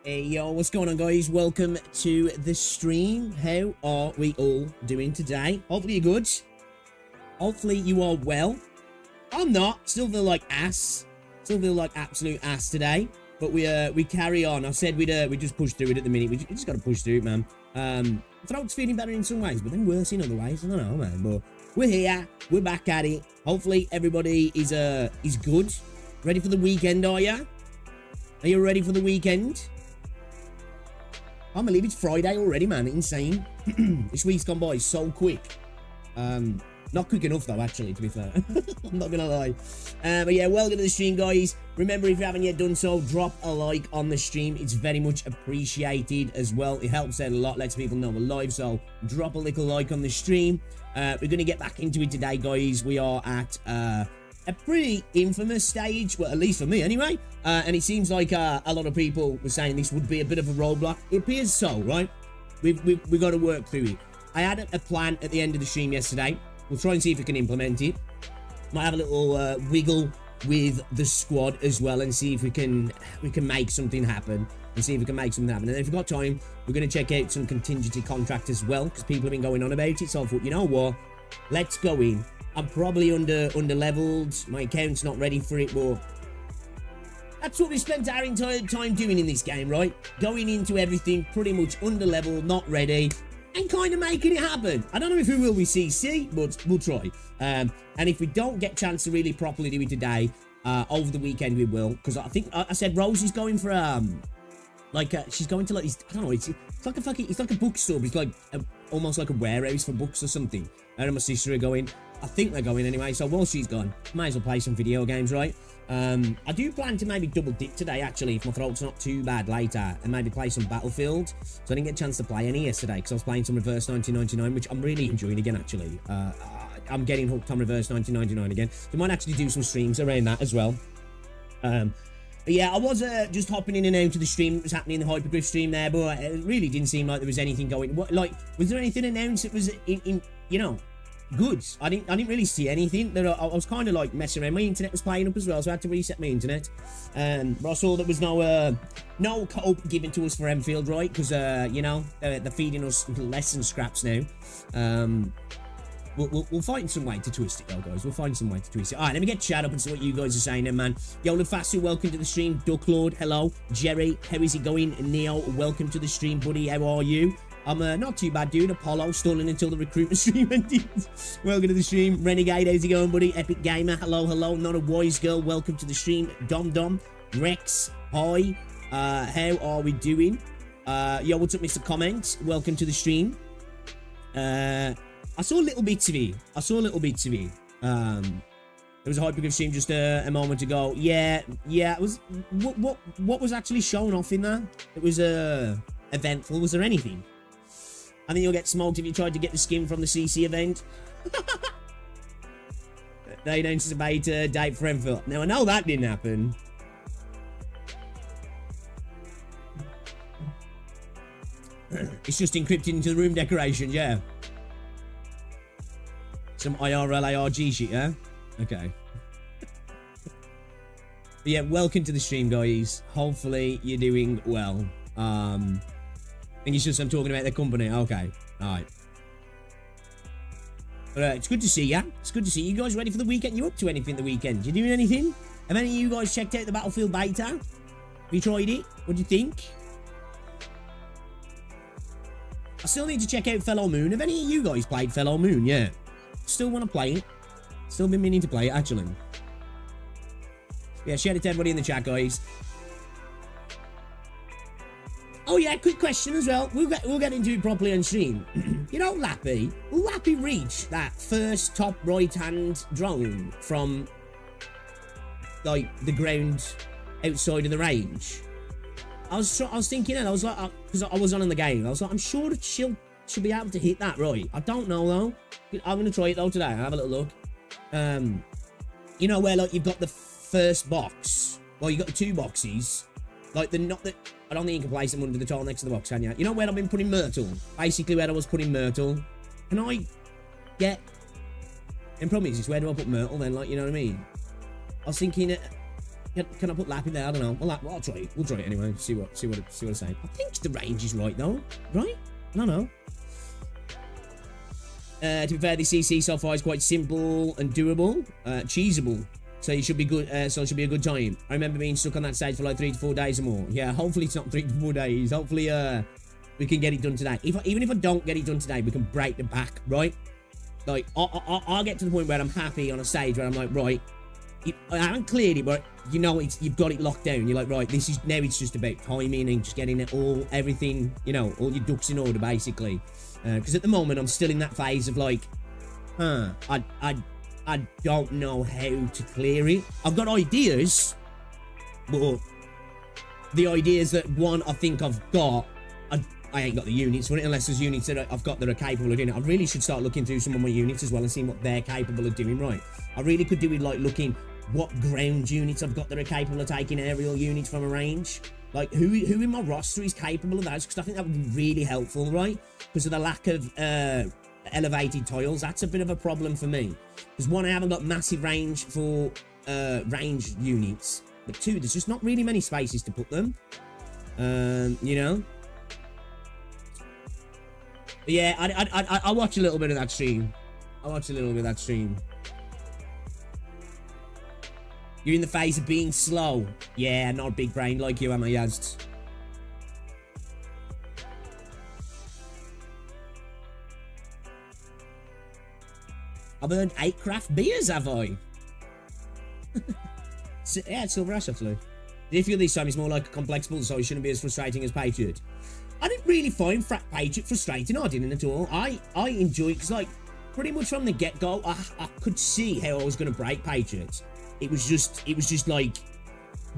Hey yo, what's going on guys? Welcome to the stream. How are we all doing today? Hopefully you're good. Hopefully you are well. I'm not. Still feel like ass. Still feel like absolute ass today. But we carry on. I said we just push through it at the minute. We just gotta push through it, man. Throat's feeling better in some ways, but then worse in other ways. I don't know, man. But we're here. We're back at it. Hopefully everybody is good. Ready for the weekend, are ya? Are you ready for the weekend? I can't believe it's Friday already, man. Insane. This week's gone by so quick. Not quick enough, though, actually, to be fair. I'm not gonna lie. But yeah, welcome to the stream, guys. Remember, if you haven't yet done so, drop a like on the stream. It's very much appreciated as well. It helps out a lot, lets people know we're live, so drop a little like on the stream. We're gonna get back into it today, guys. We are at a pretty infamous stage, well, at least for me anyway, and it seems like a lot of people were saying this would be a bit of a roadblock. It appears so, right? We've got to work through it. I had a plan at the end of the stream yesterday. We'll try and see if we can implement it. Might have a little wiggle with the squad as well and see if we can make something happen. And see if we can make something happen. And if we've got time, we're going to check out some Contingency Contract as well, because people have been going on about it. So I thought, you know what? Let's go in. I'm probably under leveled. My account's not ready for it, but that's what we spent our entire time doing in this game, right? Going into everything pretty much under level, not ready. and kind of making it happen. I don't know if we will with CC, but we'll try. And if we don't get a chance to really properly do it today, over the weekend we will, because I think I said Rosie's going for she's going to like these, I don't know, it's like a fucking, it's like a bookstore, but it's like almost like a warehouse for books or something. Her and my sister are going. I think they're going anyway, so while she's gone, might as well play some video games, right? I do plan to maybe double dip today, actually, if my throat's not too bad later, and maybe play some Battlefield. So I didn't get a chance to play any yesterday, because I was playing some Reverse 1999, which I'm really enjoying again, actually. I'm getting hooked on Reverse 1999 again. So I might actually do some streams around that as well. But yeah, I was just hopping in and out of the stream that was happening in the Hypergryph stream there, but it really didn't seem like there was anything going. Like, was there anything announced that was in you know, good? I didn't really see anything. I was kind of like messing around. My internet was playing up as well, so I had to reset my internet. But I saw there was no co-op given to us for Enfield, right? Because you know, they're feeding us lesson scraps now. We'll find some way to twist it, though, guys. We'll find some way to twist it. All right, let me get chat up and see what you guys are saying then, man. Yo, Fasu, welcome to the stream. Duck Lord, hello. Jerry, how is it going? Neo, welcome to the stream, buddy. How are you? I'm not too bad, dude. Apollo, stalling until the recruitment stream ended. Welcome to the stream. Renegade, how's it going, buddy? Epic Gamer, hello, hello. Not a wise girl, welcome to the stream. Dom, Rex, hi. How are we doing? Yo, what's up, Mr. Comment? Welcome to the stream. I saw little bits of it. There was a Hypergryph stream just a moment ago. Yeah. It was what was actually shown off in there? It was eventful. Was there anything? I think you'll get smoked if you tried to get the skin from the CC event. They don't anticipate a date for Enfield. Now I know that didn't happen. It's just encrypted into the room decoration. Yeah. Some IRL ARG shit, yeah? Okay. But yeah, welcome to the stream, guys. Hopefully, you're doing well. I think it's just I'm talking about the company. Okay. Alright. But it's good to see ya. It's good to see you guys ready for the weekend. You up to anything the weekend? You doing anything? Have any of you guys checked out the Battlefield beta? Have you tried it? What do you think? I still need to check out Fellow Moon. Have any of you guys played Fellow Moon? Yeah. Still want to play it. Still been meaning to play it, actually. Yeah, share it to everybody in the chat, guys. Oh, yeah, quick question as well. We'll get into it properly on stream. You know, Lappy, will Lappy reach that first top right-hand drone from, like, the ground outside of the range? I was thinking, and I was like, because I was on in the game, I was like, I'm sure that she'll be able to hit that, right? I don't know, though. I'm going to try it, though, today. I'll have a little look. You know where, like, you've got the first box? Well, you've got the two boxes. Like, I don't think you can place them under the tile next to the box, can you? You know where I've been putting Myrtle? Basically, where I was putting Myrtle. Can I get... And problem is, where do I put Myrtle, then? Like, you know what I mean? I was thinking... Can I put Lappy there? I don't know. Well, I'll try it. We'll try it anyway. See what it's saying. I think the range is right, though. Right? I don't know. To be fair, the CC so far is quite simple and doable, cheesable. So it should be good. So it should be a good time. I remember being stuck on that stage for like 3 to 4 days or more. Yeah, hopefully it's not 3 to 4 days. Hopefully, we can get it done today. Even if I don't get it done today, we can break the back, right? Like, I'll get to the point where I'm happy on a stage where I'm like, right, I haven't cleared it, but you know, you've got it locked down. You're like, right, now it's just about timing and just getting it everything, you know, all your ducks in order, basically. Because at the moment, I'm still in that phase of like, I don't know how to clear it. I've got ideas, but the ideas that I think I've got, I ain't got the units for it, unless there's units that I've got that are capable of doing it. I really should start looking through some of my units as well and seeing what they're capable of doing, right? I really could do with, like, looking what ground units I've got that are capable of taking aerial units from a range. Like, who in my roster is capable of that? Because I think that would be really helpful, right? Because of the lack of elevated tiles. That's a bit of a problem for me. Because one, I haven't got massive range for range units. But two, there's just not really many spaces to put them. You know? But yeah, I watch a little bit of that stream. You're in the phase of being slow. Yeah, not a big brain like you, am I, Yazd? I've earned 8 craft beers, have I? So, yeah, it's Silver Ash, actually. Did you feel this time it's more like a complex puzzle, so it shouldn't be as frustrating as Patriot? I didn't really find Patriot frustrating. I didn't at all. I enjoy it because, like, pretty much from the get-go, I could see how I was going to break Patriot. It was just like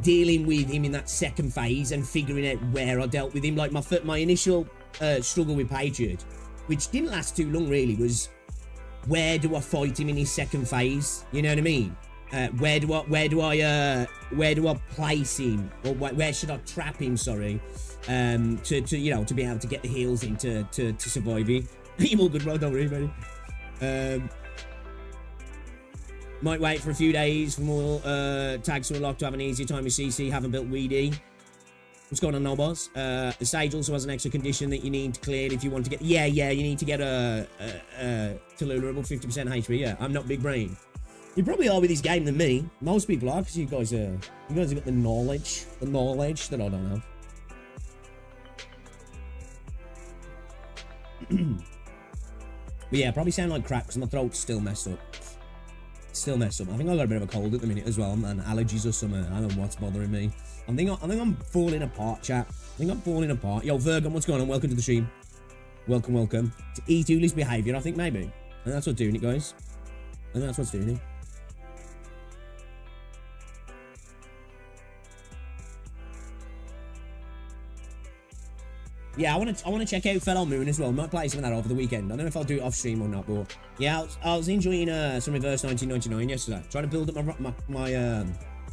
dealing with him in that second phase and figuring out where I dealt with him. Like my initial struggle with Patriot, which didn't last too long really, was where do I fight him in his second phase? You know what I mean? Where do I place him, or where should I trap him? Sorry, to you know, to be able to get the heals in to survive him. You're all good, bro. Don't worry about it. Might wait for a few days for more tags to unlock to have an easier time with CC. Haven't built Weedy. What's going on, Nobos? The Sage also has an extra condition that you need to clear if you want to get... Yeah, you need to get a Tallulah above 50% HP. Yeah, I'm not big brain. You probably are with this game than me. Most people are, because you guys have got the knowledge that I don't have. But yeah, probably sound like crap because my throat's still messed up. Still messed up. I think I've got a bit of a cold at the minute as well, and allergies or something. I don't know what's bothering me. I think I'm falling apart, chat. I think I'm falling apart. Yo, Virgon, what's going on? Welcome to the stream. Welcome. To E-Tool's behaviour, I think, maybe. And that's what's doing it, guys. I think that's what's doing it. Yeah, I want to check out Fellow Moon as well. I might play some of that over the weekend. I don't know if I'll do it off stream or not, but yeah, I was enjoying some Reverse 1999 yesterday. Trying to build up my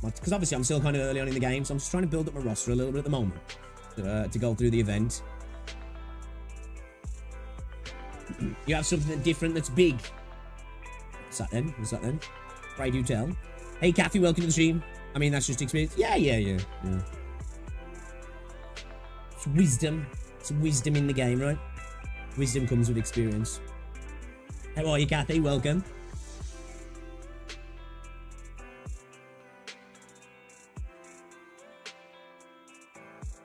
because obviously I'm still kind of early on in the game, so I'm just trying to build up my roster a little bit at the moment to go through the event. You have something different that's big. What's that then? Pray do tell. Hey, Kathy, welcome to the stream. I mean, that's just experience. Yeah. It's wisdom. It's wisdom in the game, right? Wisdom comes with experience. How are you, Kathy? Welcome.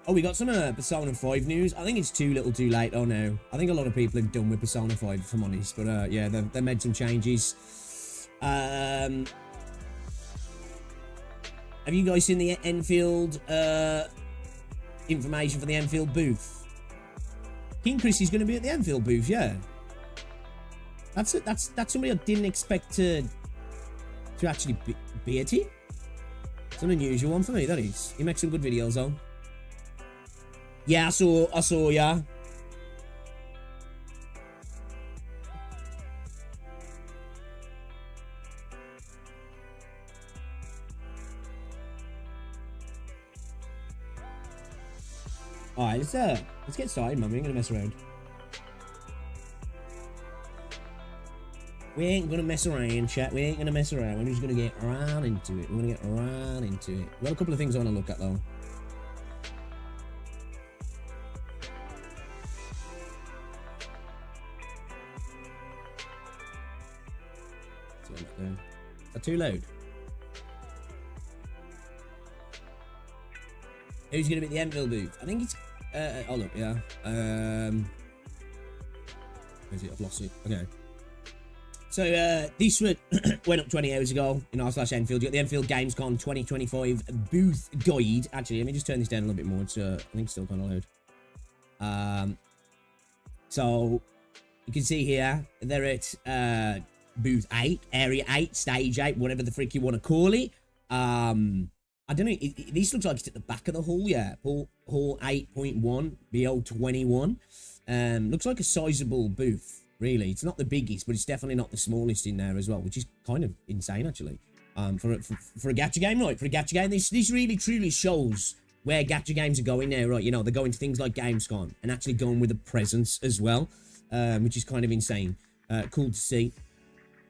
Oh, we got some Persona 5 news. I think it's too little too late. Oh, no. I think a lot of people are done with Persona 5, if I'm honest. But, yeah, they've made some changes. Have you guys seen the Enfield information for the Enfield booth? King Chris is going to be at the Enfield booth, yeah. That's somebody I didn't expect to actually be at it. It's an unusual one for me, that is. He makes some good videos, though. Yeah, I saw, yeah. Alright, let's get started, man. We ain't gonna mess around. We ain't gonna mess around, chat. We ain't gonna mess around. We're just gonna get right into it. We're gonna get right into it. We've got a couple of things I want to look at, though. Is that too loud? Who's gonna be at the Enfield booth? I think it's oh look, yeah. Where's it? I've lost it. Okay. So this went up 20 hours ago in r/Enfield. You got the Enfield Gamescom 2025 booth guide. Actually, let me just turn this down a little bit more. It's I think it's still kind of loud. So you can see here they're at booth 8, area 8, stage 8, whatever the frick you want to call it. I don't know, this looks like it's at the back of the hall, yeah. Hall 8.1, BO 21. Looks like a sizable booth, really. It's not the biggest, but it's definitely not the smallest in there as well, which is kind of insane, actually. For a gacha game, right? For a gacha game, this really, truly shows where gacha games are going now, right? You know, they're going to things like Gamescom and actually going with a presence as well, which is kind of insane. Cool to see.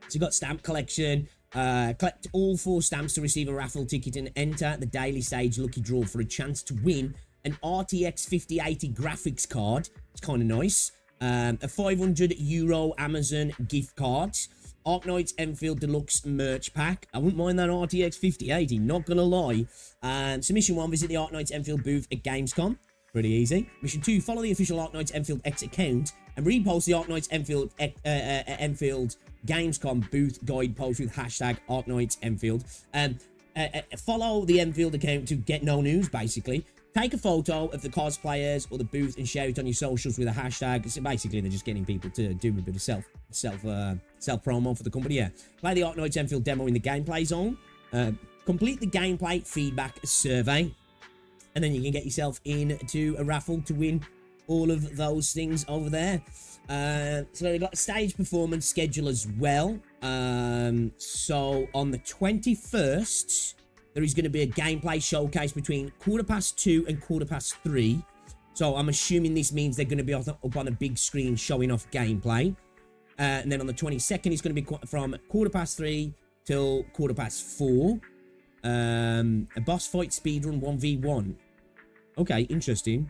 So you've got stamp collection. Collect all 4 stamps to receive a raffle ticket and enter the daily stage lucky draw for a chance to win an RTX 5080 graphics card. It's kind of nice. A €500 Amazon gift card. Arknights Enfield Deluxe merch pack. I wouldn't mind that RTX 5080, not gonna lie. Submission 1, visit the Arknights Enfield booth at Gamescom. Pretty easy. Mission 2, follow the official Arknights Enfield X account and repost the Arknights Enfield Gamescom booth guide post with hashtag Arknights Enfield. Follow the Enfield account to get no news, basically. Take a photo of the cosplayers or the booth and share it on your socials with a hashtag. So basically, they're just getting people to do a bit of self promo for the company. Yeah. Play the Arknights Enfield demo in the gameplay zone. Complete the gameplay feedback survey, and then you can get yourself into a raffle to win all of those things over there. So we've got a stage performance schedule as well. So on the 21st, there is going to be a gameplay showcase between 2:15 and 3:15. So I'm assuming this means they're going to be up on a big screen showing off gameplay. And then on the 22nd, it's going to be from 3:15 till 4:15. A boss fight speedrun 1v1. Okay, interesting.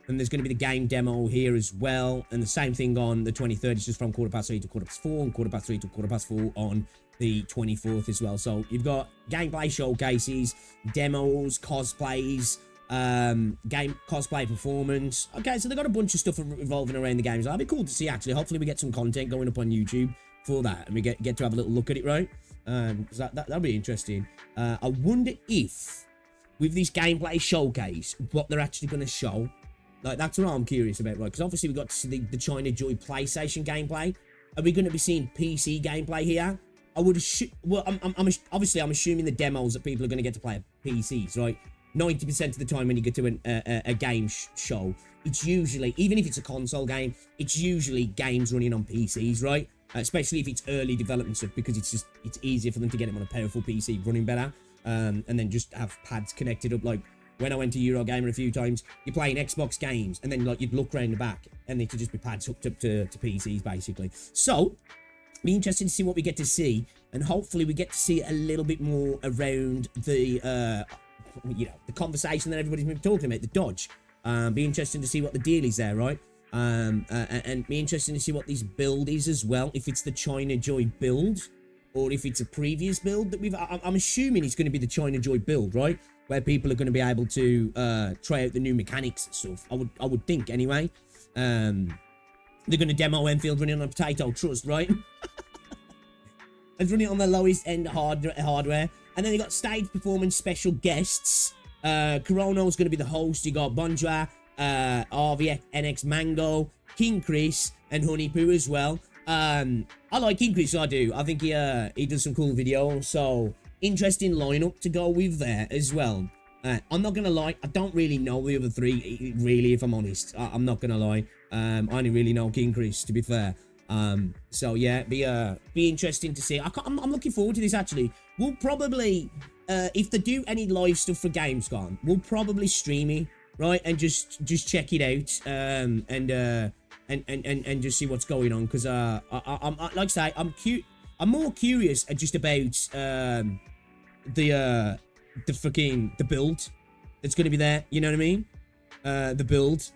And there's going to be the game demo here as well. And the same thing on the 23rd. It's just from 3:15 to 4:15 and 3:15 to 4:15 on the 24th as well. So you've got gameplay showcases, demos, cosplays, game cosplay performance. Okay, so they've got a bunch of stuff revolving around the games. That'd be cool to see, actually. Hopefully we get some content going up on YouTube for that, and we get to have a little look at it, right? Because that'll be interesting. I wonder if with this gameplay showcase, what they're actually going to show. Like, that's what I'm curious about, right? Because obviously we got to see the China Joy PlayStation gameplay. Are we going to be seeing PC gameplay here? I would assume. Well, I'm assuming the demos that people are going to get to play at PCs, right? 90% of the time when you get to a game show, it's usually, even if it's a console game, it's usually games running on PCs, right? Especially if it's early development stuff, because it's easier for them to get them on a powerful PC running better, and then just have pads connected up. Like when I went to Eurogamer a few times, you're playing Xbox games, and then like you'd look around the back, and they could just be pads hooked up to PCs basically. So be interesting to see what we get to see, and hopefully we get to see a little bit more around the the conversation that everybody's been talking about, the dodge. Be interesting to see what the deal is there, right? And be interesting to see what this build is as well, if it's the China Joy build or if it's a previous build that I'm assuming it's going to be the China Joy build, right, where people are going to be able to try out the new mechanics and stuff. I would think anyway. They're going to demo Enfield running on a potato trust, right? And running on the lowest end hardware. And then you got stage performance special guests. Corono's going to be the host. You got Bonjour, RVNX Mango, King Chris, and Honey Poo as well. I like King Chris, I do. I think he does some cool videos. So interesting lineup to go with there as well. I'm not gonna lie, I don't really know the other three, really, if I'm honest. I'm not gonna lie. I only really know King Chris, to be fair. So yeah, be interesting to see. I'm looking forward to this, actually. We'll probably, if they do any live stuff for Gamescom, we'll probably stream it, right, and just check it out, and just see what's going on, because I'm like I say, I'm more curious just about the build that's going to be there. You know what I mean? The build.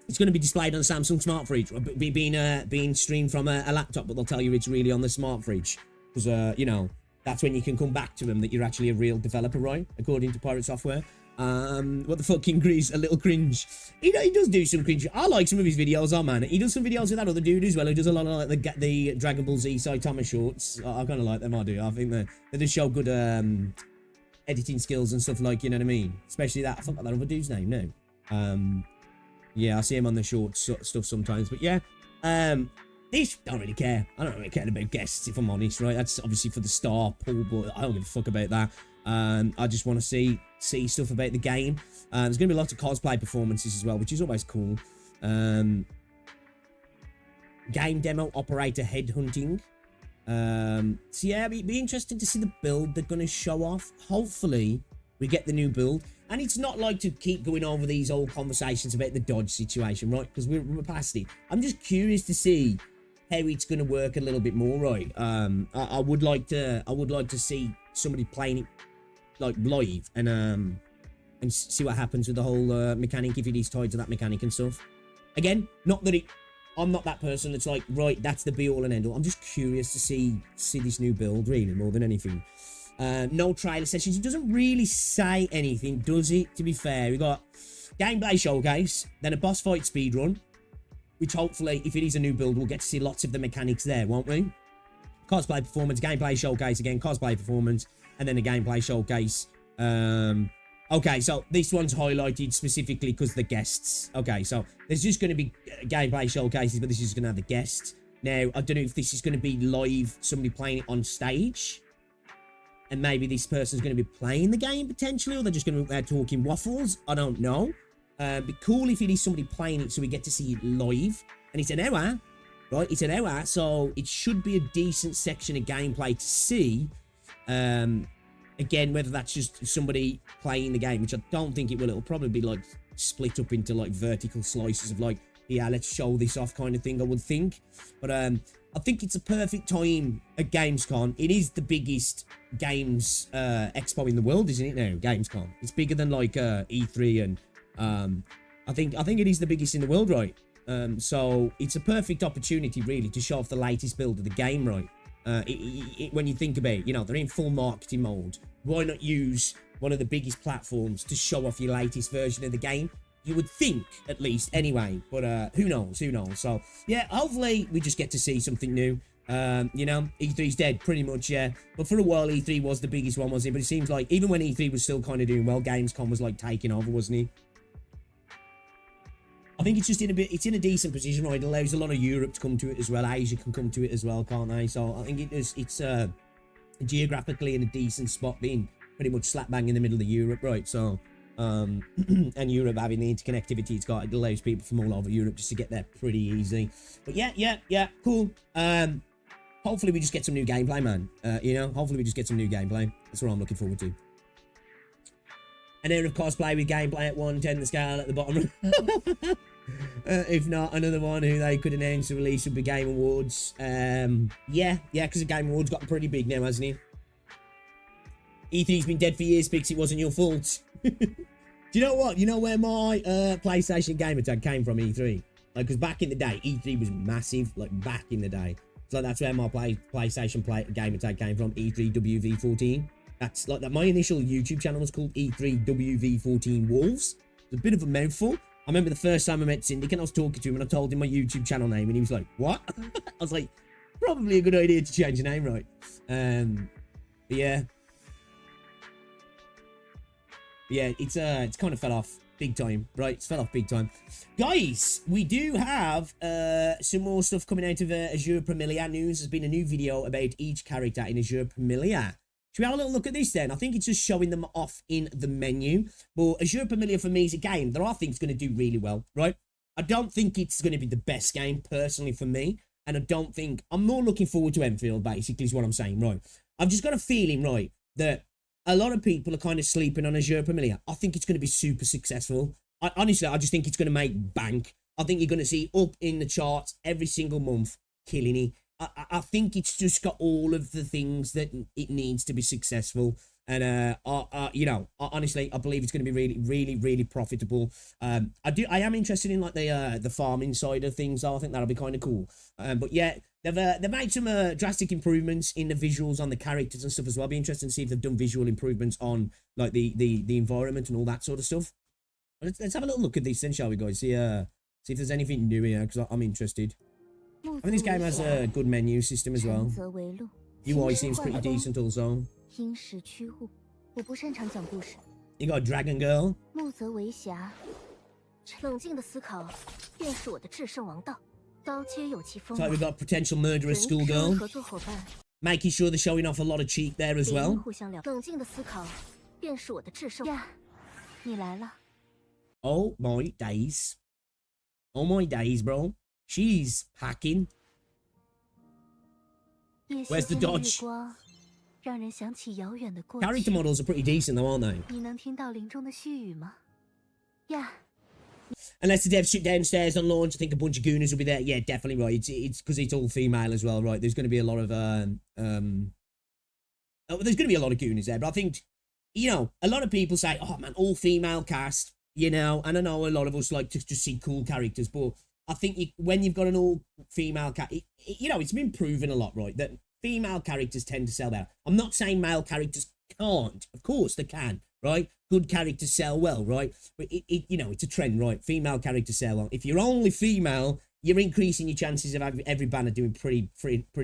It's going to be displayed on a Samsung smart fridge, being streamed from a laptop, but they'll tell you it's really on the smart fridge, because you know, that's when you can come back to them that you're actually a real developer, right? According to Pirate Software. What the fuck, King Grease? A little cringe. He does do some cringe. I like some of his videos, oh man. He does some videos with that other dude as well, who does a lot of like the Dragon Ball Z Saitama shorts. I kind of like them, I do. I think they just show good editing skills and stuff, like, you know what I mean? Especially that, I forgot that other dude's name now. Yeah, I see him on the short stuff sometimes, but yeah. This, don't really care. I don't really care about guests, if I'm honest, right? That's obviously for the star pool, but I don't give a fuck about that. I just want to see stuff about the game. There's going to be lots of cosplay performances as well, which is always cool. Game demo operator headhunting. So yeah, it'd be interesting to see the build they're going to show off. Hopefully, we get the new build. And it's not like to keep going over these old conversations about the dodge situation, right? Because we're past it. I'm just curious to see how it's going to work a little bit more, right? I would like to see somebody playing it like live and see what happens with the whole mechanic, if it is tied to that mechanic and stuff. Again, not that I'm not that person that's like, right, that's the be all and end all. I'm just curious to see this new build, really, more than anything. No trailer sessions. It doesn't really say anything, does it? To be fair, we got gameplay showcase, then a boss fight speedrun, which hopefully, if it is a new build, we'll get to see lots of the mechanics there, won't we? cosplay performance, gameplay showcase again, cosplay performance, and then a gameplay showcase. Okay, so this one's highlighted specifically because the guests. Okay, so there's just going to be gameplay showcases, but this is going to have the guests. Now, I don't know if this is going to be live, somebody playing it on stage. And maybe this person's going to be playing the game potentially, or they're just going to be there talking waffles. I don't know. Be cool if it is somebody playing it so we get to see it live. And it's an hour, right? It's an hour, so it should be a decent section of gameplay to see. Again, whether that's just somebody playing the game, which I don't think it will. It'll probably be like split up into like vertical slices of like, yeah, let's show this off kind of thing, I would think. But I think it's a perfect time at Gamescom. It is the biggest games expo in the world, isn't it now? Gamescom. It's bigger than like E3 and I think it is the biggest in the world, right? So it's a perfect opportunity really to show off the latest build of the game, right? When you think about it, you know, they're in full marketing mode. Why not use one of the biggest platforms to show off your latest version of the game? You would think, at least, anyway. But who knows? Who knows? So, yeah, hopefully we just get to see something new. You know, E3's dead, pretty much, yeah. But for a while, E3 was the biggest one, wasn't it? But it seems like, even when E3 was still kind of doing well, Gamescom was, like, taking over, wasn't he? I think it's just in a decent position, right? It allows a lot of Europe to come to it as well. Asia can come to it as well, can't they? So I think it's geographically in a decent spot, being pretty much slap bang in the middle of Europe, right? So, and Europe having the interconnectivity it's got, it allows people from all over Europe just to get there pretty easy. But yeah, cool. Hopefully we just get some new gameplay, man. You know, hopefully we just get some new gameplay. That's what I'm looking forward to. An hour of cosplay with gameplay at 110 the scale at the bottom. If not, another one who they could announce the release would be Game Awards. Yeah, because the Game Awards got pretty big now, hasn't he? E3's been dead for years, Pix. It wasn't your fault. Do you know what? You know where my PlayStation gamer tag came from, E3? Like, because back in the day, E3 was massive. Like, back in the day. So that's where my PlayStation gamer tag came from, E3WV14. That's like that. My initial YouTube channel was called E3WV14 Wolves. It's a bit of a mouthful. I remember the first time I met Syndicate, I was talking to him and I told him my YouTube channel name and he was like, what? I was like, probably a good idea to change the name, right? But yeah. Yeah, it's kind of fell off big time, right? It's fell off big time. Guys, we do have some more stuff coming out of Azur Promilia news. There's been a new video about each character in Azur Promilia. Should we have a little look at this then? I think it's just showing them off in the menu. But Azur Promilia for me is a game that I think is going to do really well, right? I don't think it's going to be the best game personally for me. And I don't think... I'm more looking forward to Enfield, basically, is what I'm saying, right? I've just got a feeling, right, that a lot of people are kind of sleeping on Azur Promilia. I think it's going to be super successful. Honestly, I just think it's going to make bank. I think you're going to see up in the charts every single month, killing it. I think it's just got all of the things that it needs to be successful. And, you know, honestly, I believe it's going to be really profitable. I am interested in, like, the farming side of things, though. I think that'll be kind of cool. But, yeah, they've made some drastic improvements in the visuals on the characters and stuff as well. I'll be interested to see if they've done visual improvements on, like, the environment and all that sort of stuff. Let's have a little look at this then, shall we, guys? See if there's anything new here, because I'm interested. I think this game has a good menu system as well. UI seems pretty decent also. You got a Dragon Girl. So we've got potential murderous schoolgirl. Making sure they're showing off a lot of cheek there as well. Oh my days. Oh my days, bro. She's packing. Where's the dodge? Character models are pretty decent though, aren't they? Unless the devs ship downstairs on launch, I think a bunch of gooners will be there. Yeah, definitely right. It's because it's all female as well, right? There's going to be a lot of there's going to be a lot of gooners there, but I think, you know, a lot of people say, oh man, all female cast, you know, and I know a lot of us like to just see cool characters, but I think when you've got an all-female character, you know, it's been proven a lot, right, that female characters tend to sell better. I'm not saying male characters can't. Of course they can, right? Good characters sell well, right? But, you know, it's a trend, right? Female characters sell well. If you're only female you're increasing your chances of every banner doing pretty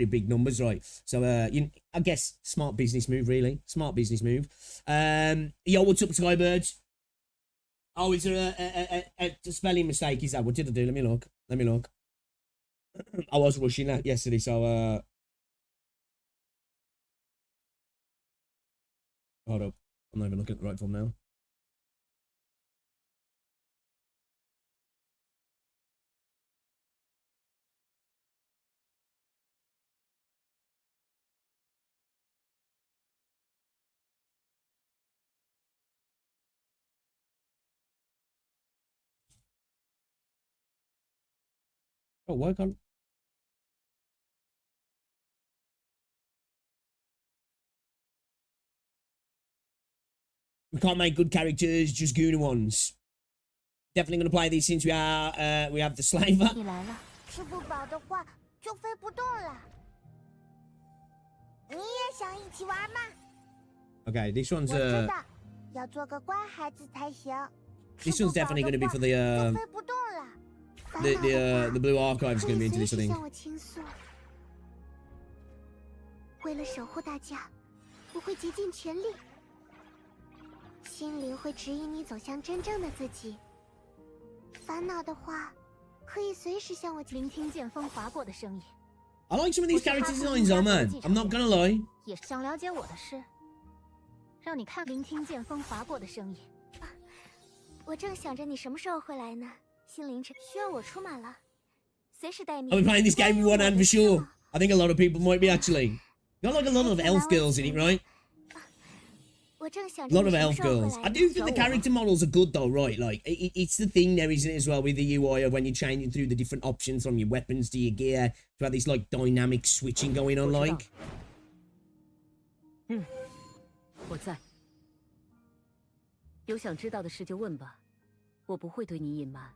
big numbers, right? So I guess smart business move, really. Smart business move. Yo, what's up, Skybirds? Oh, is there a spelling mistake? Is that what did I do? Let me look. I was rushing that yesterday, so hold up. I'm not even looking at the right form now. Oh, why can't... We can't make good characters, just goony ones. Definitely going to play these since we have the slaver. Okay, this one's definitely going to be for the blue archives going to be into this, I think. 为了守护大家，我会竭尽全力。心灵会指引你走向真正的自己。烦恼的话，可以随时向我聆听剑锋划过的声音。I like some of these character designs, though, man. I'm not gonna lie. 也想了解我的事，让你看聆听剑锋划过的声音。我正想着你什么时候会来呢？心灵需要我出马了，随时待命。I'll be playing this game with one hand for sure. I think a lot of people might be actually. Got like a lot of elf girls in it, right? A lot of elf girls. I do think the character models are good though, right? Like, it's the thing there, isn't it, as well, with the UI of when you're changing through the different options from your weapons to your gear, to have this, like, dynamic switching going on, like. 我在。有想知道的事就问吧，我不会对你隐瞒。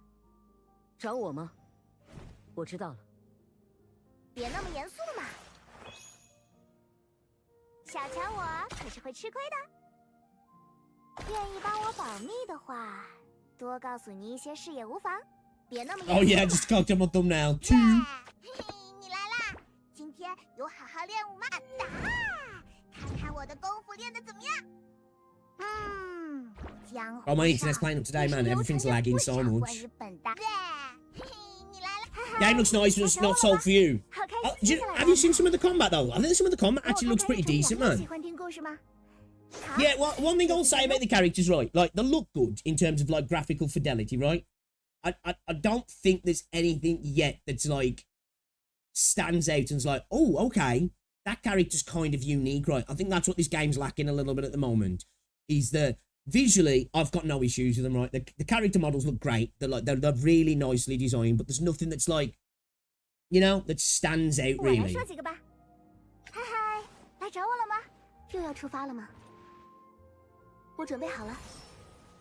找我吗？我知道了。别那么严肃嘛，小瞧我可是会吃亏的。 愿意帮我保密的话，多告诉你一些事也无妨。别那么。Oh yeah, just cocked up my thumbnail. 你来啦！今天有好好练武吗？打！看看我的功夫练得怎么样？江湖。Oh, my internet's playing up today, man. Everything's lagging so much. Game looks nice, but it's not sold for you. Have you seen some of the combat though? I think some of the combat actually looks pretty decent, man. Yeah, well, one thing I'll say about the characters, right? Like, they look good in terms of, like, graphical fidelity, right? I don't think there's anything yet that's, like, stands out and's like, oh, okay, that character's kind of unique, right? I think that's what this game's lacking a little bit at the moment, is that visually, I've got no issues with them, right? The character models look great. They're really nicely designed, but there's nothing that's, like, you know, that stands out, really.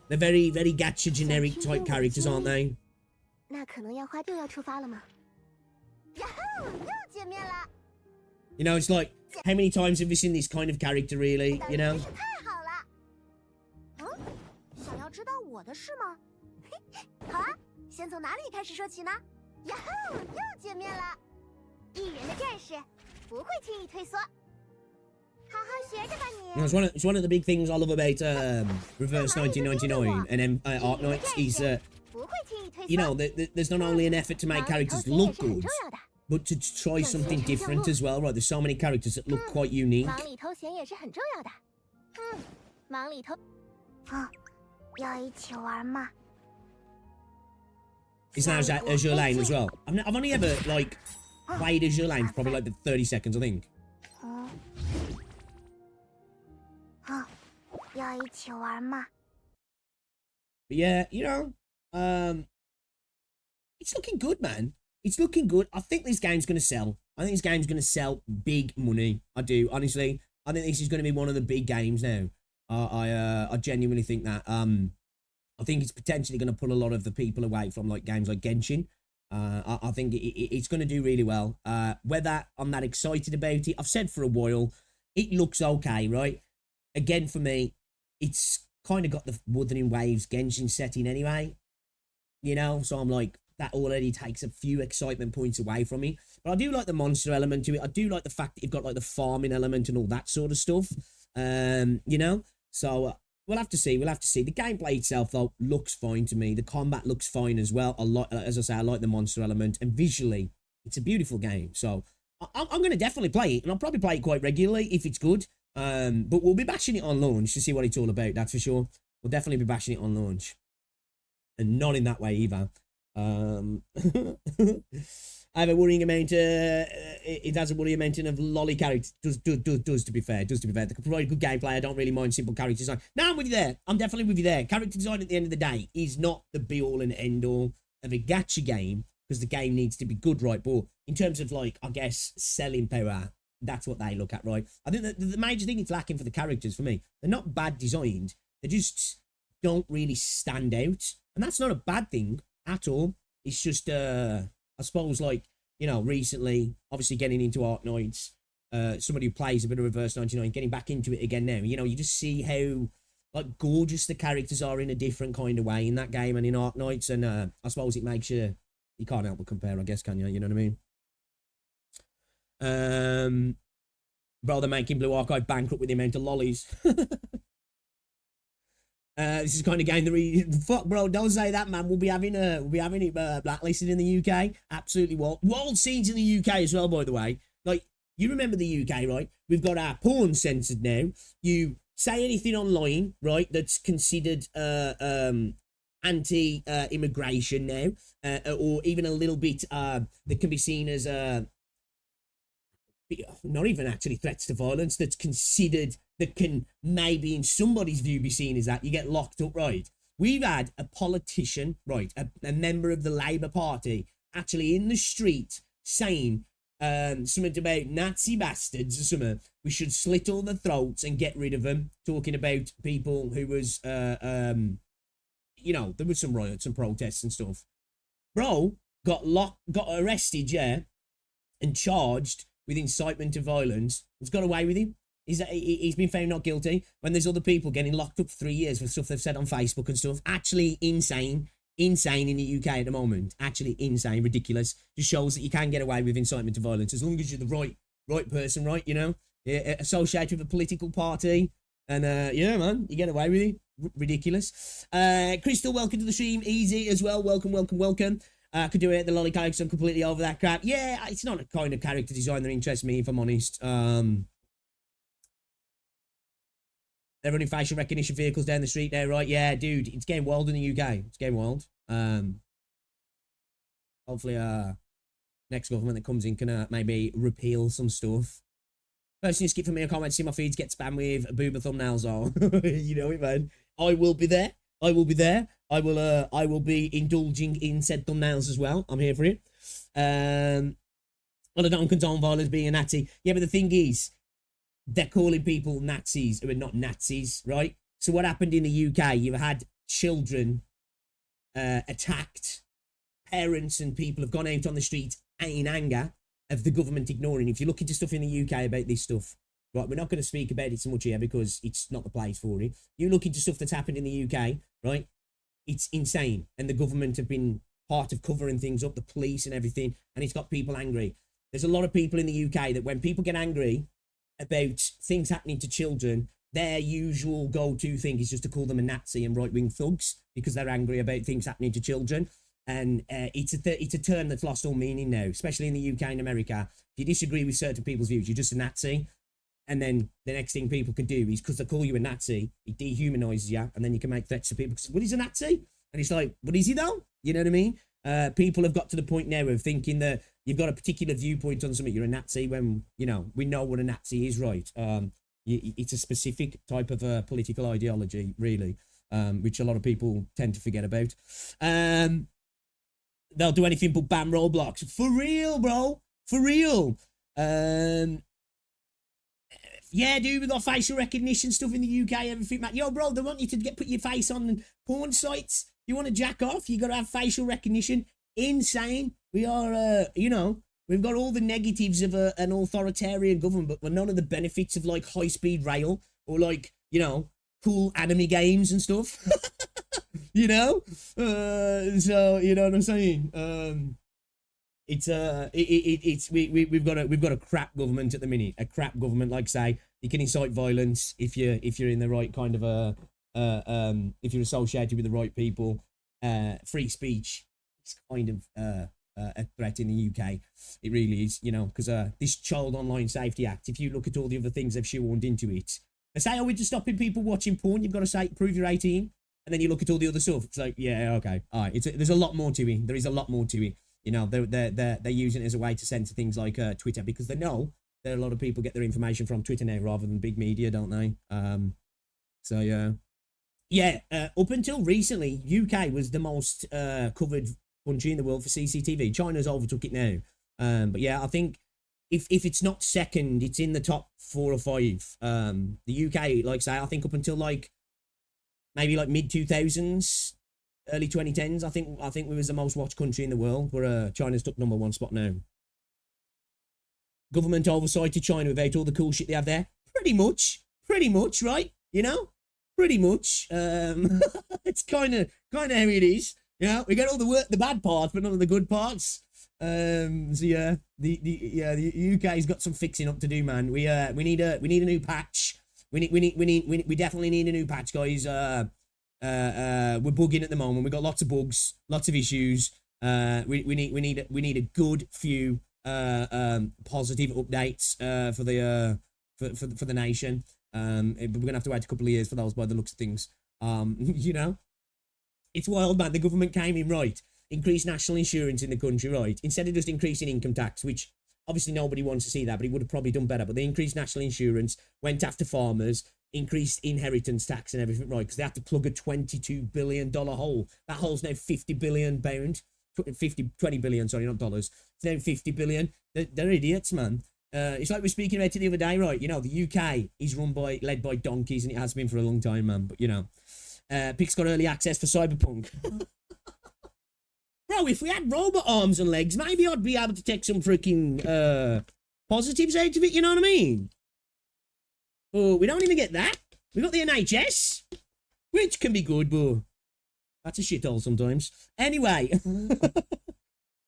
They're very, very gacha generic type characters, aren't they? You know, it's like, how many times have you seen this kind of character, really? You know? 想要知道我的事吗？好啊，先从哪里开始说起呢？呀吼，又见面了！艺人的战士不会轻易退缩。 You know, it's one of the big things I love about Reverse 1999 and Arknights is that, you know, there's not only an effort to make characters look good, but to try something different as well, right? There's so many characters that look quite unique. It's now Azur Lane as well. I've only ever, like, played Azur Lane for probably, like, 30 seconds, I think. But yeah, you know, it's looking good, man. It's looking good. I think this game's going to sell. I think this game's going to sell big money. I do, honestly. I think this is going to be one of the big games now. I genuinely think that. I think it's potentially going to pull a lot of the people away from, like, games like Genshin. I think it's going to do really well. Whether I'm that excited about it, I've said for a while, it looks okay, right? Again, for me, it's kind of got the Wuthering Waves Genshin setting anyway. You know, so I'm like, that already takes a few excitement points away from me. But I do like the monster element to it. I do like the fact that you've got like the farming element and all that sort of stuff. You know, so we'll have to see. We'll have to see. The gameplay itself though looks fine to me. The combat looks fine as well. I like, as I say, I like the monster element, and visually, it's a beautiful game. So I'm going to definitely play it, and I'll probably play it quite regularly if it's good. But we'll be bashing it on launch to see what it's all about. That's for sure. We'll definitely be bashing it on launch, and not in that way either. I have a worrying amount. It has a worrying amount of lolly characters. Does to be fair. They can provide good gameplay. I don't really mind simple character design. No, I'm with you there. I'm definitely with you there. Character design at the end of the day is not the be all and end all of a gacha game, because the game needs to be good, right? But in terms of like, I guess, selling power, that's what they look at, right? I think that the major thing it's lacking for the characters for me, they're not bad designed. They just don't really stand out, and that's not a bad thing at all. It's just I suppose, like, you know, recently, obviously getting into Arknights, somebody who plays a bit of Reverse 99, getting back into it again now, you know, you just see how, like, gorgeous the characters are in a different kind of way in that game and in Arknights, and I suppose it makes you can't help but compare, I guess, can you? You know what I mean? Bro, they're making Blue Archive bankrupt with the amount of lollies. This is the kind of game that fuck, bro, don't say that, man. We'll be having it blacklisted in the UK. Absolutely wild scenes in the UK as well, by the way. Like, you remember the UK, right? We've got our porn censored now. You say anything online, right, that's considered anti-immigration now, or even a little bit that can be seen as not even actually threats to violence, that's considered, that can maybe in somebody's view be seen as that, you get locked up, right? We've had a politician, right, a member of the Labour Party, actually in the street saying something about Nazi bastards or something. We should slit all the throats and get rid of them, talking about people who was, you know, there was some riots and protests and stuff. Bro got arrested, yeah, and charged with incitement to violence. He's got away with him. He's been found not guilty, when there's other people getting locked up for 3 years for stuff they've said on Facebook and stuff. Actually insane in the UK at the moment. Actually insane, ridiculous. Just shows that you can get away with incitement to violence as long as you're the right person, right? You know, associated with a political party, and yeah, man, you get away with it. Ridiculous. Crystal, welcome to the stream. Easy as well. Welcome. Could do it. The lolly characters, I'm completely over that crap. Yeah, it's not a kind of character design that interests me, if I'm honest. They're running facial recognition vehicles down the street there, right? Yeah, dude, it's getting wild in the UK. It's getting wild. Hopefully, next government that comes in can maybe repeal some stuff. Person who skip from me a comment, see my feeds get spammed with booba thumbnails on. You know it, man. I will be there. I will be indulging in said thumbnails as well. I'm here for it. Well, I don't condone violence, being a Nazi. Yeah, but the thing is, they're calling people Nazis who are not Nazis, right? So what happened in the UK, you've had children attacked, parents and people have gone out on the street in anger of the government ignoring. If you look into stuff in the UK about this stuff, right, we're not going to speak about it so much here because it's not the place for it. You look into stuff that's happened in the UK, right? It's insane. And the government have been part of covering things up, the police and everything, and it's got people angry. There's a lot of people in the UK that when people get angry about things happening to children, their usual go-to thing is just to call them a Nazi and right-wing thugs because they're angry about things happening to children. And it's a term that's lost all meaning now, especially in the UK and America. If you disagree with certain people's views, you're just a Nazi. And then the next thing people can do is, because they call you a Nazi, it dehumanises you, and then you can make threats to people. Well, he's a Nazi? And it's like, what is he though? You know what I mean? People have got to the point now of thinking that you've got a particular viewpoint on something, you're a Nazi, when, you know, we know what a Nazi is, right? It's a specific type of political ideology, really, which a lot of people tend to forget about. They'll do anything but ban roadblocks. For real, bro. For real. Yeah, dude, we got facial recognition stuff in the UK, everything, man. Yo, bro, they want you to put your face on porn sites. You want to jack off, you got to have facial recognition. Insane. We are, you know, we've got all the negatives of an authoritarian government, but none of the benefits of, like, high-speed rail or, like, you know, cool anime games and stuff. you know. So you know what I'm saying. We've got a crap government at the minute. A crap government, like say, you can incite violence if you're in the right kind of if you're associated with the right people. Free speech is kind of a threat in the UK. It really is, you know, because this Child Online Safety Act, if you look at all the other things they've shoehorned into it, they say, oh, we're just stopping people watching porn. You've got to say, prove you're 18. And then you look at all the other stuff. It's like, yeah, okay, all right. There's a lot more to it. There is a lot more to it. You know, they're using it as a way to censor things like Twitter, because they know that a lot of people get their information from Twitter now rather than big media, don't they? So yeah, up until recently, UK was the most covered country in the world for CCTV. China's overtook it now. But yeah, I think if it's not second, it's in the top 4 or 5. The UK, like say, I think up until like maybe like mid 2000s, early 2010s, I think we was the most watched country in the world. Where China's took #1 spot now. Government oversight to China without all the cool shit they have there. Pretty much, right? You know, pretty much. It's kind of how it is. You know, we get all the bad parts, but none of the good parts. So yeah, the UK's got some fixing up to do, man. We need a new patch. We definitely need a new patch, guys. We're bugging at the moment. We've got lots of bugs, lots of issues. We need a good few positive updates for the nation. But we're gonna have to wait a couple of years for those by the looks of things. You know, it's wild, man. The government came in, right, increased national insurance in the country, right, instead of just increasing income tax, which obviously nobody wants to see that, but it would have probably done better. But they increased national insurance, went after farmers, increased inheritance tax and everything, right, because they had to plug a $22 billion hole. That hole's now 50 billion pound, 20 billion, sorry, not dollars. It's now 50 billion. They're idiots, man. It's like we were speaking about it the other day, right? You know, the UK is led by donkeys, and it has been for a long time, man. But you know, Pic's got early access for Cyberpunk. Bro, if we had robot arms and legs, maybe I'd be able to take some freaking positives out of it, you know what I mean? Oh, we don't even get that. We got the NHS, which can be good, but that's a shithole sometimes. Anyway,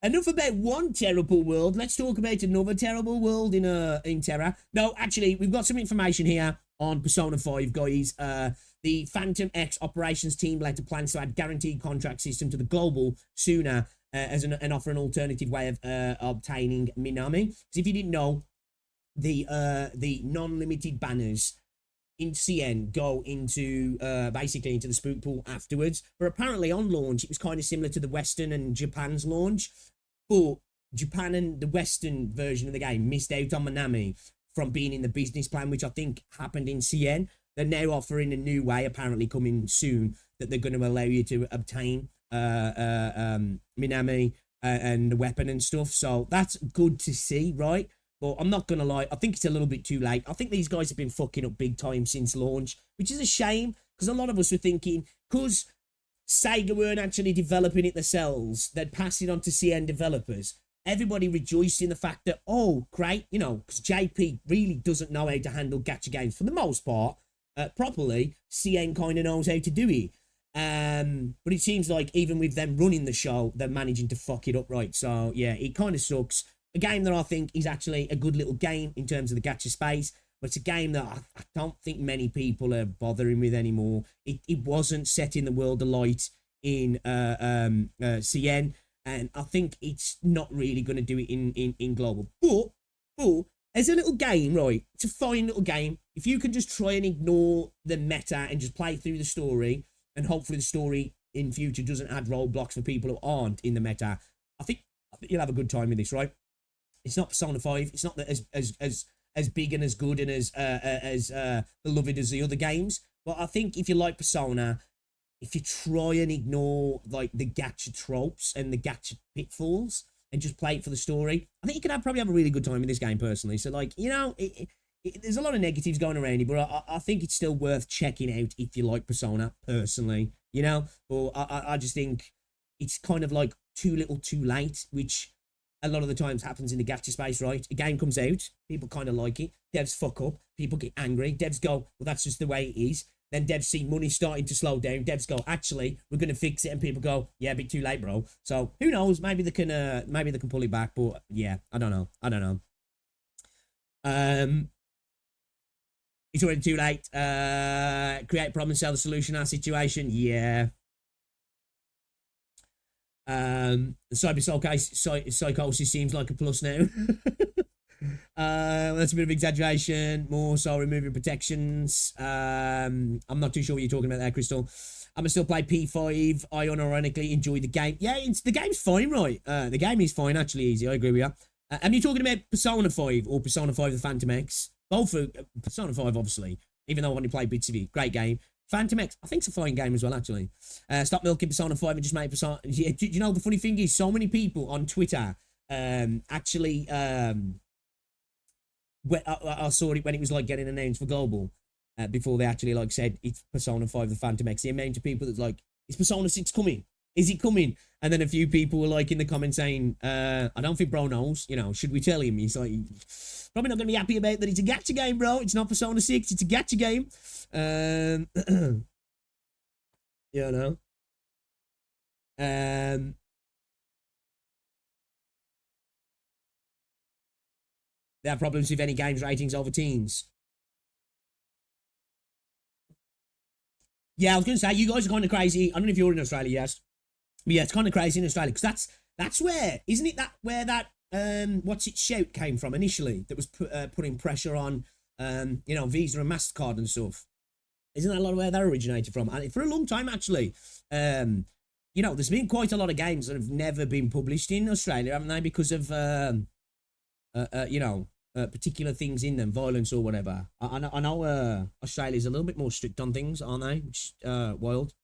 enough about one terrible world. Let's talk about another terrible world in Terra. No, actually, we've got some information here on Persona 5, guys. The Phantom X operations team later plans to add guaranteed contract system to the global sooner as and offer an alternative way of obtaining Minami. Because if you didn't know, the non-limited banners in CN go into basically into the spook pool afterwards. But apparently on launch, it was kind of similar to the Western and Japan's launch. But Japan and the Western version of the game missed out on Minami from being in the business plan, which I think happened in CN. They're now offering a new way, apparently coming soon, that they're going to allow you to obtain Minami and the weapon and stuff. So that's good to see, right? But I'm not going to lie, I think it's a little bit too late. I think these guys have been fucking up big time since launch, which is a shame, because a lot of us were thinking, because Sega weren't actually developing it themselves, they'd pass it on to CN developers. Everybody rejoiced in the fact that, oh, great, you know, because JP really doesn't know how to handle gacha games for the most part properly. CN kind of knows how to do it. But it seems like even with them running the show, they're managing to fuck it up, right? So, yeah, it kind of sucks. A game that I think is actually a good little game in terms of the gacha space, but it's a game that I don't think many people are bothering with anymore. It wasn't setting the world alight in CN, and I think it's not really going to do it in global. But as a little game, right, it's a fine little game. If you can just try and ignore the meta and just play through the story, and hopefully the story in future doesn't add roadblocks for people who aren't in the meta, I think you'll have a good time with this, right? It's not Persona 5. It's not as big and as good and as beloved as the other games. But I think if you like Persona, if you try and ignore like the gacha tropes and the gacha pitfalls and just play it for the story, I think you could probably have a really good time in this game personally. So like, you know, there's a lot of negatives going around here, but I think it's still worth checking out if you like Persona personally, you know. Or I just think it's kind of like too little too late, which a lot of the times happens in the gacha space, right? A game comes out, people kind of like it, devs fuck up, people get angry, devs go, well, that's just the way it is. Then devs see money starting to slow down. Devs go, actually, we're going to fix it. And people go, yeah, a bit too late, bro. So who knows? Maybe they can pull it back. But yeah, I don't know. It's already too late. Create problem, sell the solution, our situation. Yeah. Psychosis seems like a plus now. That's a bit of exaggeration. More so removing protections. I'm not too sure what you're talking about there, Crystal. I'm gonna still play P5. I unironically enjoy the game. Yeah, the game's fine, right? The game is fine, actually. Easy, I agree with you. Are you talking about Persona 5 or Persona 5 the Phantom X? Both are Persona 5, obviously. Even though I've only played bits of it. Great game. Phantom X, I think it's a fine game as well, actually. Stop milking Persona 5 and just make Persona... Yeah, do you know, the funny thing is, so many people on Twitter actually... I saw it when it was, like, getting announced for Global. Before they actually, like, said, it's Persona 5, the Phantom X. The amount of people that's like, is Persona 6 coming? Is it coming? And then a few people were, like, in the comments saying, I don't think bro knows. You know, should we tell him? He's like... Probably not going to be happy about that it's a gacha game, bro. It's not Persona 6. It's a gacha game. You know. They have problems with any games ratings over teens. Yeah, I was going to say, you guys are kind of crazy. I don't know if you're in Australia, yes. But yeah, it's kind of crazy in Australia. Because that's where, isn't it where that... what's it shout came from initially that was putting pressure on you know, Visa and MasterCard and stuff. Isn't that a lot of where that originated from? And for a long time, actually, you know, there's been quite a lot of games that have never been published in Australia, haven't they, because of you know, particular things in them, violence or whatever. I know Australia's a little bit more strict on things, aren't they? Which wild.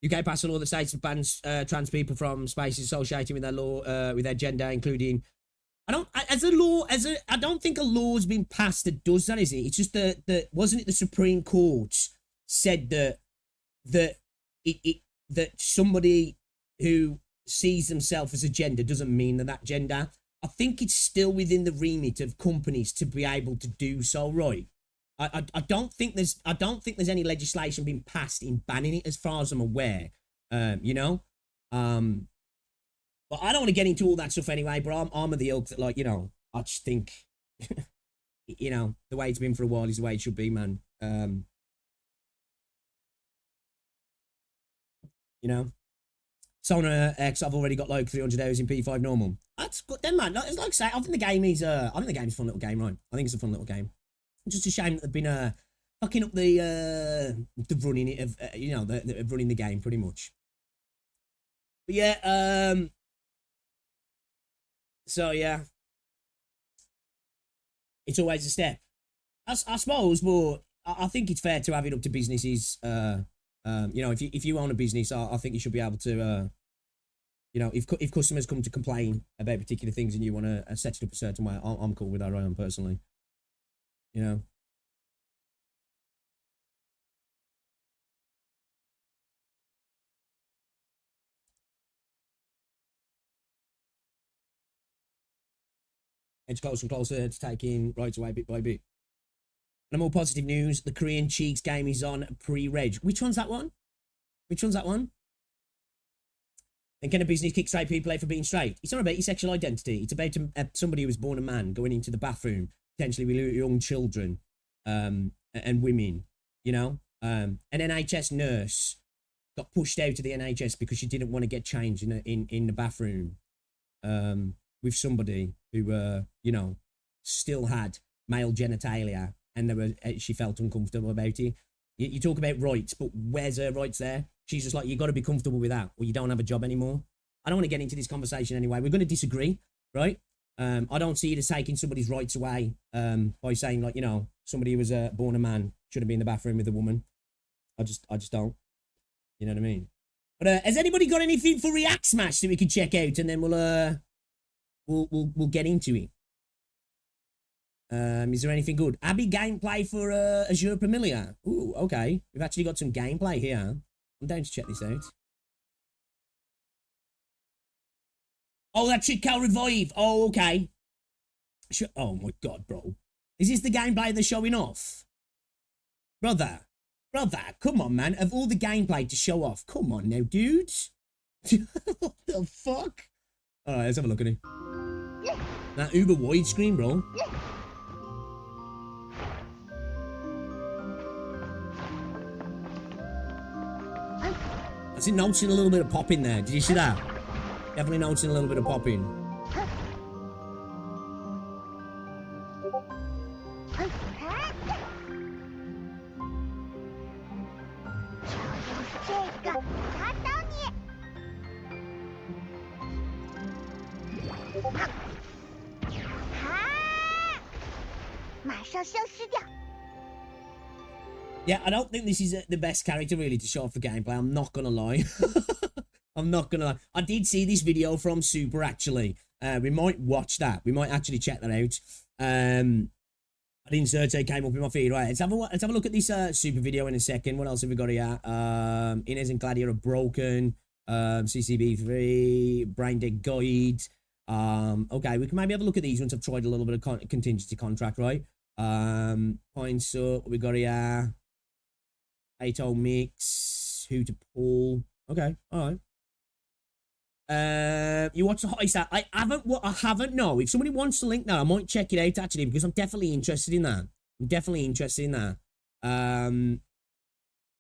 UK passed a law that states it bans trans people from spaces associated with their law, with their gender, including. I don't think a law's been passed that does that, is it? It's just that wasn't it the Supreme Court said that somebody who sees themselves as a gender doesn't mean that gender. I think it's still within the remit of companies to be able to do so, right? I don't think there's any legislation being passed in banning it, as far as I'm aware. You know, but I don't want to get into all that stuff anyway. But I'm of the ilk that, like, you know, I just think, you know, the way it's been for a while is the way it should be, man. You know, Persona X, I've already got like 300 hours in P5 normal. That's good then, man. Like I say, I think the game is a fun little game, right? I think it's a fun little game. It's just a shame that they've been fucking up the running it of you know, the running the game pretty much. But yeah, so yeah, it's always a step, I suppose, but I think it's fair to have it up to businesses. You know, if you own a business, I think you should be able to, you know, if customers come to complain about particular things and you want to set it up a certain way, I'm cool with that, I am personally. You know. It's closer and closer to taking rights away bit by bit. And more positive news, the Korean Cheeks game is on pre-reg. Which one's that one? Which one's that one? And can a business kick straight people out for being straight? It's not about your sexual identity. It's about somebody who was born a man going into the bathroom, potentially with young children and women, you know? An NHS nurse got pushed out of the NHS because she didn't want to get changed in the bathroom with somebody who, you know, still had male genitalia, and she felt uncomfortable about it. You talk about rights, but where's her rights there? She's just like, you got to be comfortable with that, or you don't have a job anymore. I don't want to get into this conversation anyway. We're going to disagree, right? I don't see it as taking somebody's rights away by saying, like, you know, somebody who was born a man shouldn't be in the bathroom with a woman. I just don't. You know what I mean? But has anybody got anything for React Smash that we can check out, and then we'll get into it. Is there anything good? Abby gameplay for Azur Promilia. Ooh, okay. We've actually got some gameplay here. I'm down to check this out. Oh, that shit Cal Revive. Oh, okay. Oh my god, bro. Is this the gameplay they're showing off? Brother, come on, man. Of all the gameplay to show off, come on now, dudes. What the fuck? Alright, let's have a look at it. That uber widescreen, bro. I see noticing a little bit of popping there. Did you see that? Definitely noticing a little bit of popping. Yeah, I don't think this is the best character really to show off for gameplay. I'm not gonna lie. I'm not gonna lie. I did see this video from Super actually. We might watch that. We might actually check that out. I didn't search it, came up in my feed. Right, let's have a look at this Super video in a second. What else have we got here? Inez and Gladia are broken. CCB3, Brain Dead Guide. Okay, we can maybe have a look at these once I've tried a little bit of Contingency Contract, right? Pine Sup, we got here. 8-0 Mix, Who to Pull. Okay, all right. You watch the heist? I haven't. No, if somebody wants to link that, I might check it out actually because I'm definitely interested in that.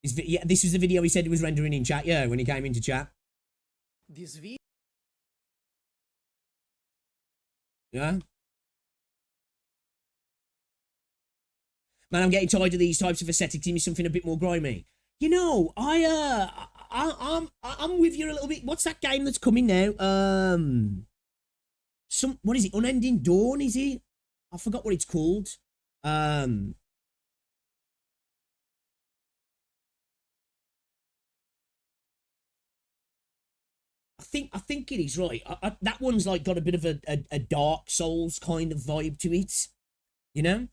Yeah, this was the video he said he was rendering in chat. Yeah, when he came into chat. This video. Yeah. Man, I'm getting tired of these types of aesthetics. Give me something a bit more grimy. You know, I'm with you a little bit. What's that game that's coming now? What is it? Unending Dawn, is it? I forgot what it's called. I think it is right. That one's like got a bit of a Dark Souls kind of vibe to it, you know.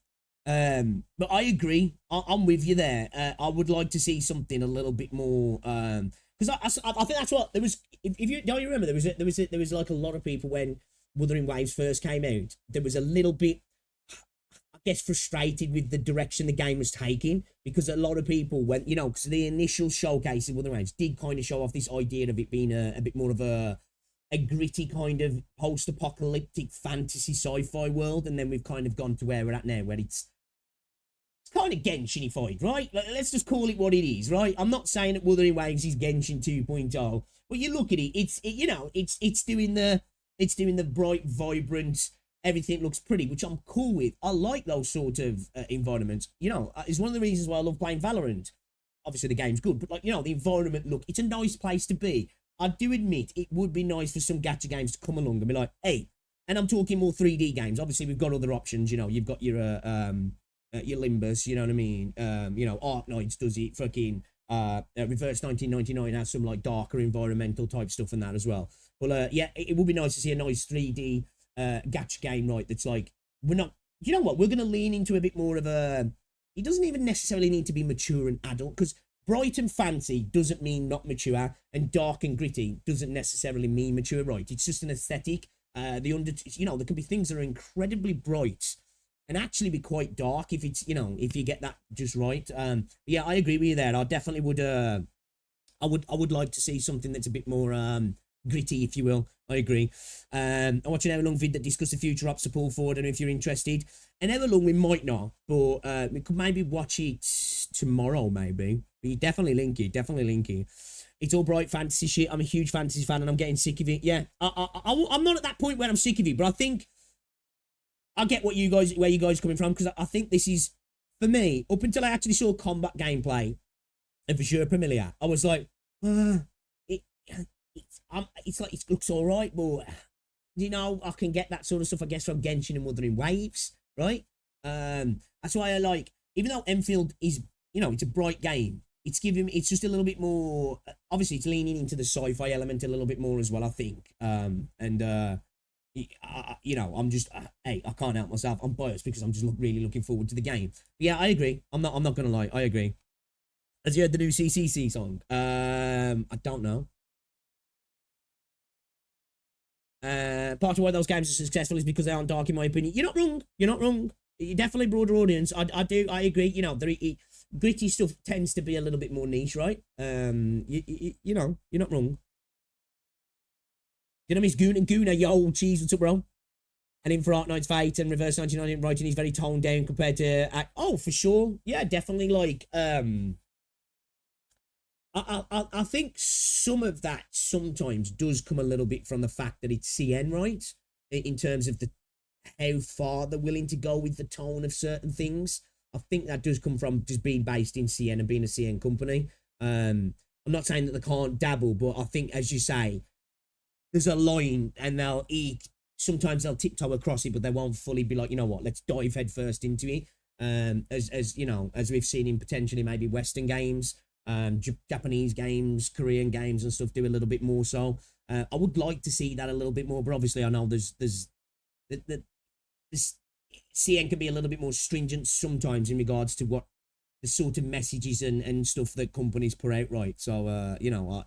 But I agree. I'm with you there. I would like to see something a little bit more. Because I think that's what there was. If you don't you remember, there was like a lot of people when Wuthering Waves first came out. There was a little bit, I guess, frustrated with the direction the game was taking because a lot of people went, you know, because the initial showcase of Wuthering Waves did kind of show off this idea of it being a bit more of a gritty kind of post-apocalyptic fantasy sci-fi world, and then we've kind of gone to where we're at now, where it's kind of Genshin-ified, right? Like, let's just call it what it is, right? I'm not saying that Wuthering Waves is Genshin 2.0, but you look at it, it's doing the bright, vibrant, everything looks pretty, which I'm cool with. I like those sort of environments. You know, it's one of the reasons why I love playing Valorant. Obviously, the game's good, but like, you know, the environment look, it's a nice place to be. I do admit it would be nice for some gacha games to come along and be like, hey, and I'm talking more 3D games. Obviously, we've got other options. You know, you've got your Limbus, you know what I mean? You know, Arknights does it, fucking Reverse 1999 has some like darker environmental type stuff and that as well. But yeah, it would be nice to see a nice 3D gacha game, right? That's like, we're not, you know what, we're going to lean into a bit more of a, it doesn't even necessarily need to be mature and adult, because bright and fancy doesn't mean not mature, and dark and gritty doesn't necessarily mean mature, right? It's just an aesthetic. You know, there can be things that are incredibly bright and actually be quite dark if it's, you know, if you get that just right. Yeah, I agree with you there. I definitely would, I would like to see something that's a bit more gritty, if you will. I agree. I'm watching an hour-long vid that discuss the future ups to pull forward, and if you're interested. An hour-long we might not, but we could maybe watch it tomorrow, maybe. But you definitely link it, It's all bright fantasy shit. I'm a huge fantasy fan, and I'm getting sick of it. Yeah, I'm not at that point where I'm sick of it, but I think I get where you guys are coming from, because I think this is, for me, up until I actually saw combat gameplay of Azur Promilia, I was like, it's like, it looks all right, but, you know, I can get that sort of stuff, I guess, from Genshin and Wuthering Waves, right? That's why I like, even though Enfield is, you know, it's a bright game, it's just a little bit more, obviously it's leaning into the sci-fi element a little bit more as well, I think. You know, I'm just, hey, I can't help myself. I'm biased because I'm just really looking forward to the game. But yeah, I agree. I'm not gonna lie. I agree. Has you heard the new CCC song? I don't know. Part of why those games are successful is because they aren't dark, in my opinion. You're not wrong. You're not wrong. You're definitely broader audience. I agree. You know, gritty stuff tends to be a little bit more niche, right? You know, you're not wrong. You know, Miss Guna, yo, cheese, what's up, bro? And in for Arknights Fate and Reverse 99 writing, he's very toned down compared to... oh, for sure. Yeah, definitely, like... I think some of that sometimes does come a little bit from the fact that it's CN, right? In terms of how far they're willing to go with the tone of certain things. I think that does come from just being based in CN and being a CN company. I'm not saying that they can't dabble, but I think, as you say, there's a line and sometimes they'll tiptoe across it, but they won't fully be like, you know what, let's dive head first into it. As you know, as we've seen in potentially maybe Western games, Japanese games, Korean games and stuff do a little bit more so. I would like to see that a little bit more, but obviously I know this CN can be a little bit more stringent sometimes in regards to what the sort of messages and stuff that companies put out, right? So, you know,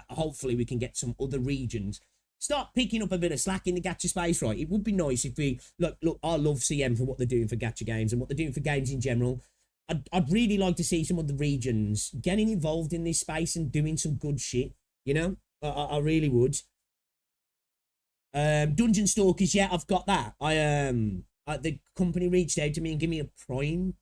hopefully we can get some other regions start picking up a bit of slack in the gacha space, right? It would be nice if we... Look, I love CM for what they're doing for gacha games and what they're doing for games in general. I'd really like to see some of the regions getting involved in this space and doing some good shit, you know? I really would. Dungeon Stalkers, yeah, I've got that. The company reached out to me and gave me a Prime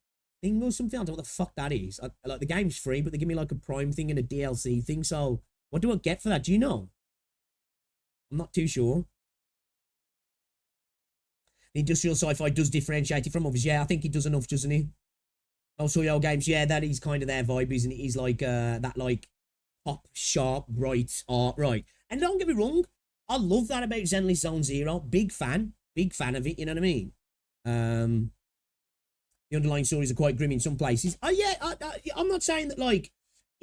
thing or something. I don't know what the fuck that is. Like, the game's free, but they give me like a Prime thing and a DLC thing. So what do I get for that? Do you know? I'm not too sure. The industrial sci-fi does differentiate it from others. Yeah, I think it does enough, doesn't he? Also, your games, yeah, that is kind of their vibe, isn't it? He's like that like pop, sharp, bright art, right? And don't get me wrong, I love that about Zenless Zone Zero. Big fan of it. You know what I mean? The underlying stories are quite grim in some places. Oh yeah, I'm not saying that like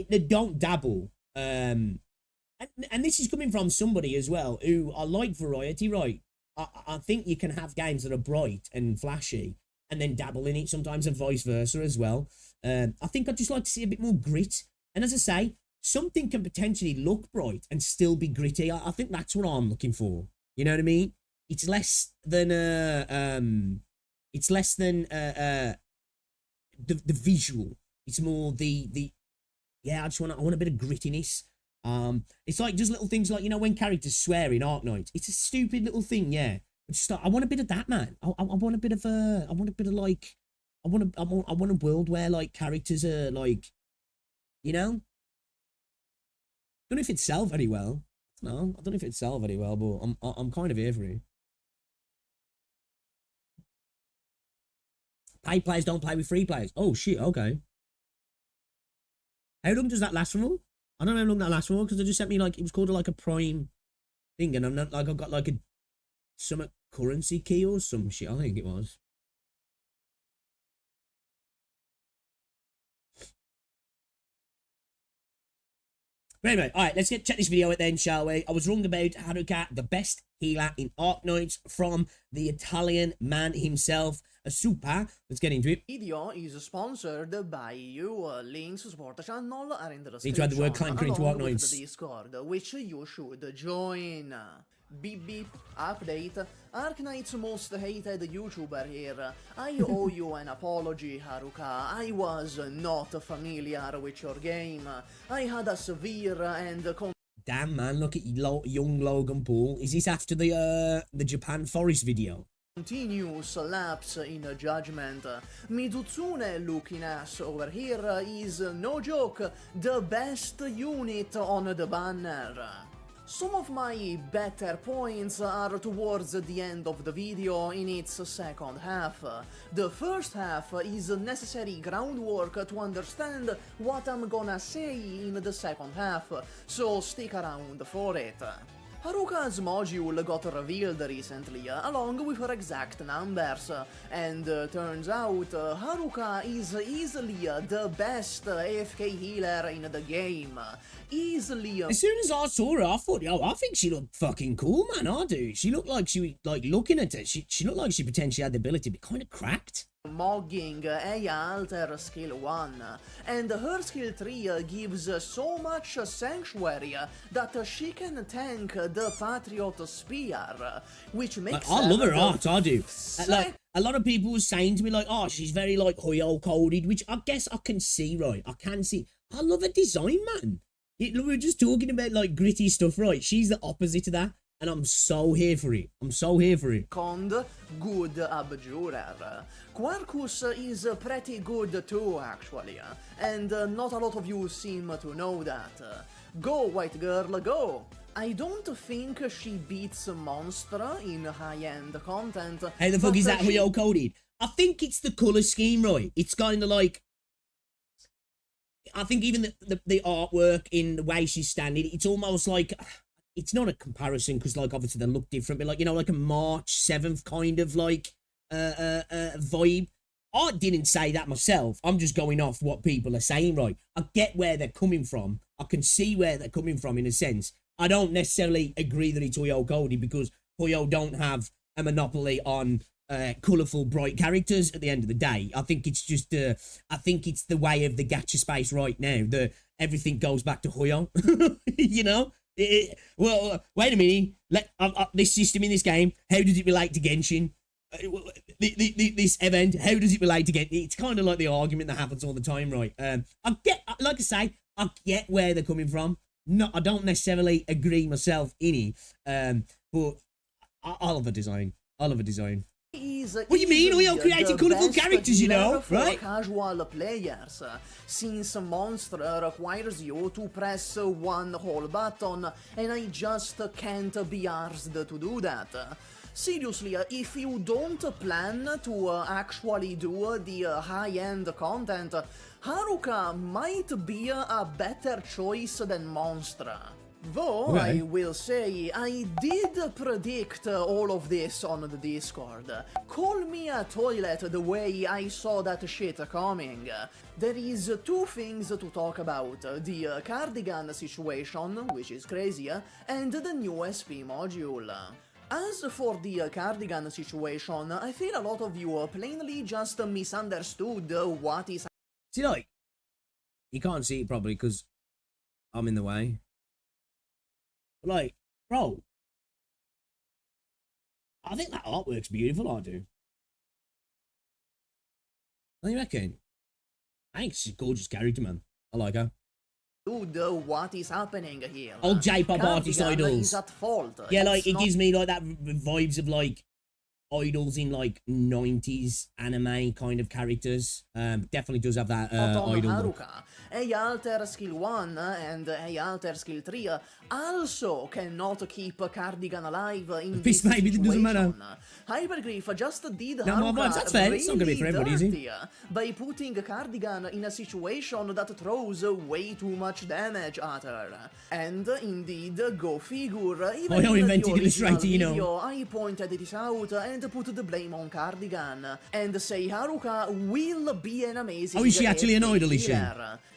they don't dabble. And this is coming from somebody as well who I like variety, right? I think you can have games that are bright and flashy and then dabble in it sometimes and vice versa as well. I think I'd just like to see a bit more grit. And as I say, something can potentially look bright and still be gritty. I think that's what I'm looking for. You know what I mean? It's less than the visual. It's more the yeah, I want a bit of grittiness. It's like just little things like, you know, when characters swear in Arknights. It's a stupid little thing, yeah. But just I want a bit of that, man. I want a bit of like I want a world where like characters are like, you know. I don't know if it'd sell very well. No, I don't know if it'd sell very well, but I'm kind of here for it. Paid players don't play with free players. Oh shit, okay. How long does that last for? I don't know how long that lasts for, because they just sent me like, it was called like a Prime thing, and I'm not like, I've got like some currency key or some shit, I think it was. But anyway, alright, let's check this video out then, shall we? I was wrong about Haruka, the best healer in Arknights, from the Italian man himself, a super. Let's get into it. Video is sponsored by you. Links to support the channel are in the description. Need to add the word clanker into Arknights. The Discord, which you should join. Beep beep, update. Arknights' most hated YouTuber here. I owe you an apology, Haruka. I was not familiar with your game. I had a severe and... Damn, man, look at young Logan Paul. Is this after the Japan Forest video? Continuous lapse in judgment. Mizutsune looking ass over here is, no joke, the best unit on the banner. Some of my better points are towards the end of the video in its second half. The first half is necessary groundwork to understand what I'm gonna say in the second half, so stick around for it. Haruka's module got revealed recently, along with her exact numbers, and turns out Haruka is easily the best AFK healer in the game. Easily. As soon as I saw her, I thought, yo, I think she looked fucking cool, man. I do. She looked like she, like, looking at it, she looked like she potentially had the ability to be kind of cracked. mogging Aya Alter skill 1, and her skill 3 gives so much sanctuary that she can tank the Patriot Spear, which makes I love her art, I do. Like, a lot of people were saying to me, like, oh, she's very, like, Hoyo-coded, which I guess I can see, right? I can see. I love her design, man. We were just talking about, like, gritty stuff, right? She's the opposite of that, and I'm so here for it. I'm so here for it. Good Abjurer. Quarkus is pretty good too, actually, and not a lot of you seem to know that. Go, white girl, go! I don't think she beats Monster in high-end content. How the fuck is that Hoyo-coded? I think it's the colour scheme, right? It's kind of like... I think even the artwork in the way she's standing, it's almost like... It's not a comparison, because, like, obviously they look different, but, like, you know, like a March 7th kind of, like, vibe. I didn't say that myself. I'm just going off what people are saying, right? I get where they're coming from. I can see where they're coming from, in a sense. I don't necessarily agree that it's Hoyo-coded, because Hoyo don't have a monopoly on colourful, bright characters at the end of the day. I think it's just, I think it's the way of the gacha space right now. Everything goes back to Hoyo, you know? Well, wait a minute. This system in this game, how does it relate to Genshin? This event, how does it relate to Genshin? It's kind of like the argument that happens all the time, right? I get, like I say, I get where they're coming from. No, I don't necessarily agree myself in it, but I love the design. I love the design. What do you mean? We all created colourful characters, you know, right? Casual players, since Monster requires you to press one whole button, and I just can't be arsed to do that. Seriously, if you don't plan to actually do the high-end content, Haruka might be a better choice than Monster. Though, okay. I will say, I did predict all of this on the Discord. Call me a toilet the way I saw that shit coming. There is two things to talk about, the cardigan situation, which is crazy, and the new SP module. As for the cardigan situation, I feel a lot of you plainly just misunderstood what is... See, like, you can't see it properly because I'm in the way. Like, bro, I think that artwork's beautiful, I do. What do you reckon? I think she's a gorgeous character, man. I like her. What is happening here? Old J-pop artist idols. Is at fault. Yeah, like, it gives me, like, that vibes of, like, idols in, like, 90s anime kind of characters. Definitely does have that idol look. Aya Alter skill 1 and Aya Alter skill 3 also cannot keep Cardigan alive in this maybe situation. It doesn't matter. Hypergryph just did Haruka that's fair. It's not gonna be for everybody, is it? By putting Cardigan in a situation that throws way too much damage at her. And indeed, go figure, even in the original video, I pointed this out and put the blame on Cardigan, and say Haruka will be an amazing... Oh, is she actually an idol, is she?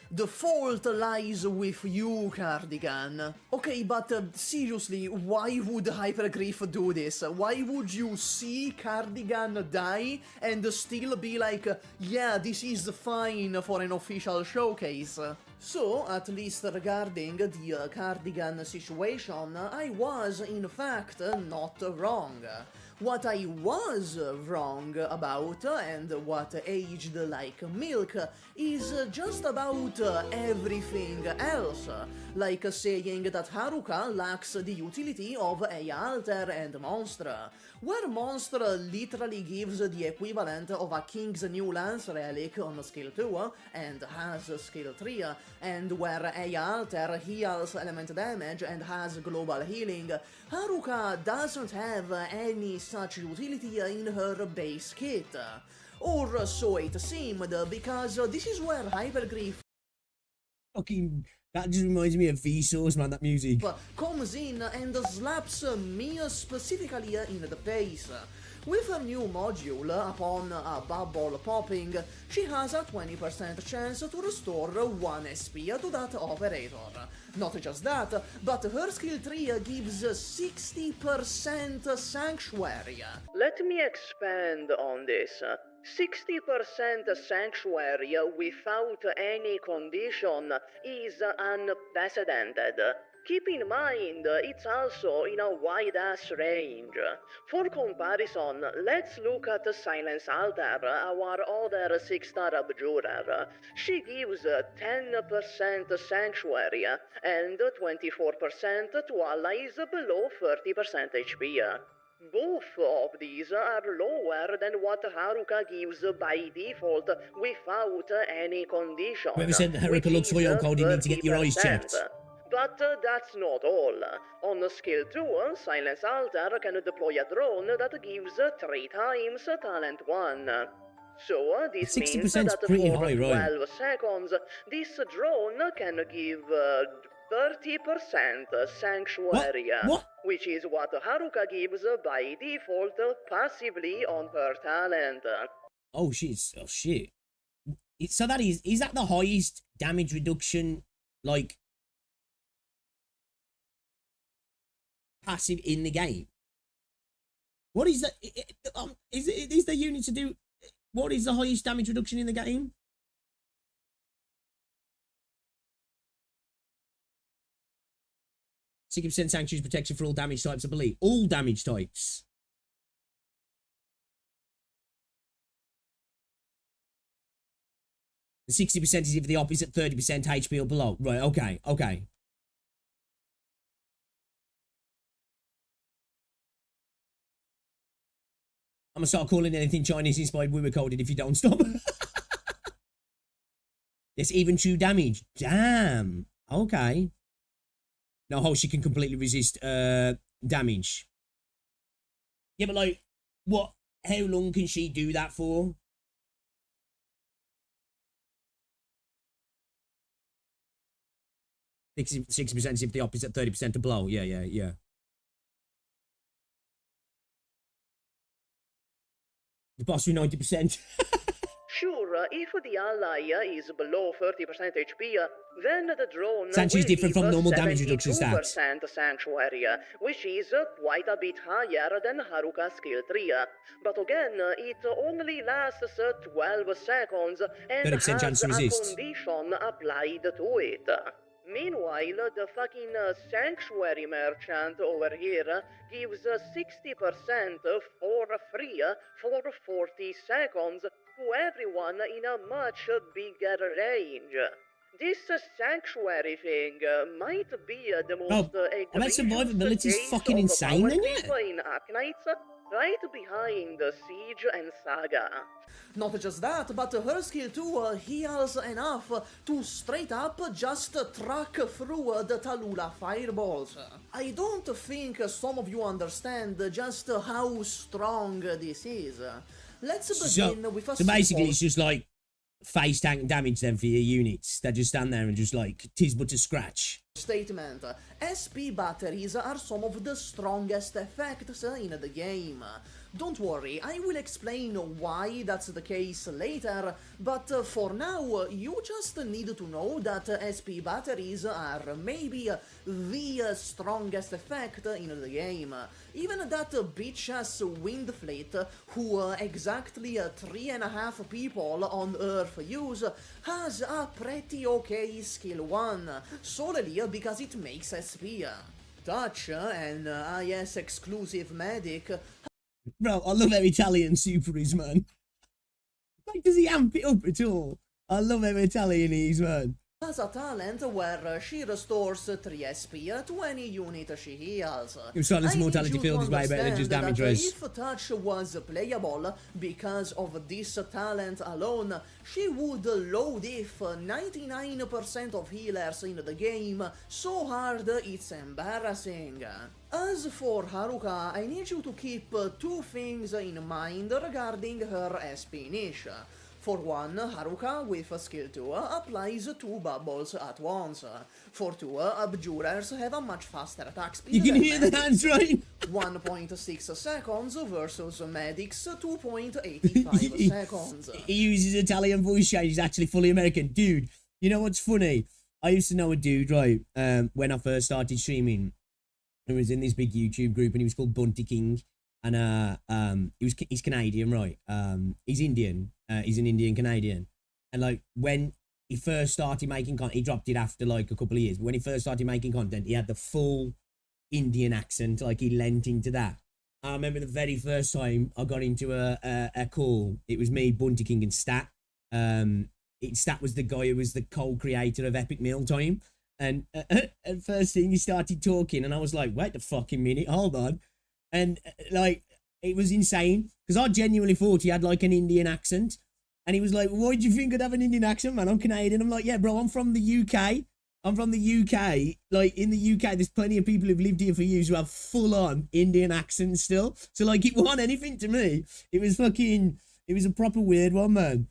The fault lies with you, Cardigan. Okay, but seriously, why would Hypergryph do this? Why would you see Cardigan die and still be like, yeah, this is fine for an official showcase? So, at least regarding the Cardigan situation, I was, in fact, not wrong. What I was wrong about, and what aged like milk, is just about everything else, like saying that Haruka lacks the utility of Aya Alter and Monster, where Monster literally gives the equivalent of a King's New Lance relic on skill 2 and has skill 3, and where Aya Alter heals element damage and has global healing, Haruka doesn't have any such utility in her base kit. Or so it seemed, because this is where Hypergryph Fucking, that just reminds me of Vsauce, man, that music. comes in and slaps me specifically in the face. With a new module, upon a bubble popping, she has a 20% chance to restore 1 SP to that operator. Not just that, but her skill 3 gives 60% sanctuary. Let me expand on this. 60% sanctuary without any condition is unprecedented. Keep in mind, it's also in a wide-ass range. For comparison, let's look at Silence Altar, our other 6-star abjurer. She gives 10% sanctuary and 24% to allies below 30% HP. Both of these are lower than what Haruka gives by default without any condition. Whoever said that Haruka looks royal cold, you need to get your eyes checked. But that's not all. On skill 2, Silence Altar can deploy a drone that gives 3 times talent 1. So this means that for 12 seconds, this drone can give 30% sanctuary, which is what Haruka gives by default passively on her talent. Oh shit, oh shit. So that is that the highest damage reduction, like, passive in the game? What is that? Is the unit to do? What is the highest damage reduction in the game? %60 sanctuary protection for all damage types, I believe. All damage types. The 60% is if the op is at 30% HP or below. Right, okay, okay. I'm gonna start calling anything Chinese inspired we recorded if you don't stop. It's even true damage. Damn. Okay. No, how she can completely resist damage. Yeah, but like, what? How long can she do that for? %60% if the op is at 30% to blow. Yeah, yeah, yeah. The boss with 90%. Sure, if the ally is below 30% HP, then the drone Sanctuary is different from normal damage reduction stats. Sanctuary, which is quite a bit higher than Haruka skill 3. But again, it only lasts 12 seconds and has chance to a resist. condition applied to it. Meanwhile, the fucking Sanctuary Merchant over here gives 60% for free for 40 seconds to everyone in a much bigger range. This Sanctuary thing might be the most egregious survivability is case fucking of insane, power isn't creep it? in Arknights, right behind Siege and Saga. Not just that, but her skill 2 heals enough to straight up just track through the Tallulah fireballs. I don't think some of you understand just how strong this is. Let's begin with a So basically it's just like face tank damage then for your units. They just stand there and just like, tis but a scratch. Statement. SP batteries are some of the strongest effects in the game. Don't worry, I will explain why that's the case later, but for now, you just need to know that SP batteries are maybe the strongest effect in the game. Even that bitch-ass wind fleet, who exactly 3.5 people on Earth use, has a pretty okay skill 1, solely because it makes SP. Touch, an IS exclusive medic. Bro, I love how Italian Super is, man. Like, does he amp it up at all? I love how Italian he is, man. Has a talent where she restores 3 SP to any unit she heals. Your silence mortality field is way better than just damage res. If Touch was playable because of this talent alone, she would load if 99% of healers in the game so hard it's embarrassing. As for Haruka, I need you to keep 2 things in mind regarding her SP niche. For one, Haruka with skill 2 applies 2 bubbles at once. For 2, abjurers have a much faster attack speed. You can hear the hands, right? 1.6 seconds versus medics 2.85 seconds. He uses Italian voice change, he's actually fully American. Dude, you know what's funny? I used to know a dude, right, when I first started streaming. He was in this big YouTube group and he was called Bunty King. and he's Canadian, right? He's Indian. He's an Indian Canadian, and like when he first started making content, he dropped it after like a couple of years. But when he first started making content, he had the full Indian accent, like he lent into that. I remember the very first time I got into a call, it was me, Bunty King, and Stat. Stat was the guy who was the co-creator of Epic Mealtime. And at first thing he started talking, and I was like, wait a fucking minute, hold on. And like, it was insane, because I genuinely thought he had like an Indian accent. And he was like, why do you think I'd have an Indian accent, man? I'm Canadian. I'm like, yeah, bro, I'm from the UK. I'm from the UK. Like, in the UK, there's plenty of people who've lived here for years who have full-on Indian accents still. So, like, it wasn't anything to me. It was a proper weird one, man.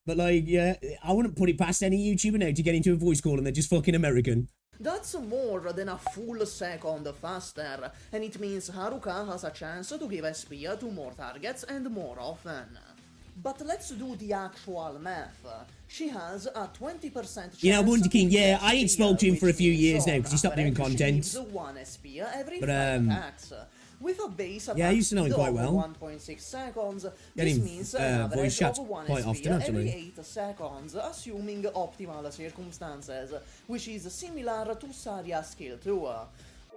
But, like, yeah, I wouldn't put it past any YouTuber now to get into a voice call and they're just fucking American. That's more than a full second faster, and it means Haruka has a chance to give SP to more targets and more often. But let's do the actual math. She has a 20% chance. You know, Bunty King, yeah, I ain't spoke to him for a few years now because he stopped doing content. One SP every 5 attacks. With a base attack yeah, I used to know him quite well. 1.6 seconds, Get this him, means an average voice of 1 quite SP often, every actually. 8 seconds, assuming optimal circumstances, which is similar to Saria's skill 2.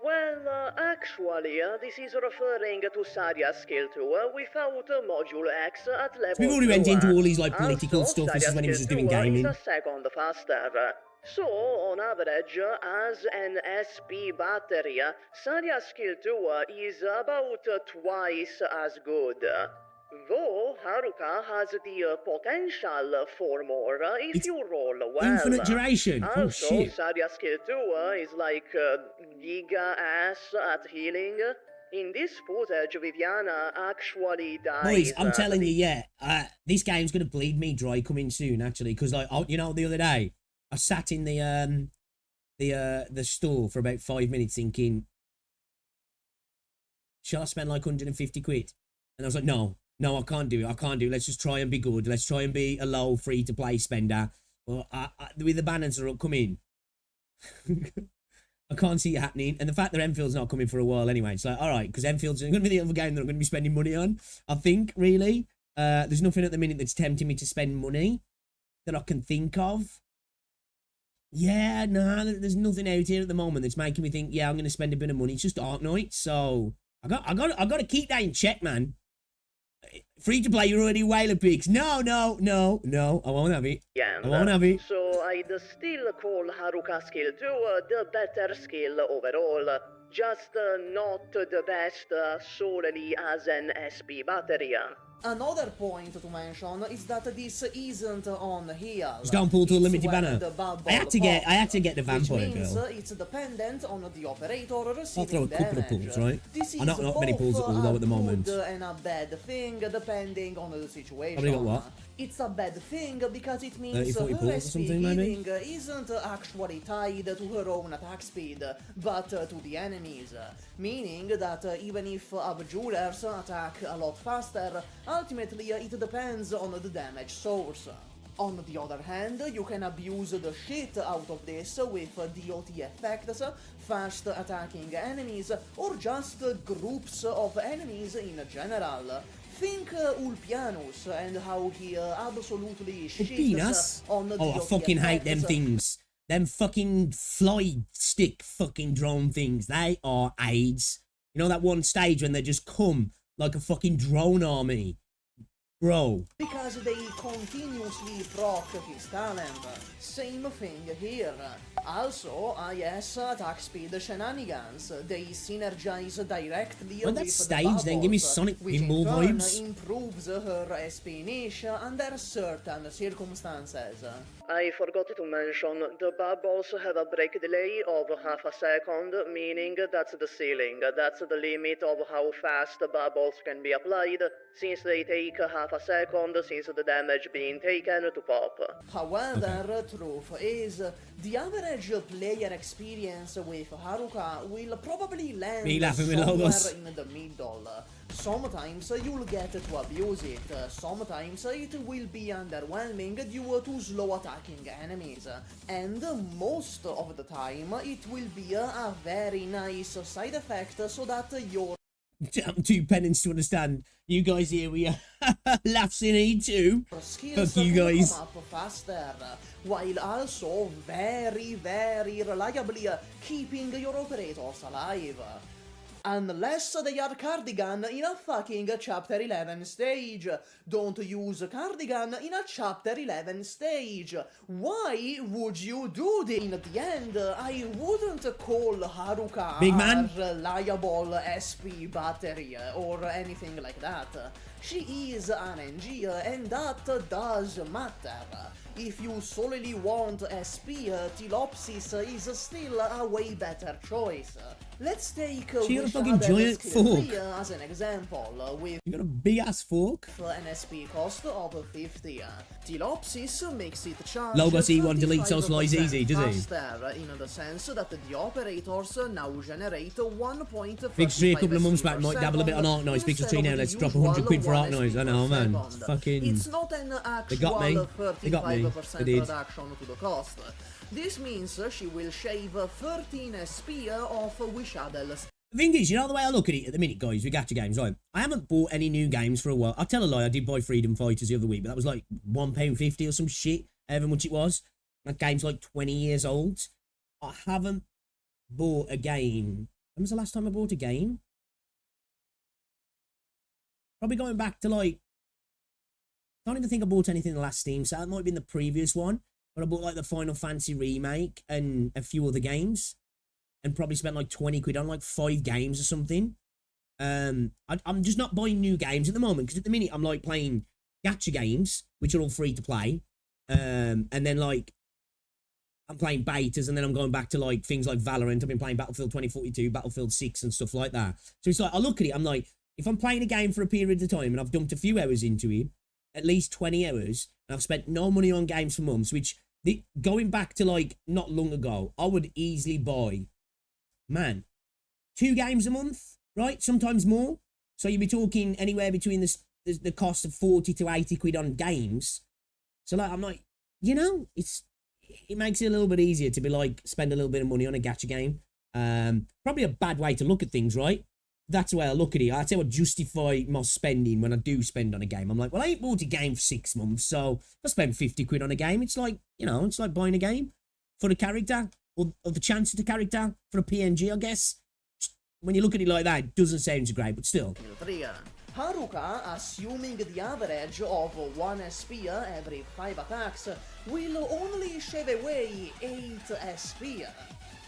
Well, actually, this is referring to Saria's skill 2 without Module X at level 2. We've already went into all these like political Also, stuff. This is when he was just doing gaming. Is a second faster. So, on average, as an SP battery, Saria's skill 2 is about twice as good. Though Haruka has the potential for more if you roll well. Infinite duration. Also, Oh shit. Saria's skill 2 is like giga ass at healing. In this footage, Viviana actually dies. Boys, I'm telling you, yeah, this game's gonna bleed me dry coming soon, actually, because like, you know, the other day I sat in the store for about 5 minutes thinking, shall I spend like 150 quid? And I was like, no, I can't do it. I can't do it. Let's just try and be good. Let's try and be a low free-to-play spender. Well, with the banners are upcoming, I can't see it happening. And the fact that Enfield's not coming for a while anyway, it's like, all right, because Enfield's going to be the other game that I'm going to be spending money on, I think, really. There's nothing at the minute that's tempting me to spend money that I can think of. Yeah, nah, there's nothing out here at the moment that's making me think, yeah, I'm going to spend a bit of money. It's just Arknights, so I got to keep that in check, man. Free to play, you're already whaler pigs. No, I won't have it. Yeah, I won't have it. So I'd still call Haruka skill 2 the better skill overall. Just not the best solely as an SP battery. Another point to mention is that this isn't on here. Just don't pull to a limited banner. I had to get the vampire girl. It's dependent on the operator receiving I'll throw a couple of pulls, right? This is not many pulls at all though at the moment. Good and a bad thing depending on the situation. Probably got what? It's a bad thing because it means 30, 40 her pulls or SP something, maybe? healing isn't actually tied to her own attack speed, but to the enemies. Meaning that even if abjurers attack a lot faster, ultimately it depends on the damage source. On the other hand, you can abuse the shit out of this with DOT effects, fast attacking enemies, or just groups of enemies in general. Think Ulpianus and how he absolutely shits on the I fucking hate them things. Them fucking fly stick fucking drone things. They are AIDS. You know that one stage when they just come like a fucking drone army? Bro. Because they continuously proc his talent. Same thing here. Also, IS attack speed shenanigans. They synergize directly When with that stage, the bubbles, then give me Sonic which Pinball in turn vibes. improves her SP niche under certain circumstances. I forgot to mention, the bubbles have a break delay of half a second, meaning that's the ceiling. That's the limit of how fast bubbles can be applied, since they take half a second since the damage being taken to pop. However, truth is, the average player experience with Haruka will probably land Me laughing with somewhere logos. in the middle. Sometimes you'll get to abuse it, sometimes it will be underwhelming due to slow attacking enemies, and most of the time it will be a very nice side effect so that your I'm too penance to understand. You guys here, we laughs in E2. Fuck you guys. Come up faster, while also very, very reliably keeping your operators alive. Unless they are cardigan in a fucking chapter 11 stage. Don't use cardigan in a chapter 11 stage. Why would you do this? In the end, I wouldn't call Haruka Big man. a reliable SP battery or anything like that. She is RNG and that does matter. If you solely want SP, Tilopsis is still a way better choice. Let's take She got a fucking giant fork as an example, with you got a big ass fork. an SP cost of 50. Tilopsis makes it charge Logos E1 deletes those lies 35% easy, does he? faster, in the sense that the operators now generate 1.35% Big Tree a couple of months back might dabble a bit on Arknights. Big Tree now, let's drop 100 quid for Arknights. I know, man. It's fucking... It's not an actual They got me. They got me. 35% They did. reduction to the cost. This means she will shave 13 SP off Wishadel. The thing is, you know the way I look at it at the minute, guys, with gacha games, right? I haven't bought any new games for a while. I'll tell a lie, I did buy Freedom Fighters the other week, but that was like £1.50 or some shit, however much it was. That game's like 20 years old. I haven't bought a game. When was the last time I bought a game? Probably going back to like... I don't even think I bought anything in the last Steam sale. It might have been the previous one. But I bought like the Final Fantasy remake and a few other games. And probably spent like 20 quid on like 5 games or something. I'm just not buying new games at the moment. Because at the minute I'm like playing gacha games, which are all free to play. And then like, I'm playing betas and then I'm going back to like things like Valorant. I've been playing Battlefield 2042, Battlefield 6 and stuff like that. So it's like, I look at it, I'm like, if I'm playing a game for a period of time and I've dumped a few hours into it, at least 20 hours, and I've spent no money on games for months, which, going back to like not long ago, I would easily buy, man, 2 games a month, right? Sometimes more. So you'd be talking anywhere between the cost of 40 to 80 quid on games. So like, I'm like, you know, it makes it a little bit easier to be like, spend a little bit of money on a gacha game. Probably a bad way to look at things, right? That's the way I look at it. That's how I justify my spending when I do spend on a game. I'm like, well, I ain't bought a game for 6 months, so I spend 50 quid on a game. It's like, you know, it's like buying a game for the character, or the chance of the character, for a PNG, I guess. When you look at it like that, it doesn't sound so great, but still. Haruka, assuming the average of 1 SP every 5 attacks, will only shave away 8 SP.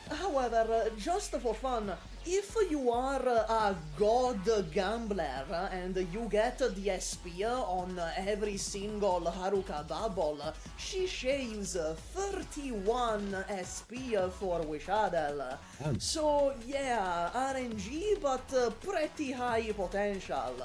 However, just for fun, if you are a god gambler and you get the SP on every single Haruka double, she shaves 31 SP for Wishadel. So yeah, RNG, but pretty high potential.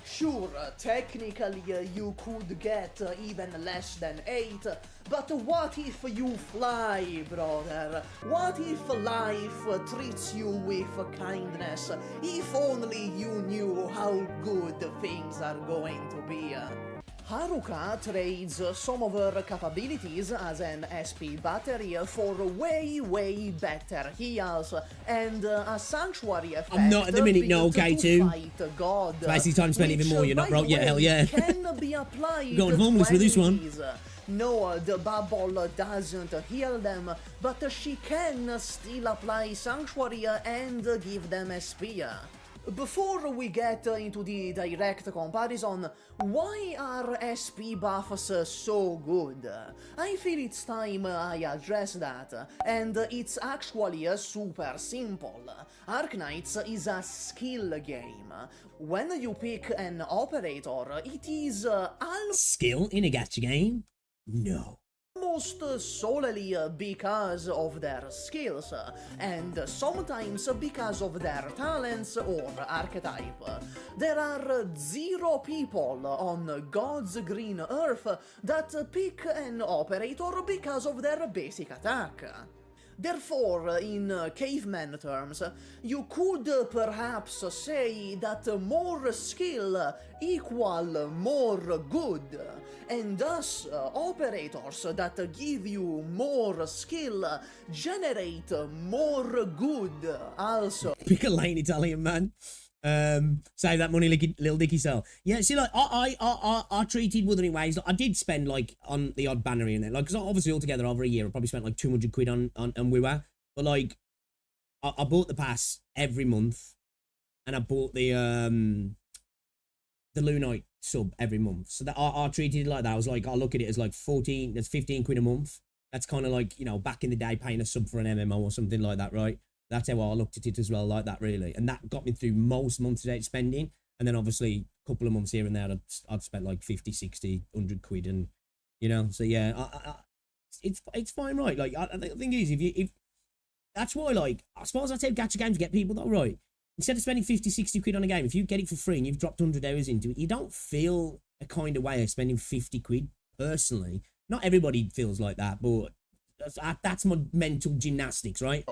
Sure, technically you could get even less than 8, but what if you fly, brother? What if life treats you with kindness? If only you knew how good things are going to be. Haruka trades some of her capabilities as an SP battery for way better heals and a sanctuary effect. I'm not at the minute, no, K2. Fight God, Basically, time spending even more, you're not broke yet, hell yeah. Can be applied Going homeless with this one. No, the bubble doesn't heal them, but she can still apply Sanctuary and give them SP. Before we get into the direct comparison, why are SP buffs so good? I feel it's time I address that, and it's actually super simple. Arknights is a skill game. When you pick an operator, it is Skill in a gacha game? No. almost solely because of their skills, and sometimes because of their talents or archetype. There are 0 people on God's green earth that pick an operator because of their basic attack. Therefore, in caveman terms, you could perhaps say that more skill equal more good, and thus operators that give you more skill generate more good also. Pick a lane, Italian man. Save that money, little dicky sell. Yeah, see, like, I treated Wuthering Waves. Like, I did spend, like, on the odd banner in there. Like, because obviously altogether over a year, I probably spent, like, 200 quid on WoW. But, like, I bought the pass every month. And I bought the Lunite sub every month. So that I treated it like that. I was like, I look at it as, like, 15 quid a month. That's kind of like, you know, back in the day, paying a sub for an MMO or something like that, right? That's how I looked at it as well, like that, really. And that got me through most month-to-date spending. And then, obviously, a couple of months here and there, I'd spent, like, 50, 60, 100 quid. And, you know, so, yeah, it's fine, right? Like, the thing is, if that's why, like, I suppose that's how gacha games get people, though, right? Instead of spending 50, 60 quid on a game, if you get it for free and you've dropped 100 hours into it, you don't feel a kind of way of spending 50 quid, personally. Not everybody feels like that, but that's my mental gymnastics, right?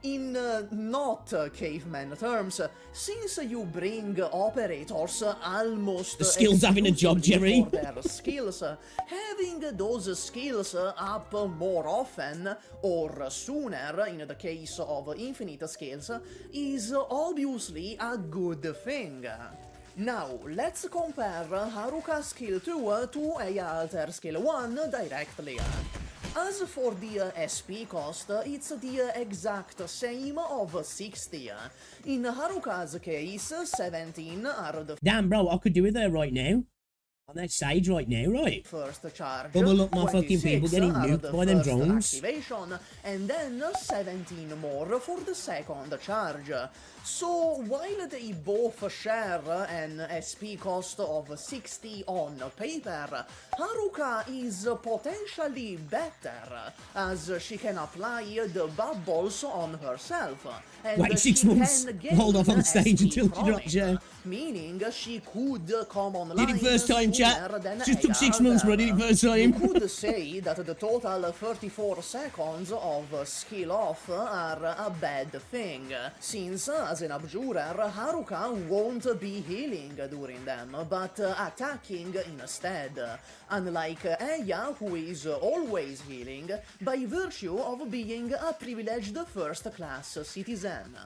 In not caveman terms, since you bring operators almost the skills having a job, Jerry, for their skills, having those skills up more often or sooner in the case of infinite skills is obviously a good thing. Now, let's compare Haruka skill 2 to Aya Alter skill 1 directly. As for the SP cost, it's the exact same of 60. In Haruka's case, 17 are the damn, bro, I could do it there right now. On that stage right now, right? First charge, bubble up my fucking people getting nuked by them drones. Activation, and then 17 more for the second charge. So, while they both share an SP cost of 60 on paper, Haruka is potentially better, as she can apply the bubbles on herself. And wait 6 months, hold off on stage until she drops, yeah. Meaning she could come online did it first time, chat. Just took 6 months, bro. Did it first time. You could say that the total 34 seconds of skill off are a bad thing, since as an abjurer, Haruka won't be healing during them, but attacking instead, unlike Aya, who is always healing by virtue of being a privileged first-class citizen.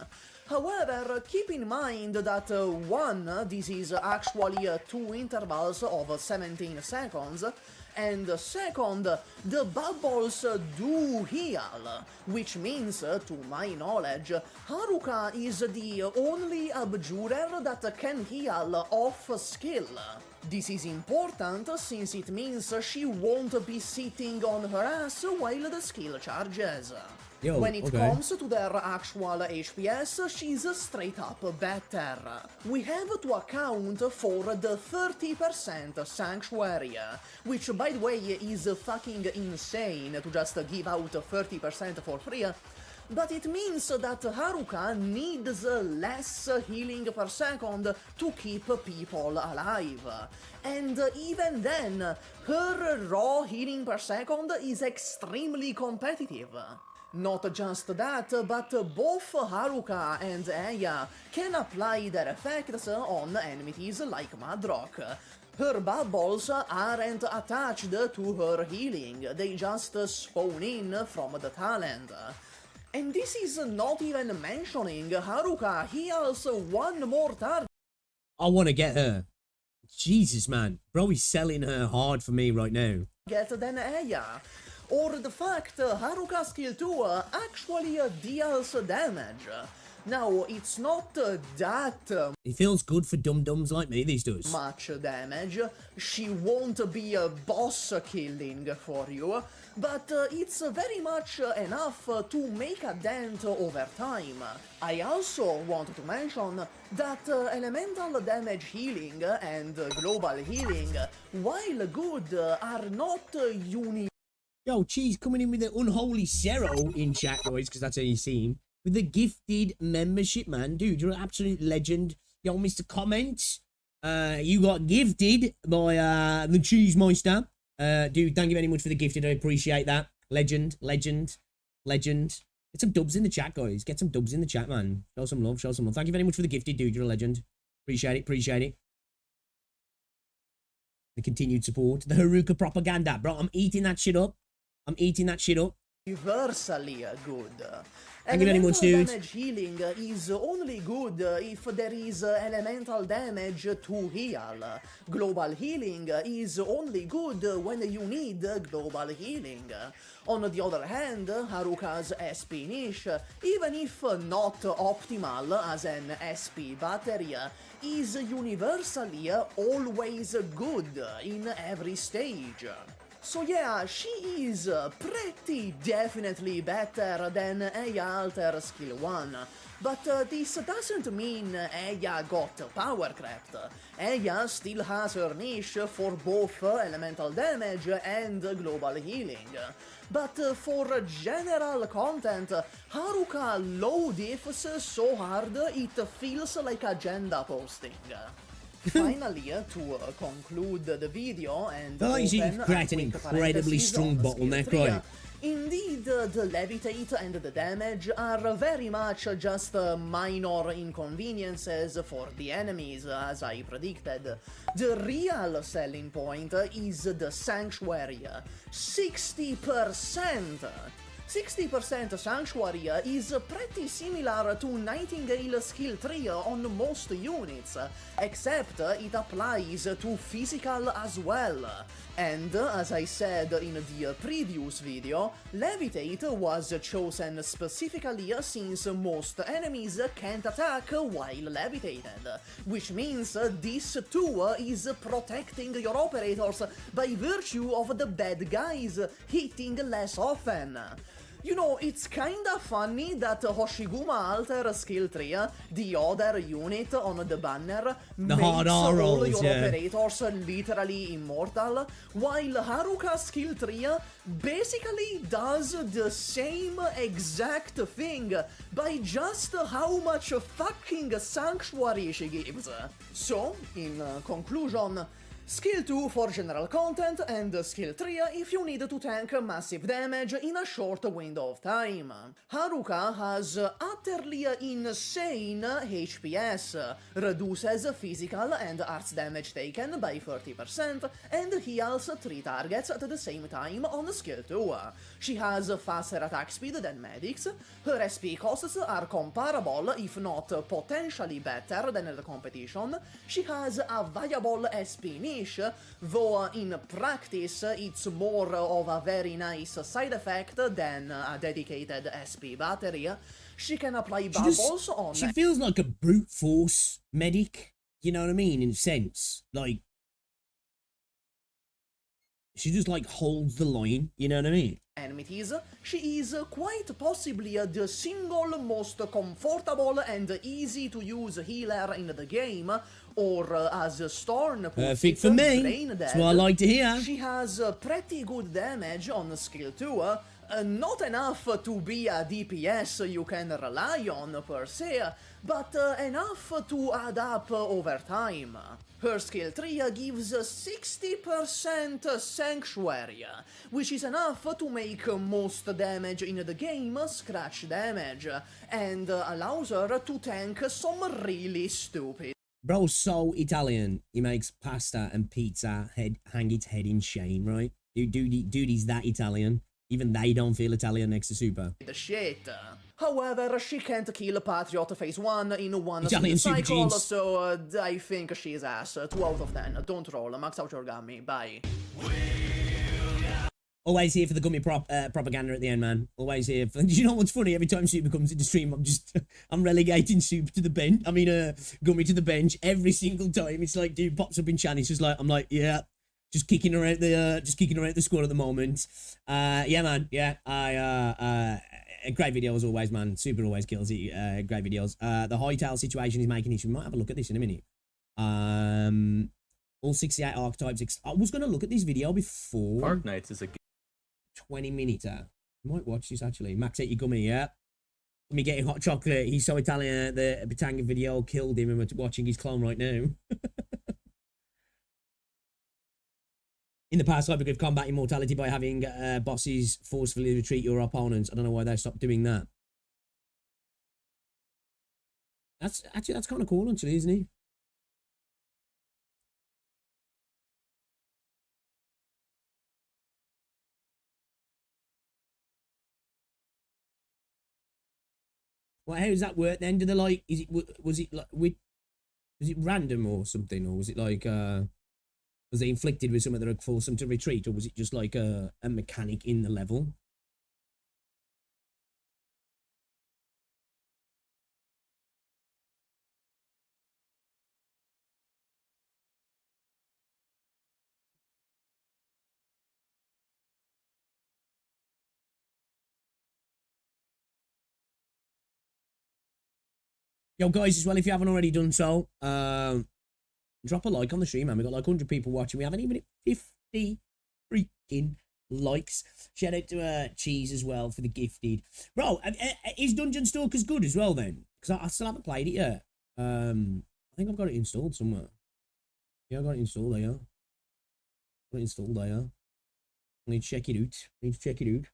However, keep in mind that one, this is actually 2 intervals of 17 seconds, and second, the bubbles do heal, which means, to my knowledge, Haruka is the only abjurer that can heal off skill. This is important since it means she won't be sitting on her ass while the skill charges. Yo, when it comes to their actual HPS, she's straight up better. We have to account for the 30% Sanctuary, which by the way is fucking insane to just give out 30% for free, but it means that Haruka needs less healing per second to keep people alive. And even then, her raw healing per second is extremely competitive. Not just that, but both Haruka and Aya can apply their effects on enemies like Madrock. Her bubbles aren't attached to her healing, they just spawn in from the talent. And this is not even mentioning Haruka heals one more target. I want to get her. Jesus, man. Bro, he's selling her hard for me right now. Than Aya. Or the fact Haruka skill 2 actually deals damage. Now, it's not that it feels good for dum-dums like me, these does. Much damage. She won't be boss killing for you, but it's very much enough to make a dent over time. I also want to mention that elemental damage healing and global healing, while good, are not unique. Yo, Cheese coming in with the unholy Zero in chat, guys, because that's how you see him. With the gifted membership, man. Dude, you're an absolute legend. Yo, Mr. Comments, you got gifted by the Cheese Meister. Dude, thank you very much for the gifted. I appreciate that. Legend, legend, legend. Get some dubs in the chat, guys. Get some dubs in the chat, man. Show some love, show some love. Thank you very much for the gifted, dude. You're a legend. Appreciate it, appreciate it. The continued support. The Haruka propaganda. Bro, I'm eating that shit up. I'm eating that shit up. Universally good. Thank you very much, Elemental dude. damage healing is only good if there is elemental damage to heal. Global healing is only good when you need global healing. On the other hand, Haruka's SP niche, even if not optimal as an SP battery, is universally always good in every stage. So yeah, she is pretty definitely better than Eya Alter Skill 1, but this doesn't mean Eya got power crept. Eya still has her niche for both elemental damage and global healing. But for general content, Haruka low diffs so hard it feels like agenda posting. Finally, to conclude the video and Oh, you open create a an quick incredibly parenthesis strong on bottleneck, skill 3, right? Indeed, the levitate and the damage are very much just minor inconveniences for the enemies, as I predicted. The real selling point is the Sanctuary. 60% Sanctuary is pretty similar to Nightingale Skill 3 on most units, except it applies to physical as well. And, as I said in the previous video, Levitate was chosen specifically since most enemies can't attack while levitated, which means this too is protecting your operators by virtue of the bad guys hitting less often. You know, it's kinda funny that Hoshiguma Alter Skill 3, the other unit on the banner, makes hard R all rolls, your yeah. operators literally immortal, while Haruka Skill 3 basically does the same exact thing by just how much fucking sanctuary she gives. So, in conclusion, Skill 2 for general content, and Skill 3 if you need to tank massive damage in a short window of time. Haruka has utterly insane HPS, reduces physical and arts damage taken by 30%, and heals 3 targets at the same time on Skill 2. She has faster attack speed than medics, her SP costs are comparable if not potentially better than the competition, she has a viable SP niche, though in practice it's more of a very nice side effect than a dedicated SP battery. She can apply bubbles on... She feels like a brute force medic, you know what I mean, in a sense. Like, she just, like, holds the line, you know what I mean? Enmities, she is quite possibly the single most comfortable and easy to use healer in the game, or as Storm puts Perfect it, for me. Brain Dead. That's what I like to hear. She has pretty good damage on skill 2, not enough to be a DPS you can rely on per se, but enough to add up over time. Her skill 3 gives 60% Sanctuary, which is enough to make most damage in the game scratch damage, and allows her to tank some really stupid. Bro's so Italian. He makes pasta and pizza, hang its head in shame, right? Dude, he's that Italian. Even they don't feel Italian next to Super. Shit. However, she can't kill Patriot Phase 1 in one Italian spin super cycle, genes. so I think she's ass. 2 out of 10. Don't roll. Max out your gummy. Bye. Always here for the gummy propaganda at the end, man. Always here. Do you know what's funny? Every time Super comes into stream, I'm relegating Super to the bench. I mean, Gummy to the bench every single time. It's like, dude pops up in chat. It's just like, I'm like, yeah, just kicking her out the squad at the moment. Yeah, man. Yeah, great video as always, man. Super always kills it. Great videos. The hightail situation is making it. We might have a look at this in a minute. All 68 archetypes. I was gonna look at this video before. Arknights is a 20-minute. Might watch this actually. Max ate your gummy, yeah. Me getting hot chocolate. He's so Italian. The Batanga video killed him, and we're watching his clone right now. In the past, Hypergryph combat immortality by having bosses forcefully retreat your opponents. I don't know why they stopped doing that. That's kind of cool, actually, isn't it? Well, how does that work then? Do they like, is it, was it like, was it random or something? Or was it like, was they inflicted with something that would force them to retreat? Or was it just like a mechanic in the level? Yo, guys, as well, if you haven't already done so, drop a like on the stream, man. We've got like 100 people watching. We haven't even hit 50 freaking likes. Shout out to Cheese as well for the gifted. Bro, is Dungeon Stalkers good as well, then? Because I still haven't played it yet. I think I've got it installed somewhere. Yeah, I got it installed there. Got it installed there. I need to check it out. I need to check it out.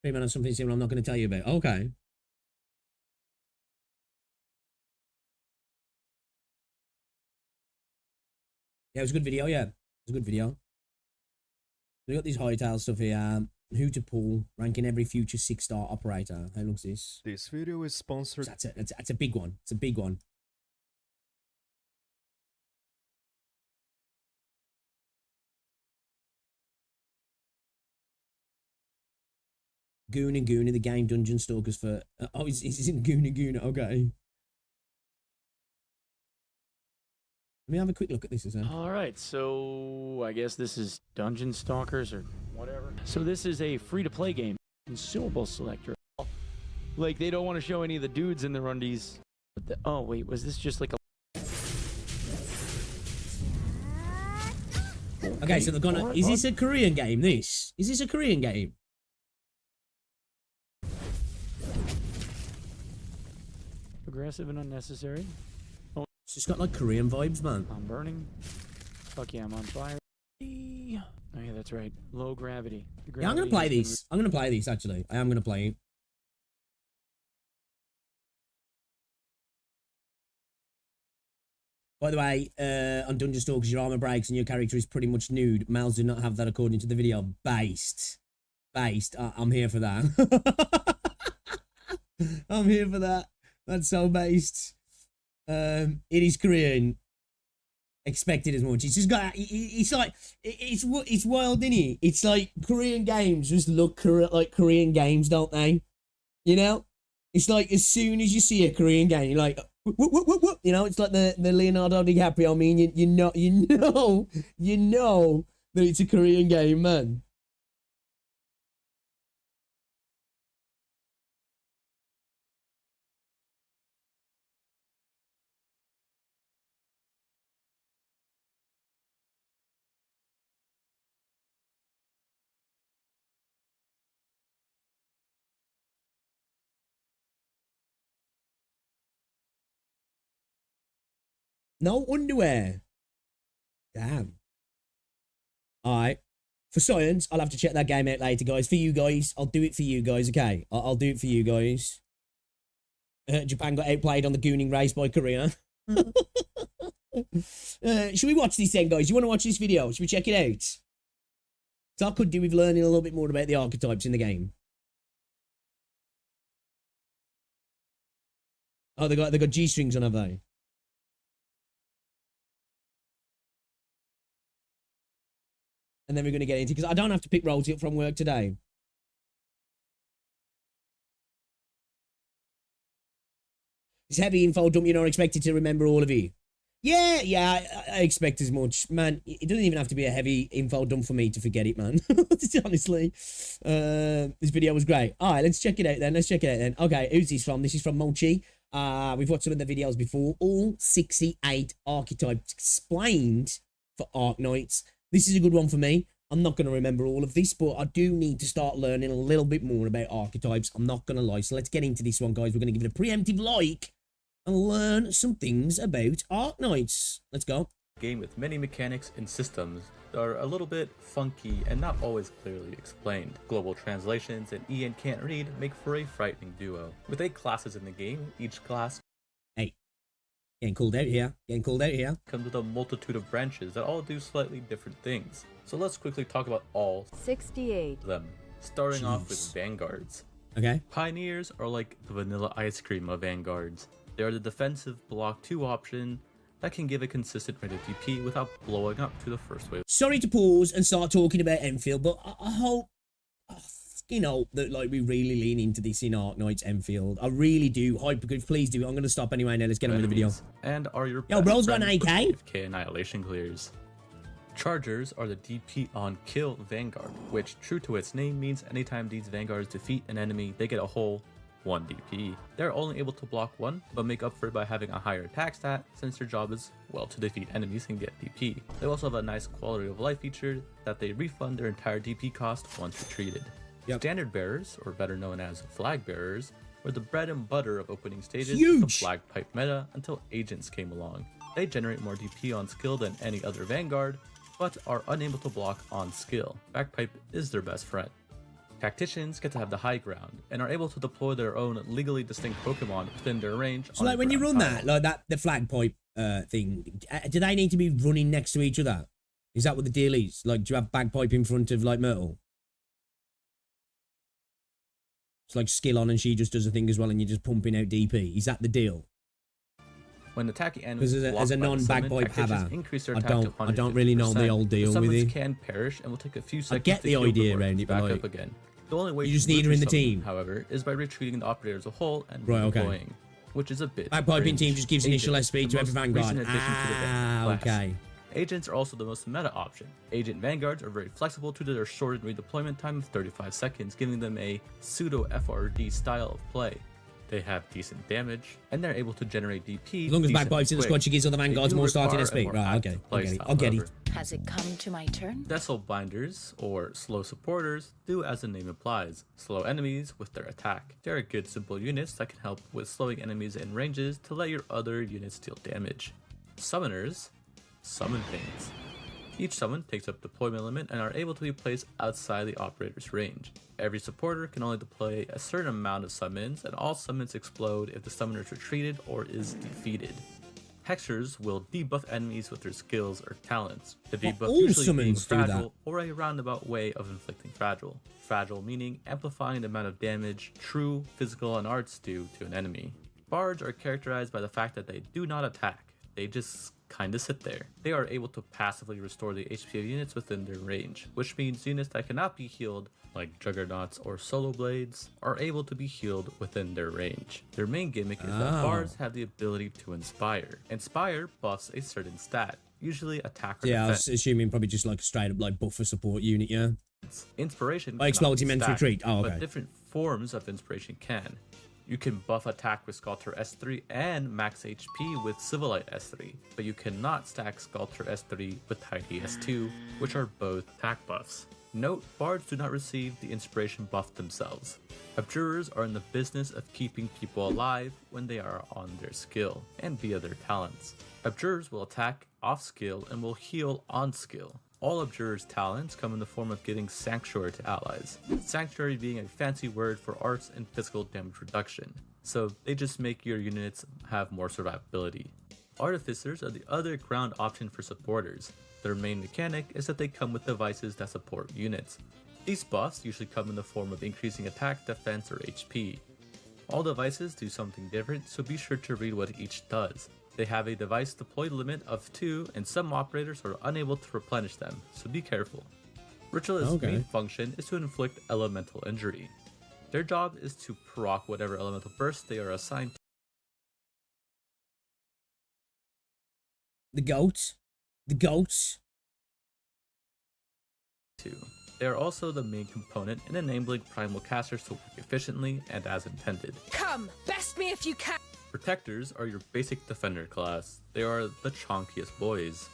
Maybe on something similar I'm not going to tell you about. Okay. Yeah, it was a good video, yeah. It was a good video. We got these Hightail stuff here. Who to pull, ranking every future 6-star operator. How looks this? This video is sponsored. That's a big one. It's a big one. Goona, the game Dungeon Stalkers for... oh, he's in Goona. Okay. Let me have a quick look at this as well. All right, so I guess this is Dungeon Stalkers or whatever. So this is a free-to-play game. Consumable selector. Like, they don't want to show any of the dudes in their undies. Oh, wait, was this just like a... Okay, so they're gonna... Is this a Korean game, this? Is this a Korean game? Aggressive and unnecessary. Oh, It's just got like Korean vibes, man. I'm burning. Fuck yeah, I'm on fire. Oh yeah, that's right. Low gravity. Yeah, I'm gonna play these. I'm gonna play these, actually. I am gonna play it. By the way, on Dungeon Stalkers, your armor breaks and your character is pretty much nude. Males do not have that according to the video. Based. I'm here for that. I'm here for that. That's so based. It is Korean. Expected as much. It's just got. It's like it's wild, isn't it? It's like Korean games just look like Korean games, don't they? You know, it's like as soon as you see a Korean game, you're like, whoop. You know, it's like the Leonardo DiCaprio. I mean, you know that it's a Korean game, man. No underwear. Damn. Alright. For science, I'll have to check that game out later, guys. For you guys, I'll do it for you guys, okay? I'll do it for you guys. Japan got outplayed on the gooning race by Korea. Should we watch this then, guys? You want to watch this video? Should we check it out? So I could do with learning a little bit more about the archetypes in the game. Oh, they got G-strings on, have they? And then we're going to get into, because I don't have to pick rolls up from work today. This heavy info dump, you're not expected to remember all of it. Yeah, I expect as much. Man, it doesn't even have to be a heavy info dump for me to forget it, man. Honestly. This video was great. All right, let's check it out then. Okay, who's this from? This is from Mochi. We've watched some of the videos before. All 68 archetypes explained for Arknights. This is a good one for me. I'm not going to remember all of this, but I do need to start learning a little bit more about archetypes. I'm not going to lie. So let's get into this one, guys. We're going to give it a preemptive like and learn some things about Arknights. Let's go. Game with many mechanics and systems that are a little bit funky and not always clearly explained. Global translations and Ian can't read make for a frightening duo. With 8 classes in the game, each class... Hey, Getting called out here. Getting called out here. Comes with a multitude of branches that all do slightly different things. So let's quickly talk about all 68. of them. Starting off with Jeez. Vanguards. Okay. Pioneers are like the vanilla ice cream of Vanguards. They are the defensive block 2 option that can give a consistent rate of DP without blowing up to the first wave. Sorry to pause and start talking about Enfield, but I hope, you know, that like we really lean into this in Arknights Enfield. I really do. Hypergryph, please do. I'm going to stop anyway now. Let's get on with the video. And are your Yo, bro's got an AK. if K Annihilation clears. Chargers are the DP on kill Vanguard, which, true to its name, means anytime these Vanguards defeat an enemy, they get a whole 1 DP. They're only able to block 1, but make up for it by having a higher attack stat, since their job is, well, to defeat enemies and get DP. They also have a nice quality of life feature that they refund their entire DP cost once retreated. Yep. Standard bearers, or better known as flag bearers, were the bread and butter of opening stages Huge. of the flag pipe meta until agents came along. They generate more DP on skill than any other Vanguard, but are unable to block on skill. Bagpipe is their best friend. Tacticians get to have the high ground and are able to deploy their own legally distinct Pokemon within their range. So like when you run that, like the flag pipe thing, do they need to be running next to each other? Is that what the deal is? Like, do you have bagpipe in front of like Myrtle? It's like skill on and she just does a thing as well and you're just pumping out DP. Is that the deal? When attacking enemies Because as a non-bagpipe haver, increase their I attack don't really know the old deal with it. Can perish and will take a few seconds I get to the heal idea before around it's it, but back like, up again. The only way you just to need her in the lose someone, team. however, is by retreating the operator as a whole and Right, okay. redeploying, which is a bit Bagpiping cringe. team just gives initial Agents, SP the to every most Vanguard. recent addition to the Vanguard class. Okay. Agents are also the most meta option. Agent Vanguards are very flexible due to their shortened redeployment time of 35 seconds, giving them a pseudo FRD style of play. They have decent damage, and they're able to generate DP. As long as decent bagpipes in the quick. squad, she gives other Vanguards They do more starting require SP. a more Right, active okay. I get it. playstyle, I get it. however. Has it come to my turn? Vessel Binders, or slow supporters, do as the name implies, slow enemies with their attack. They are good simple units that can help with slowing enemies in ranges to let your other units deal damage. Summoners summon things. Each summon takes up deployment limit and are able to be placed outside the operator's range. Every supporter can only deploy a certain amount of summons, and all summons explode if the summoner is retreated or is defeated. Hexers will debuff enemies with their skills or talents. The debuff all usually being summons do that. fragile or a roundabout way of inflicting fragile. Fragile meaning amplifying the amount of damage true, physical, and arts do to an enemy. Bards are characterized by the fact that they do not attack. They just kinda sit there. They are able to passively restore the HP of units within their range, which means units that cannot be healed, like Juggernauts or Solo Blades, are able to be healed within their range. Their main gimmick is that bards have the ability to inspire. Inspire buffs a certain stat, usually attack or Yeah, I defense. was assuming probably just like a straight up like buffer support unit, yeah. Inspiration Oh, explode cannot be meant to stacked, retreat. Oh, okay. but different forms of inspiration can. You can buff attack with Sculptor S3 and max HP with Civilite S3, but you cannot stack Sculptor S3 with Tidy S2, which are both attack buffs. Note, bards do not receive the inspiration buff themselves. Abjurers are in the business of keeping people alive when they are on their skill, and via their talents. Abjurers will attack off skill and will heal on skill. All Abjurers' talents come in the form of giving Sanctuary to allies, Sanctuary being a fancy word for arts and physical damage reduction, so they just make your units have more survivability. Artificers are the other ground option for supporters. Their main mechanic is that they come with devices that support units. These buffs usually come in the form of increasing attack, defense, or HP. All devices do something different, so be sure to read what each does. They have a device deploy limit of 2, and some operators are unable to replenish them, so be careful. Ritualist's main function is to inflict elemental injury. Their job is to proc whatever elemental burst they are assigned The goats. The goats. to. They are also the main component in enabling primal casters to work efficiently and as intended. Come, best me if you can. Protectors are your basic defender class. They are the chonkiest boys.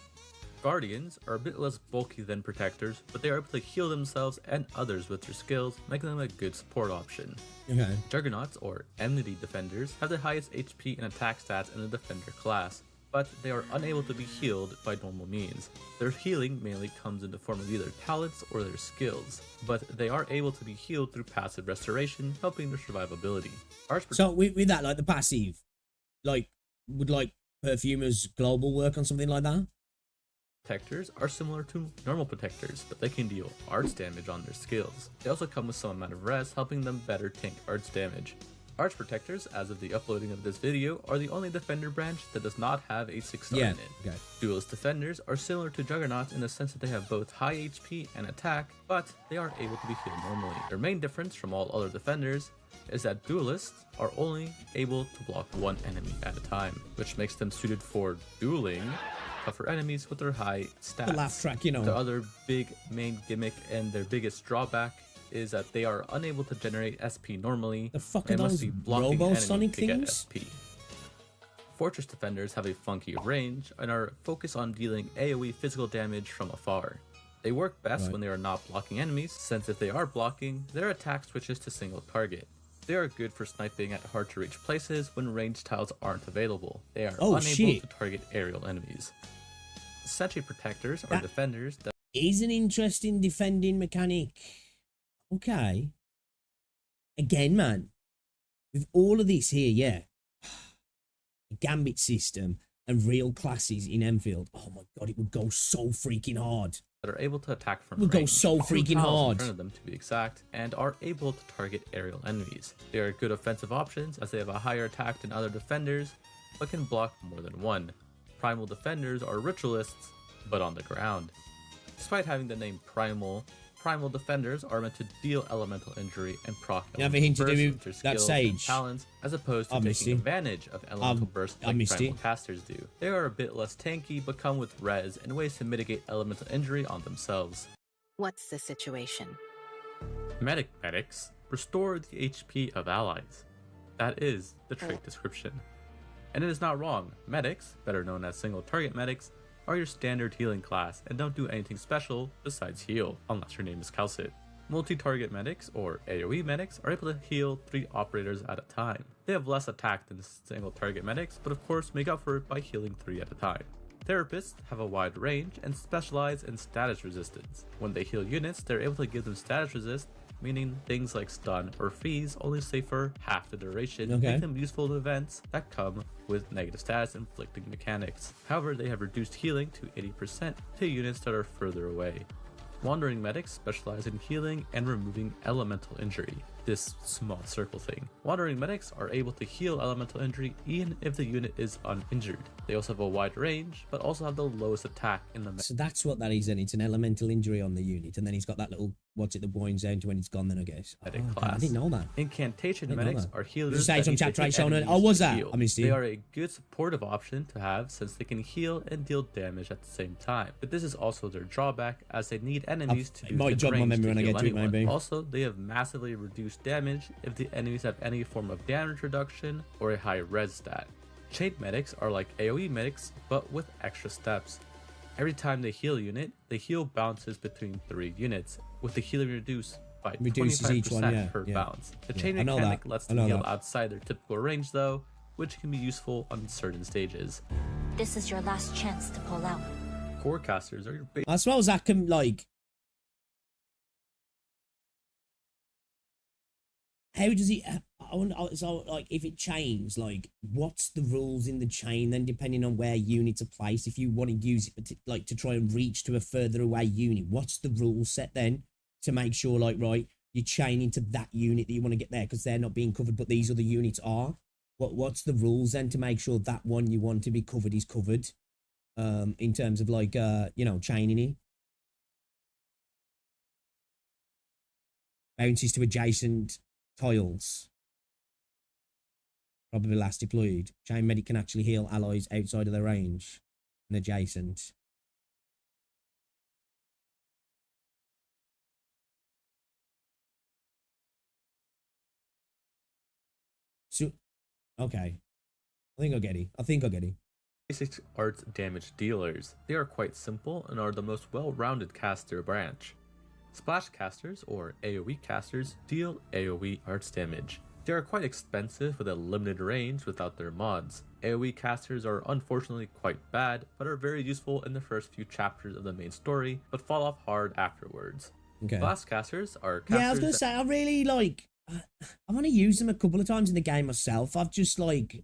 Guardians are a bit less bulky than protectors, but they are able to heal themselves and others with their skills, making them a good support option. Okay. Juggernauts, or enmity defenders, have the highest HP and attack stats in the defender class, but they are unable to be healed by normal means. Their healing mainly comes in the form of either talents or their skills, but they are able to be healed through passive restoration, helping their survivability. So with that, like the passive, like would like Perfumer's global work on something like that? Protectors are similar to normal protectors, but they can deal arts damage on their skills. They also come with some amount of res, helping them better tank arts damage. Arch Protectors, as of the uploading of this video, are the only Defender branch that does not have a 6-star in it. Okay. Duelist Defenders are similar to Juggernauts in the sense that they have both high HP and attack, but they are able to be healed normally. Their main difference from all other Defenders is that Duelists are only able to block one enemy at a time, which makes them suited for dueling tougher enemies with their high stats. The laugh track, you know. The other big main gimmick and their biggest drawback is that they are unable to generate SP normally. The fuck are and must those be blocking Robo-Sonic enemy to get things? SP. Fortress Defenders have a funky range and are focused on dealing AoE physical damage from afar. They work best when they are not blocking enemies, since if they are blocking, their attack switches to single target. They are good for sniping at hard to reach places when ranged tiles aren't available. They are unable to target aerial enemies. Sentry Protectors are defenders that is an interesting defending mechanic. Okay. Again, man, with all of this here, yeah, a gambit system and real classes in Enfield, oh my god, it would go so freaking hard. are able to attack from Would range, go so 2 freaking tiles hard. in front of them to be exact, and are able to target aerial enemies. They are good offensive options as they have a higher attack than other defenders, but can block more than one. Primal defenders are ritualists, but on the ground. Despite having the name Primal defenders are meant to deal elemental injury and proc You have a hint to do elemental bursts with with their that skills and sage. talents, as opposed to I missed taking it. advantage of elemental bursts I like missed primal it. casters do. They are a bit less tanky, but come with res and ways to mitigate elemental injury on themselves. What's the situation? Medics restore the HP of allies. That is the trait description. And it is not wrong. Medics, better known as single target medics, are your standard healing class and don't do anything special besides heal, unless your name is Calcit. Multi-target medics, or AoE medics, are able to heal 3 operators at a time. They have less attack than single target medics, but of course make up for it by healing 3 at a time. Therapists have a wide range and specialize in status resistance. When they heal units, they're able to give them status resist, meaning things like stun or freeze only stay for half the duration, Okay. make them useful to events that come with negative status inflicting mechanics. However, they have reduced healing to 80% to units that are further away. Wandering medics specialize in healing and removing elemental injury, this small circle thing. Wandering medics are able to heal elemental injury even if the unit is uninjured. They also have a wide range, but also have the lowest attack in the So that's what that is then. It's an elemental injury on the unit. And then he's got that little, what's it, the winds down to when it's gone then, I guess. medic Okay, class. I didn't know that. Incantation I didn't know medics that. are Did healers. you say that some need to chapter hit eight shown it? enemies Oh, was to that? heal. I missed it. They are a good supportive option to have since they can heal and deal damage at the same time. But this is also their drawback as they need enemies to do might good jog my range memory to when I heal get to it, anyone. maybe. Also, they have massively reduced damage if the enemies have any form of damage reduction or a high res stat. Chain medics are like AoE medics, but with extra steps. Every time they heal a unit, the heal bounces between 3 units, with the healing reduced by Reduces 25% each one, yeah, per yeah. bounce. The Yeah, chain I know mechanic that. lets I them know heal that. outside their typical range though, which can be useful on certain stages. This is your last chance to pull out. Core casters are your basic I suppose that can, like... How does it... I wonder, so, like, if it chains, like, what's the rules in the chain then, depending on where units are placed? If you want to use it, like, to try and reach to a further away unit, what's the rule set then? To make sure, like, right, you're chaining to that unit that you want to get there because they're not being covered, but these other units are. What's the rules then to make sure that one you want to be covered is covered? In terms of, like, you know, chaining it. Bounces to adjacent tiles. Probably last deployed. Chain medic can actually heal allies outside of their range and adjacent. So, okay. I think I get it. arts damage dealers. They are quite simple and are the most well-rounded caster branch. Splash casters, or AoE casters, deal AoE arts damage. They are quite expensive with a limited range without their mods. AoE casters are unfortunately quite bad, but are very useful in the first few chapters of the main story, but fall off hard afterwards. Okay. Blast casters are casters Yeah, I was going to say, I really, like... I want to use them a couple of times in the game myself. I've just, like...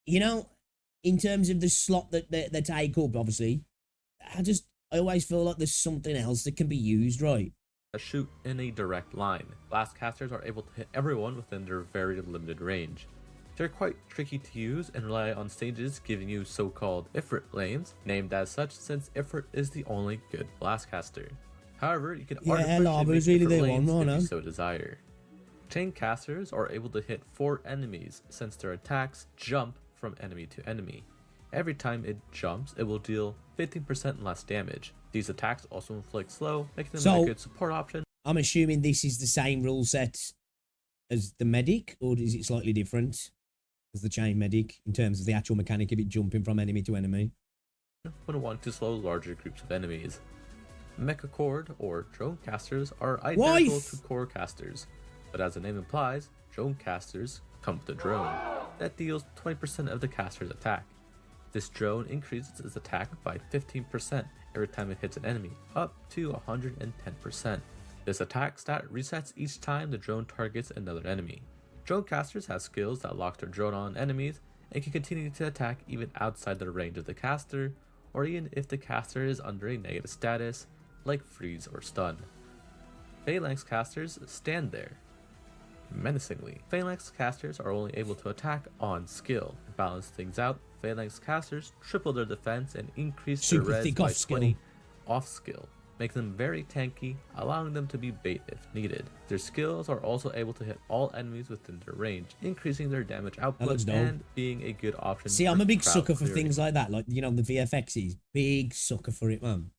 You know, in terms of the slot that they take up, obviously, I always feel like there's something else that can be used, right? Shoot in a direct line. Blast casters are able to hit everyone within their very limited range. They're quite tricky to use and rely on stages giving you so-called Ifrit lanes, named as such since Ifrit is the only good blast caster. However, you can artificially make Ifrit lanes if you so desire. Chain casters are able to hit 4 enemies since their attacks jump from enemy to enemy. Every time it jumps, it will deal 15% less damage. These attacks also inflict slow, making them a good support option. I'm assuming this is the same rule set as the medic, or is it slightly different as the chain medic in terms of the actual mechanic of it jumping from enemy to enemy? When want to slow larger groups of enemies. Mecha Cord or drone casters are identical to core casters, but as the name implies, drone casters come with a drone that deals 20% of the caster's attack. This drone increases its attack by 15% every time it hits an enemy, up to 110%. This attack stat resets each time the drone targets another enemy. Drone casters have skills that lock their drone on enemies and can continue to attack even outside the range of the caster, or even if the caster is under a negative status, like freeze or stun. Phalanx casters stand there menacingly. Phalanx casters are only able to attack on skill. To balance things out, Phalanx casters triple their defense and increase their res by 20 off skill, making them very tanky, allowing them to be bait if needed. Their skills are also able to hit all enemies within their range, increasing their damage output and being a good option. See, I'm a big sucker for things like that, like, you know, the VFXs. Big sucker for it, man.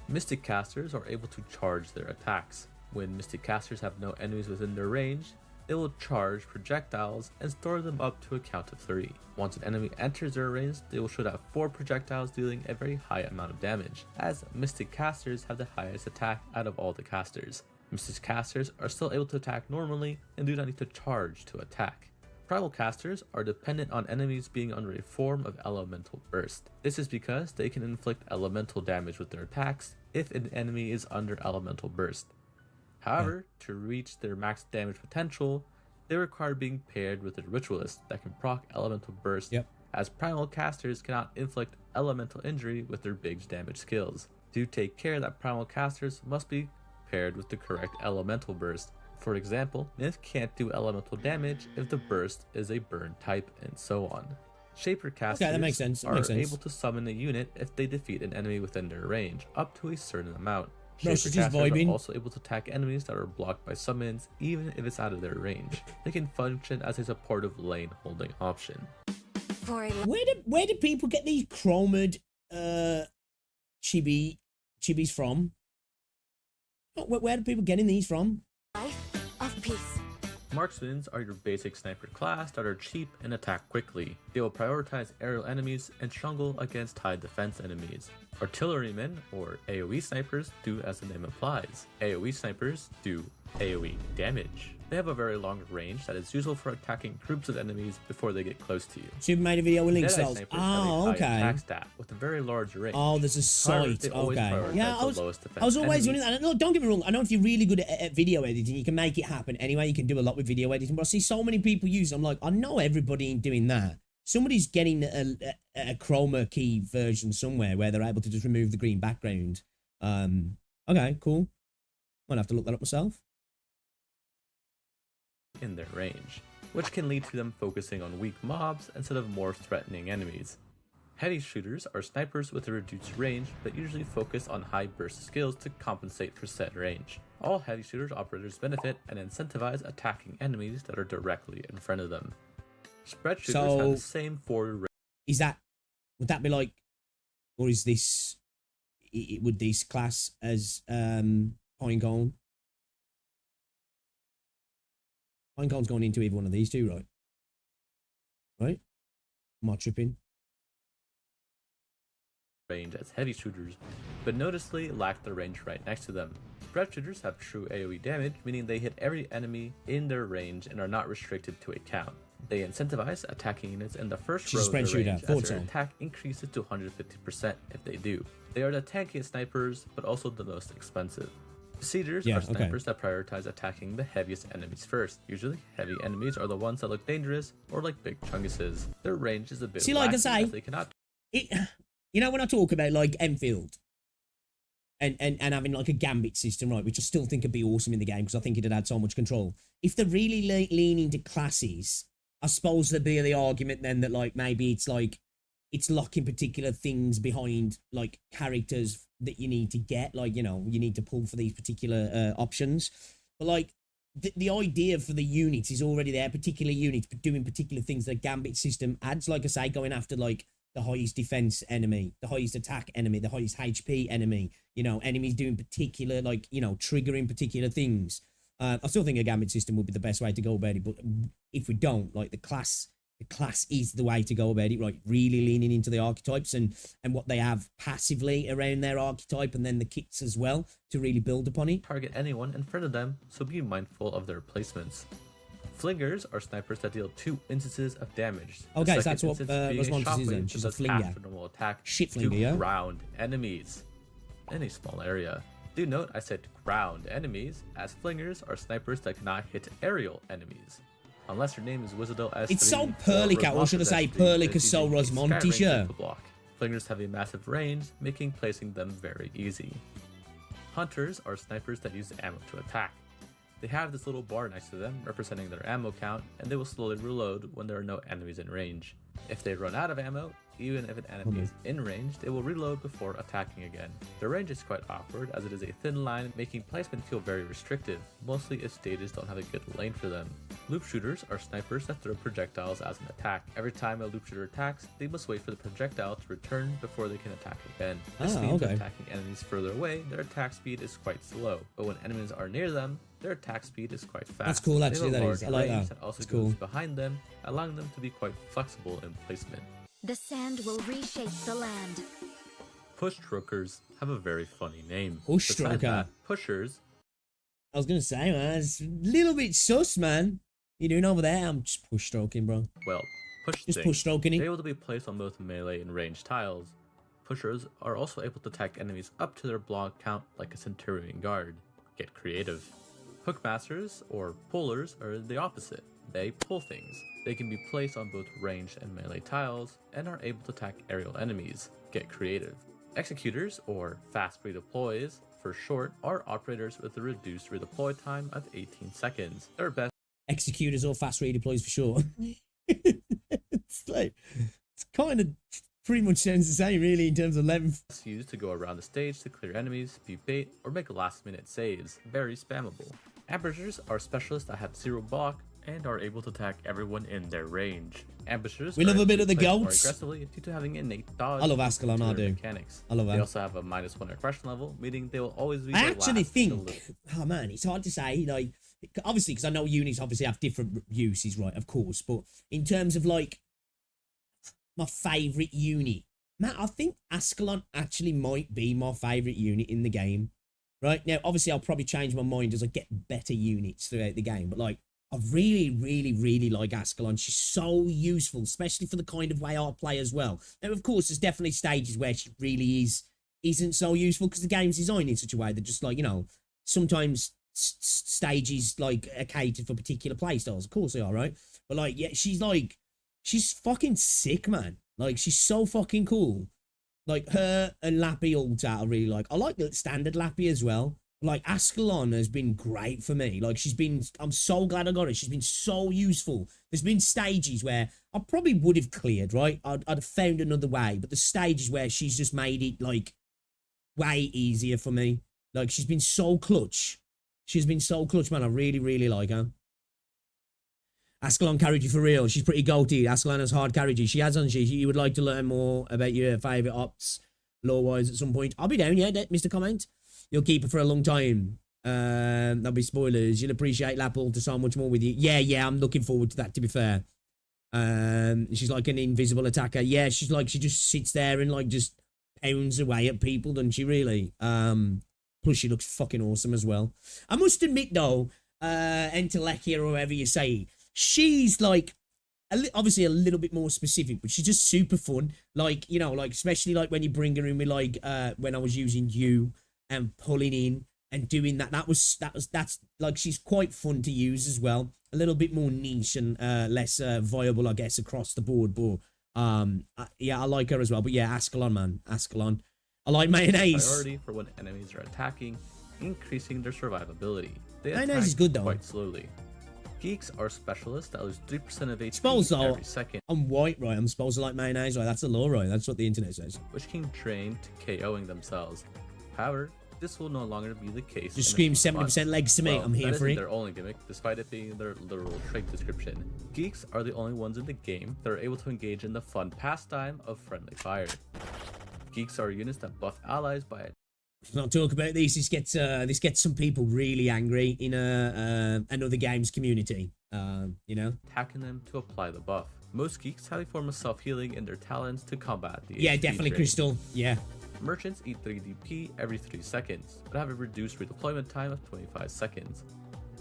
Mystic casters are able to charge their attacks. When Mystic casters have no enemies within their range, they will charge projectiles and store them up to a count of 3. Once an enemy enters their range, they will shoot out 4 projectiles, dealing a very high amount of damage, as Mystic casters have the highest attack out of all the casters. Mystic casters are still able to attack normally and do not need to charge to attack. Primal casters are dependent on enemies being under a form of elemental burst. This is because they can inflict elemental damage with their attacks if an enemy is under elemental burst. However, to reach their max damage potential, they require being paired with a ritualist that can proc elemental burst, as primal casters cannot inflict elemental injury with their big damage skills. Do take care that primal casters must be paired with the correct elemental burst. For example, Myth can't do elemental damage if the burst is a burn type, and so on. Shaper casters are able to summon a unit if they defeat an enemy within their range, up to a certain amount. Shaper casters are also able to attack enemies that are blocked by summons, even if it's out of their range. They can function as a supportive lane holding option. Where do people get these chromed chibis from? Where do people getting these from? Life of peace. Marksmen are your basic sniper class that are cheap and attack quickly. They will prioritize aerial enemies and struggle against high defense enemies. Artillerymen, or AoE snipers, do as the name implies. AoE snipers do AoE damage. They have a very long range that is useful for attacking groups of enemies before they get close to you. Super made a video with link cells. Oh, okay. Attack stat with a very large range. Oh, there's a sight. Okay. Yeah, I was always doing that. No, don't get me wrong. I know if you're really good at video editing, you can make it happen. Anyway, you can do a lot with video editing. But I see so many people use it. I'm like, I know everybody ain't doing that. Somebody's getting a chroma key version somewhere where they're able to just remove the green background. Okay, cool. Might have to look that up myself. In their range, which can lead to them focusing on weak mobs instead of more threatening enemies. Heavy shooters are snipers with a reduced range, but usually focus on high burst skills to compensate for said range. All heavy shooters operators benefit and incentivize attacking enemies that are directly in front of them. Spread shooters have the same forward range. Would that be like, or is this, would this class as Pinecone? Pinecone's going into either one of these two, right? Right? Am I tripping? Range as heavy shooters, but noticeably lack the range right next to them. Spread shooters have true AoE damage, meaning they hit every enemy in their range and are not restricted to a count. They incentivize attacking units in the first row of the range as their attack increases to 150% if they do. They are the tankiest snipers, but also the most expensive. Besiegers Yeah, are snipers that prioritize attacking the heaviest enemies first. Usually, heavy enemies are the ones that look dangerous or like big chunguses. Their range is a bit See, like I wacky, say, as they cannot you know, when I talk about like Enfield and having like a gambit system, right, which I still think would be awesome in the game because I think it'd add so much control. If they're really leaning to classes, I suppose there'd be the argument then that like maybe it's locking particular things behind like characters that you need to get, like, you know, you need to pull for these particular options. But like the idea for the units is already there, particular units doing particular things that a gambit system adds, like I say, going after like the highest defense enemy, the highest attack enemy, the highest HP enemy, you know, enemies doing particular, like, you know, triggering particular things. I still think a gambit system would be the best way to go about it, but if we don't, like the class is the way to go about it, right? Really leaning into the archetypes and what they have passively around their archetype, and then the kits as well to really build upon it. target anyone in front of them, so be mindful of their placements. Flingers are snipers that deal 2 instances of damage. Okay, so that's what Responses is then. She's a flinger. Normal attack Shit to flinger, yeah? ground enemies in a small area. Do note I said ground enemies, as flingers are snipers that cannot hit aerial enemies. Unless your name is Wizardel S3. It's so Perlica, or should I say Perlica so Rosmonti, sure. Flingers have a massive range, making placing them very easy. Hunters are snipers that use ammo to attack. They have this little bar next to them representing their ammo count, and they will slowly reload when there are no enemies in range. If they run out of ammo, even if an enemy is in range, they will reload before attacking again. The range is quite awkward as it is a thin line, making placement feel very restrictive, mostly if stages don't have a good lane for them. Loop shooters are snipers that throw projectiles as an attack. Every time a loop shooter attacks, they must wait for the projectile to return before they can attack again. This means attacking enemies further away, their attack speed is quite slow, but when enemies are near them, their attack speed is quite fast. That's cool, actually. That is. I like that. Also That's goes cool. behind them, allowing them to be quite flexible in placement. The sand will reshape the land. Push strokers have a very funny name. Push Besides stroker. that, pushers I was gonna say, man, it's a little bit sus, man. You doing over there? I'm just push stroking, bro. well, push Just things. push stroking They're it. able to be placed on both melee and ranged tiles. Pushers are also able to attack enemies up to their block count like a Centurion Guard. Get creative. Hookmasters, or pullers, are the opposite. They pull things. They can be placed on both ranged and melee tiles, and are able to attack aerial enemies. Get creative. Executors, or fast redeploys for short, are operators with a reduced redeploy time of 18 seconds. They're best Executors or fast redeploys for sure. It's like, it's kind of pretty much sounds the same, really, in terms of length. used to go around the stage to clear enemies, be bait, or make last-minute saves. Very spammable. Ambushers are specialists that have 0 block and are able to attack everyone in their range. Ambushers We love a bit of the more goats. aggressively due to having innate dodge. I love Ascalon, to I their do. Mechanics. I love They that. also have a -1 aggression level, meaning they will always be I the actually last to think, live. oh man, it's hard to say, like, obviously, because I know units obviously have different uses, right, of course, but in terms of, like, my favourite unit, man, I think Ascalon actually might be my favourite unit in the game, right? Now, obviously, I'll probably change my mind as I get better units throughout the game, but, like, I really, really, really like Ascalon. She's so useful, especially for the kind of way I play as well. Now, of course, there's definitely stages where she really isn't so useful because the game's designed in such a way that just, like, you know, sometimes stages, like, are catered for particular playstyles. Of course they are, right? But, like, yeah, she's fucking sick, man. Like, she's so fucking cool. Like, her and Lappy Alta I really like. I like the standard Lappy as well. Like, Ascalon has been great for me. Like, I'm so glad I got her. She's been so useful. There's been stages where I probably would have cleared, right? I'd have found another way. But the stages where she's just made it, like, way easier for me. Like, she's been so clutch. She's been so clutch, man. I really, really like her. Ascalon carried you for real. She's pretty goaty. Ascalon has hard carried you. She has, hasn't she? You would like to learn more about your favourite ops, lore-wise, at some point. I'll be down, yeah, Mr. Comment. You'll keep her for a long time. There'll be spoilers. You'll appreciate Lapple to so much more with you. Yeah, I'm looking forward to that, to be fair. She's like an invisible attacker. Yeah, she just sits there and, like, just pounds away at people, doesn't she, really? Plus, she looks fucking awesome as well. I must admit, though, Entelekia, or whatever you say, she's, like, obviously a little bit more specific, but she's just super fun. Like, you know, like, especially, like, when you bring her in with, like, when I was using you and pulling in and doing that's like, she's quite fun to use as well. A little bit more niche and less viable, I guess, across the board. But yeah, I like her as well. But yeah, Ascalon, man, Ascalon. I like mayonnaise. Priority for when enemies are attacking, increasing their survivability. They Mayonnaise attack is good though. quite slowly. Geeks are specialists that lose 3% of HP Suppose every second, I'm white, right? I'm supposed to like mayonnaise, right? That's the law, right? That's what the internet says. which can train to KOing themselves. However, this will no longer be the case. Just in a scream few 70% months. legs to me. Well, I'm here that for isn't it. their only gimmick, despite it being their literal trait description. Geeks are the only ones in the game that are able to engage in the fun pastime of friendly fire. Geeks are units that buff allies by Let's not talk about this. This gets some people really angry in another games community. You know. attacking them to apply the buff. Most geeks have a form of self-healing in their talents to combat the Yeah, HP definitely, drain. Crystal. Yeah. Merchants eat 3 DP every 3 seconds, but have a reduced redeployment time of 25 seconds.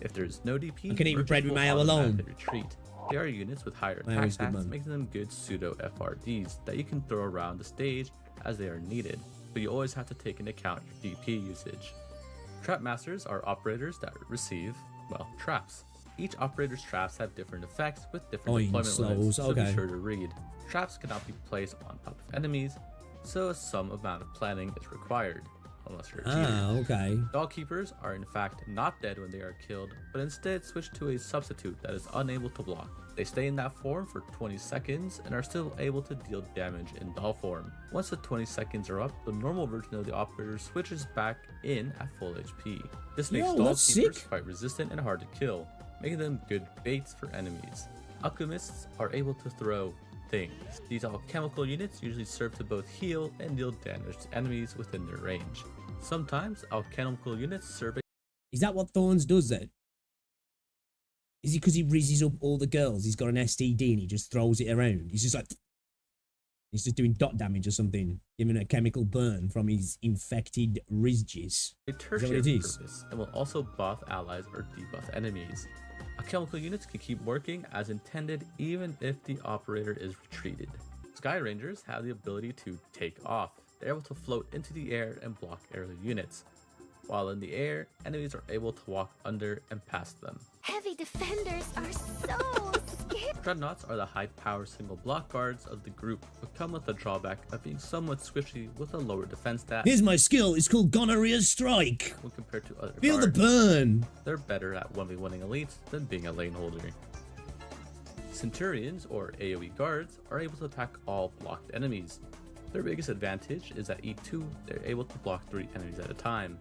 If there is no DP, I can eat merchants bread with will mayo alone. automatically retreat. They are units with higher Mayo attack is good, stats, man. making them good pseudo FRDs that you can throw around the stage as they are needed, but you always have to take into account your DP usage. Trap masters are operators that receive, well, traps. Each operator's traps have different effects with different Oink, deployment slows, limits, so okay. be sure to read. Traps cannot be placed on top of enemies, so some amount of planning is required, unless you're a cheater. Ah, okay. Dog keepers are in fact not dead when they are killed, but instead switch to a substitute that is unable to block. They stay in that form for 20 seconds and are still able to deal damage in doll form. Once the 20 seconds are up, the normal version of the operator switches back in at full HP. This makes Yo, dog that's keepers sick. quite resistant and hard to kill, making them good baits for enemies. Alchemists are able to throw things. These alchemical units usually serve to both heal and deal damage to enemies within their range. Sometimes alchemical units serve a Is that what Thorns does then? Is it because he rizzes up all the girls? He's got an STD and he just throws it around. He's just like, he's just doing dot damage or something, giving a chemical burn from his infected ridges. tertiary it is? purpose and will also buff allies or debuff enemies. Alchemical units can keep working as intended even if the operator is retreated. Sky Rangers have the ability to take off. They're able to float into the air and block aerial units. While in the air, enemies are able to walk under and past them. Heavy defenders are so scary. Dreadnoughts are the high-power single block guards of the group, but come with the drawback of being somewhat squishy with a lower defense stat Here's my skill. It's called Gonorrhea Strike. when compared to other Feel the guards. burn. They're better at 1v1ing elites than being a lane holder. Centurions, or AoE guards, are able to attack all blocked enemies. Their biggest advantage is that E2, they're able to block 3 enemies at a time.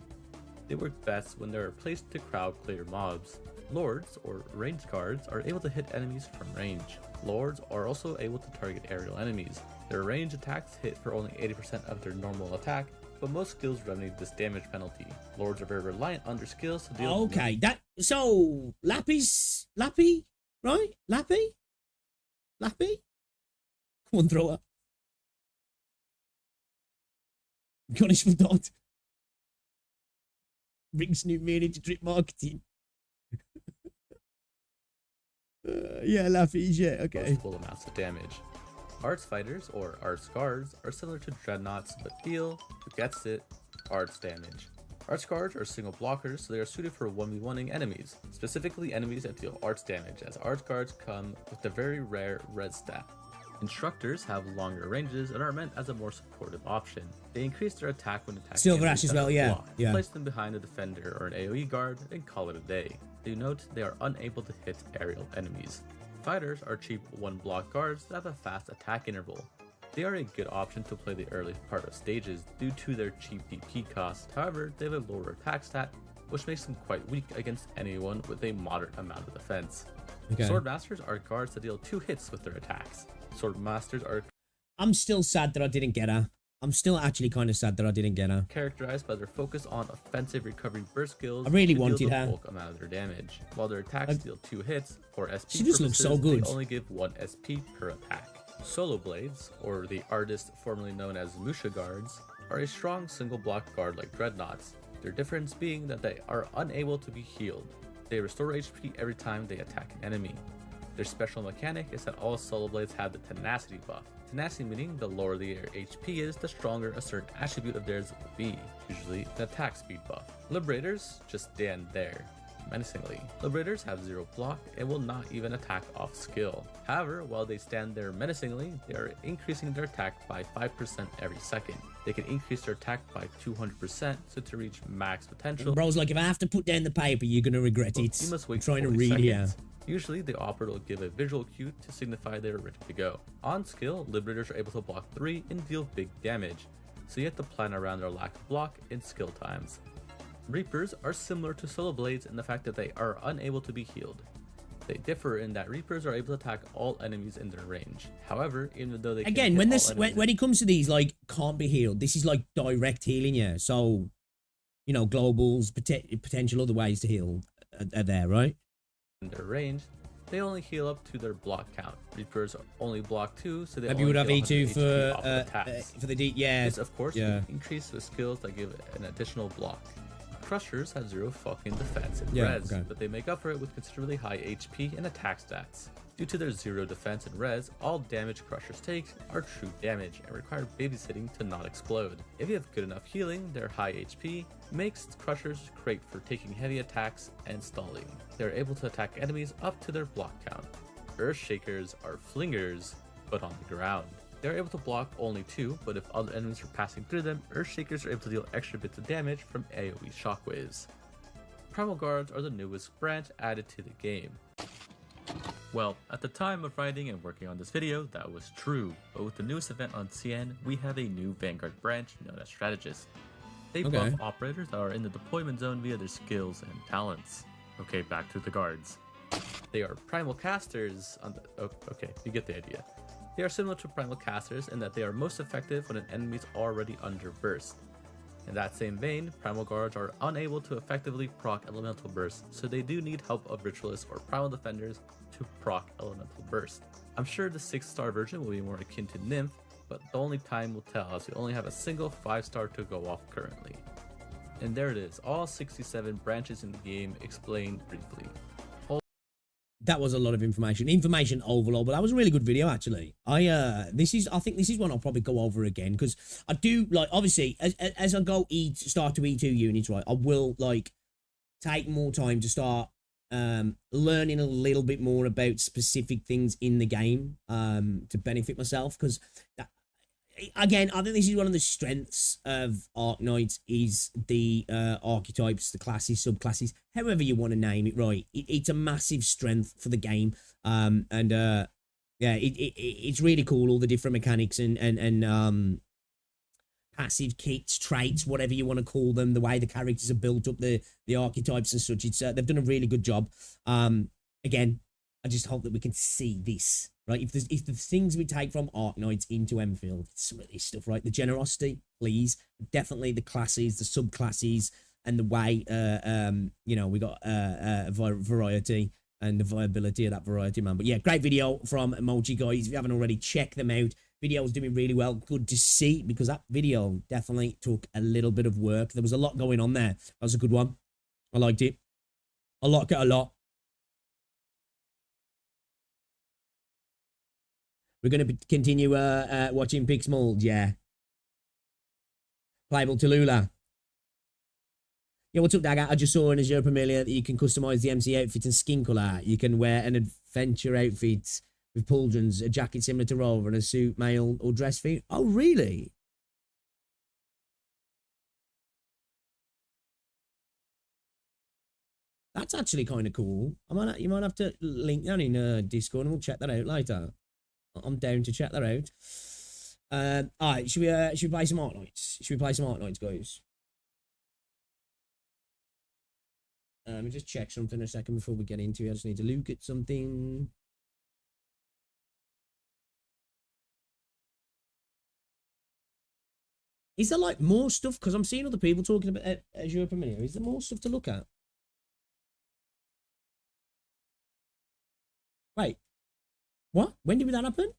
They work best when they are placed to crowd clear mobs. Lords, or ranged guards, are able to hit enemies from range. Lords are also able to target aerial enemies. Their range attacks hit for only 80% of their normal attack, but most skills remedy this damage penalty. Lords are very reliant on their skills to deal with Okay, so Lappy, right? Lappy? Come on, throw her. Punishable dot. Brings new meaning to drip marketing. Yeah, Laffy, yeah, okay. multiple amounts of damage. Arts fighters, or arts guards, are similar to dreadnoughts but deal, who gets it, arts damage. Arts guards are single blockers, so they are suited for 1v1ing enemies, specifically enemies that deal arts damage, as arts guards come with the very rare red stat. Instructors have longer ranges and are meant as a more supportive option. They increase their attack when attacking Silver enemies Ash as that well, are yeah, blocked. yeah. Place them behind a defender or an AoE guard and call it a day. Do note they are unable to hit aerial enemies. Fighters are cheap 1-block guards that have a fast attack interval. They are a good option to play the early part of stages due to their cheap DP cost. However, they have a lower attack stat, which makes them quite weak against anyone with a moderate amount of defense. Okay. Swordmasters are guards that deal 2 hits with their attacks. Swordmasters are I'm still sad that I didn't get her. I'm still actually kind of sad that I didn't get her. characterized by their focus on offensive recovery burst skills. I really to wanted deal the her. bulk amount of their damage. While their attacks deal 2 hits, for SP She just looks so purposes, good. they only give 1 SP per attack. Solo Blades, or the artist formerly known as Musha Guards, are a strong single block guard like Dreadnoughts, their difference being that they are unable to be healed. They restore HP every time they attack an enemy. Their special mechanic is that all Solo Blades have the Tenacity buff. Tenacity meaning the lower their HP is, the stronger a certain attribute of theirs will be, usually an attack speed buff. Liberators just stand there, menacingly. Liberators have 0 block and will not even attack off skill. However, while they stand there menacingly, they are increasing their attack by 5% every second. They can increase their attack by 200%, so to reach max potential. Bro's like, if I have to put down the paper, you're gonna regret it. You must wait I'm trying to 40 read here. seconds. Usually, the operator will give a visual cue to signify they are ready to go. On skill, Liberators are able to block 3 and deal big damage, so you have to plan around their lack of block and skill times. Reapers are similar to Solo Blades in the fact that they are unable to be healed. They differ in that Reapers are able to attack all enemies in their range. However, even though they Again, when it comes to these, like, can't be healed, this is like direct healing, yeah. So, you know, globals, potential other ways to heal are there, right? In their range, they only heal up to their block count. Reapers only block 2, so they Maybe you would have E2 for the D. Yeah, this of course can increase with skills that give an additional block. Crushers have 0 fucking defense and res, but they make up for it with considerably high HP and attack stats. Due to their 0 defense and res, all damage Crushers take are true damage and require babysitting to not explode. If you have good enough healing, their high HP makes Crushers great for taking heavy attacks and stalling. They are able to attack enemies up to their block count. Earthshakers are flingers, but on the ground. They are able to block only 2, but if other enemies are passing through them, Earthshakers are able to deal extra bits of damage from AoE shockwaves. Primal Guards are the newest branch added to the game. Well, at the time of writing and working on this video, that was true, but with the newest event on CN, we have a new Vanguard branch known as Strategists. They buff operators that are in the deployment zone via their skills and talents. Okay, back to the guards. They are primal casters on the... okay, you get the idea. They are similar to primal casters in that they are most effective when an enemy is already under burst. In that same vein, primal guards are unable to effectively proc elemental burst, so they do need help of ritualists or primal defenders to proc elemental burst. I'm sure the 6-star version will be more akin to Nymph, but the only time will tell as we only have a single 5-star to go off currently. And there it is, all 67 branches in the game explained briefly. That was a lot of information overload, but that was a really good video actually. I think this is one I'll probably go over again, because I do, like, obviously as I go start to E2 units, right, I will like take more time to start learning a little bit more about specific things in the game to benefit myself, because again, I think this is one of the strengths of Arknights is the archetypes, the classes, subclasses, however you want to name it, right? It's a massive strength for the game. Yeah, it's really cool, all the different mechanics and passive kits, traits, whatever you want to call them, the way the characters are built up, the archetypes and such. It's they've done a really good job. Again, I just hope that we can see this. Right, if the things we take from Arknights into Enfield, it's some of this stuff, right? The generosity, please, definitely the classes, the subclasses, and the way, you know, we got variety and the viability of that variety, man. But yeah, great video from Emoji, guys. If you haven't already, check them out. Video's doing really well. Good to see, because that video definitely took a little bit of work. There was a lot going on there. That was a good one. I liked it. I like it a lot. We're going to continue watching Pix Mold, yeah. Playable Tallulah. Yeah, what's up, Dagger? I just saw in Azur Promilia that you can customize the MC outfit and skin color. You can wear an adventure outfit with pauldrons, a jacket similar to Rover, and a suit, male or dress fit. Oh, really? That's actually kind of cool. You might have to link that in Discord and we'll check that out later. I'm down to check that out. All right, should we play some Arknights? Should we play some Arknights, guys? Let me just check something a second before we get into it. I just need to look at something. Is there like more stuff? Because I'm seeing other people talking about Azur Promilia. Is there more stuff to look at? Wait. What? When did that happen?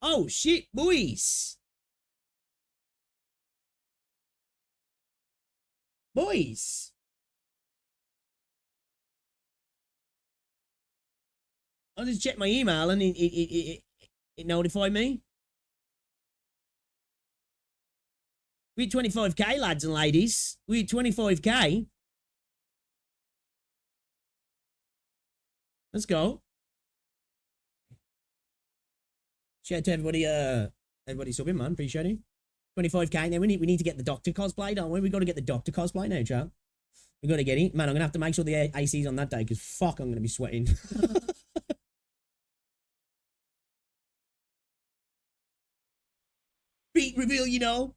Oh, shit, boys. Boys. I just checked my email and it notified me. We're 25k, lads and ladies. We're 25k. Let's go. Shout out to everybody, everybody subbing, man. Appreciate it. 25k. Now we need to get the Doctor cosplay, don't we? We got to get the Doctor cosplay now, chat. We got to get it. Man, I'm going to have to make sure the AC's on that day because fuck, I'm going to be sweating. Beat reveal, you know.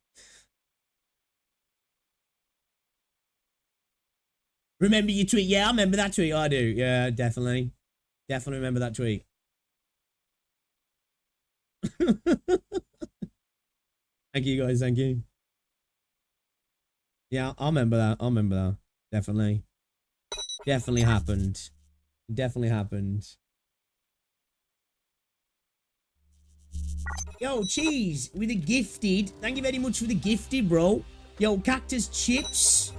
Remember your tweet? Yeah, I remember that tweet. I do. Yeah, definitely. Definitely remember that tweet. Thank you, guys. Thank you. Yeah, I remember that. I remember that. Definitely. Definitely happened. Definitely happened. Yo, cheese with a gifted. Thank you very much for the gifted, bro. Yo, Cactus Chips.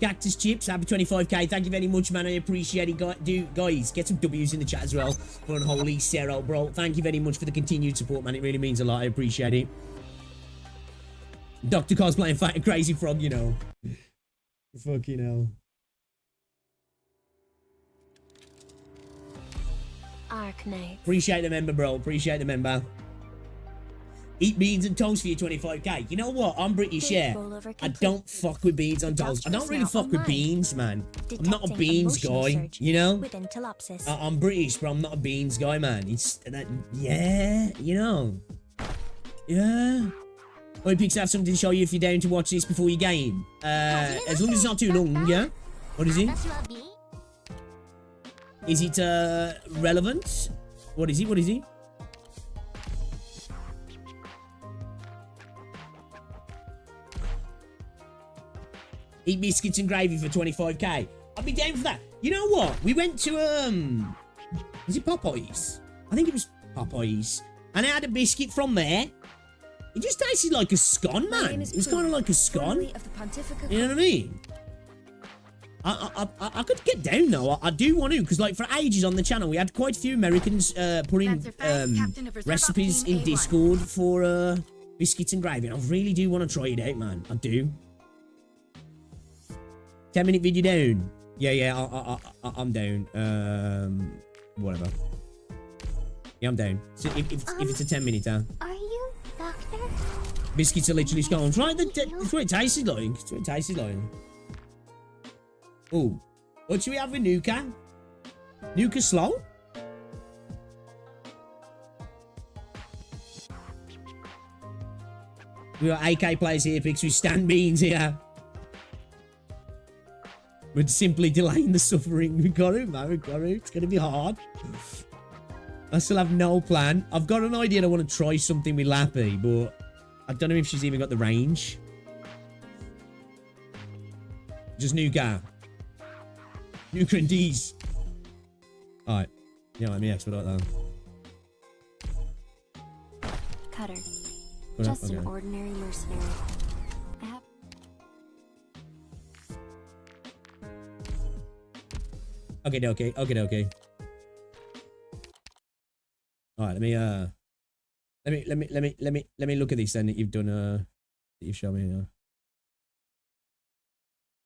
Cactus Chips, happy 25k. Thank you very much, man. I appreciate it. Guys, get some W's in the chat as well for Unholy Zero, bro. Thank you very much for the continued support, man. It really means a lot. I appreciate it. Dr. Cosplay and fighting Crazy Frog, you know. Fucking hell. Arknights. Appreciate the member, bro. Appreciate the member. Eat beans and toast for your 25k. You know what? I'm British, yeah. I don't fuck with beans on toast. I don't really fuck with beans, man. I'm not a beans guy, you know? I'm British, but I'm not a beans guy, man. It's yeah, you know. Yeah. Well, Pix have something to show you if you're down to watch this before your game. As long as it's not too long, yeah? What is it? Is it relevant? What is it? What is it? Eat biscuits and gravy for 25k. I'll be down for that. You know what? We went to was it Popeyes? I think it was Popeyes. And I had a biscuit from there. It just tasted like a scone, man. It was kind of like a scone. You know what I mean? I could get down though. I do want to, because like for ages on the channel we had quite a few Americans putting recipes in Discord for biscuits and gravy. And I really do want to try it out, man. I do. 10-minute video down. Yeah, I'm down. Whatever. Yeah, I'm down. So if it's a 10-minute, Are you Doctor? Biscuits are literally scones, right? That's what it tasted like. That's what it tasted like. Oh, what should we have with Nuka? Nuka slow? We got AK players here, Pix. We stand beans here. We're simply delaying the suffering. We got it, man. We got it. It's going to be hard. I still have no plan. I've got an idea. I want to try something with Lappy, but I don't know if she's even got the range. Just Nuka. Nuka and D's. Alright. Yeah, let me expedite that. Cutter. Just an ordinary mercenary. Okay. Alright, let me look at this then that you've done that you've shown me.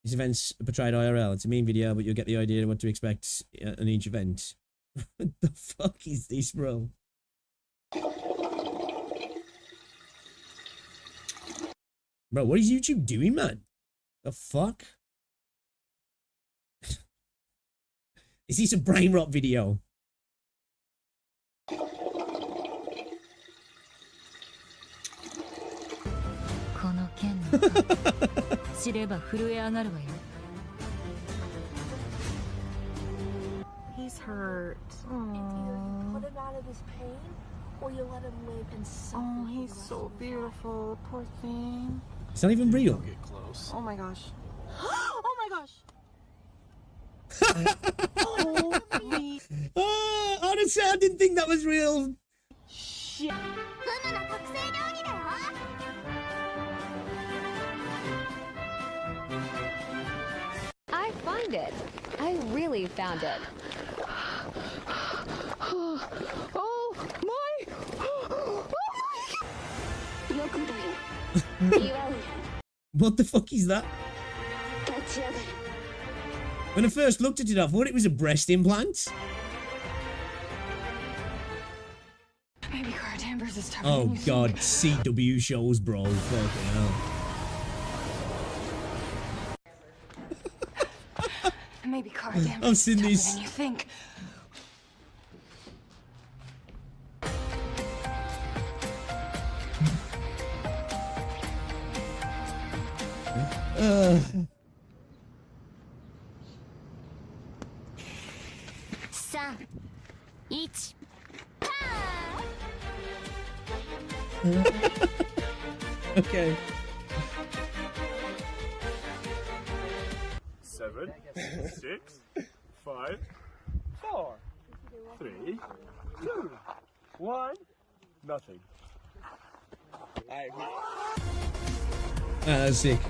This event's portrayed IRL. It's a meme video, but you'll get the idea of what to expect on each event. What the fuck is this, bro? Bro, what is YouTube doing, man? The fuck? Is this a brain rot video? He's hurt. Either you put him out of his pain, or you let him live and suffer. Oh, he's so beautiful. Poor thing. It's not even real. Get close. Oh my gosh. Oh my gosh. Honestly, I didn't think that was real. Shit. found it. I really found it. Oh my! What the fuck is that? When I first looked at it, I thought it was a breast implant. Maybe car timbers is tougher Oh than you god, think. CW shows, bro. Fucking hell. Maybe car timbers I've is seen tougher these. than you think. Okay. 7, 6, 5, 4, 3, 2, 1, nothing. That's sick.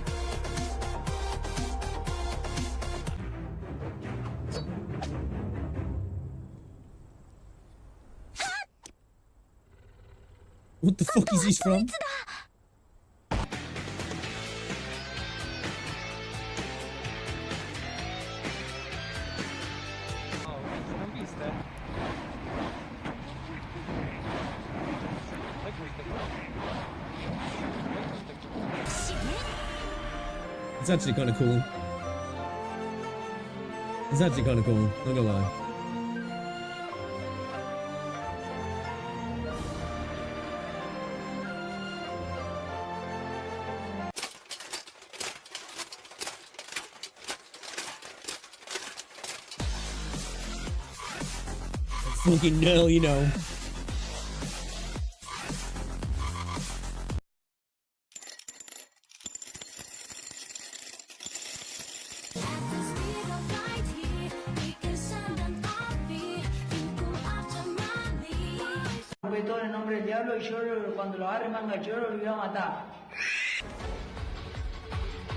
What the fuck is this from? It's actually kind of cool. It's actually kind of cool, not gonna lie. Fucking no, you know.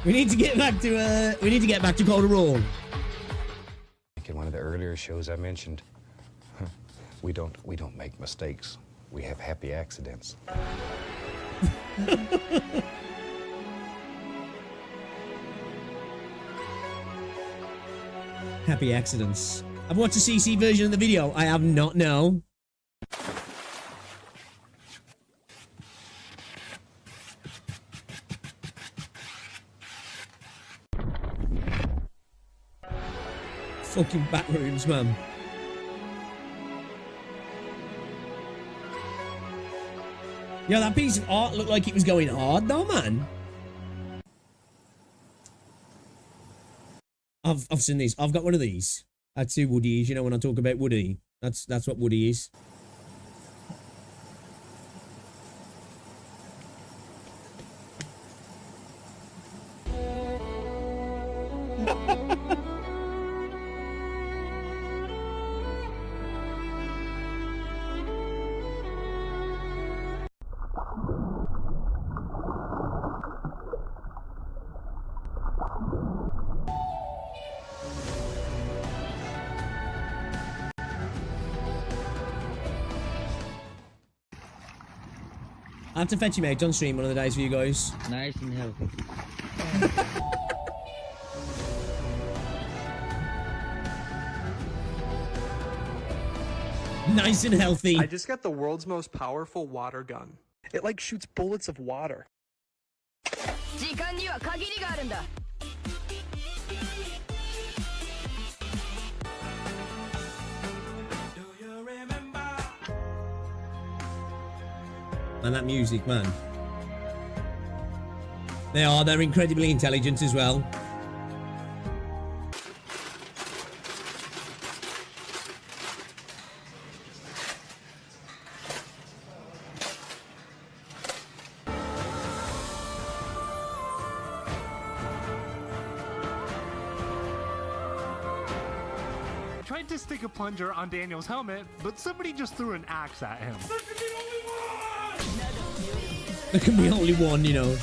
We need to get back to Call to Roll. In one of the earlier shows I mentioned, we don't make mistakes. We have happy accidents. Happy accidents. I've watched the CC version of the video. I have not, no. Fucking back rooms, man. Yeah, that piece of art looked like it was going hard though, man. I've seen these. I've got one of these. That's who Woody is, you know, when I talk about Woody. That's what Woody is. I have to fetch him out on stream one of the days for you guys. Nice and healthy. Nice and healthy. I just got the world's most powerful water gun. It like shoots bullets of water. And that music, man. They're incredibly intelligent as well. Tried to stick a plunger on Daniel's helmet, but somebody just threw an axe at him. There can be only one, you know.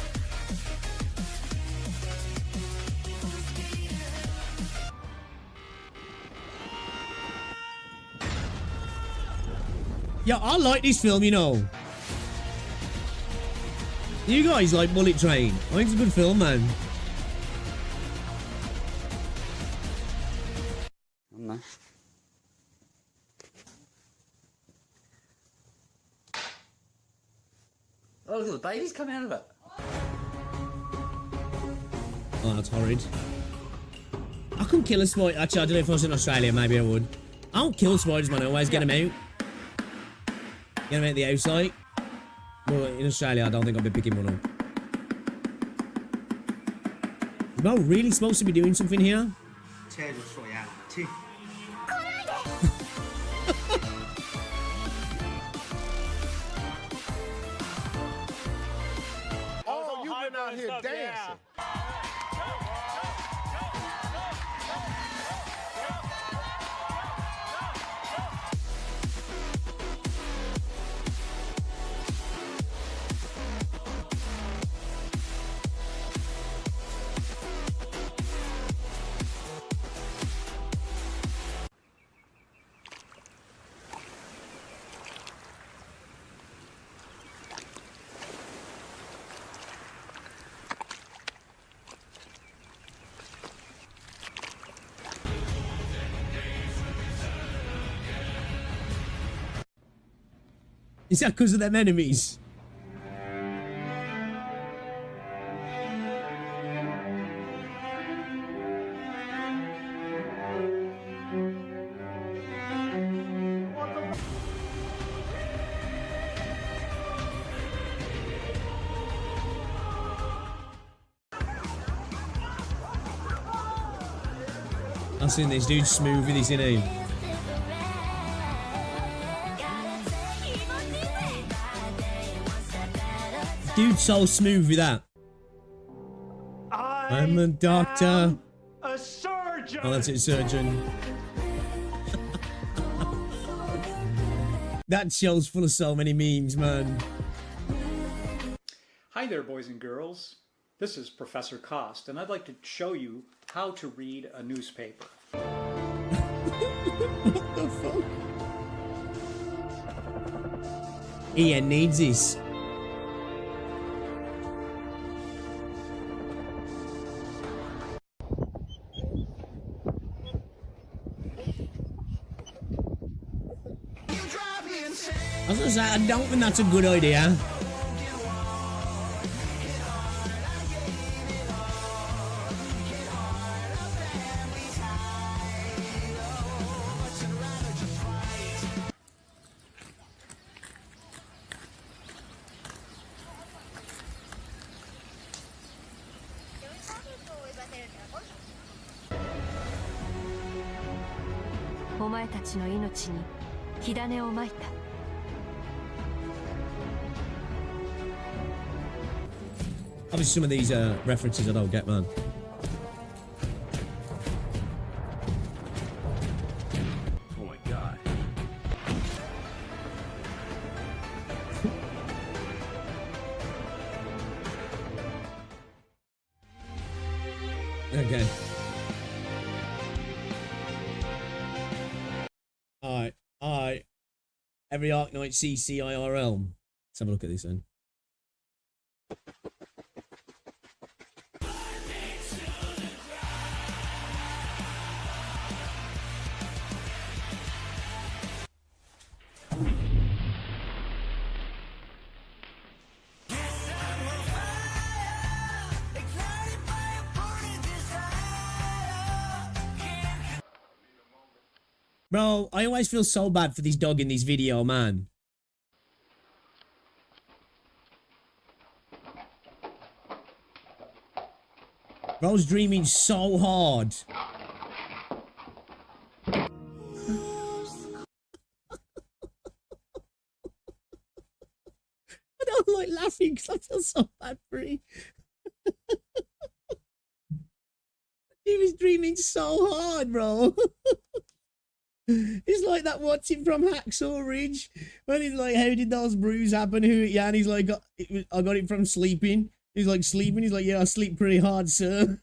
Yeah, I like this film, you know. You guys like Bullet Train? I think it's a good film, man. Oh, look, the babies come out of it. Oh, that's horrid. I couldn't kill a spider. Actually, I don't know if I was in Australia, maybe I would. I don't kill spiders, man. I always get them out. Get them out the outside. But in Australia, I don't think I'll be picking one up. Is Mo really supposed to be doing something here? Oh, you've been out here dancing. Is that because of them enemies? I've seen this dude smooth with his name. Dude, so smooth with that. I'm a doctor. A surgeon. Oh, that's it, surgeon. That show's full of so many memes, man. Hi there, boys and girls. This is Professor Cost, and I'd like to show you how to read a newspaper. What the fuck? Ian needs this. I was gonna say, I don't think that's a good idea. Obviously, some of these references I don't get, man. Oh my god. Okay. Alright, alright. Every Arknight CC IRL. Let's have a look at this then. Bro, I always feel so bad for this dog in this video, man. Bro's dreaming so hard. I don't like laughing because I feel so bad for him. He was dreaming so hard, bro. It's like that watching from Hacksaw Ridge when he's like, how did those bruises happen? Who? Yeah, and he's like, I got it from sleeping. He's like, sleeping? He's like, yeah, I sleep pretty hard, sir.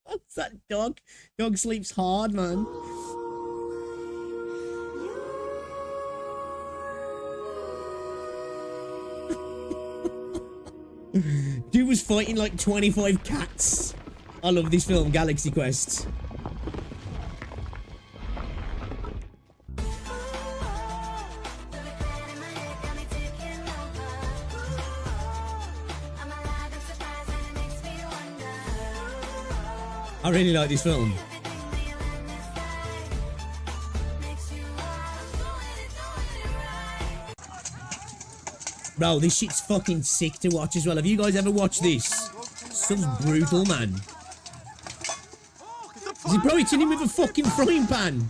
What's that dog? Dog sleeps hard, man. Dude was fighting like 25 cats. I love this film, Galaxy Quest. I really like this film. Bro, this shit's fucking sick to watch as well. Have you guys ever watched this? Stuff's brutal, man. Is he bro hitting him with a fucking frying pan?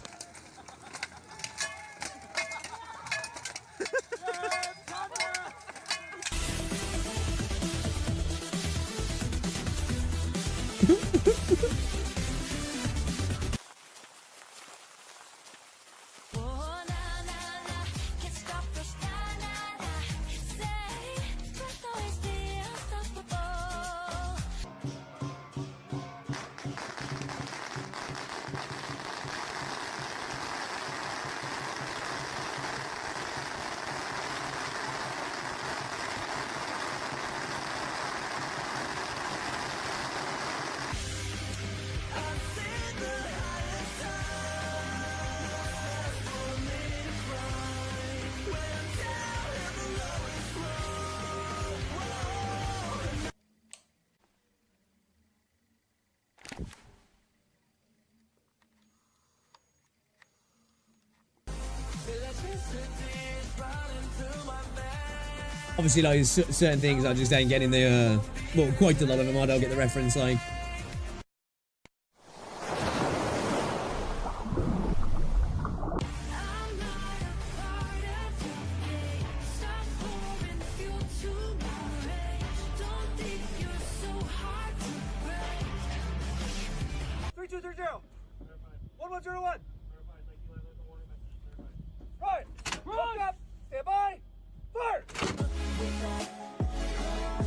Obviously, like, certain things I just ain't getting the, well, quite a lot of them I don't get the reference, like.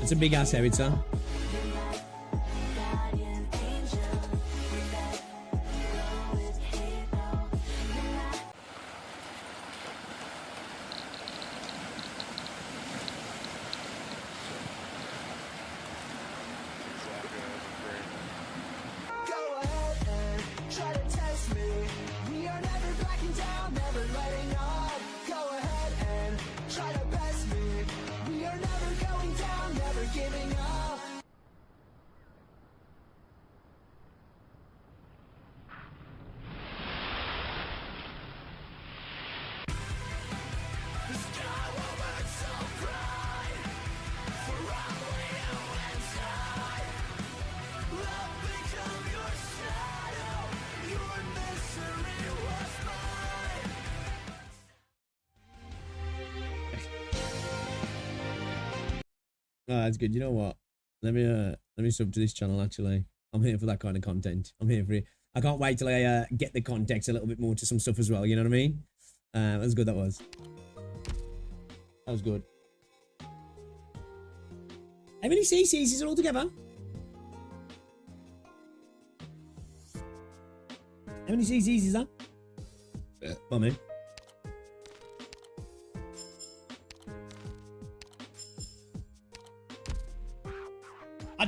It's a big ass howitzer. Oh, that's good. You know what? Let me sub to this channel. Actually, I'm here for that kind of content. I'm here for it. I can't wait till I get the context a little bit more to some stuff as well. You know what I mean? That was good. That was. That was good. How many CCs is it all together? How many CCs is that? By me.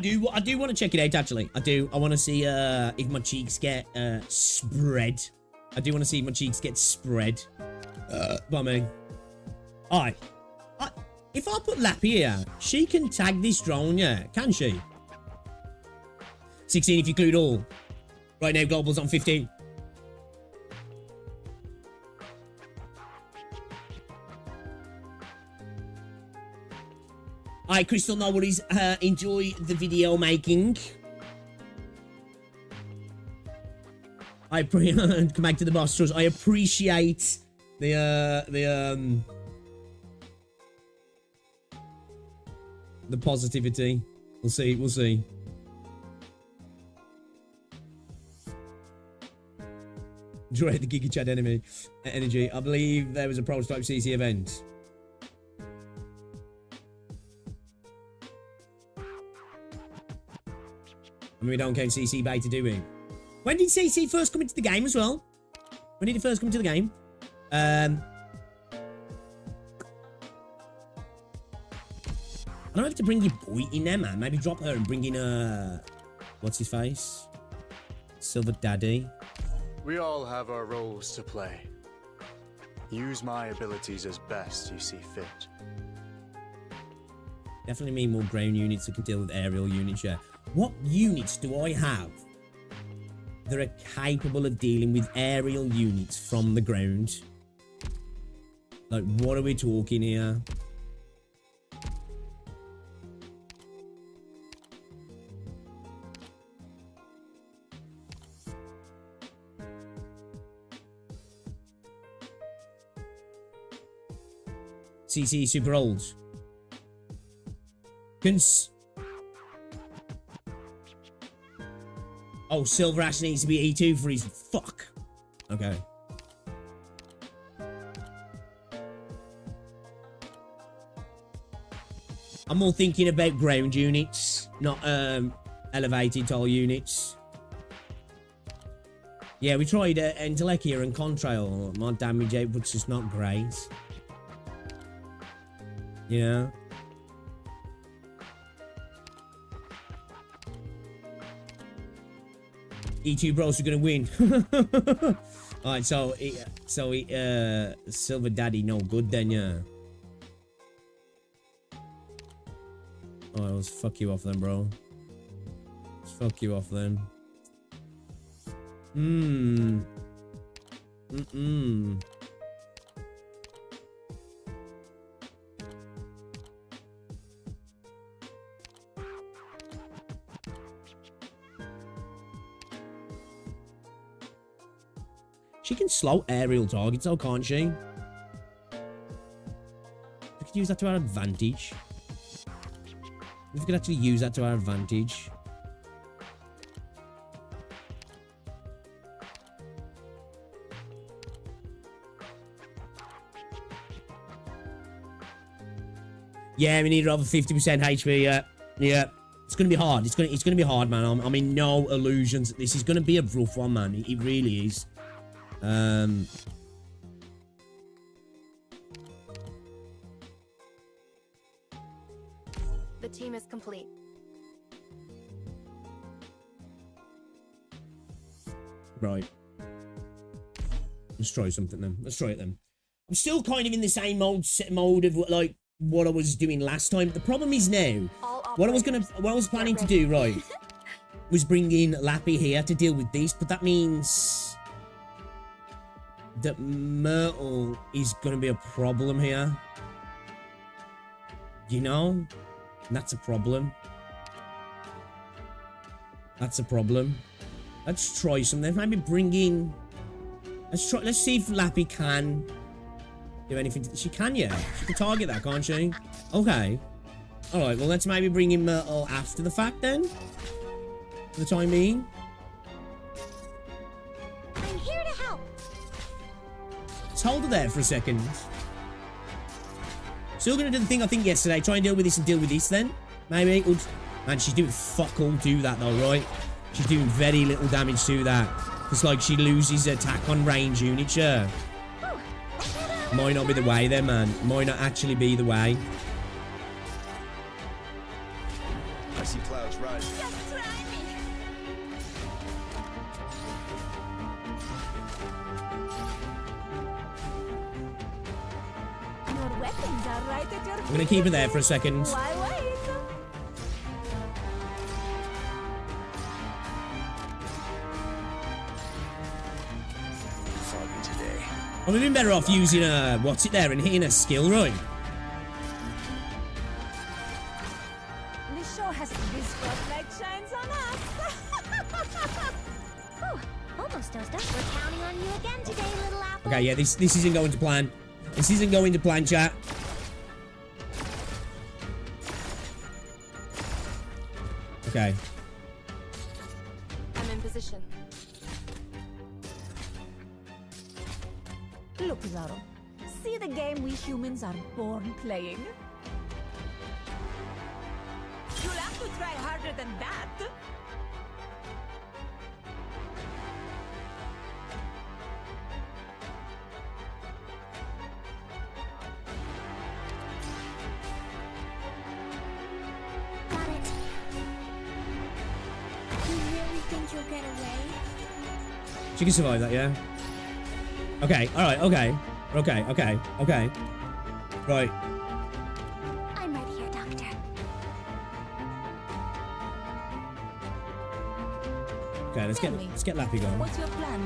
I do want to check it out, actually. I do. I want to see if my cheeks get spread. I do want to see if my cheeks get spread by me. Alright. If I put Lappy here, she can tag this drone, yeah? Can she? 16 if you include all. Right now, Global's on 15. Alright, Crystal, no worries. Enjoy the video making. Come back to the boss trust. I appreciate the positivity. We'll see. We'll see. Dread the Giga Chad energy. I believe there was a prototype CC event. I mean, we don't count CC beta, do we? When did CC first come into the game as well? When did it first come into the game? don't have to bring your boy in there, man. Maybe drop her and bring in, what's his face? Silver Daddy. We all have our roles to play. Use my abilities as best you see fit. Definitely need more ground units that can deal with aerial units, yeah. What units do I have that are capable of dealing with aerial units from the ground? Like, what are we talking here? CC super old. Oh, Silver Ash needs to be E2 for his fuck. Okay. I'm more thinking about ground units, not elevated tile units. Yeah, we tried Entelekia and Contrail. My damage output's just not great. Yeah. E2 bros are gonna win. Alright, so Silver Daddy no good then, yeah. Alright, let's fuck you off then, bro. Let's fuck you off then. She can slow aerial targets though, can't she? We could use that to our advantage. If we could actually use that to our advantage. Yeah, we need over 50% HP, yeah. Yeah. It's gonna be hard. It's gonna be hard, man. I'm in no illusions. This is gonna be a rough one, man. It really is. The team is complete. Right. Let's try something then. Let's try it then. I'm still kind of in the same mode of like what I was doing last time. The problem is now, what I was planning to do, right, was bring in Lappy here to deal with this, but that means that Myrtle is going to be a problem here. You know? That's a problem. That's a problem. Let's try something. Maybe bring in... Let's see if Lappy can do anything. She can, yeah. She can target that, can't she? Okay. Alright, well, let's maybe bring in Myrtle after the fact then. For the time being. I'm here to help. Let's hold her there for a second. Still gonna do the thing I think yesterday. Try and deal with this and deal with this then. Maybe. Man, she's doing fuck all to that though, right? She's doing very little damage to that. It's like she loses attack on range units, yeah. Might not be the way then, man. Might not actually be the way. I see clouds rising. Just try me. Your weapons are right at your I'm gonna keep her there for a second. Why wait? Well, we've been better off using what's it there and hitting a skill, right? This show has this spotlight shines on us. Whew, almost dozed up. We're counting on you again today, little apple. Okay, yeah, this isn't going to plan. This isn't going to plan, chat. Okay. I'm in position. Look, Zaro. See the game we humans are born playing? You'll have to try harder than that. think you'll get away? She can survive that, yeah? Okay, alright, okay. Okay. Right. I'm right here, Doctor. Okay, let's get Lappy going. What's your plan?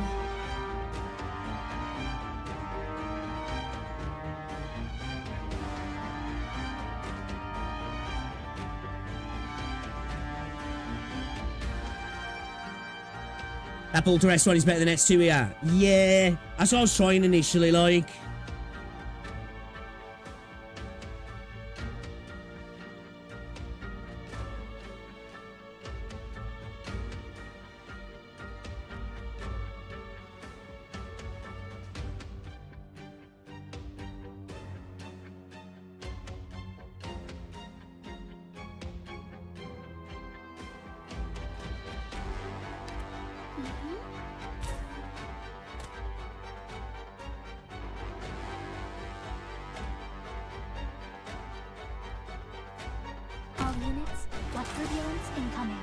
That Bolter S1 is better than S2 here. Yeah, that's what I was trying initially, like. All units, what turbulence incoming?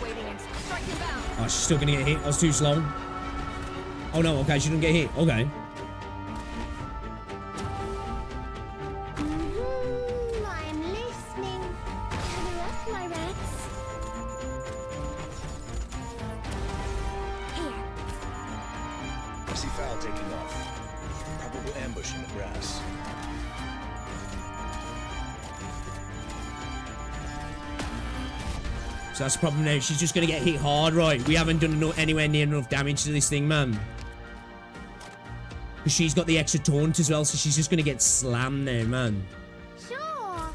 Waiting and striking bound. Oh, she's still gonna get hit. I was too slow. Oh no, okay, she didn't get hit. Okay. I'm listening. Gather up, my rats. Here. I see foul taking off. Probable ambush in the grass. So that's the problem now. She's just gonna get hit hard, right? We haven't done anywhere near enough damage to this thing, man. Because she's got the extra taunt as well, so she's just gonna get slammed now, man. Sure.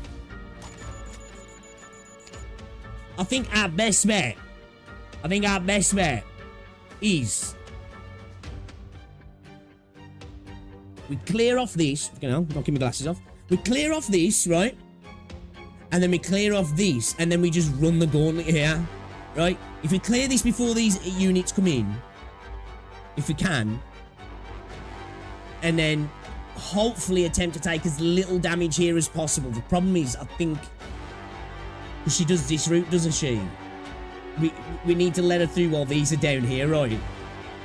I think our best bet is we clear off this. You know, knocking my glasses off. We clear off this, right? And then we clear off this, and then we just run the gauntlet here, right? If we clear this before these units come in, if we can, and then hopefully attempt to take as little damage here as possible. The problem is, I think, because she does this route, doesn't she? We need to let her through while these are down here, right?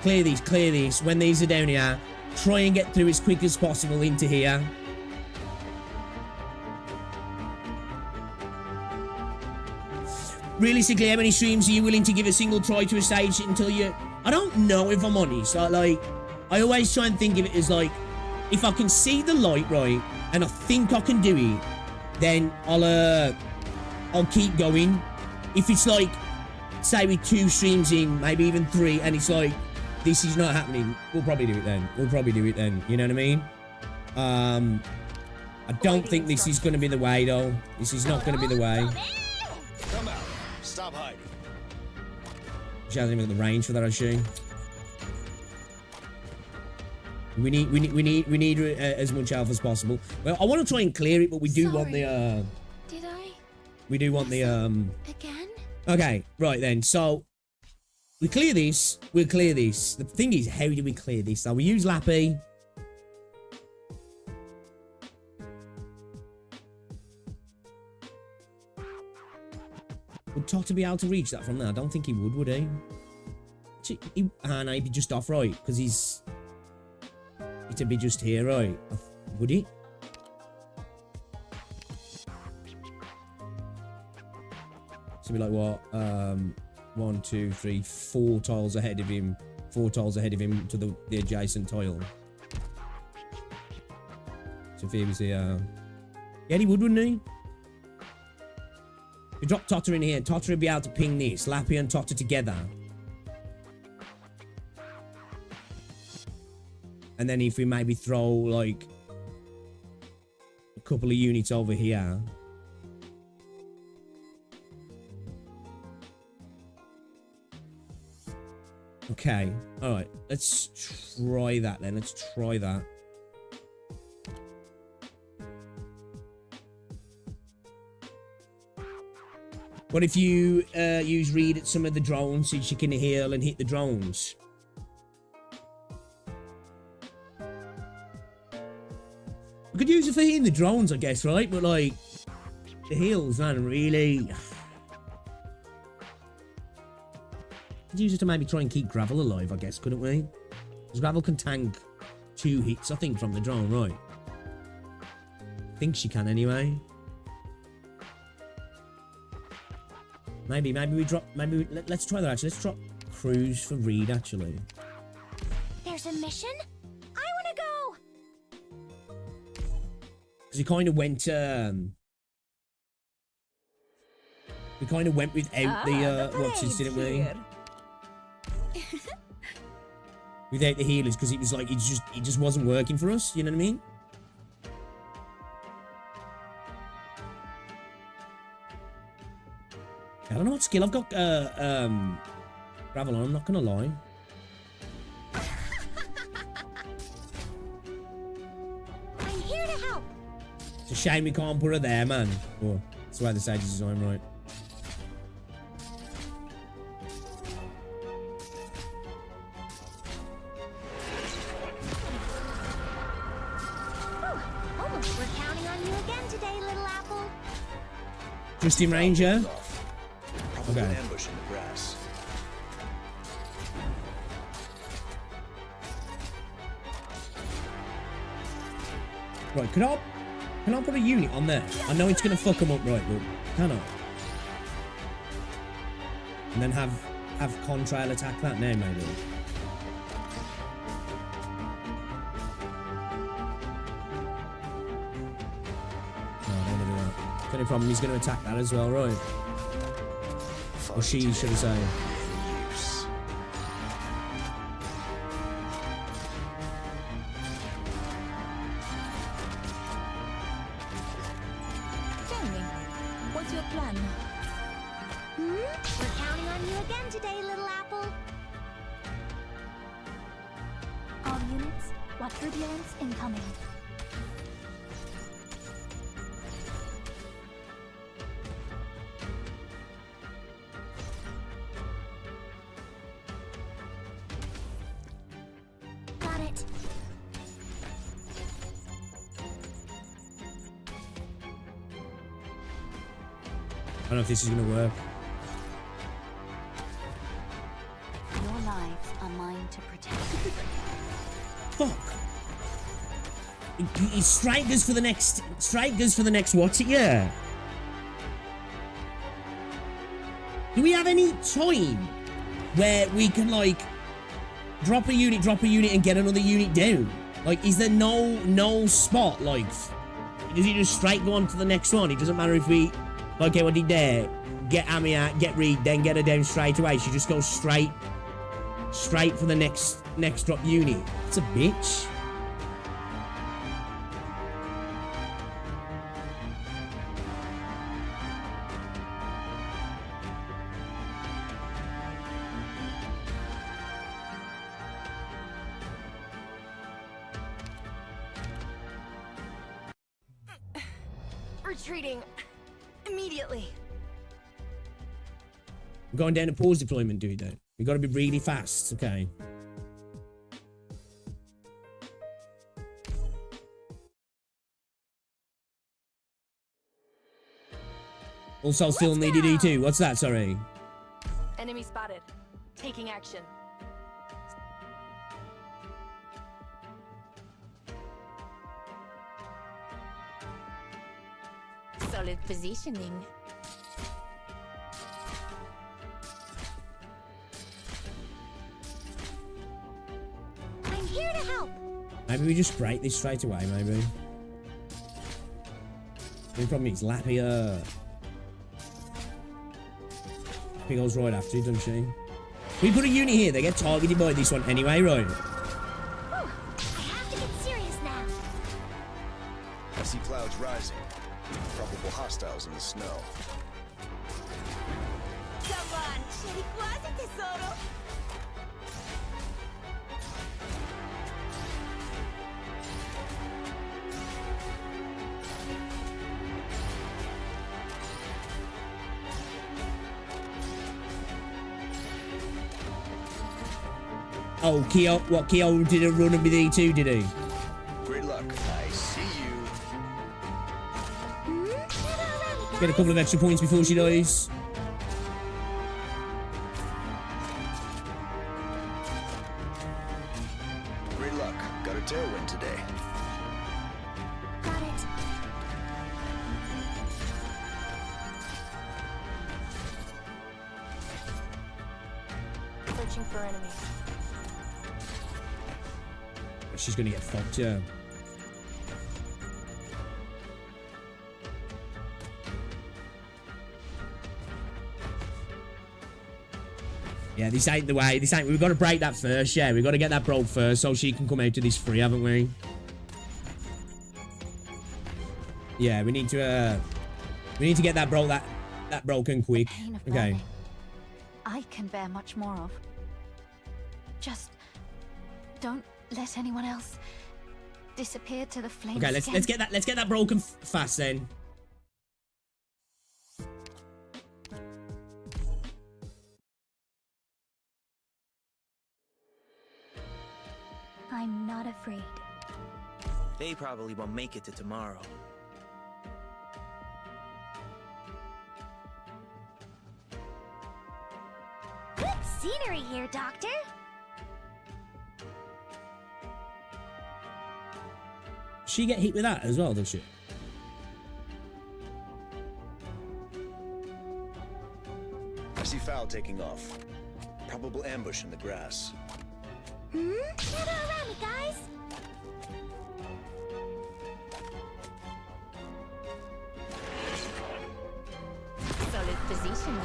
Clear these. When these are down here, try and get through as quick as possible into here. Realistically, how many streams are you willing to give a single try to a stage until you... I don't know, if I'm honest. I always try and think of it as like, if I can see the light, right, and I think I can do it, then I'll keep going. If it's like, say with 2 streams in, maybe even 3, and it's like, this is not happening, we'll probably do it then. You know what I mean? I don't think this is going to be the way, though. This is not going to be the way. Come out. Stop hiding. She hasn't even got the range for that, I assume. We need as much health as possible. Well, I want to try and clear it, but we do want the Did I? we do want the Again? Okay, right then. So we clear this. We'll clear this. The thing is, how do we clear this? So we use Lappy. Would Totter be able to reach that from there? I don't think he would he? No, he'd be just off, right? Because it'd be just here, right? Would he? So it'd be like what? 1, 2, 3, 4 tiles ahead of him. 4 tiles ahead of him to the adjacent tile. So if he was here... Yeah, he would, wouldn't he? If you drop Totter in here, Totter would be able to ping this. Lappy and Totter together. And then if we maybe throw, like, a couple of units over here. Okay. Alright. Let's try that then. Let's try that. What if you use Reed at some of the drones so she can heal and hit the drones? We could use it for hitting the drones, I guess, right? But, like, The heals, man, really. Could use it to maybe try and keep Gravel alive, I guess, couldn't we? Because Gravel can tank 2 hits, I think, from the drone, right? I think she can anyway. Maybe we drop. Let's try that actually. Let's drop Cruise for Reed actually. There's a mission? I wanna go! Because he kind of went. We kind of went without the watches, didn't we? Without the healers, because it was like it just wasn't working for us. You know what I mean? I don't know what skill I've got. Gravel on. I'm not gonna lie. I'm here to help. It's a shame we can't put her there, man. Oh, that's why the stage is designed right. We're counting on you again today, little apple. Just in range, yeah? Probably Okay. an ambush in the grass. Right, can I put a unit on there? I know it's gonna fuck them up, right, but can I? And then have Contrail attack that now, maybe. No, I don't wanna do that. The only problem, he's gonna attack that as well, right? Or she, should I say. Tell me, what's your plan? We're counting on you again today, little apple. All units, watch turbulence incoming. Got it. I don't know if this is gonna work. Your lives are mine to protect. Fuck. Strike goes for the next. Strike goes for the next. What's it? Yeah. Do we have any time where we can like drop a unit, and get another unit down? Like, is there no spot? Like, does he just straight go on to the next one? It doesn't matter if we. Okay, what did there? Get Amy out, get Reed, then get her down straight away. She just goes straight for the next drop unit. It's a bitch. Retreating. Immediately. I'm going down to pause deployment, do we though? We gotta be really fast, okay. Also still need D2. What's that, sorry? Enemy spotted. Taking action. Solid positioning. I'm here to help. Maybe we just break this straight away, maybe. The problem is Lapia. Lapia goes right after it, doesn't she? We put a unit here, they get targeted by this one anyway, right? I have to get serious now. I see clouds rising. Probable hostiles in the snow. Come on, scegli quasi tesoro. Oh, Keo didn't run with E2, did he? Great luck. I see you. Never allow me Get a couple of extra points before she dies. Great luck. Got a tailwind today. Got it. Searching for enemies. She's gonna get fucked, yeah. Yeah, this ain't the way. This ain't. We've got to break that first. Yeah, we've got to get that broke first, so she can come out to this free, haven't we? Yeah, we need to get that broken quick. Okay. I can bear much more of. Just don't let anyone else disappear to the flames. Okay, let's get that broken fast then. I'm not afraid. They probably won't make it to tomorrow. Good scenery here, Doctor. She get hit with that as well, does she? I see Fowl taking off. Probable ambush in the grass. Gather around me, guys. Solid positioning.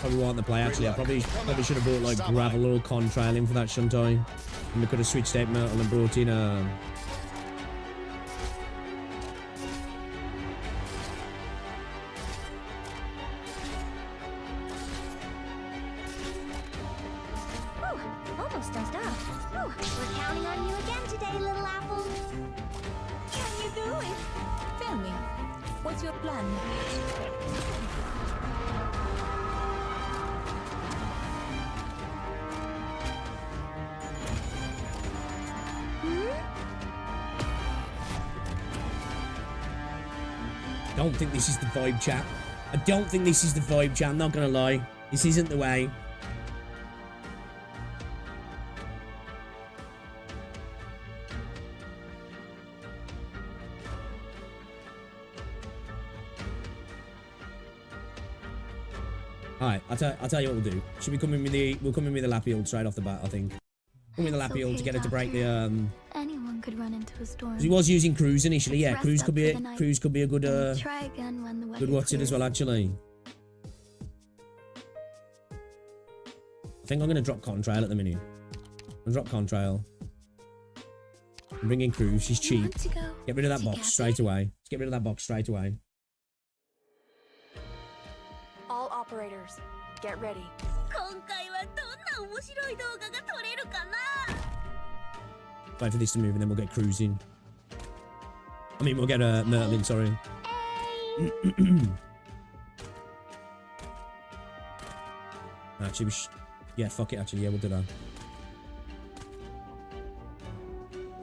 Probably want the play actually. I probably should have brought like gravel or contrail in for that, shouldn't I? And we could have switched out Myrtle and brought in Almost dozed off. We're counting on you again today, little apple. Can you do it? Tell me, what's your plan? I don't think this is the vibe, chat. I don't think this is the vibe, chat. I'm not gonna lie. This isn't the way. Alright, I'll tell you what we'll do. Should we come in with we'll come in with the Lapiol straight off the bat, I think. Come with the Lapiol to get it to break the Anyone could run into a storm. He was using Cruise initially, yeah. Rest Cruise up could be for the night. a good Try again when the weather good watch it as well, actually. I think I'm gonna drop Contrail at the minute. I'm gonna drop Contrail. I'm bringing Cruise, she's cheap. Get rid of that box straight away. Let's get rid of that box straight away. All operators, get ready. Wait for this to move and then we'll get Cruising. I mean, we'll get Myrtle in, sorry. Actually, yeah, fuck it, actually. Yeah, we'll do that.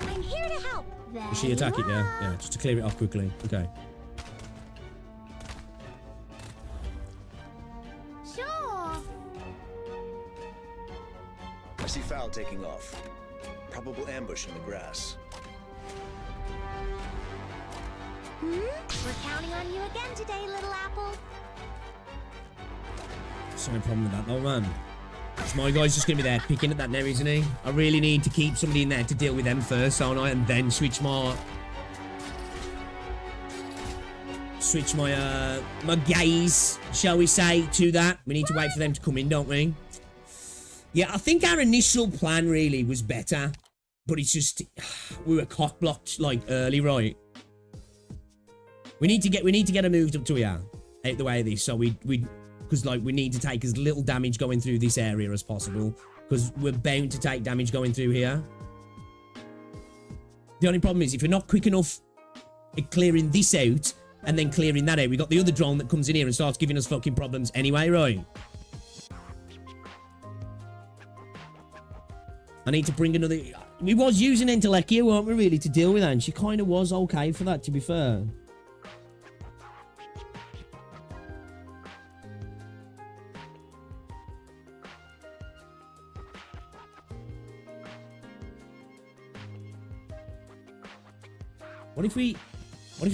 I'm here to help. Does she attack it? Yeah, yeah, just to clear it off quickly. Okay. Sure. I see Fowl taking off. Probable ambush in the grass. We're counting on you again today, little apple. There's no problem with that though, man. So my guy's just gonna be there picking at that now, isn't he? I really need to keep somebody in there to deal with them first, don't I? And then switch my my gaze, shall we say, to that. We need to wait for them to come in, don't we? Yeah, I think our initial plan really was better, but it's just we were cock blocked like early, right? We need to get her moved up to here, out the way of this, so because like we need to take as little damage going through this area as possible, because we're bound to take damage going through here. The only problem is if we're not quick enough at clearing this out and then clearing that out, we got the other drone that comes in here and starts giving us fucking problems anyway, right? I need to bring another... We was using Entelekia, weren't we, really, to deal with that? And she kind of was okay for that, to be fair. What if we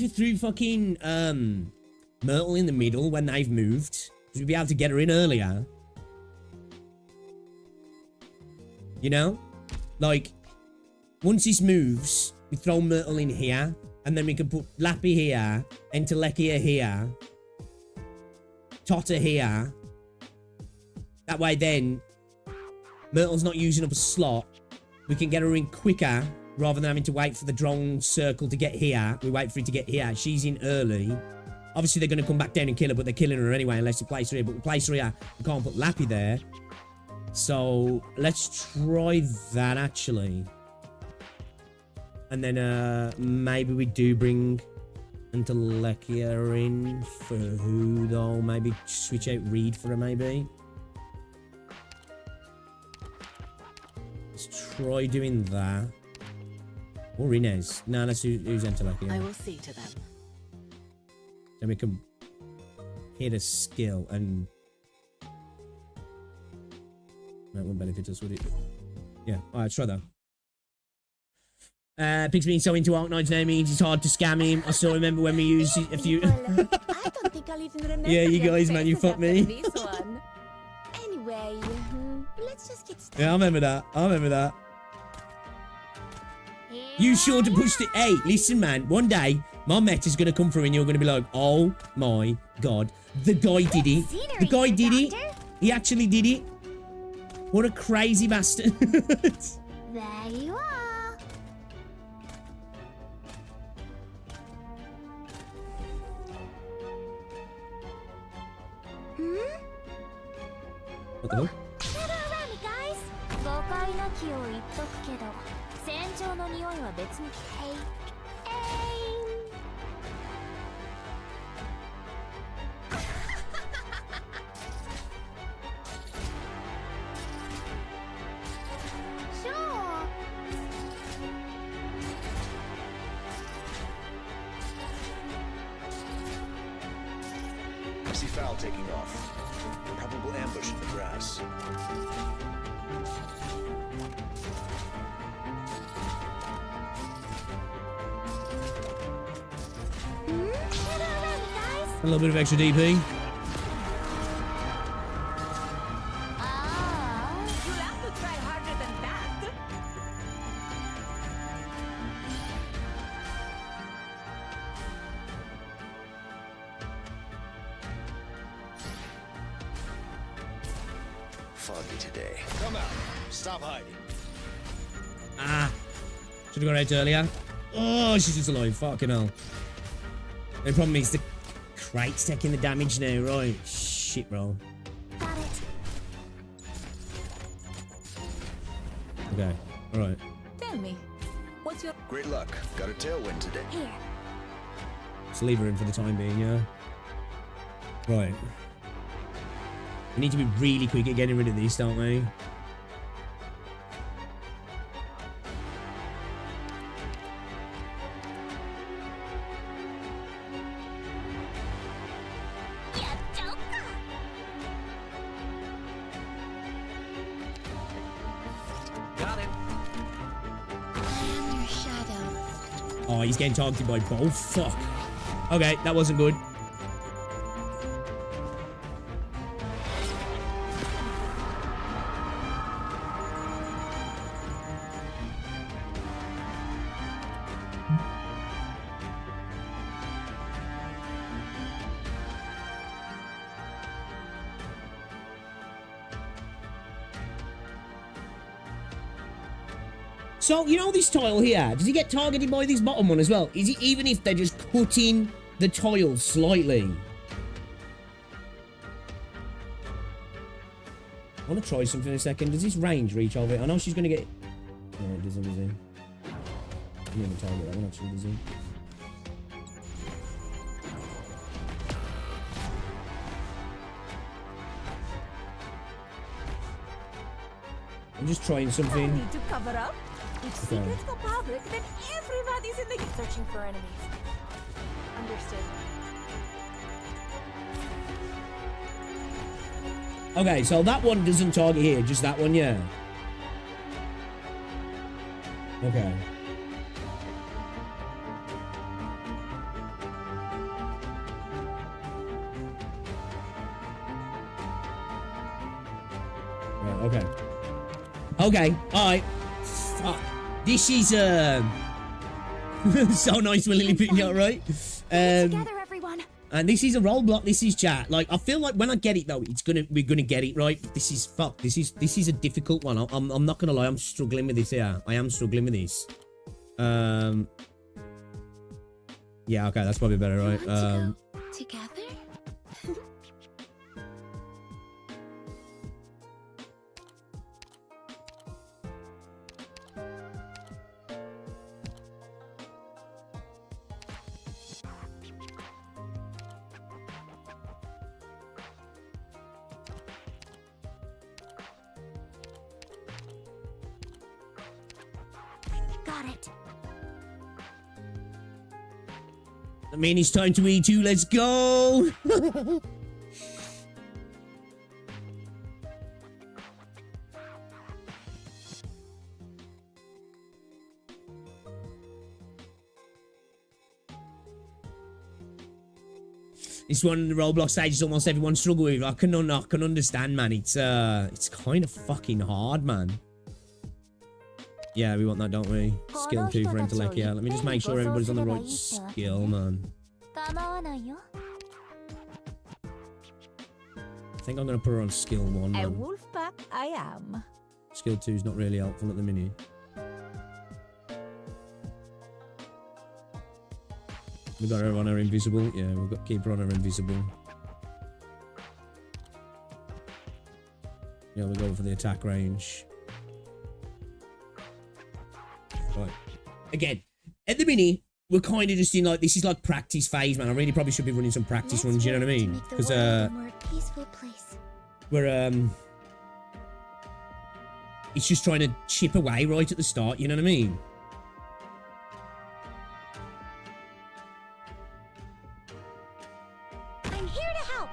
threw fucking Myrtle in the middle when they've moved? Because we'd be able to get her in earlier. You know? Like, once this moves, we throw Myrtle in here, and then we can put Lappy here, Entelekia here, Totter here. That way then, Myrtle's not using up a slot. We can get her in quicker, rather than having to wait for the drone circle to get here. We wait for it to get here. She's in early. Obviously, they're going to come back down and kill her, but they're killing her anyway, unless we place her here. But we place her here, we can't put Lappy there. So, let's try that, actually. And then, maybe we do bring Entelekia in for who, though? Maybe switch out Reed for her, maybe? Let's try doing that. Or Inez. No, let's use Entelekia. I will see to them. Then we can hit a skill and... That wouldn't benefit us, would it? Yeah, alright, try that. Pig's been so into Arknights now means it's hard to scam him. I still remember when we used a few... I don't think I'll even remember. Yeah, you guys, man, you fucked me. Anyway, let's just get started. Yeah, I remember that. I remember that. You sure to push the... Hey, listen, man. One day, my meta's going to come through and you're going to be like, oh my god. The guy did it. The guy did it. He actually did it. What a crazy bastard. There you are. What the hell? I see foul taking off. Probable ambush in the grass. A little bit of extra DP. Foggy today. Come out. Stop hiding. Ah. Should have gone out earlier. Oh, she's just alive. Fucking hell. The problem is the crate's taking the damage now, right? Shit, bro. Got it. Okay. Alright. Tell me, what's your... Great luck. Got a tailwind today. Here. Just leave her in for the time being, yeah? Right. We need to be really quick at getting rid of these, don't we? Got it. I am your shadow. Oh, he's getting targeted by both. Fuck. Okay, that wasn't good. So, you know this tile here? Does he get targeted by this bottom one as well? Is it even if they're just cutting the tile slightly? I want to try something in a second. Does this range reach over it? I know she's going to get... No, it doesn't, does it? I didn't even target that one, actually, does it? I'm just trying something. Need to cover up. If secrets go public, then everybody's in the searching for enemies. Understood. Okay, so that one doesn't target here, just that one, yeah. Okay. Right, okay. Okay, alright. Fuck. This is, so nice when Lily picking it up, right? Together, everyone. And this is a roadblock. This is chat. Like, I feel like when I get it though, we're gonna get it right. This is fuck. This is a difficult one. I'm not gonna lie. I'm struggling with this here. I am struggling with this. Yeah. Okay, that's probably better, right? Together. Got it. I mean, it's time to E2. Let's go. This one of the Roblox stages almost everyone struggle with. I can understand, man. It's kind of fucking hard, man. Yeah, we want that, don't we? Skill 2 for intellect, yeah. Let me just make sure everybody's on the right skill, man. I think I'm going to put her on skill 1, A man. wolf pack I am. Skill 2 is not really helpful at the minute. We got her on her invisible. Yeah, we've got to keep her on her invisible. Yeah, we'll go for the attack range. Right. Again, at the minute, we're kind of just in like, this is like practice phase, man. I really probably should be running some practice runs, you know what I mean? Because, we're, it's just trying to chip away right at the start, you know what I mean? I'm here to help.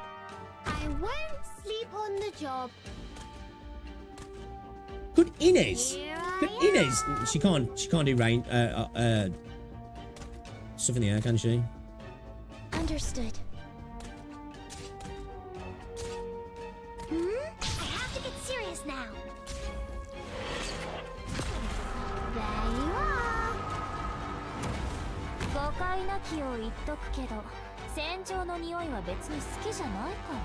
I won't sleep on the job. Good Inez. Good Inez. She can't do rain, stuff in the air, can she? Understood. I have to get serious now. There you are. 誤解なきを言っとくけど、戦場の匂いは別に好きじゃないから。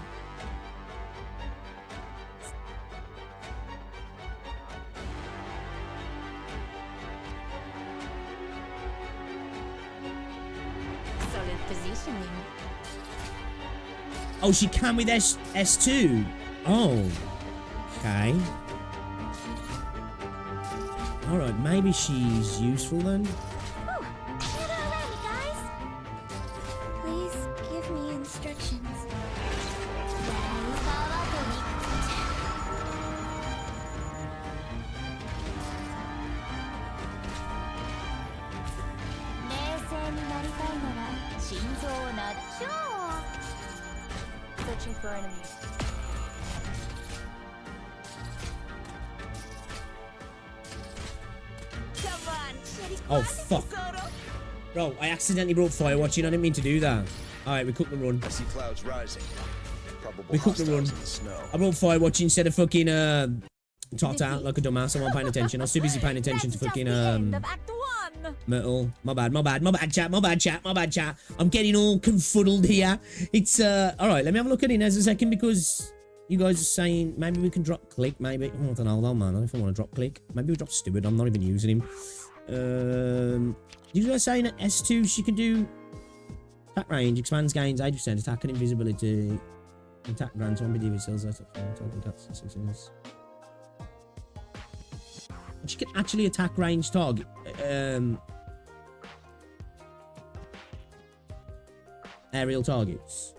Oh, she can with S2. Oh. Okay. Alright, maybe she's useful then. Please give me instructions. Searching for enemies. Come on, Oh, fuck. Bro, I accidentally brought fire watching. I didn't mean to do that. Alright, we cooked the run. I see clouds rising. Probable We cooked the run. hostiles in the snow. I brought fire watching instead of fucking, tot out like a dumbass. I wasn't paying attention. I was too busy paying attention to fucking, metal. My bad, chat. I'm getting all confuddled here. It's, alright, let me have a look at Inez a second because you guys are saying maybe we can drop click, maybe. Oh, I don't know, hold on, man. I don't know if I want to drop click. Maybe we drop steward. I'm not even using him. You guys saying at S2 she can do attack range, expands gains 80%, attack and invisibility, attack grants 1 BD cells, she can actually attack range target. Aerial targets.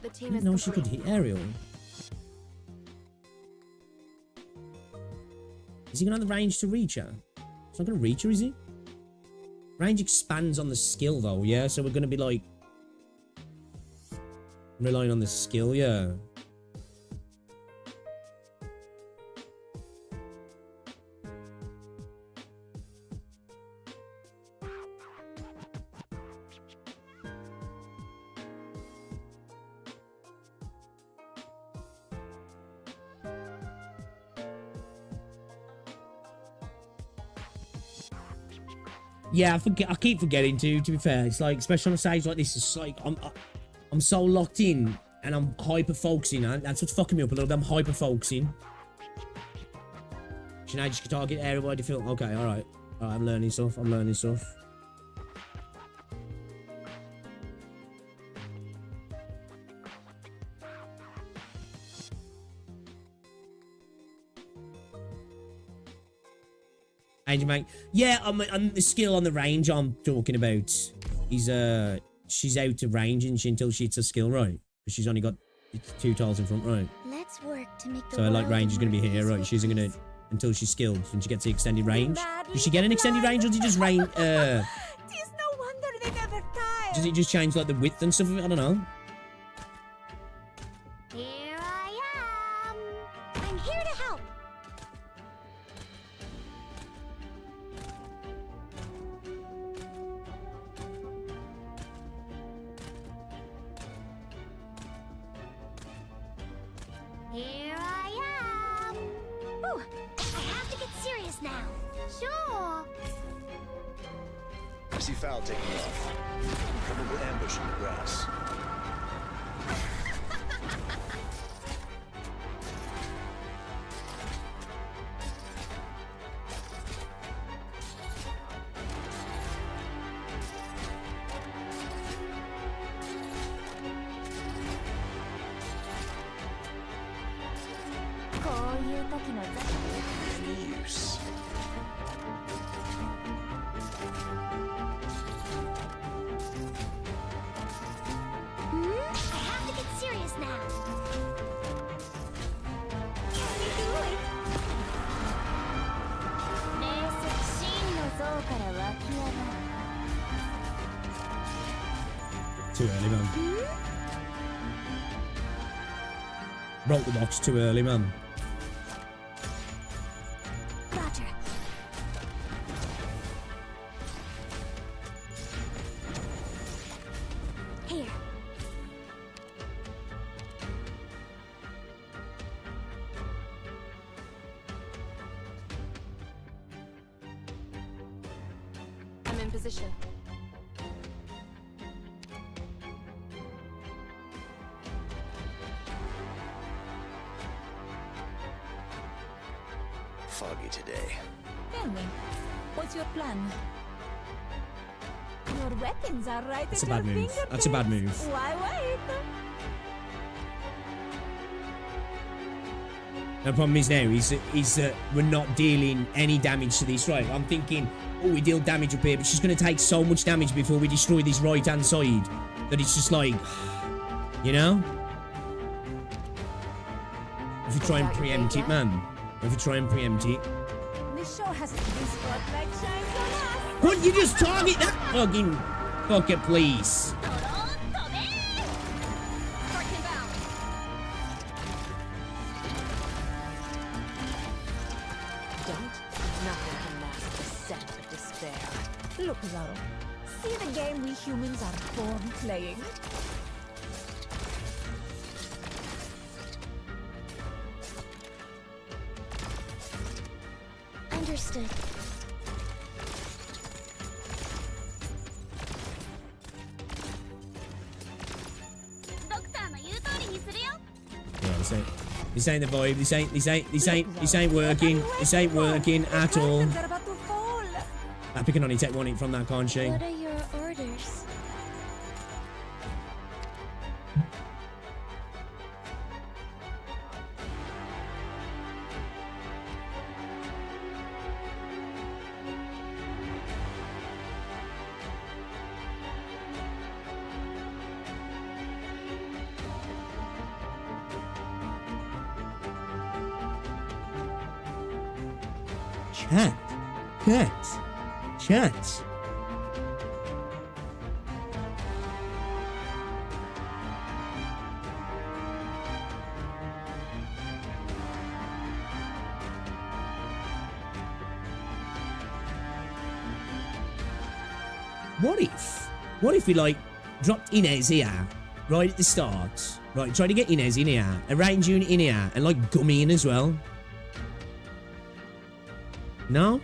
The I team didn't is know she could complete. hit aerial. Is he going to have the range to reach her? He's not going to reach her, is he? Range expands on the skill, though, yeah? So we're going to be, like, relying on the skill, yeah. Yeah, I keep forgetting to be fair. It's like, especially on a stage like this, it's like, I'm so locked in, and I'm hyper-focusing, and that's what's fucking me up a little bit. I'm hyper-focusing. Should I just target area wide field? Okay, alright. Alright, I'm learning stuff. Range, mate. Yeah, on the skill on the range I'm talking about. She's out of range until she hits a skill, right? Because she's only got 2 tiles in front, right? Let's work to make the So like world range is a going to be more here, right? peaceful She isn't going place. to until she's skilled. When she gets the extended range. Does she get an extended range, or does it just range? Tis no wonder they never tire. Does it just change like the width and stuff of it? I don't know. Here I am. I'm here to help. Here I am. Ooh, I have to get serious now. Sure. I see foul taking off. Probable ambush in the grass. Any use? I have to get serious now. Too early, man. Broke the box too early, man. Roger. Here. I'm in position. Foggy today. Tell me, what's your plan? Your weapons are right That's at a bad your move. fingertips. That's a bad move. Why wait? The problem is now we're not dealing any damage to this, right? I'm thinking, oh, we deal damage up here, but she's going to take so much damage before we destroy this right-hand side that it's just like, you know? If you try and preempt it, man. If you try and preempt it. This show has to be spotlight shines on us. What? You just target that fucking fucker, please. Nothing can mask the scent of despair. Look, Zaro. See the game we humans are born playing. Understood. Yeah, this ain't the vibe. This ain't working. This ain't working at all. They're about to fall. That pick can only take one hit from that, can't she? What are your orders? Chat. Chat. What if we like dropped Inez here right at the start? Right, try to get Inez in here, a range unit in here, and like Gummy in as well. No?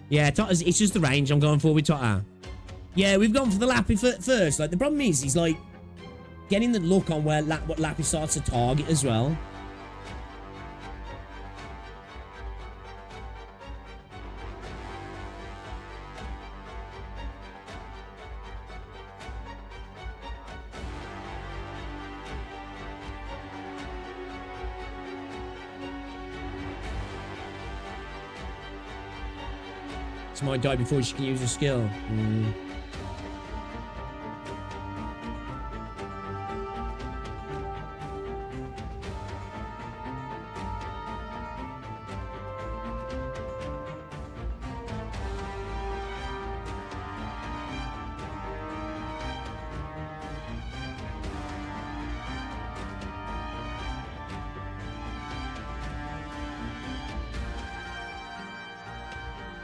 Yeah, Totter's, it's just the range I'm going for with Totter. Yeah, we've gone for the Lappy first. Like, the problem is, he's like getting the look on where what Lappy starts to target as well. She might die before she can use her skill.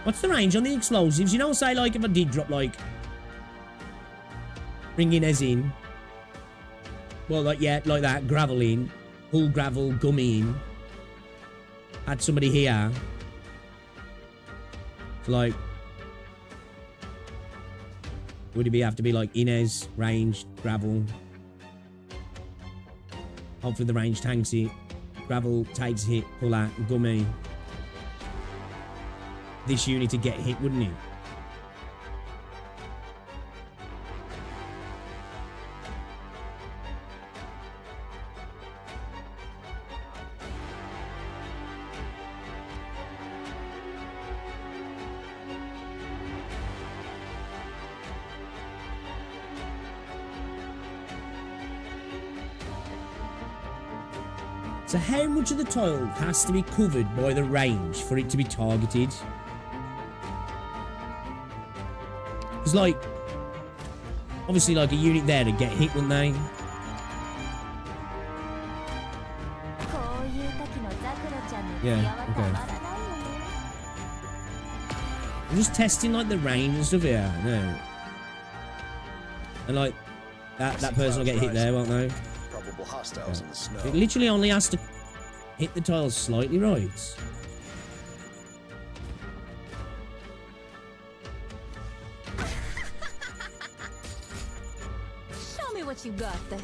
What's the range on the explosives? You don't say, like, if I did drop, like, bring Inez in. Well, like, yeah, like that. Gravel in. Hull gravel, Gummy in. Had somebody here. So, like, would it have to be, like, Inez, range, gravel? Hopefully the range tanks it. Gravel takes hit, pull out, Gummy. This unit to get hit, wouldn't it? So how much of the tile has to be covered by the range for it to be targeted? Because, like, obviously, like, a unit there to get hit, wouldn't they? Yeah, okay. I'm just testing, like, the range and stuff here. No. And, like, that person will get hit there, won't they? Probable hostiles in the snow. It literally only has to hit the tiles slightly right. Show me what you got there.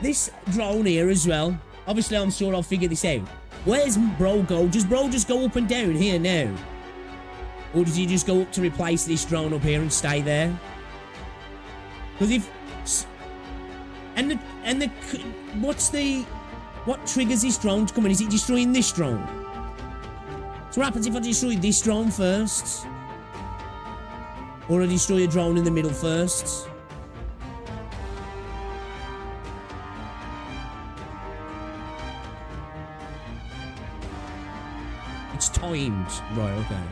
This drone here as well. Obviously, I'm sure I'll figure this out. Where's bro go? Does bro just go up and down here now? Or does he just go up to replace this drone up here and stay there? Because if... What triggers this drone to come in? Is it destroying this drone? So what happens if I destroy this drone first? Or I destroy a drone in the middle first? It's timed. Right, okay.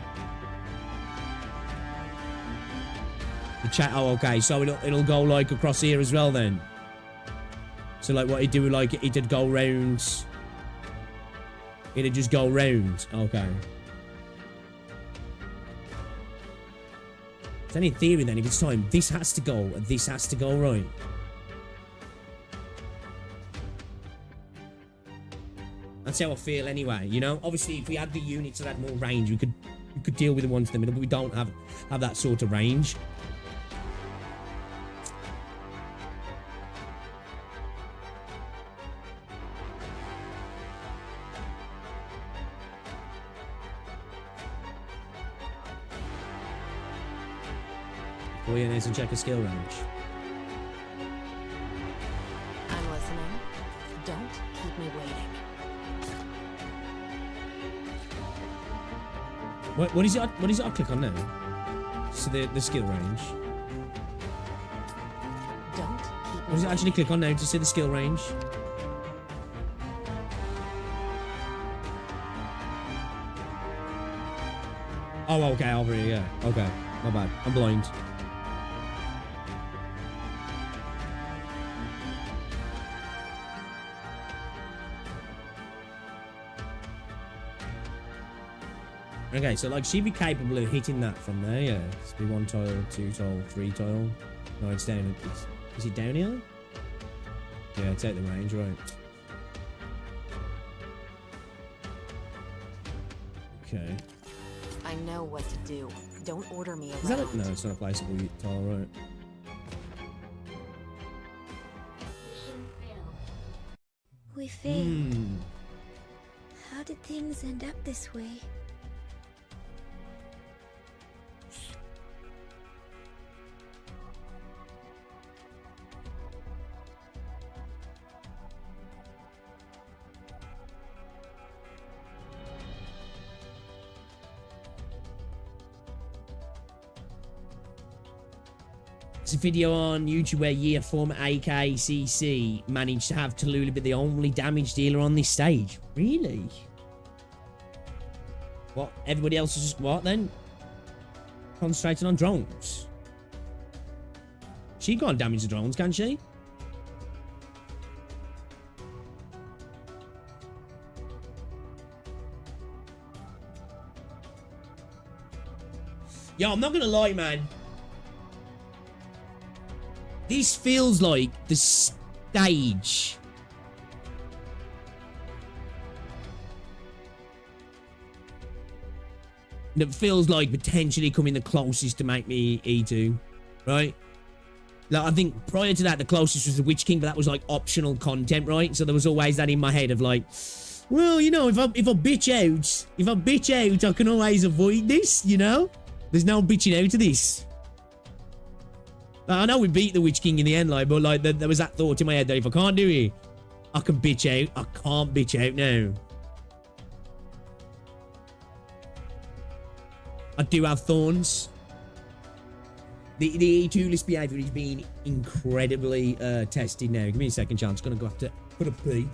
The chat, oh, okay, so it'll go, like, across here as well, then. So, like, what he'd do, like, it'd go round. It'd just go round. Okay. So, in theory, then, if it's time, this has to go, and this has to go, right? That's how I feel anyway, you know? Obviously, if we had the units that had more range, we could deal with the ones in the middle, but we don't have that sort of range. Oh yeah, nice and check a skill range. I'm listening. Don't keep me waiting. What is it? What is it? I'll click on now. So the skill range. Don't keep me What does it actually click on now to see the skill range? Oh, okay, over here, yeah. Okay, my bad. I'm blind. Okay, so like she'd be capable of hitting that from there, yeah. It's be 1 tile, 2 tile, 3 tile. No, it's down. Is it down here? Yeah, it's out the range, right. Okay. I know what to do. Don't order me around. Is that no, it's not a placeable tile, right. We failed. How did things end up this way? It's a video on YouTube where Year Form AKCC managed to have Tallulah be the only damage dealer on this stage. Really? What? Everybody else is just what then? Concentrating on drones. She can't damage the drones, can she? Yo, I'm not gonna lie, man. This feels like the stage that feels like potentially coming the closest to make me E2, right? Like, I think prior to that, the closest was the Witch King, but that was like optional content, right? So there was always that in my head of like, well, you know, if I bitch out, I can always avoid this, you know? There's no bitching out of this. I know we beat the Witch King in the end, like, but like there was that thought in my head that if I can't do it, I can bitch out. I can't bitch out now. I do have thorns. The E2 list behavior is being incredibly tested now. Give me a second chance. Gonna go have to put a P.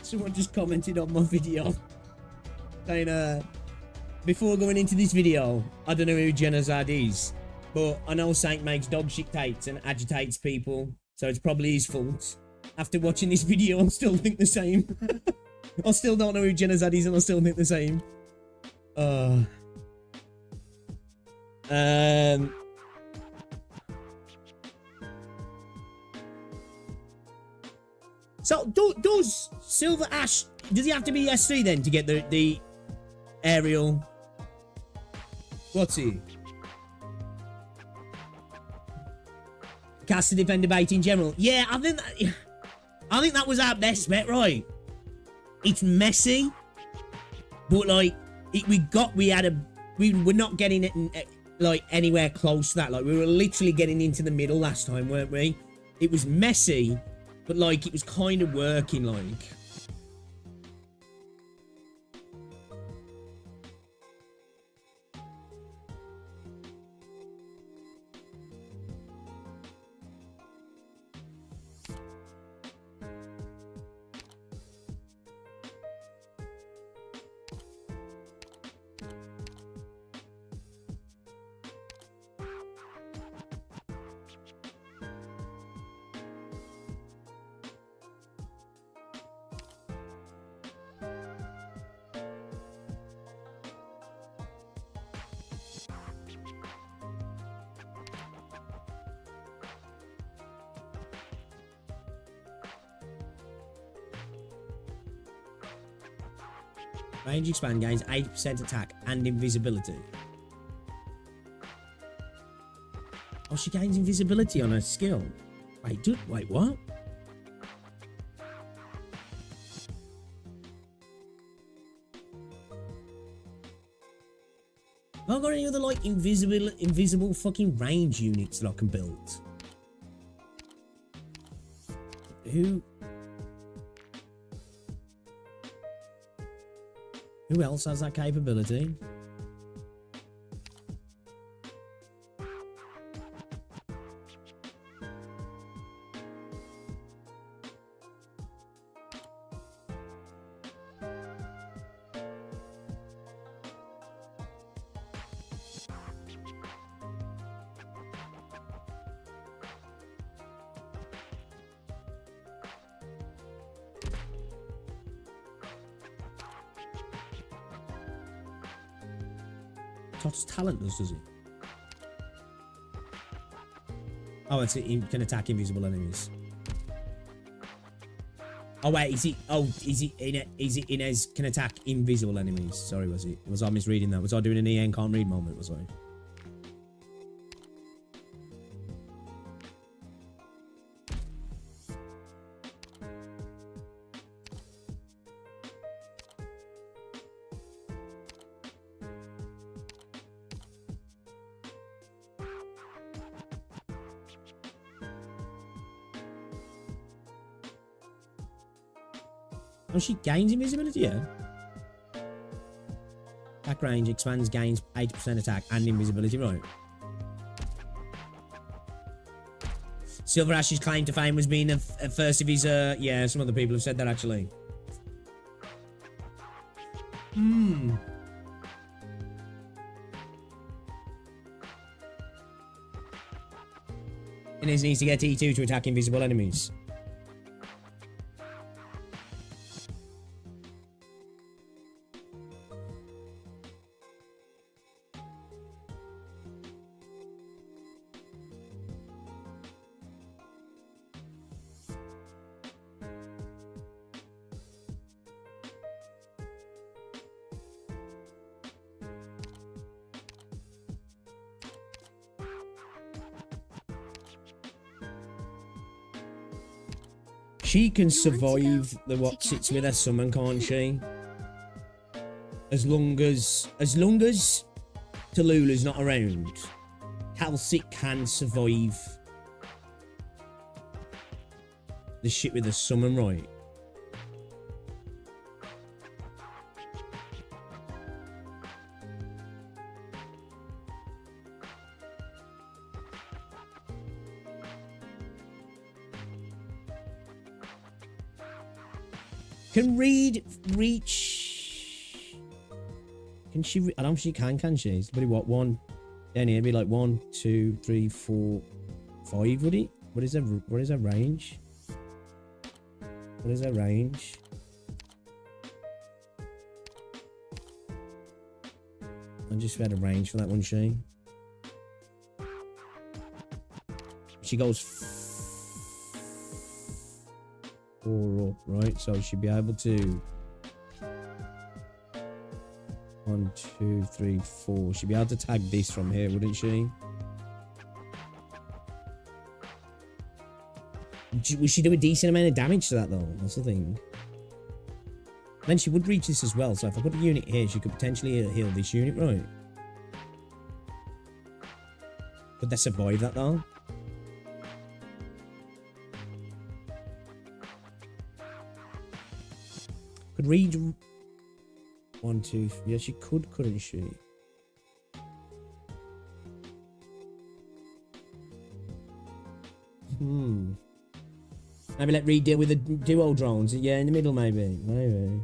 Someone just commented on my video saying, before going into this video, I don't know who Genozad is, but I know Saint makes dog shit takes and agitates people, so it's probably his fault. After watching this video, I still think the same. I still don't know who Genozad is, and I still think the same. So, does Silver Ash, does he have to be S3 then to get the aerial? What's he? Cast to defend debate in general. Yeah, I think that was our best bet, right? It's messy, but like we were not getting it like anywhere close to that. Like we were literally getting into the middle last time, weren't we? It was messy, but like it was kind of working. Like. Range expand gains 8% attack and invisibility. Oh, she gains invisibility on her skill. Wait, what? Have I got any other like invisible fucking range units that I can build? Who else has that capability? What's talent does he? Oh, it can attack invisible enemies. Oh wait, is it Inez can attack invisible enemies? Sorry, was I misreading that? Was I doing an EN can't read moment? Was I? Oh, she gains invisibility, yeah? Attack range expands, gains 80% attack and invisibility, right? Silver Ash's claim to fame was being a first of his, yeah, some other people have said that actually. Inez needs to get E2 to attack invisible enemies. She can survive the what sits with her summon, can't she? As long as Tallulah not around, Calcic can survive the shit with the summon, right? Can read reach? Can she? I don't think she can she? It's probably what, one down here. It'd be like 1, 2, 3, 4, 5. Would it? What is her range? What is her range? I just had a range for that one, she goes 4 up, right? So she'd be able to 1, 2, 3, 4. She'd be able to tag this from here, wouldn't she? Would she do a decent amount of damage to that though? That's the thing. Then she would reach this as well, so if I put a unit here, she could potentially heal this unit, right? Could they survive that though? Could read 1, 2, 3. Yeah, she could, couldn't she? Maybe let Reed deal with the duo drones. Yeah, in the middle, maybe. Maybe.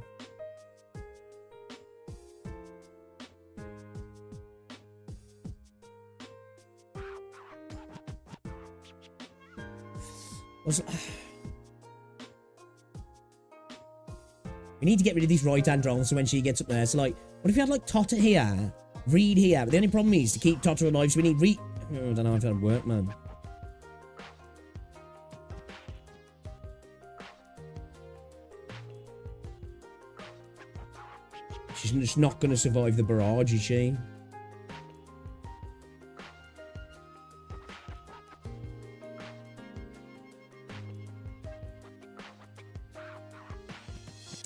We need to get rid of these right-hand drones so when she gets up there. So, like, what if you had, like, Totter here, Reed here? But the only problem is to keep Totter alive, so we need Reed. I don't know if that'll work, man. She's just not going to survive the barrage, is she?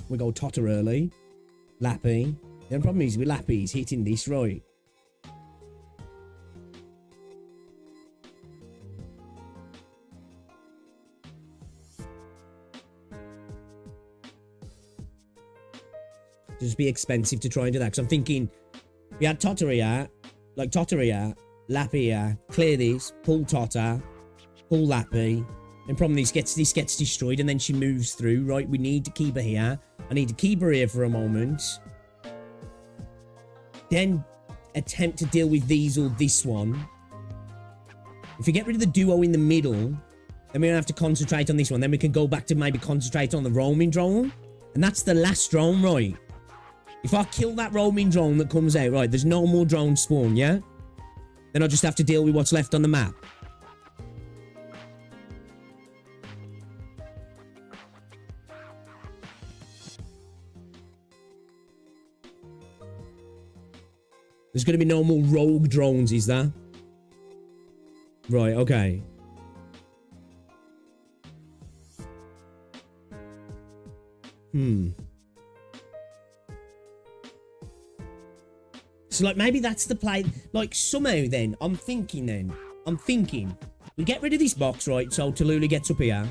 We go Totter early. Lappy. The only problem is with Lappy, he's hitting this right. Just be expensive to try and do that. Because I'm thinking, we had Totter here, like Totter here, Lappy here, clear this, pull Totter, pull Lappy. And problem is, this gets destroyed and then she moves through, right? We need to keep her here. I need to keep her here for a moment. Then attempt to deal with these or this one. If we get rid of the duo in the middle, then we don't have to concentrate on this one. Then we can go back to maybe concentrate on the roaming drone. And that's the last drone, right? If I kill that roaming drone that comes out, right, there's no more drones spawn, yeah? Then I just have to deal with what's left on the map. There's going to be no more rogue drones, is there? Right, okay. So, like, maybe that's the play. Like, somehow, then, I'm thinking, we get rid of this box, right? So, Tallulah gets up here.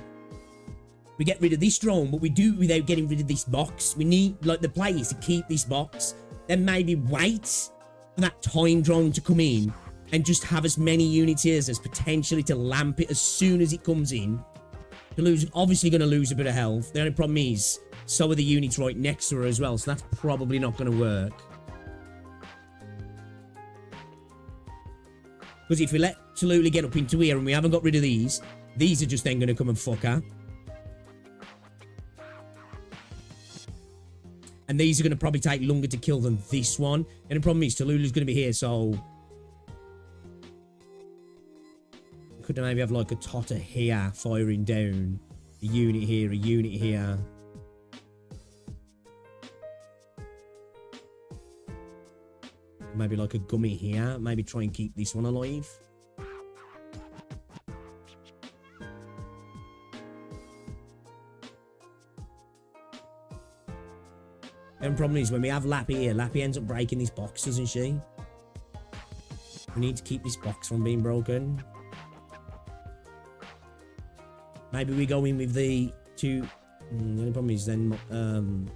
We get rid of this drone, but we do without getting rid of this box. We need, like, the play is to keep this box. Then maybe wait for that time drone to come in and just have as many units here as potentially to lamp it as soon as it comes in. Tallulah's obviously going to lose a bit of health. The only problem is, so are the units right next to her as well, so that's probably not going to work. Because if we let Tallulah get up into here and we haven't got rid of these are just then going to come and fuck her. And these are going to probably take longer to kill than this one. And the problem is Tallulah's going to be here, so... Could maybe have like a Totter here firing down. A unit here, a unit here. Maybe like a gummy here. Maybe try and keep this one alive. The problem is when we have Lappy here, Lappy ends up breaking this box, doesn't she? We need to keep this box from being broken. Maybe we go in with the two... the only problem is then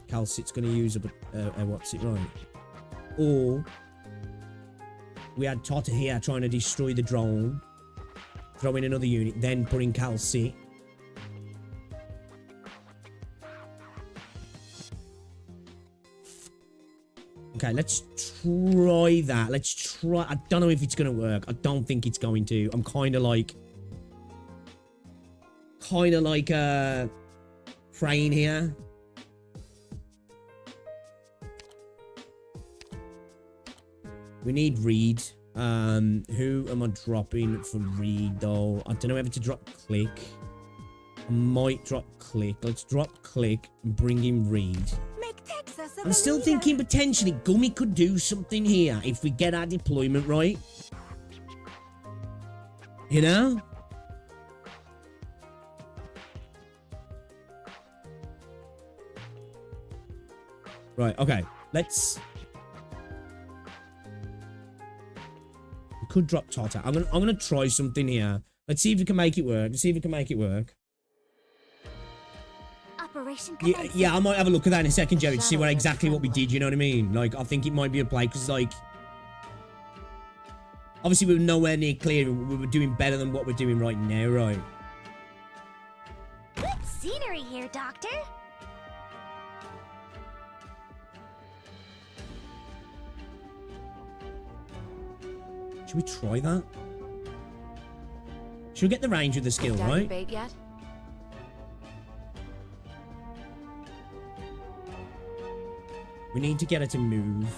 Calcit's going to use a what's it, right? Or we had Totter here trying to destroy the drone. Throw in another unit, then put in Calcit. Okay, let's try that. Let's try. I don't know if it's going to work. I don't think it's going to. I'm kind of like praying here. We need Reed. Who am I dropping for Reed though? I don't know whether to drop Click. I might drop Click. Let's drop Click and bring in Reed. I'm still thinking potentially Gummy could do something here if we get our deployment right. You know? Right, okay. Let's... We could drop Tata. I'm gonna try something here. Let's see if we can make it work. Let's see if we can make it work. Yeah, I might have a look at that in a second, Jerry, to see exactly what we did, you know what I mean? Like, I think it might be a play, because, like... Obviously, we were nowhere near clear. We were doing better than what we're doing right now, right? Good scenery here, Doctor. Should we try that? Should we get the range with the skill, right? Bait yet? We need to get her to move.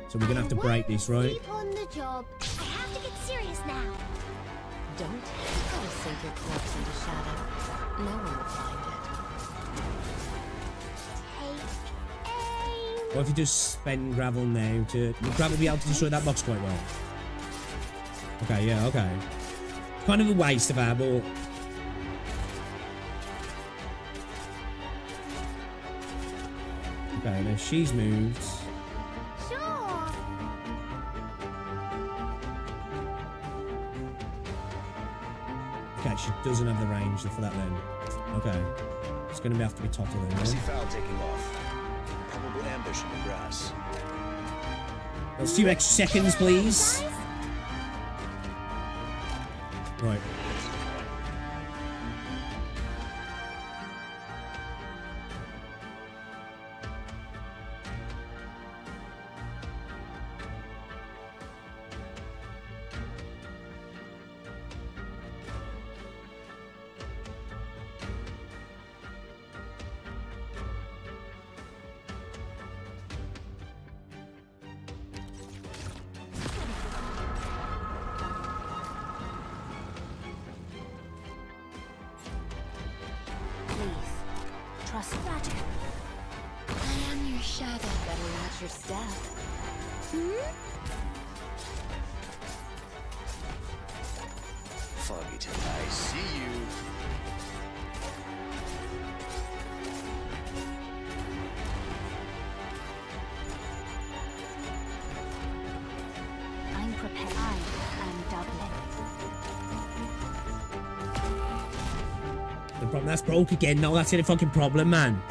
So we're gonna have to break this, right? Sleep on the job. I have to get serious now. Don't try to sink your corpse into shadow. No one will find it. Or if you just spend gravel now to... Will gravel be able to destroy that box quite well? Okay, yeah, okay. Kind of a waste of our ball. Okay, now she's moved. Sure. Okay, she doesn't have the range for that then. Okay. It's going to have to be Tota then, I see right? foul taking off. Probable ambush in the grass. A few extra seconds, please. Right. Trust Roger. I am your shadow. Better watch your step. Foggy till I see you. I'm prepared. I'm doubling. The problem, that's broke again. No, that's a fucking problem, man.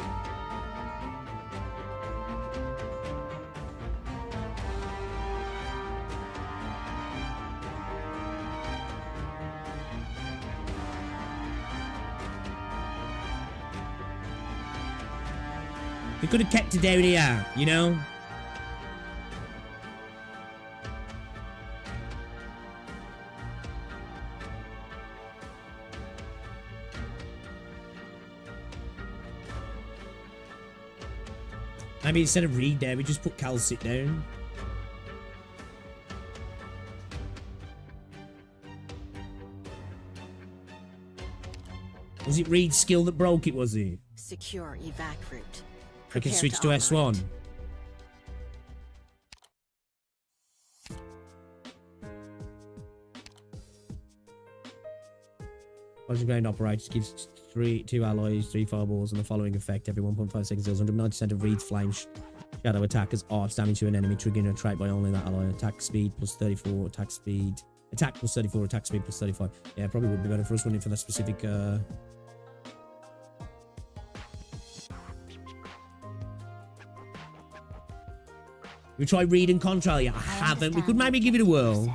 We could have kept it down here, you know? Maybe instead of Reed there, we just put Cal sit down. Was it Reed's skill that broke it, was it? Secure evac route. I can switch to S1. Logic Ground Operators gives 2 alloys, 3 fireballs, and the following effect. Every 1.5 seconds deals 190% of Reed's flame shadow attack as arts damage to an enemy, triggering a trait by only that alloy. Attack speed plus 34, attack speed. Attack plus 34, attack speed plus 35. Yeah, probably would be better for us running for that specific... We try Reed and Control yet? I haven't. We could maybe give it a whirl.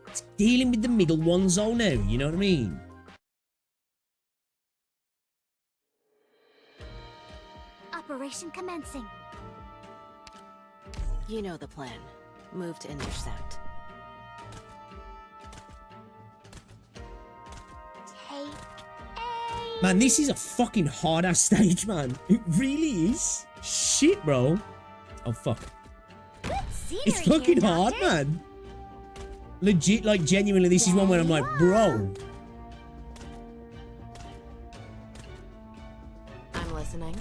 It's dealing with the middle ones all now, you know what I mean? Operation operation commencing. You know the plan. Move to intercept. Take Man, this is a fucking hard-ass stage, man. It really is. Shit, bro. Oh, fuck. It's fucking hard, man. Legit, like, genuinely, this is one where I'm like, bro. I'm listening.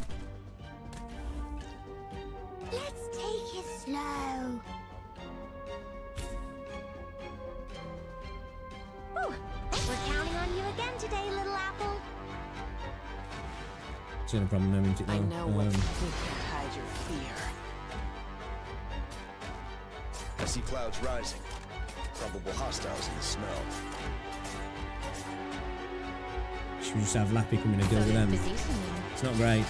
Let's take it slow. Ooh, we're counting on you again today, little apple. It's not a problem, isn't it? I know what you can't hide your fear. I see clouds rising. Probable hostiles in the snow. Should we just have Lappy come in and deal with them? It's not great.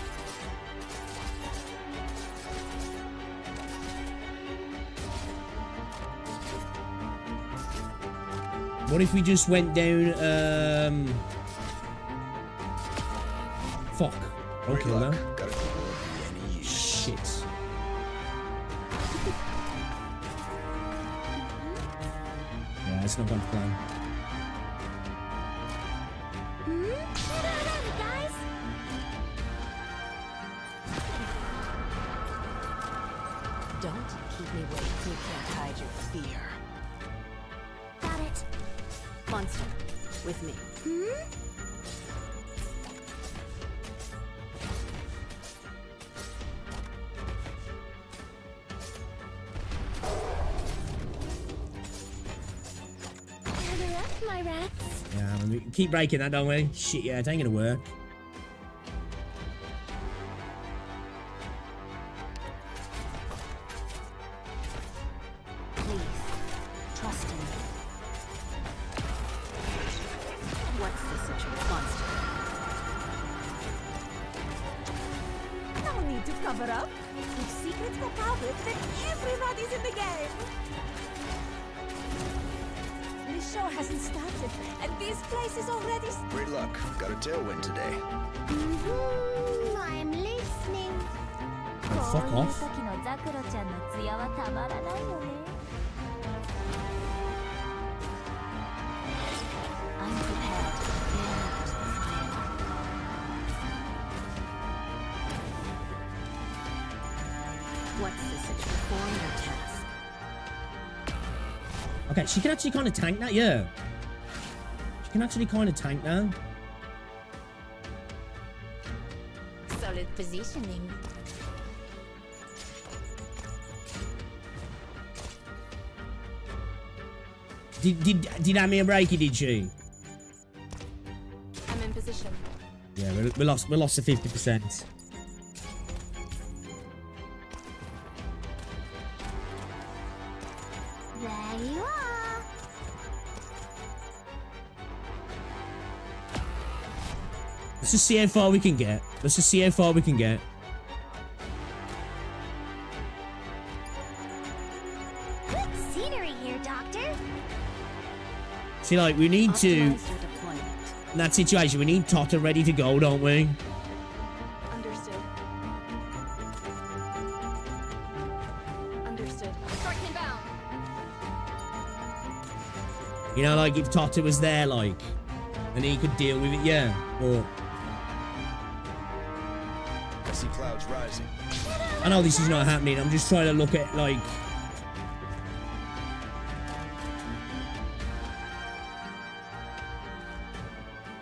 What if we just went down, fuck. Okay, man. Shit. Yeah, it's not going to plan. Guys? Don't keep me waiting. You can't hide your fear. Got it. Monster, with me. Gather up, my rats. Yeah, we keep breaking that, don't we? Shit, yeah, it ain't gonna work. Please, trust in me. What's the situation, monster? No need to cover up. If secrets go public, then everybody's in the game. The show hasn't started, and this place is already... Great luck. Got a tailwind today. I'm listening. Oh, fuck off. I'm prepared. What's the situation? Perform your task. Okay, she can actually kind of tank that, yeah. She can actually kind of tank that. Solid positioning. Did Amir break it, did she? I'm in position. Yeah, we lost the 50%. There you are. Let's just see how far we can get. Let's just see how far we can get. Good scenery here, Doctor. See, like, we need to... Optimize your deployment. In that situation, we need Totter ready to go, don't we? Understood. Understood. Striking inbound. You know, like, if Totter was there, like, and he could deal with it, yeah. Or... I see clouds rising. I know this is not happening. I'm just trying to look at, like...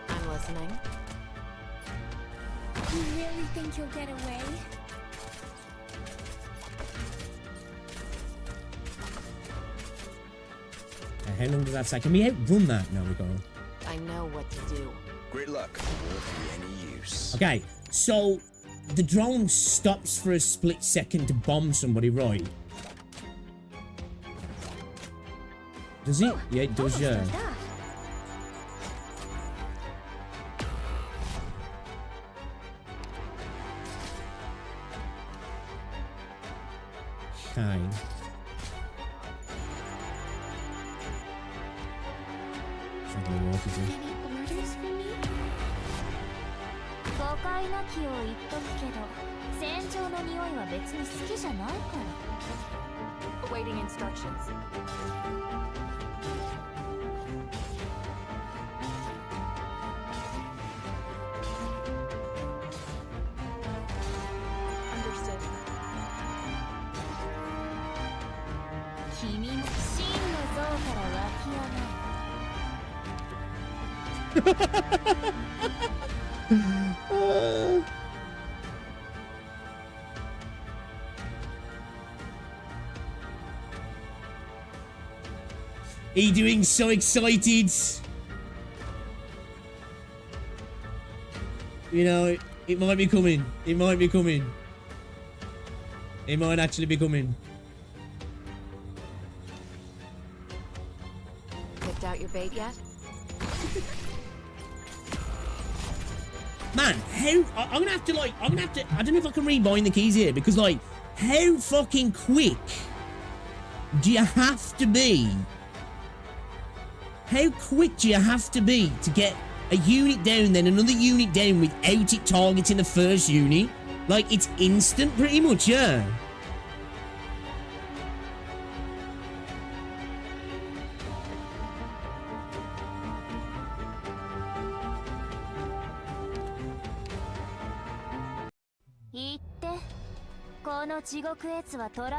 I'm listening. You really think you'll get away? How long does that take? Can we outrun that? No, we can't. I know what to do. Great luck. Won't be any use. Okay, so the drone stops for a split second to bomb somebody, right? Does it? Yeah, it does, yeah. Okay. It's not gonna work, is it? Any orders for me? Go 解なきを言っとくけど、戦場の匂いは別に好きじゃないから。Awaiting instructions. Understood. 君も真の像から湧き上がる。He doing so excited. You know, it might be coming. It might be coming. It might actually be coming. Picked out your bait yet? Man, how I'm gonna have to I don't know if I can rebind the keys here because like how fucking quick do you have to be? How quick do you have to be to get a unit down, then another unit down without it targeting the first unit? Like it's instant pretty much, yeah.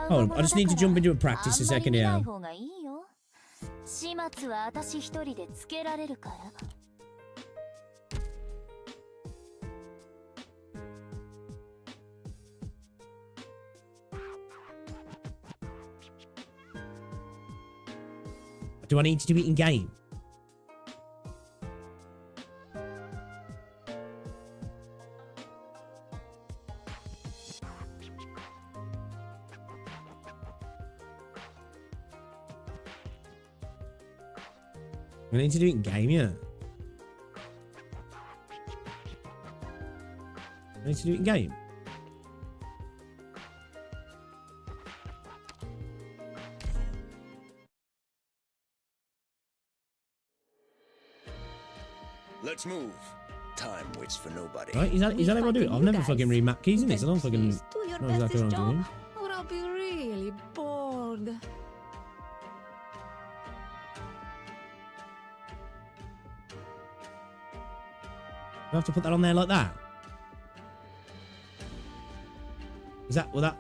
Hold on, I just need to jump into a practice a second here. 始末は私一人でつけられるから。Do I need to do it in game? I need to do it in game, yeah. I need to do it in game. Let's move. Time waits for nobody. Right, is that how I do it? I've never fucking read map keys in this. I don't fucking know exactly what I'm doing. Or I'll be really bored. Do I have to put that on there like that? Is that, will that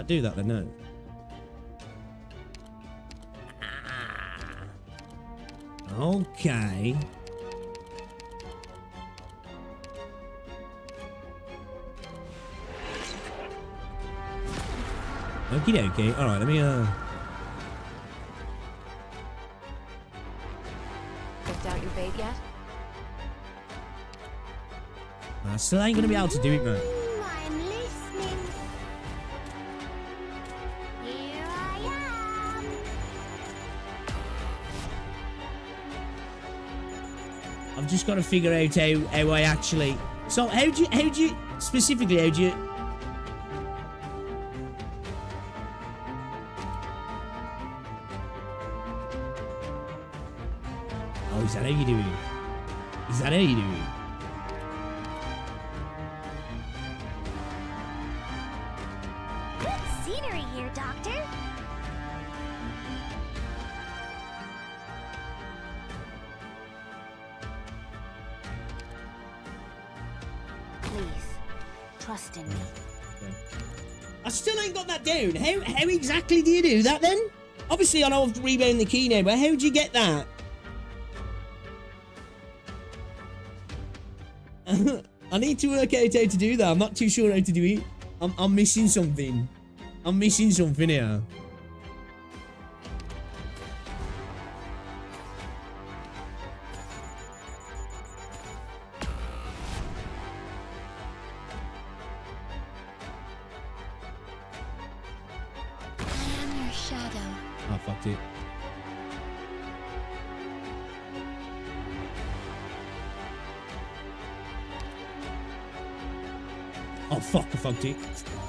do that then? No. Okay. Okie dokie. Alright, let me Picked out your bait yet? I still ain't gonna be able to do it, man. I'm listening. Here I am. I've just got to figure out how I actually. So how do you specifically how do you? Oh, is that how you do it? Is that how you do it? Good scenery here, Doctor. Please, trust in me. I still ain't got that down. How exactly do you do that then? Obviously, I know I've rebound the key now, but how do you get that? I need to work out how to do that. I'm not too sure how to do it. I'm missing something. I'm missing something here. I am your shadow. Oh, fucked it. Oh, fuck, I fucked it.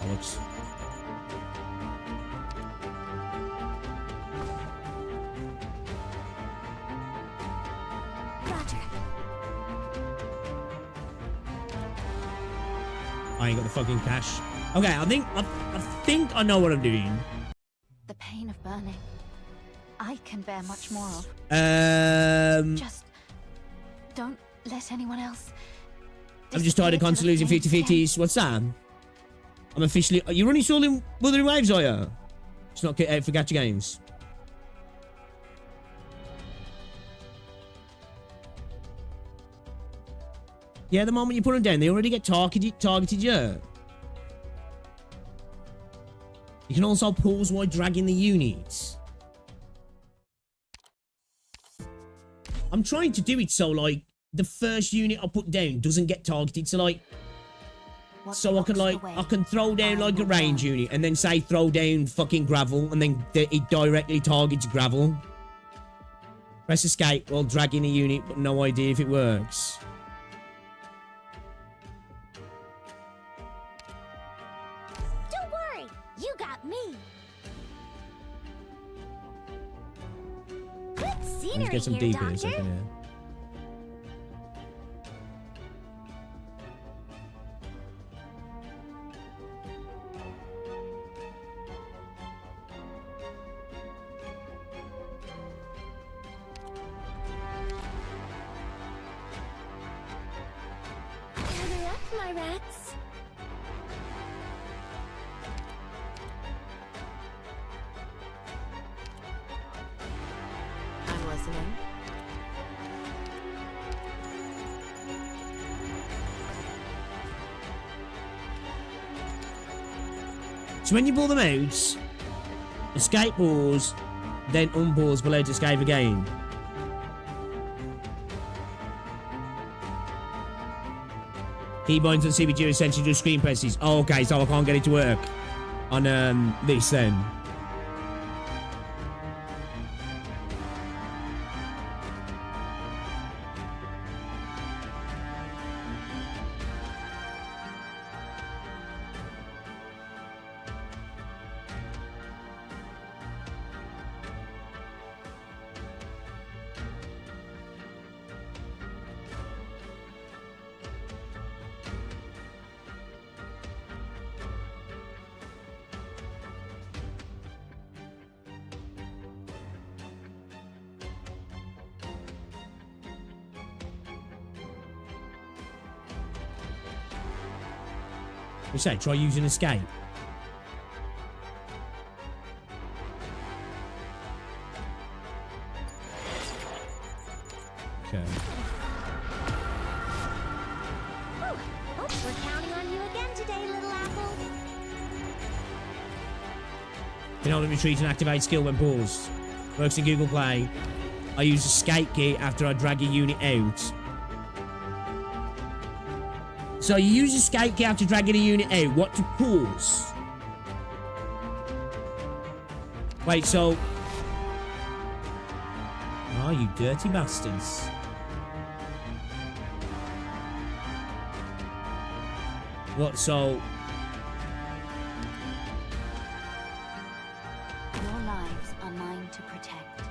Alex. Roger. I ain't got the fucking cash. Okay, I think I know what I'm doing. The pain of burning, I can bear much more of. Just don't let anyone else. I'm just tired of constantly losing 50-50s. What's that? I'm officially... You're running solo in Wuthering Waves, are you? It's not out for gacha games. Yeah, the moment you put them down, they already get targeted, yeah. You can also pause while dragging the units. I'm trying to do it so, like, the first unit I put down doesn't get targeted. So, like, so I can throw down, like, a range unit and then say throw down fucking gravel and then it directly targets gravel. Press escape while dragging a unit, but no idea if it works. Don't worry, you got me. Good scenery Let's get some here, DPS Doctor. up in here. Gather up, my rats. I'm listening. So when you pull them out, escape pause, then unpause below to escape again. Keybinds on CBG essentially just screen presses. Oh, okay, so I can't get it to work on this then. We say try using escape. Okay. We're counting on you again today, little apple. Can only retreat and activate skill when paused. Works in Google Play. I use escape key after I drag a unit out. So you use escape key after dragging a unit out. What to pause? Wait, so... Oh, you dirty bastards. What, so... Your lives are mine to protect.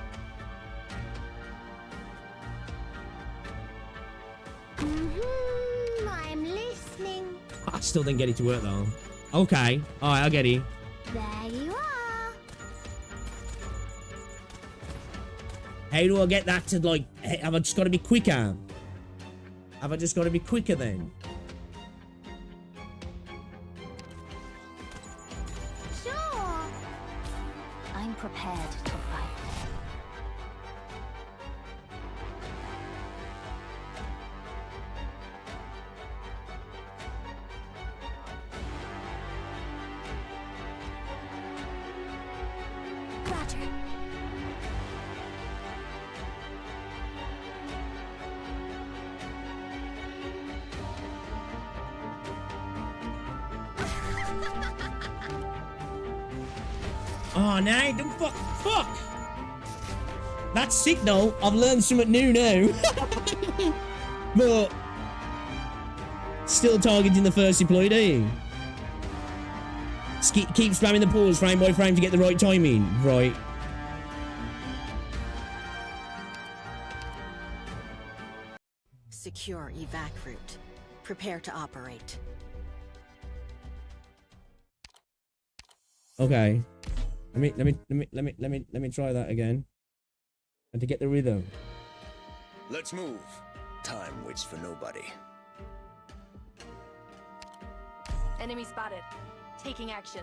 I'm listening. I still didn't get it to work though. Okay. Alright, I get it. There you are. How do I get that to like... Have I just got to be quicker? Have I just got to be quicker then? Sure. I'm prepared to fight. Roger. Oh, no, don't fuck. That's sick though. I've learned something new now. But still targeting the first employee. Keep spamming the pause frame by frame to get the right timing. Right. Secure evac route. Prepare to operate. Okay. Let me try that again. And to get the rhythm. Let's move. Time waits for nobody. Enemy spotted. Taking action.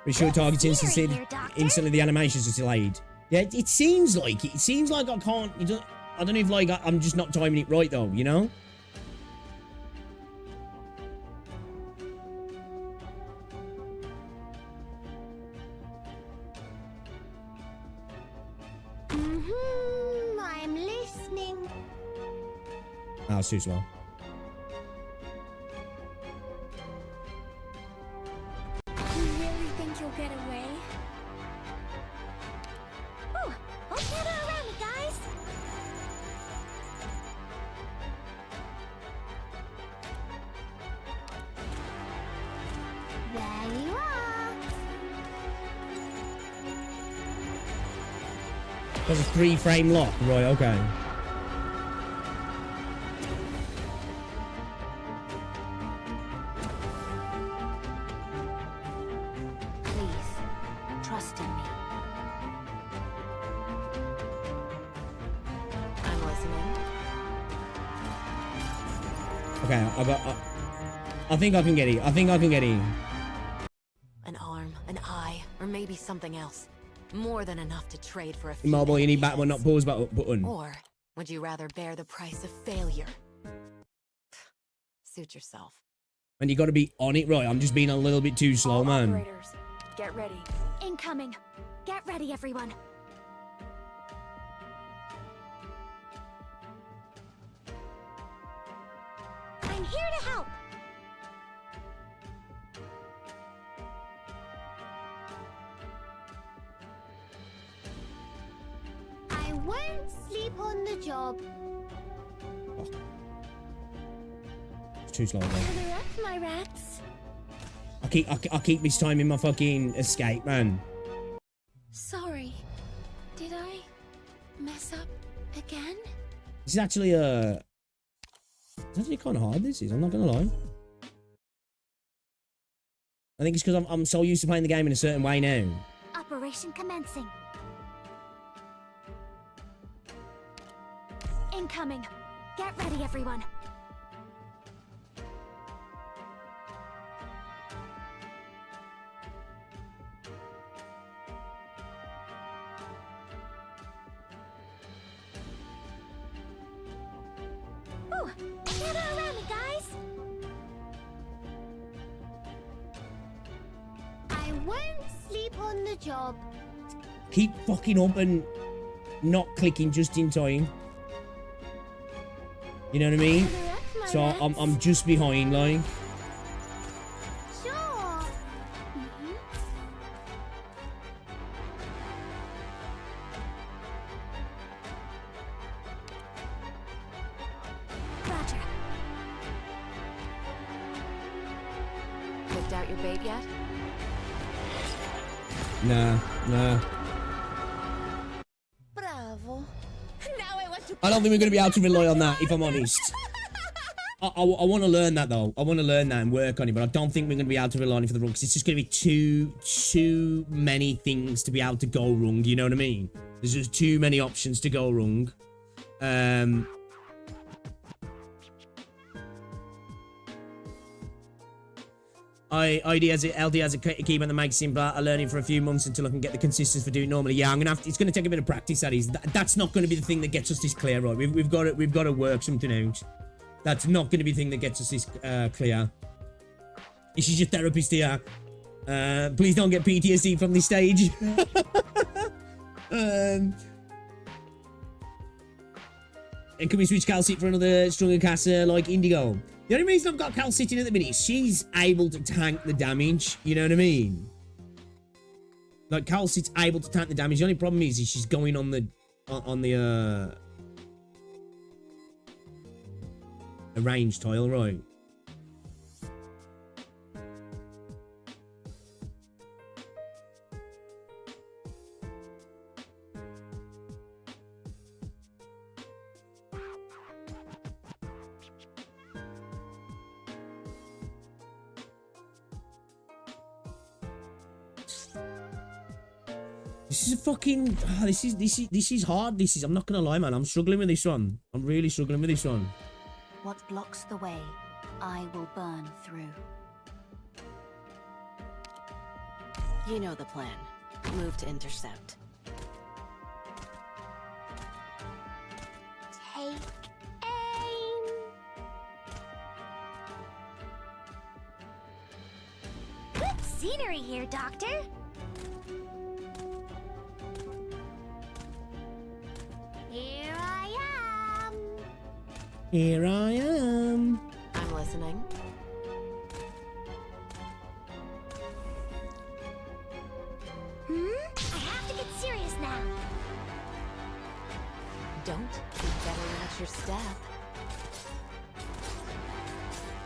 Pretty sure targets instantly the animations are delayed. Yeah, it seems like it. It seems like I can't. I don't know if like I'm just not timing it right though. You know. I'm listening. Ah, it's too slow. You really think you'll get away? Oh, I'll gather around me, guys. There you are. There's a 3-frame lock, right? Okay. Please, trust in me. I'm listening. Okay, I think I can get it. I think I can get it. An arm, an eye, or maybe something else. More than enough to trade for a few. Mobile, you need button, not pause button. Or would you rather bear the price of failure? Suit yourself. And you got to be on it, right? I'm just being a little bit too slow, man. Operators, get ready. Incoming. Get ready, everyone. I'm here to help. I won't sleep on the job. It's too slow, bro. Gather up, my rats. I keep mistiming my fucking escape, man. Sorry. Did I mess up again? This is actually it's actually kind of hard. This is. I'm not gonna lie. I think it's because I'm so used to playing the game in a certain way now. Operation commencing. Incoming. Get ready, everyone. Ooh, gather around me, guys. I won't sleep on the job. Keep fucking up and not clicking just in time. You know what I mean? So I'm just behind, like. Sure. Roger. Picked out your bait yet? Nah. Bravo. Now I want to. I don't think we're going to be able to rely on that, if I'm honest. I want to learn that, though. I want to learn that and work on it, but I don't think we're going to be able to rely on it for the run, because it's just going to be too many things to be able to go wrong, you know what I mean? There's just too many options to go wrong. LD has a keyboard that makes it simpler. I learn it for a few months until I can get the consistency for doing it normally. Yeah, it's going to take a bit of practice. That's not going to be the thing that gets us this clear, right? We've got to work something out. That's not going to be the thing that gets us this clear. This is your therapist here. Please don't get PTSD from this stage. And can we switch Cal sit for another stronger caster like Indigo? The only reason I've got Cal sitting at the minute is she's able to tank the damage. You know what I mean? Like, Cal sit's able to tank the damage. The only problem is she's going on the range tile, right? This is a fucking... Oh, this is hard. I'm not gonna lie, man. I'm struggling with this one. I'm really struggling with this one. What blocks the way, I will burn through. You know the plan. Move to intercept. Take aim. Good scenery here, Doctor. Here I am. Here I am. I'm listening. I have to get serious now. Don't. You better watch your step.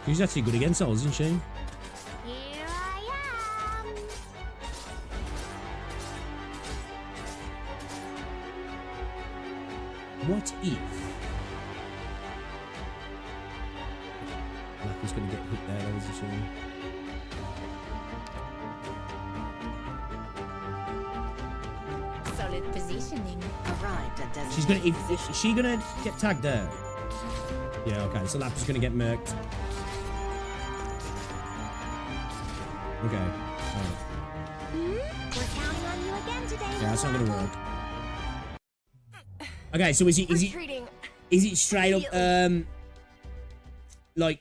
She's actually good against us, isn't she? Here I am. What if? Like he's gonna get hit there, though, isn't she? Solid positioning. Arrived at designated She's gonna. position. Is she gonna get tagged there? Yeah. Okay. So Lapis gonna get murked. Okay. Alright. We're counting on you again today. Yeah, that's not gonna work. Okay. So is it straight up like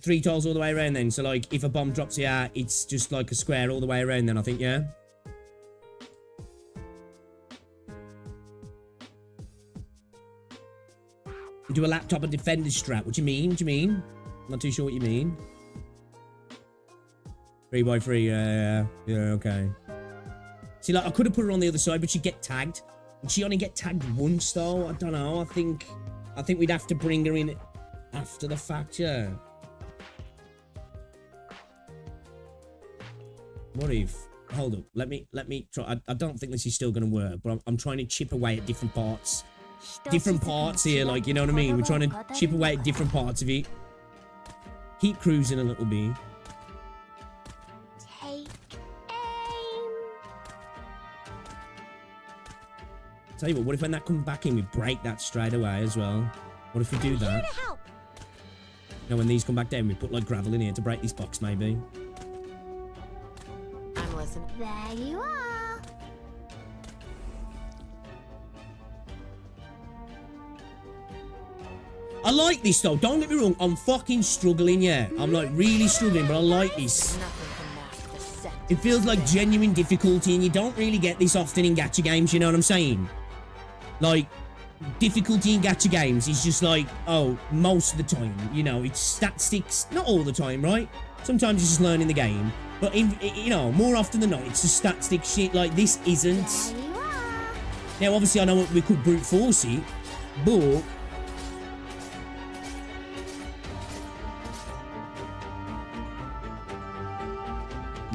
3 tiles all the way around then? So like if a bomb drops here, it's just like a square all the way around then, I think, yeah? You do a laptop and defender strat. What do you mean? What do you mean? Not too sure what you mean. 3x3, yeah, okay. See, like, I could have put her on the other side, but she'd get tagged. Would she only get tagged once, though? I don't know. I think we'd have to bring her in after the fact, yeah. What if... Hold up. Let me try. I don't think this is still going to work, but I'm trying to chip away at different parts. Different parts here, like, you know what I mean? We're trying to chip away at different parts of it. Keep cruising a little bit. Take aim. Tell you what if when that comes back in, we break that straight away as well? What if we do that? Here to help. Now, when these come back down, we put, like, gravel in here to break this box, maybe. I'm listening. There you are. I like this, though. Don't get me wrong. I'm fucking struggling, yeah. I'm, like, really struggling, but I like this. It feels like genuine difficulty, and you don't really get this often in gacha games, you know what I'm saying? Like, difficulty in gacha games is just like, oh, most of the time, you know, it's statistics. Not all the time, right? Sometimes it's just learning the game. But, you know, more often than not, it's just statistic shit. Like, this isn't. Now, obviously, I know we could brute force it, but...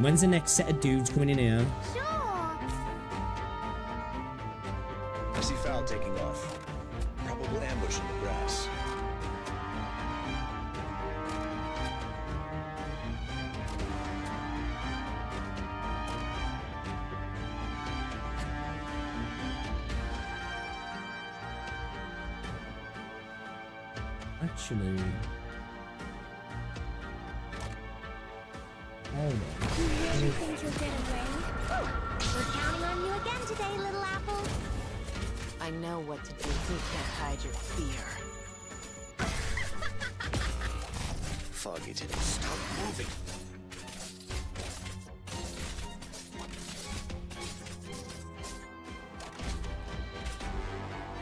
When's the next set of dudes coming in here? I see foul taking off. Probable ambush in the grass. Actually... Hold on. You really think you'll get away? We're counting on you again today, little apple. I know what to do. You can't hide your fear. Foggy didn't stop moving.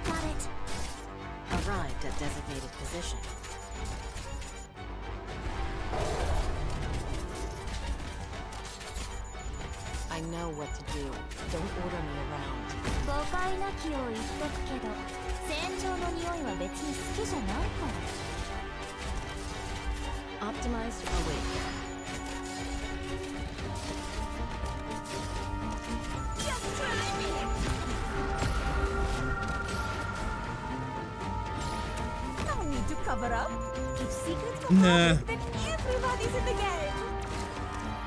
Got it. Arrived at designated position. I know what to do. Don't order me around. 誤解なきを言っとくけど、戦場の匂いは別に好きじゃないから。 Optimized await. Just try me. No need to cover up. If secrets go Nah. public, then everybody's in the game.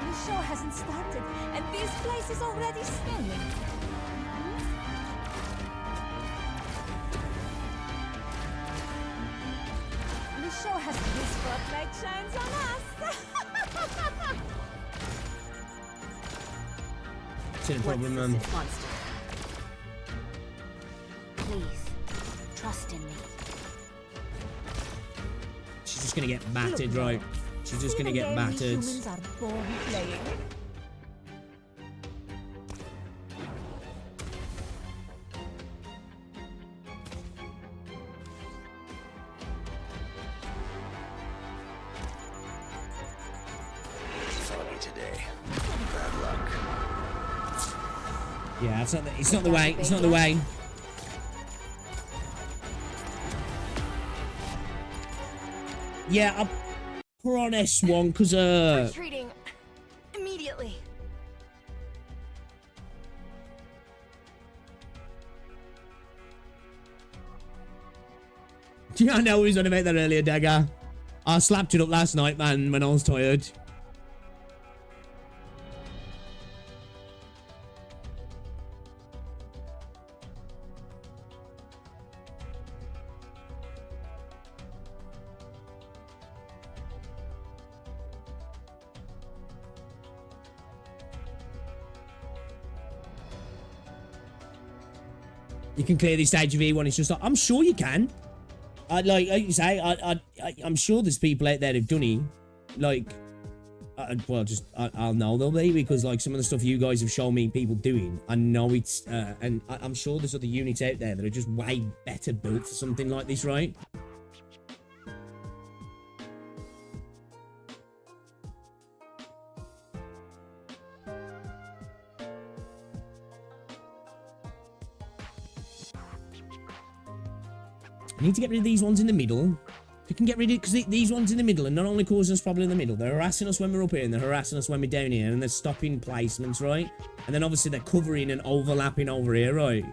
The show hasn't started, and this place is already smelling. show has to be spotlight shines on us. It's a problem, man. Please, trust in me. She's just gonna get battered, right? She's just gonna get battered. Humans are born playing. Foggy today. Bad luck. Yeah, it's not the way. It's not the way. Yeah, I'll put on S1 because Retreating immediately. Yeah, I know we was on about that earlier, Dagger. I slapped it up last night, man, when I was tired. You can clear the stage of E1. It's just like, I'm sure you can. Like you say, I'm sure there's people out there who've done it. Like, well, just I'll know they'll be, because like some of the stuff you guys have shown me people doing, I know it's, and I'm sure there's other units out there that are just way better built for something like this, right? I need to get rid of these ones in the middle. If you can get rid of it, because these ones in the middle are not only causing us problem in the middle, they're harassing us when we're up here, and they're harassing us when we're down here, and they're stopping placements, right? And then obviously they're covering and overlapping over here, right?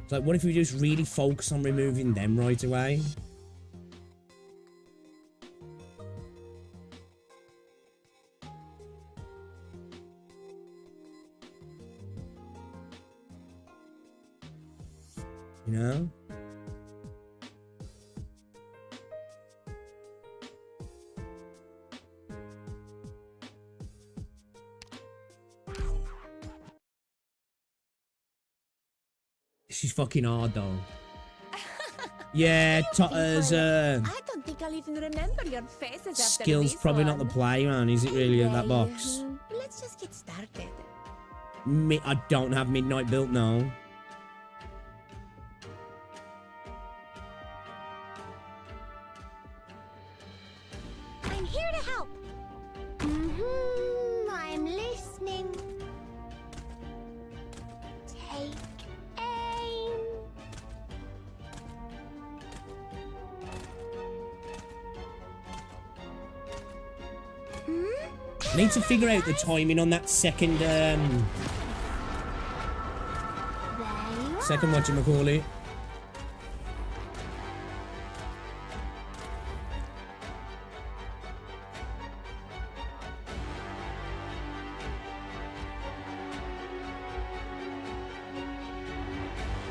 It's like, what if we just really focus on removing them right away? You know? She's fucking hard though. Yeah, Totter's I don't think I'll even remember your faces after skill's this probably one. not the play, man. Is it really in that Anyway, box? Let's just get started. I don't have Midnight built now. I'm here to help. I'm listening. Take aim. I need to figure out the timing on that second, second whatchamacallit.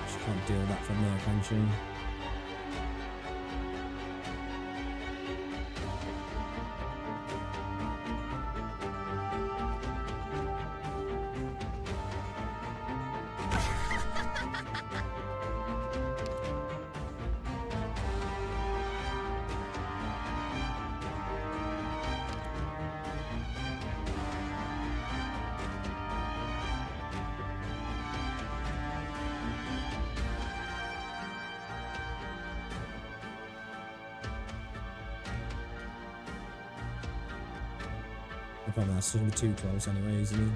Just can't deal that from there, can she? Probably that's going to be too close anyway, isn't it?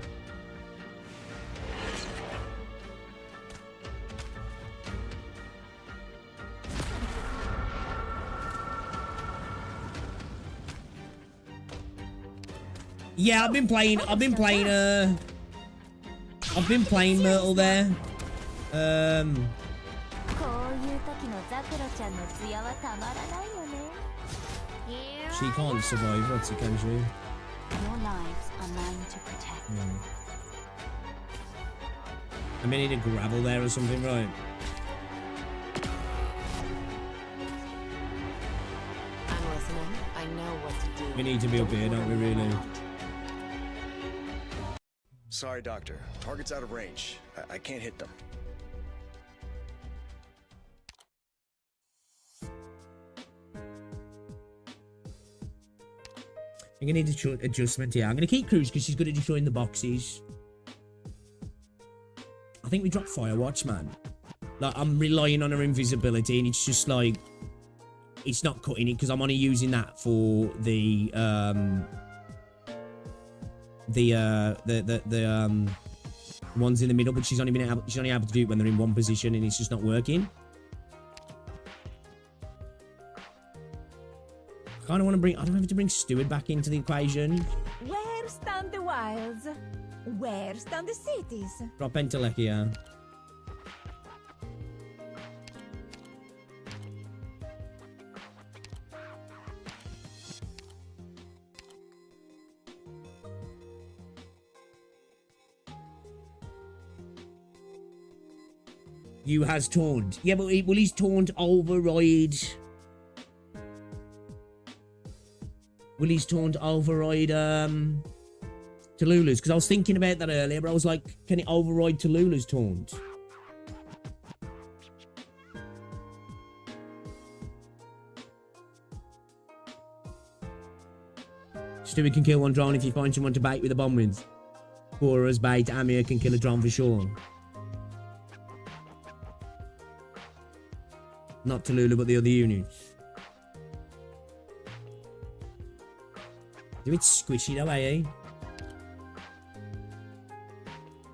Yeah, I've been playing Myrtle there. She can't survive, what's it, can she? Your lives are mine to protect. I I may need a gravel there or something, right? I'm listening. I know what to do. We need to be up here, don't we, really? Sorry, Doctor. Target's out of range. I can't hit them. I'm gonna need a adjustment here. I'm gonna keep Cruz because she's good at destroying the boxes. I think we dropped Firewatch, man. Like, I'm relying on her invisibility, and it's just like, it's not cutting it because I'm only using that for the ones in the middle, but she's only able to do it when they're in one position, and it's just not working. I kind of want to bring. I don't have to bring Steward back into the equation. Where stand the wilds? Where stand the cities? Drop Entelekia. You has taunt. Yeah, but will his taunt override? Will his taunt override Tallulah's? Because I was thinking about that earlier, but I was like, can it override Tallulah's taunt? Stewie can kill one drone if you find someone to bait with a bomb with. Bora's bait, Amir can kill a drone for sure. Not Tallulah, but the other units. Do it squishy though, eh?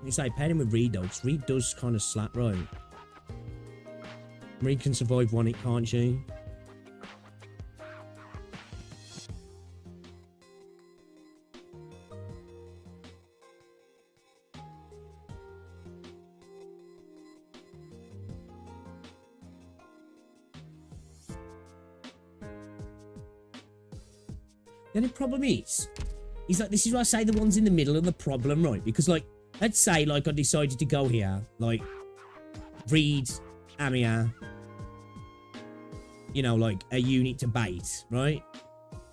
You say pair him with Reed though, because Reed does kind of slap right. Reed can survive one hit, can't she? The only problem is like, this is why I say the ones in the middle are the problem, right? Because, like, let's say, like, I decided to go here, like, Reed, Amir, you know, like, a unit to bait, right?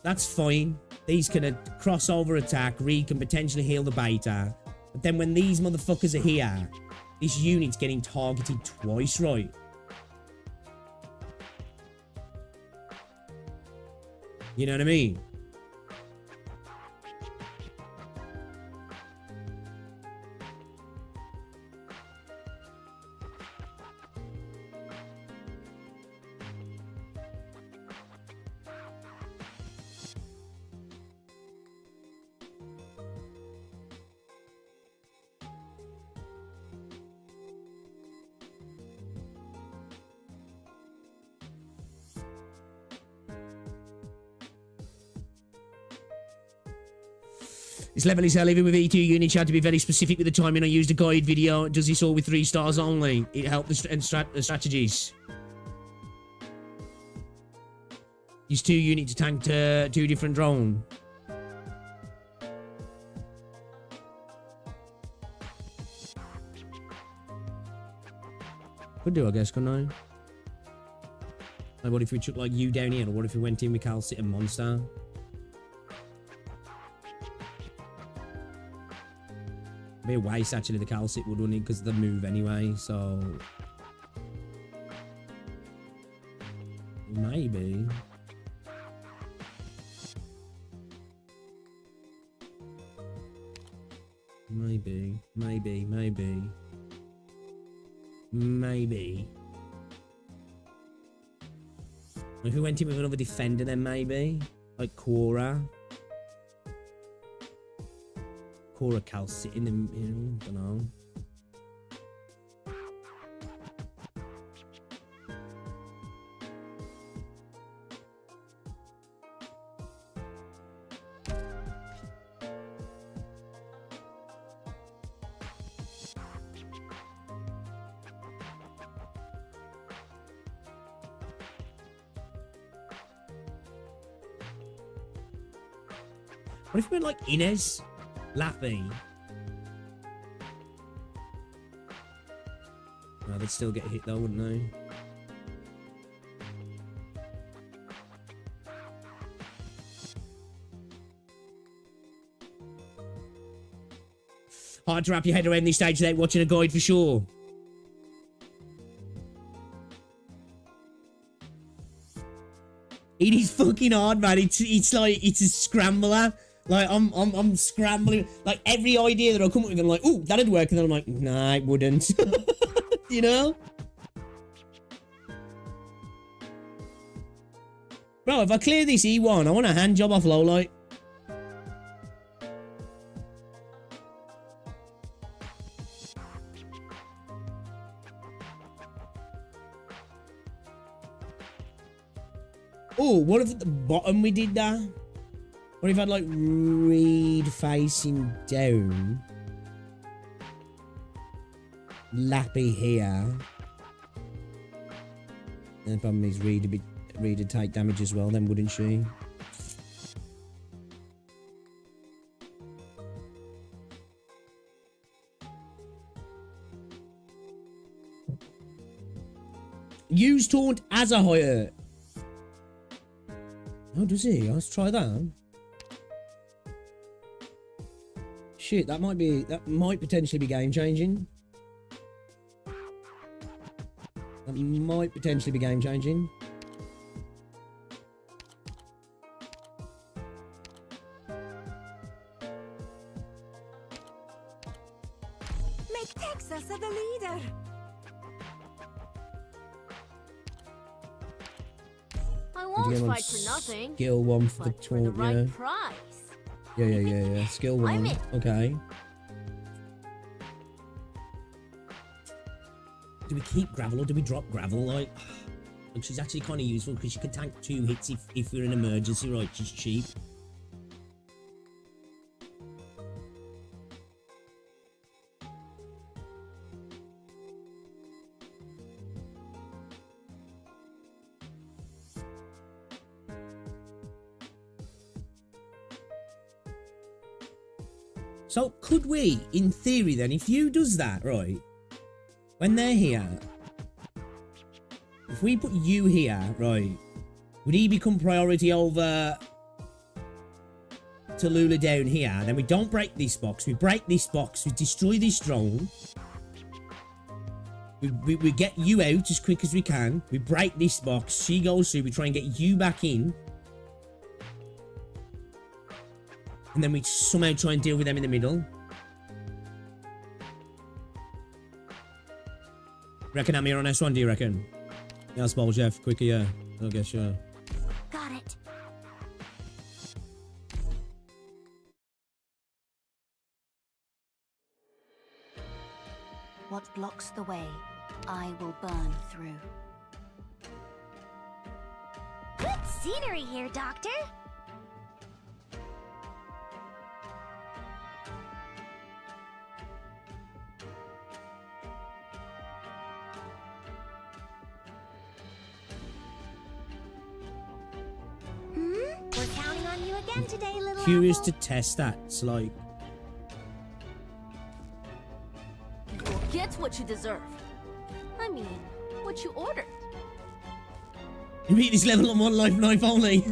That's fine. These can crossover attack. Reed can potentially heal the baiter. But then when these motherfuckers are here, this unit's getting targeted twice, right? You know what I mean? This level is hell. Even with E2 units, you had to be very specific with the timing. I used a guide video. Does this all with 3 stars only? It helped the strategies. Use 2 units to tank 2 different drone. Could do, I guess, couldn't I? Like, what if we took, like, you down here? Or what if we went in with Calcit and Monster? Be a waste, actually, the Calcit would, wouldn't it? Because they move anyway, so... Maybe. Maybe. If we went in with another defender, then maybe. Like Cora. Cora Calcit in the middle, don't know. What if we went like Inez? Laffy. they'd still get hit though, wouldn't they? Hard to wrap your head around this stage without watching a guide for sure. It is fucking hard, man. It's like it's a scrambler. Like I'm scrambling. Like every idea that I come up with, I'm like, ooh, that'd work, and then I'm like, nah, it wouldn't. You know? Bro, if I clear this E1, I want a hand job off low light. Oh, what if at the bottom we did that? What if I had like reed facing down? Lappy here. And the problem is Reed would take damage as well, then wouldn't she? Use taunt as a higher. Oh, does he? Let's try that. Shit, that might potentially be game changing. That might potentially be game changing. Make Texas the leader. I won't fight for nothing. Skill 1 for the taunt, the right yeah. price. Yeah. Skill 1. Okay. Do we keep gravel or do we drop gravel? Like, she's actually kind of useful because she can tank 2 hits if we're in an emergency, right? She's cheap. So, could we, in theory then, if you does that, right, when they're here, if we put you here, right, would he become priority over Tallulah down here? Then we don't break this box, we break this box, we destroy this drone, we get you out as quick as we can, we break this box, she goes through, we try and get you back in. And then we somehow try and deal with them in the middle. Reckon Amir on S1, do you reckon? Yeah, I suppose, Jeff. Quicker, yeah. I guess, yeah. Got it. What blocks the way, I will burn through. Good scenery here, Doctor. We're counting on you again today, little Curious apple. to test that. It's like, You'll get what you deserve. I mean, what you ordered. you beat this level on 1 life knife only.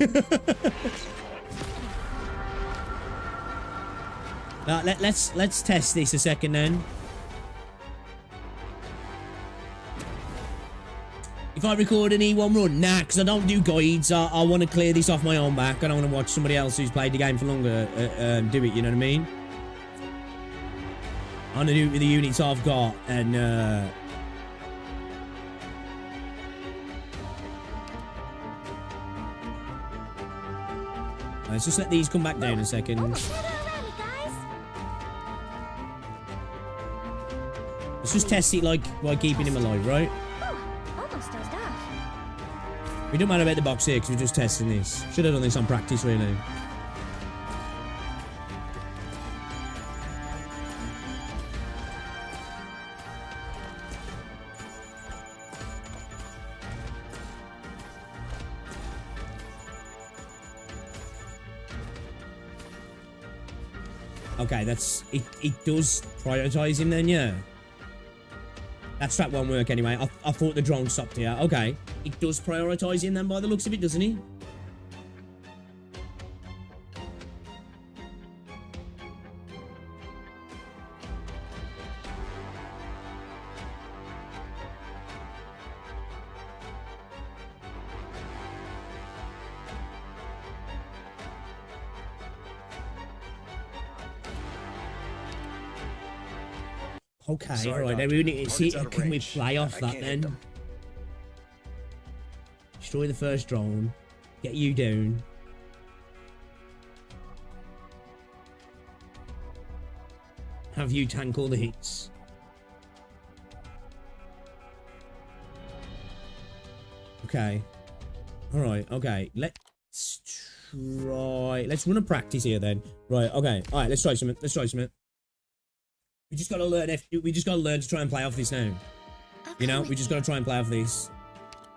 Let's test this a second then. If I record an E1 run, nah, because I don't do guides. I want to clear this off my own back. I don't want to watch somebody else who's played the game for longer do it, you know what I mean? I want to do it with the units I've got, and let's just let these come back down a second. Let's just test it like by keeping him alive, right? Almost dozed off. We don't matter about the box here because we're just testing this. Should have done this on practice, really. Okay, that's it. It does prioritize him then, yeah. That strat won't work anyway. I thought the drone stopped here. Okay. It does prioritize in then by the looks of it, doesn't he? Okay, Sorry, alright, now Doctor. we need to see, Target's out of can we range. fly off I that can't hit then? them. Destroy the first drone. Get you down. Have you tank all the hits. Okay. Alright, okay. Let's try... Let's run a practice here then. Right, okay. Alright, let's try something. Let's try something. We just gotta learn we just gotta learn to try and play off this now. You know, we just gotta try and play off this.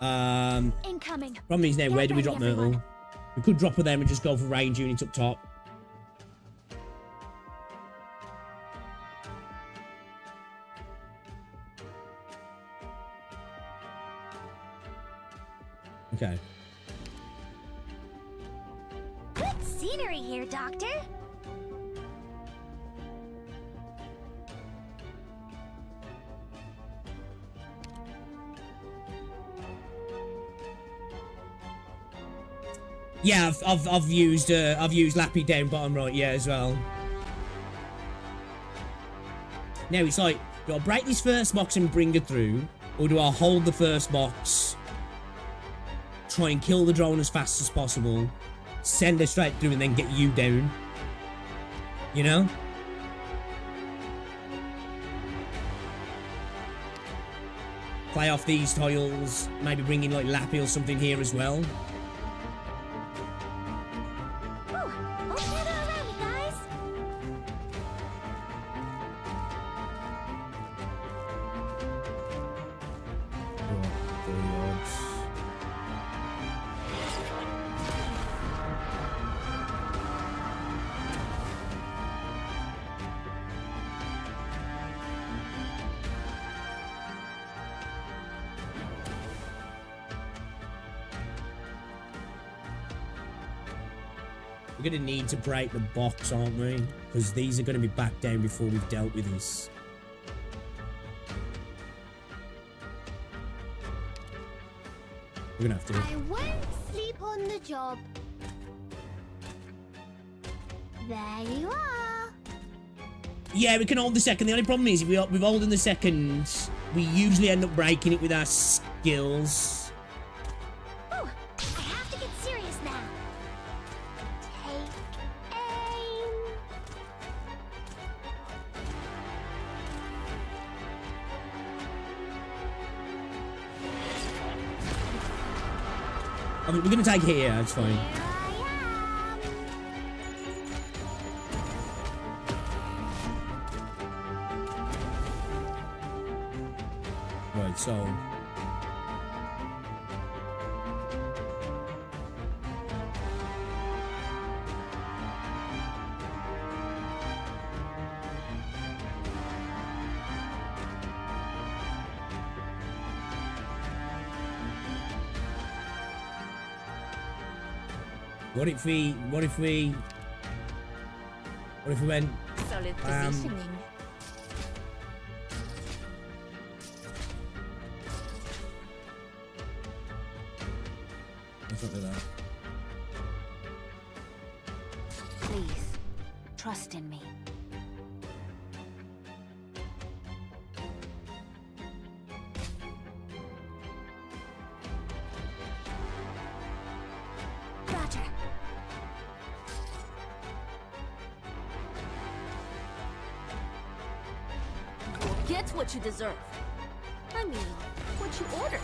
Incoming. Problem is now, where do we drop Myrtle? We could drop her there and just go for range units up top. Okay. Good scenery here, Doctor. Yeah, I've used Lappy down bottom right, yeah, as well. Now it's like, do I break this first box and bring it through, or do I hold the first box, try and kill the drone as fast as possible, send her straight through, and then get you down? You know? Play off these tiles, maybe bring in like Lappy or something here as well. We're going to need to break the box, aren't we? Because these are going to be back down before we've dealt with this. We're going to have to. I won't sleep on the job. There you are. Yeah, we can hold the second. The only problem is, if we're holding the second, we usually end up breaking it with our skills. Ooh, I have to get serious now. Take aim. I mean, we're going to take here, that's fine. Right, so... What if we went... Solid positioning. Let's not do that. Please, trust in me. Roger. Get what you deserve. I mean, what you ordered.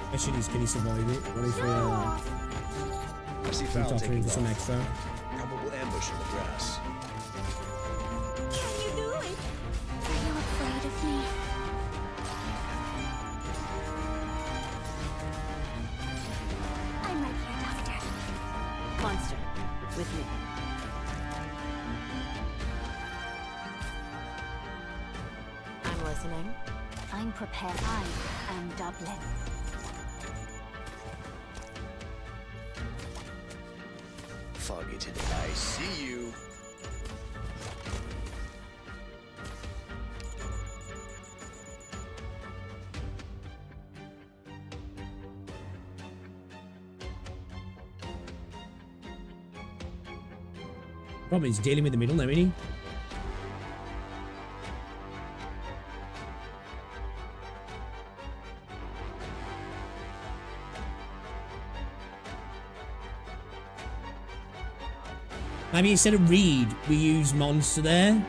Question is, can he survive it? What if I see we Foul toss him taking for some off. extra? Probable ambush in the grass. Can you do it? Are you afraid of me? listening. I'm prepared. I am Dublin. Foggy today. I see you. Problem is dealing with the middle now, isn't he? Maybe instead of read, we use monster there.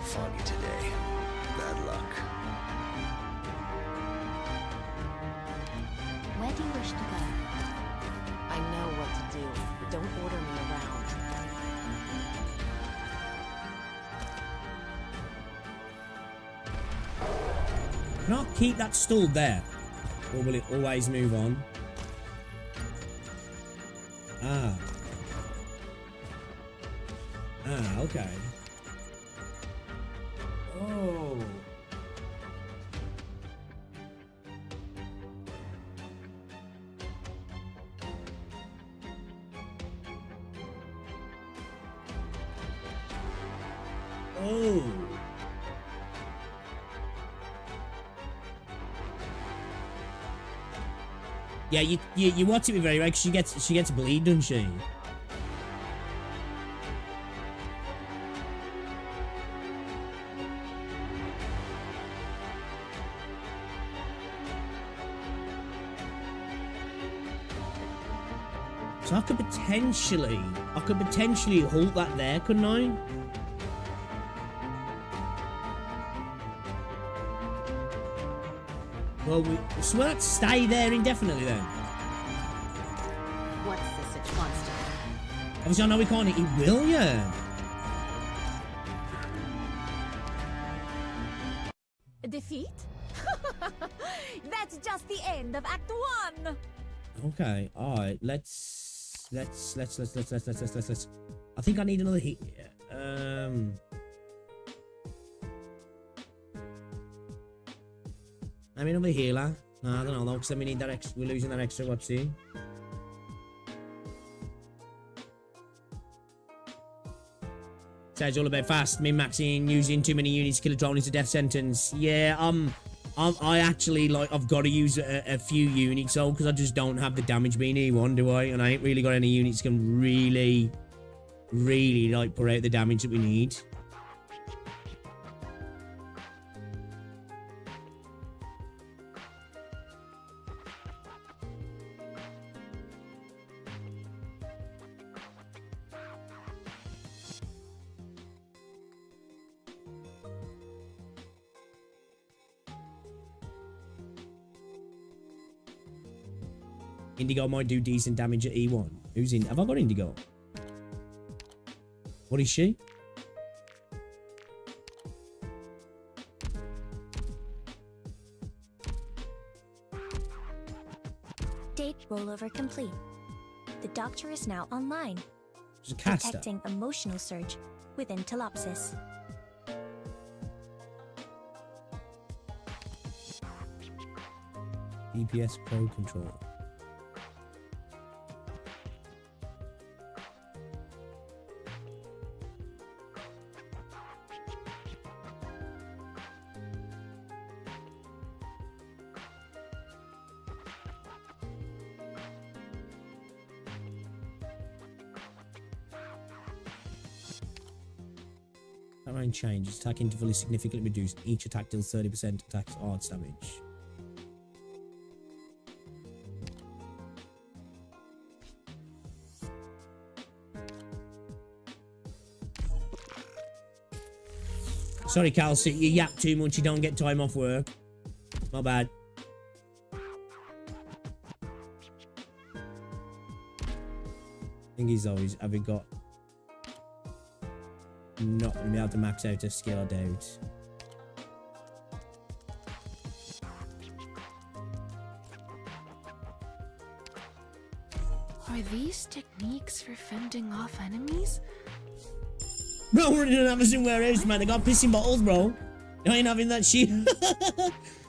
Foggy today. Bad luck. Where do you wish to go? I know what to do. Don't order me around. Can I keep that stalled there? Or will it always move on? Ah. Ah, okay. Oh. Oh. Yeah, you watch it with very right, 'cause she gets bleed, doesn't she? So I could potentially halt that there, couldn't I? Well, so will that stay there indefinitely then? What's this such monster? Obviously, I know we can't. It will, yeah. Defeat? That's just the end of Act 1. Okay, all right. Let's. I think I need another hit. I mean, another healer. No, I don't know though, because then we need that extra. We're losing that extra. What's see? Says all about fast min-maxing, using too many units to kill a drone is a death sentence. Yeah, I actually, like, I've got to use a few units though, because I just don't have the damage being E1, do I? And I ain't really got any units that can really, like, put out the damage that we need. Indigo might do decent damage at E1. Who's in? Have I got Indigo? What is she? Date rollover complete. The doctor is now online. She's a caster. Detecting emotional surge within Telopsis. DPS Pro Control. That range changes. Attack interval is significantly reduced. Each attack deals 30% attacks odds damage. Sorry, Kelsey, you yap too much, you don't get time off work. My bad. Thing is always, have we got not going to be able to max out her skill, I doubt. Are these techniques for fending off enemies? Bro, we're in an Amazon warehouse, man. They got pissing bottles, bro. You ain't having that shit.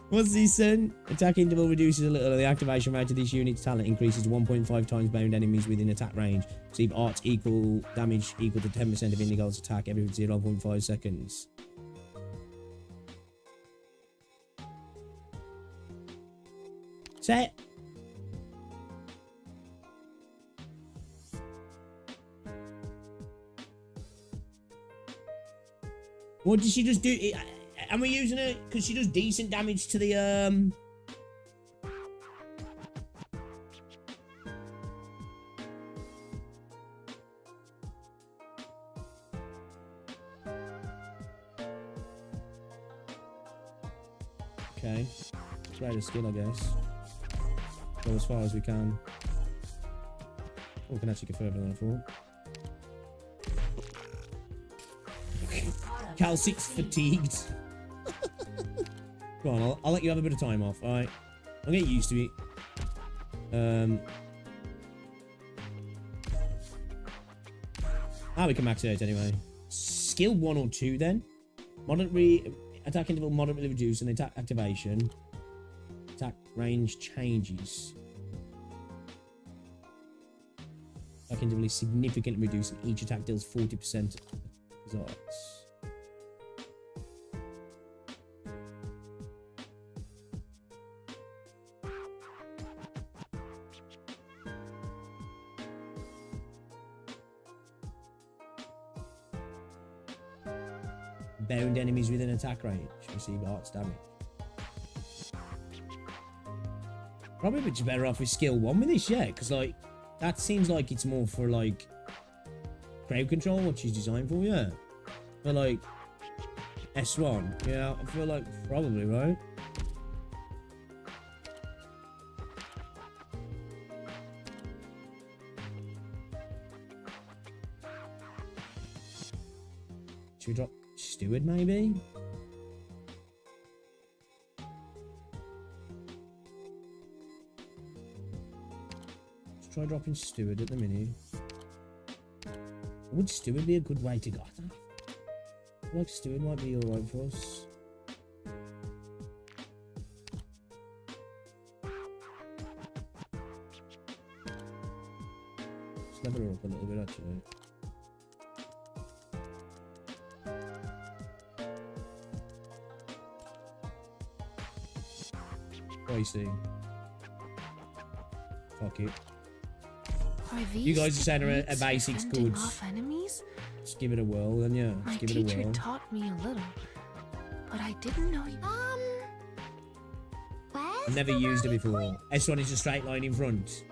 What's this, son? Attack interval reduces a little of the activation rate of this unit's talent increases to 1.5 times bound enemies within attack range. Receive arts equal damage equal to 10% of Indigo's attack every 0.5 seconds. Set. What did she just do? Am we using her because she does decent damage to the Okay, let's rate a skill, I guess. Go as far as we can. Oh, we can actually go further than I thought. Cal 6 fatigued. Go on, I'll let you have a bit of time off, alright? I'll get used to it. We can max it out anyway. Skill 1 or 2 then. Moderately attack interval moderately reduced and attack activation. Attack range changes. Attack interval is significantly reduced and each attack deals 40% results. Bound enemies within attack range receive arts damage. Probably much better off with skill 1 with this, yeah, because like that seems like it's more for like crowd control, what she's designed for, yeah. But like S1, yeah, I feel like probably, right? Should we drop Steward, maybe? Let's try dropping Steward at the minute. Would Steward be a good way to go? I feel like Steward might be alright for us. Let's level her up a little bit, actually. Pricey. Fuck it. You guys are saying a basic's good. Just give it a whirl, then yeah. Just give it a whirl. My teacher taught me a little, but I didn't know you. I've never used it before. S1 is a straight line in front.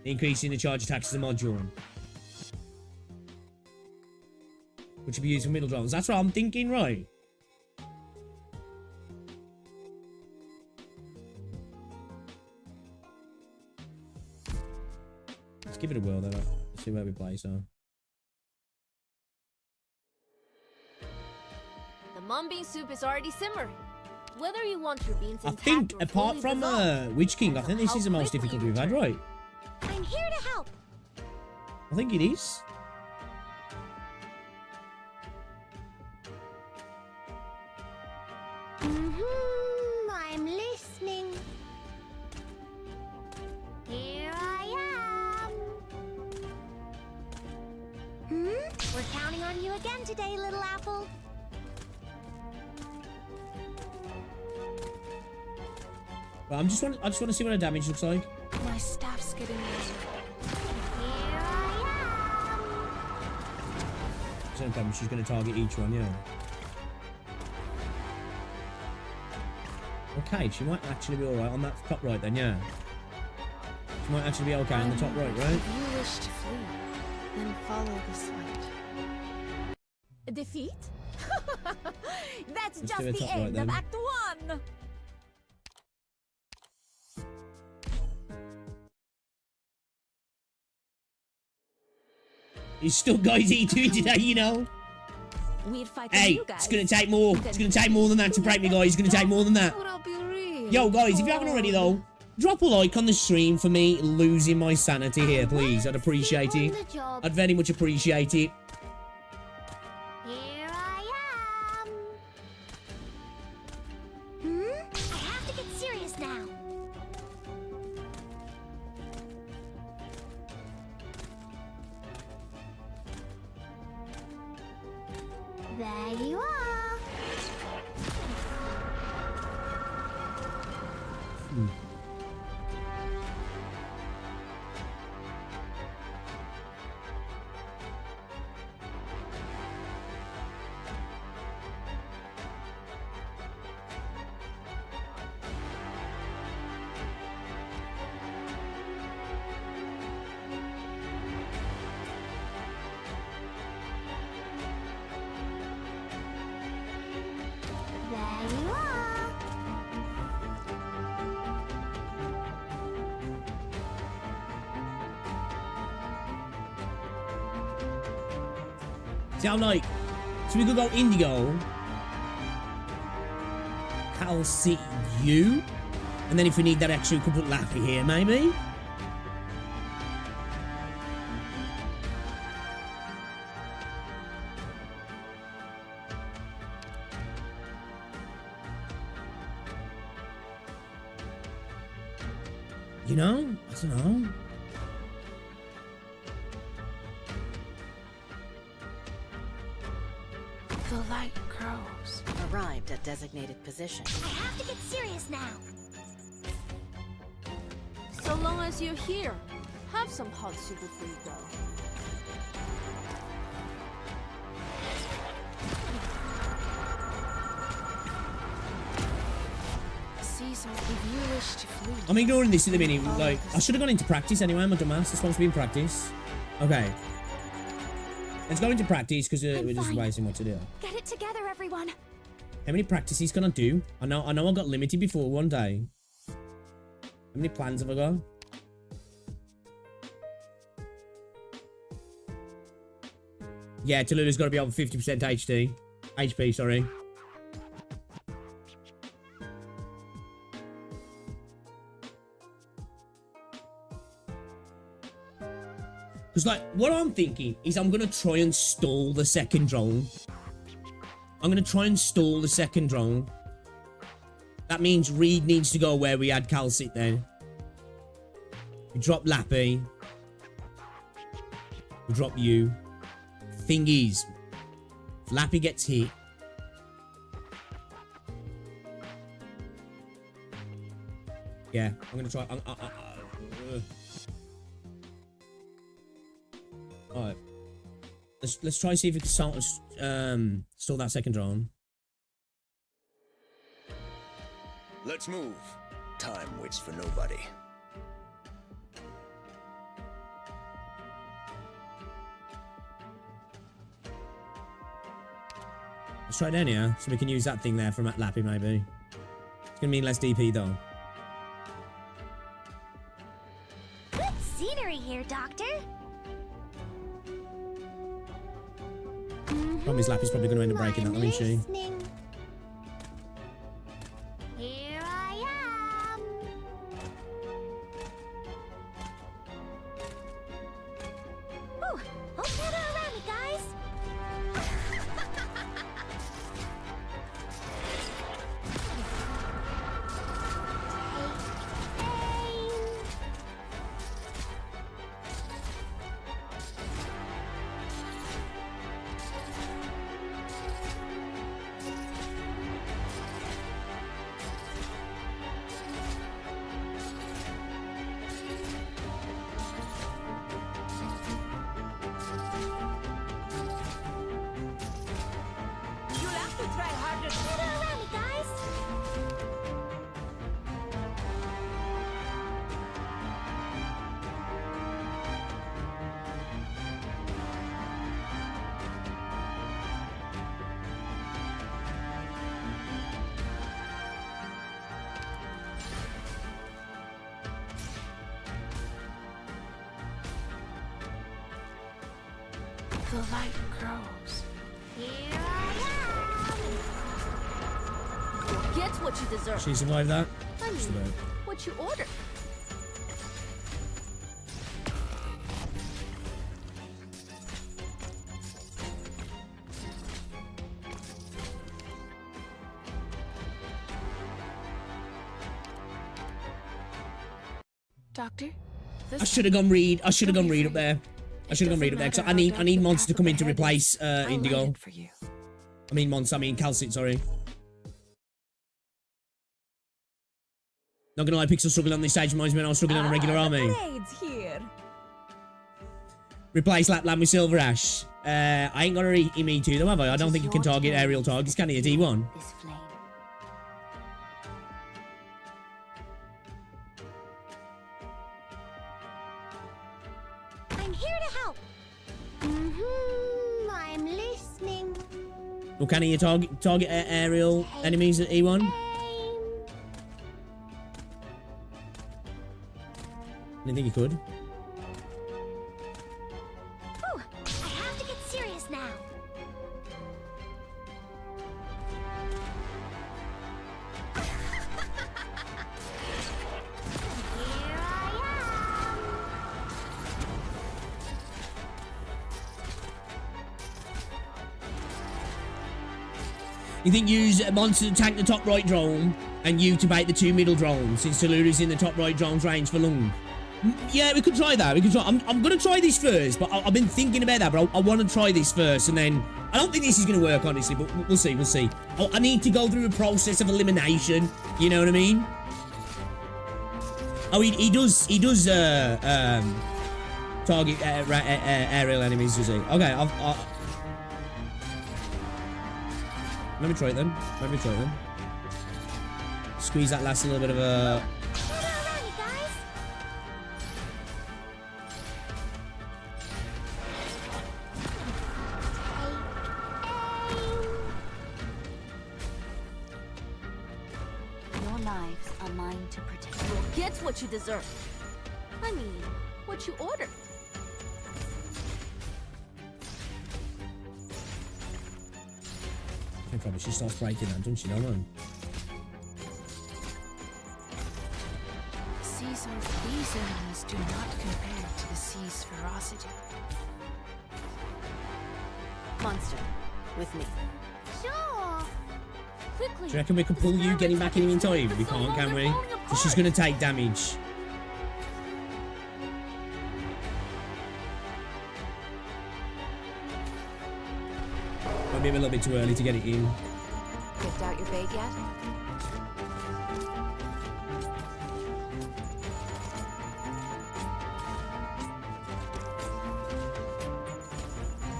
Increasing the charge attacks as a module. Which will be used for middle drones. That's what I'm thinking, right? Let's give it a whirl then. Let's see where we play, so. The mung bean soup is already simmering. Whether you want your beans I think, apart from Witch King, I think this is the most difficult we've had, right? I'm here to help. I think it is. I'm listening. Here I am. We're counting on you again today, little apple. But I just want to see what her damage looks like. My staff's getting No problem, she's going to target each one, yeah. Okay, she might actually be alright on that top right then, yeah. She might actually be okay on the top right, right? If you wish to flee, then follow this light. Defeat? That's Let's just do a the top right end then. of Act 1! He's still guys E2 today, you know. We'd fight Hey, you guys. it's gonna take more. It's gonna take more than that to break me, guys. It's gonna take more than that. Yo, guys, if you haven't already, though, drop a like on the stream for me losing my sanity here, please. I'd appreciate it. I'd very much appreciate it. Here I am. I have to get serious now. There you are. There you are. See, I'm like, so we could go Indigo, Calcite U, and then if we need that extra, we could put Laffy here, maybe? You know? I don't know. The light grows. Arrived at designated position. I have to get serious now. So long as you're here, have some hot soup before you go. Caesar, if you wish to flee. I'm ignoring this in a minute. Like, I should have gone into practice anyway. I'm a dumbass. It's supposed to be in practice. Okay. Let's go into practice because we're just wasting what to do. Get it together, everyone. How many practices can I do? I know I got limited before one day. How many plans have I got? Yeah, Tallulah's got to be over 50% HP, sorry. Because, like, what I'm thinking is I'm going to try and stall the second drone. I'm going to try and stall the second drone. That means Reed needs to go where we had Calcite then. We drop Lappy. We drop you. Thing is, if Lappy gets hit... Yeah, I'm going to try... Alright. Let's try and see if we can stall that second drone. Let's move. Time waits for nobody. Let's try it down here, so we can use that thing there from Lappy, maybe. It's gonna mean less DP, though. Good scenery here, Doctor. Problem is, Lappy's probably gonna end up breaking that, isn't she? Here I am. Ooh, hope you're not around me, guys. The light grows. Here I am. Get what you deserve. She survived that? I Just mean, about. what you ordered. Doctor? I should have gone read. I should have gone read up there. I should have gone read up there because I need Monster to come in to replace Indigo. I mean Calcit, sorry. Not gonna lie, Pixel struggling on this stage reminds me when I was struggling on a regular army. Here. Replace Lapland with Silver Ash. I ain't got a E2 though, have I? I don't think you can target aerial targets, can you? D1. This flame. I'm here to help. I'm listening. Well, can you target aerial enemies at E1? I didn't think you could. Ooh, I have to get serious now. Here I am. You think use a monster to tank the top right drone and you to bait the two middle drones since Talluda's in the top right drone's range for long? Yeah, we could try that. We could try. I'm gonna try this first, but I've been thinking about that. But I want to try this first, and then I don't think this is gonna work, honestly. But we'll see. We'll see. I need to go through a process of elimination. You know what I mean? Oh, he does target aerial enemies, does he? Okay, let me try it then. Squeeze that last little bit of a. Your lives are mine to protect. You'll get what you deserve. I mean, what you ordered. I probably she starts breaking that, doesn't she? No one. These enemies do not compare to the sea's ferocity. Monster, with me. Sure. Quickly. Do you reckon we can pull you getting back in time? We can't, can we? So she's gonna take damage. Might be a little bit too early to get it in. Picked out your bait yet?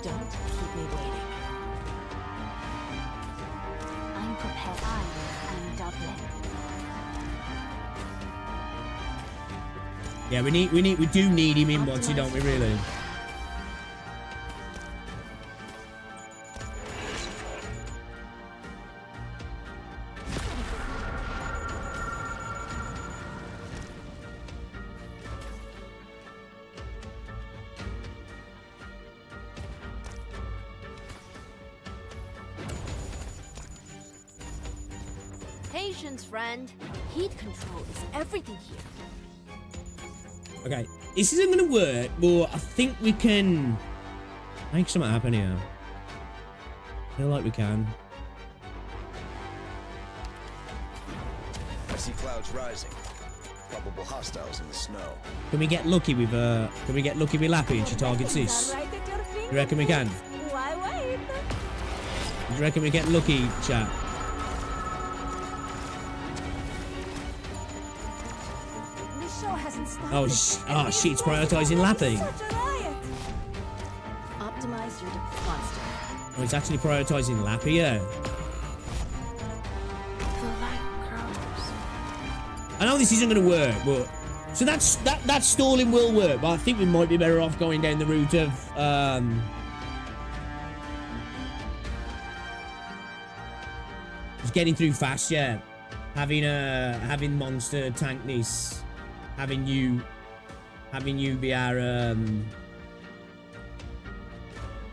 Don't keep me waiting. I'm prepared. I am Dublin. Yeah, we do need him in once, don't we? Really. Patience, friend. Heat control is everything here. Okay, this isn't gonna work, but I think we can make something happen here. I feel like we can. I see clouds rising. Probable hostiles in the snow. Can we get lucky with Lappy and she targets this? You reckon we can? Why wait? Do you reckon we get lucky, chat? The show hasn't started. Oh shit, it's prioritizing Lappy. Optimize your monster. Oh, it's actually prioritizing Lappy, yeah. The light grows. I know this isn't gonna work, but so that stalling will work, but I think we might be better off going down the route of just getting through fast, yeah. Having monster tank this, having you be our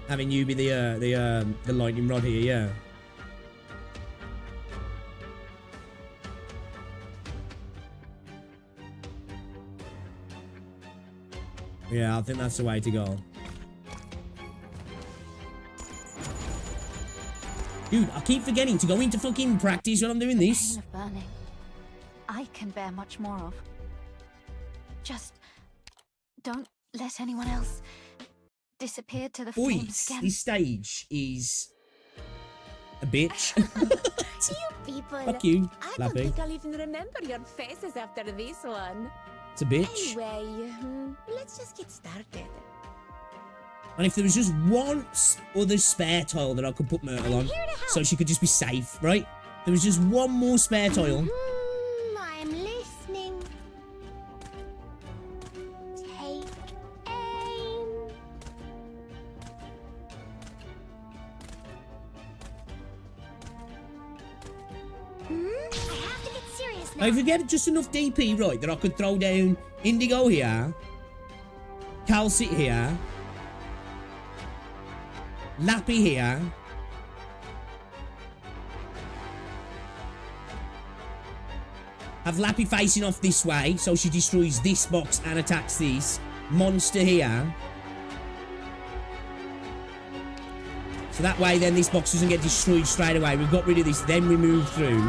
Having you be the lightning rod here, yeah. Yeah, I think that's the way to go. Dude, I keep forgetting to go into fucking practice when I'm doing this. Pain of burning, I can bear much more of. Just don't let anyone else disappear to the flames again. This stage is a bitch. You people. Fuck you, I Lappy. don't think I'll even remember your faces after this one. It's a bitch. Anyway, let's just get started. And if there was just one other spare tile that I could put Myrtle on, so she could just be safe, right? There was just one more spare tile. I'm listening. Take aim. I have to get serious now. If you get just enough DP, right, that I could throw down Indigo here, Calcit here, Lappy here, have Lappy facing off this way, so she destroys this box and attacks this monster here. So that way then this box doesn't get destroyed straight away. We've got rid of this, then we move through.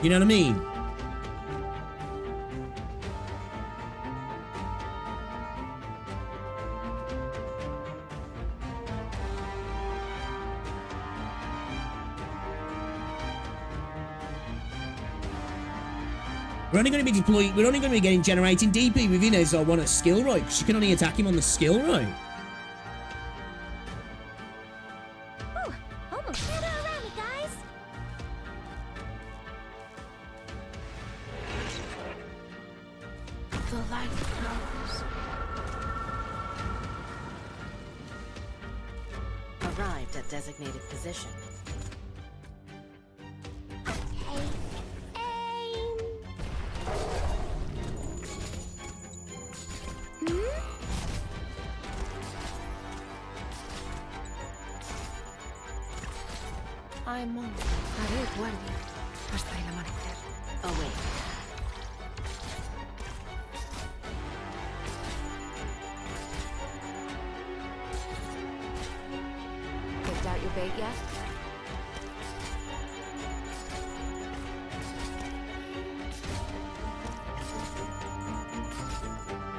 You know what I mean? We're only going to be deploying, we're only going to be generating DP within us or one at skill, right? Because you can only attack him on the skill, right? Ooh, almost gather around me, guys. The light grows. Arrived at designated position. I'm on. Haré guardia hasta el amanecer. Away. Picked out your bait yet?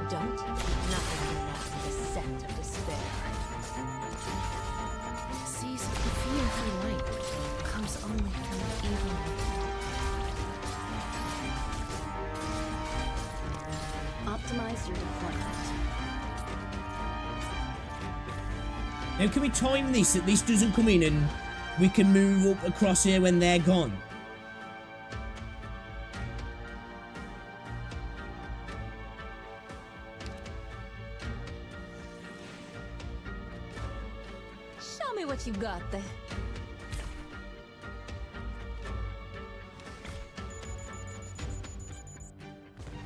Don't keep nothing in the scent of despair. Sees the fear for light comes only from the evil. Optimize your deployment. Now can we time this, that this doesn't come in and we can move up across here when they're gone? Show me what you got there.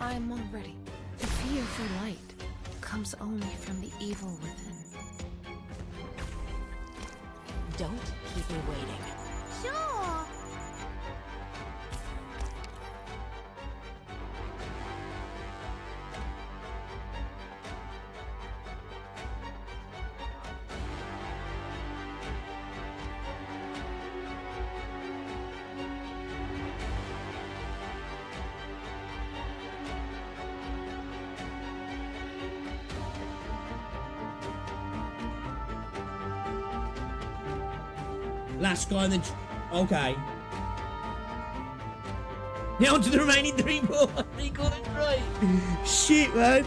I'm all ready. The fear for light comes only from the evil within. Don't keep me waiting. Sure. Last guy in the... Okay. Now to the remaining three balls. He got it right. Shit, man.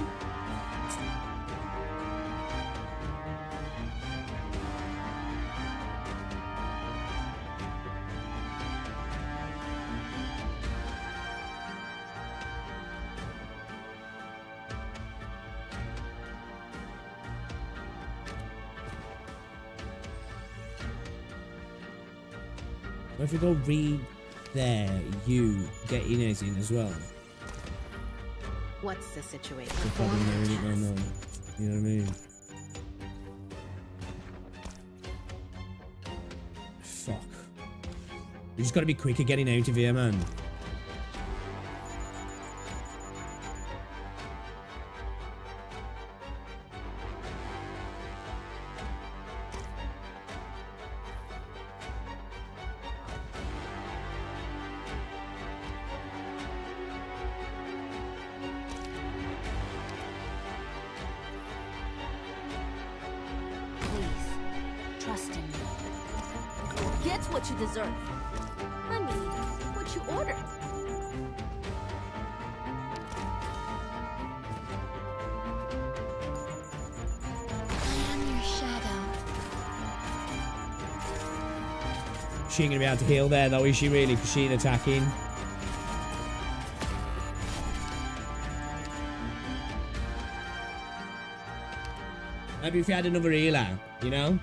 If we go read there, you get Inez in as well. What's the situation? They're probably gonna read it right now. You know what I mean? Fuck. We just gotta be quicker getting out of here, man. Trust in me. Get what you deserve. I mean, what you ordered. I am your shadow. She ain't gonna be able to heal there though, is she really? Because she ain't attacking. Maybe if you had another healer, you know?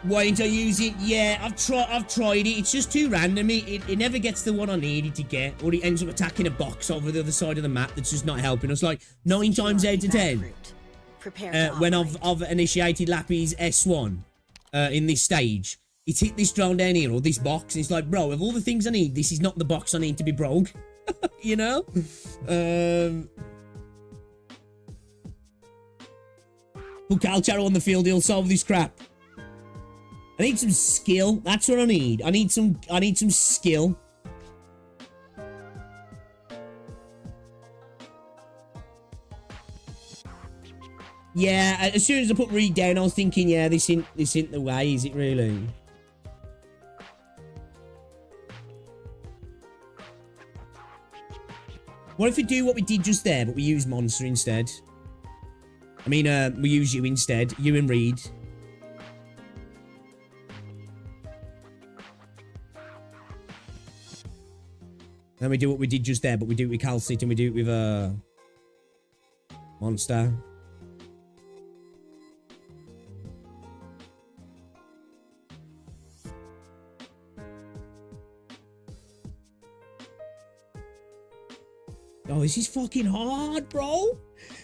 Why didn't I use it? Yeah, I've tried it. It's just too random. It never gets the one I needed to get. Or it ends up attacking a box over the other side of the map that's just not helping us. Like, 9 times out of 10. When I've initiated Lappy's S1 in this stage, it's hit this drone down here or this box. And it's like, bro, of all the things I need, this is not the box I need to be broke. You know? Put Calcharo on the field, he'll solve this crap. I need some skill. That's what I need. I need some skill. Yeah, as soon as I put Reed down, I was thinking, yeah, this ain't the way, is it really? What if we do what we did just there, but we use Monster instead? I mean, we use you instead. You and Reed. And we do what we did just there, but we do it with Calcit and we do it with Monster. Oh, this is fucking hard, bro.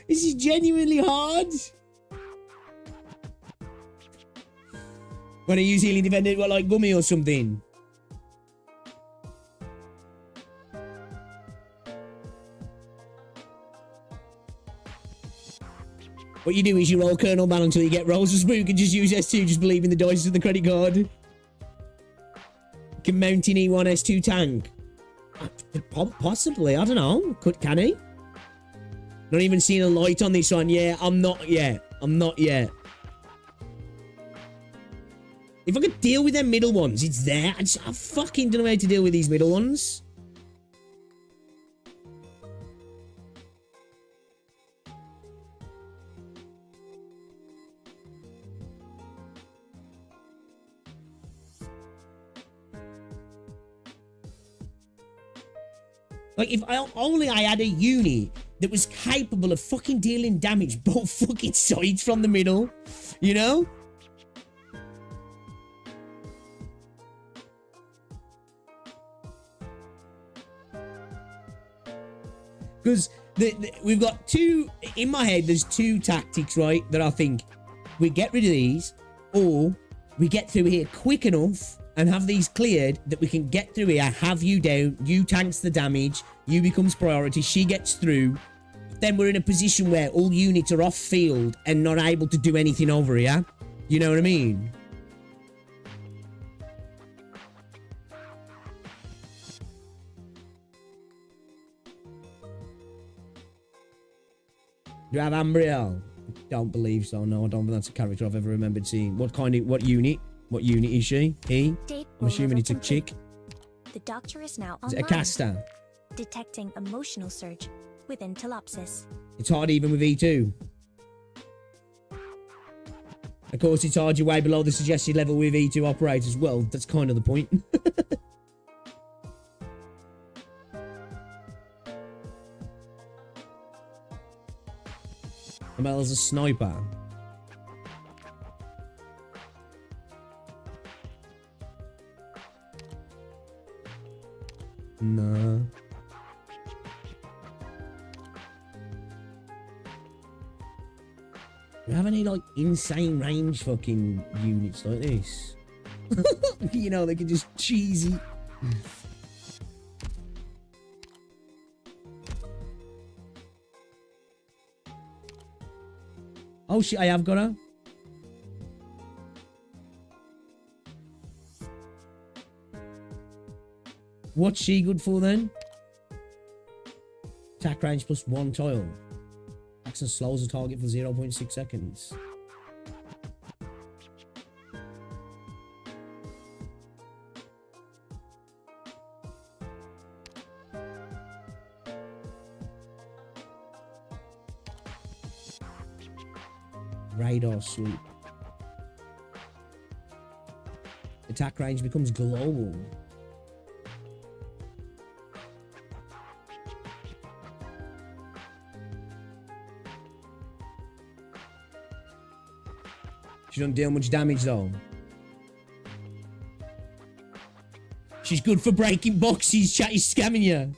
This is genuinely hard. When I use healing defender, what, like Gummy or something? What you do is you roll Colonel Man until you get rolls of spook and just use S2, just believe in the dice of the credit card. You can mount in E1 S2 tank. Possibly, I don't know. Can he? Not even seeing a light on this one. Yeah, I'm not yet. If I could deal with them middle ones, it's there. I fucking don't know how to deal with these middle ones. Like, if only I had a unit that was capable of fucking dealing damage both fucking sides from the middle, you know? Because we've got two, in my head, there's two tactics, right, that I think we get rid of these, or we get through here quick enough and have these cleared that we can get through here, have you down, you tanks the damage, you becomes priority, she gets through. Then we're in a position where all units are off field and not able to do anything over here. You know what I mean? Do you have Ambriel? Don't believe so. No, I don't think that's a character I've ever remembered seeing. What unit? What unit is she? He? I'm assuming it's a chick. The doctor is now Is online. it a caster? Detecting emotional surge within Telopsis. It's hard even with E2. Of course, it's hard. You're way below the suggested level with E2 operators. Well, that's kind of the point. Amel's a sniper. No. We have any like insane range fucking units like this? You know, they can just cheesy. Oh shit, I have got her. What's she good for then? Attack range plus 1 tile. Acts and slows the target for 0.6 seconds. Radar sweep. Attack range becomes global. She don't deal much damage though. She's good for breaking boxes. Chat is scamming you.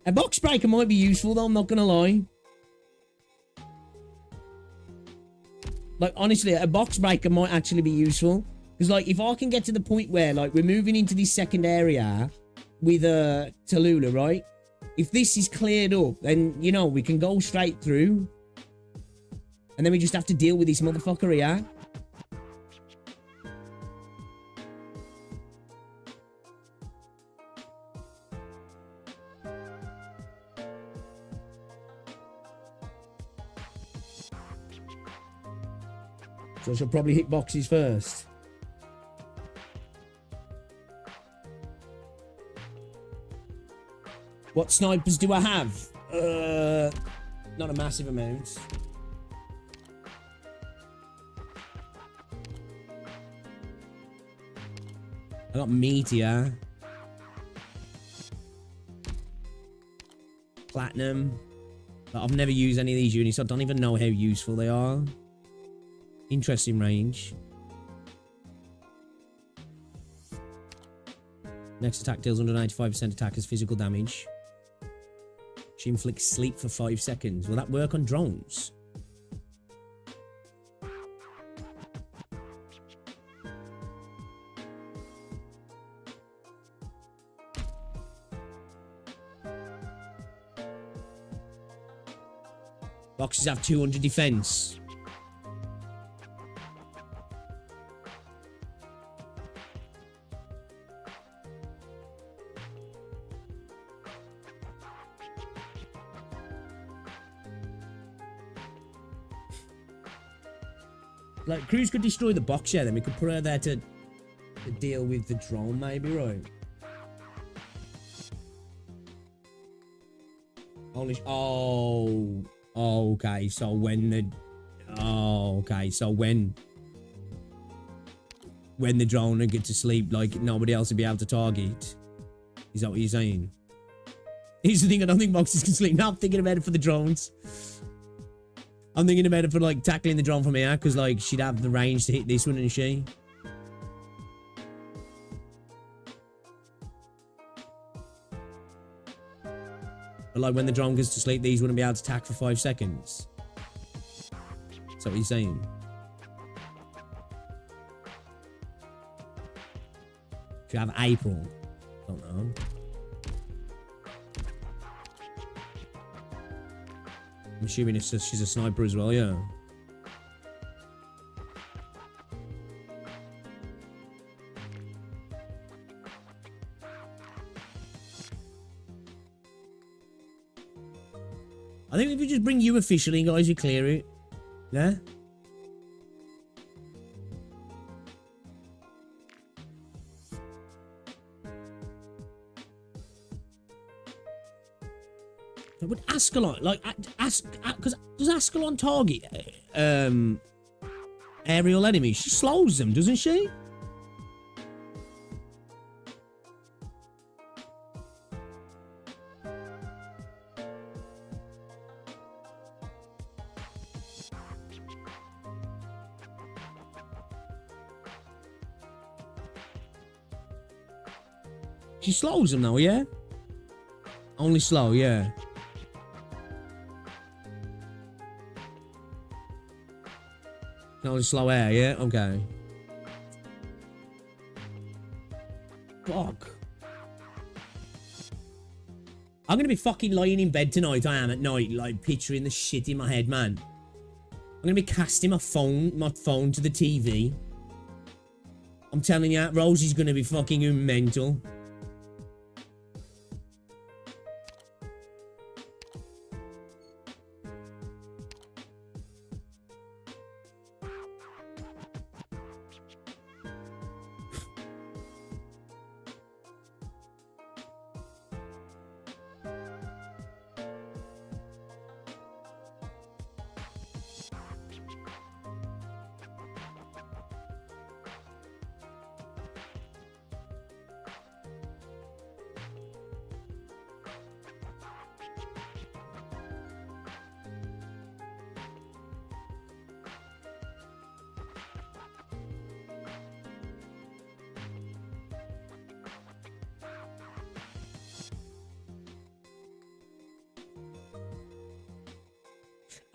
A box breaker might be useful though, I'm not gonna lie. Like honestly, a box breaker might actually be useful. Because like if I can get to the point where like we're moving into this second area with Tallulah, right? If this is cleared up, then you know we can go straight through. And then we just have to deal with this motherfucker here. So I should probably hit boxes first. What snipers do I have? Not a massive amount. I got Meteor. Platinum. But I've never used any of these units. I don't even know how useful they are. Interesting range. Next attack deals 195% attack as physical damage. She inflicts sleep for 5 seconds. Will that work on drones? Boxes have 200 defense. Like, Cruz could destroy the box, yeah, then we could put her there to deal with the drone, maybe, right? Only... Oh, okay, so when the... Oh, okay, so when the drone would get to sleep, like, nobody else would be able to target. Is that what you're saying? Here's the thing, I don't think boxes can sleep. Now I'm thinking about it for the drones. I'm thinking about it for, like, tackling the drone from here, because, like, she'd have the range to hit this one, wouldn't she? But, like, when the drone gets to sleep, these wouldn't be able to attack for 5 seconds. Is that what you're saying? If you have April. Don't know. I'm assuming it's just, she's a sniper as well, yeah. I think if we just bring you officially, guys, you clear it. Yeah? Would Ascalon, like, because does Ascalon target aerial enemies? She slows them, doesn't she? She slows them though, yeah? Only slow, yeah. Can I just slow air, yeah? Okay. Fuck. I'm gonna be fucking lying in bed tonight. I am at night, like picturing the shit in my head, man. I'm gonna be casting my phone to the TV. I'm telling you, Rosie's gonna be fucking mental.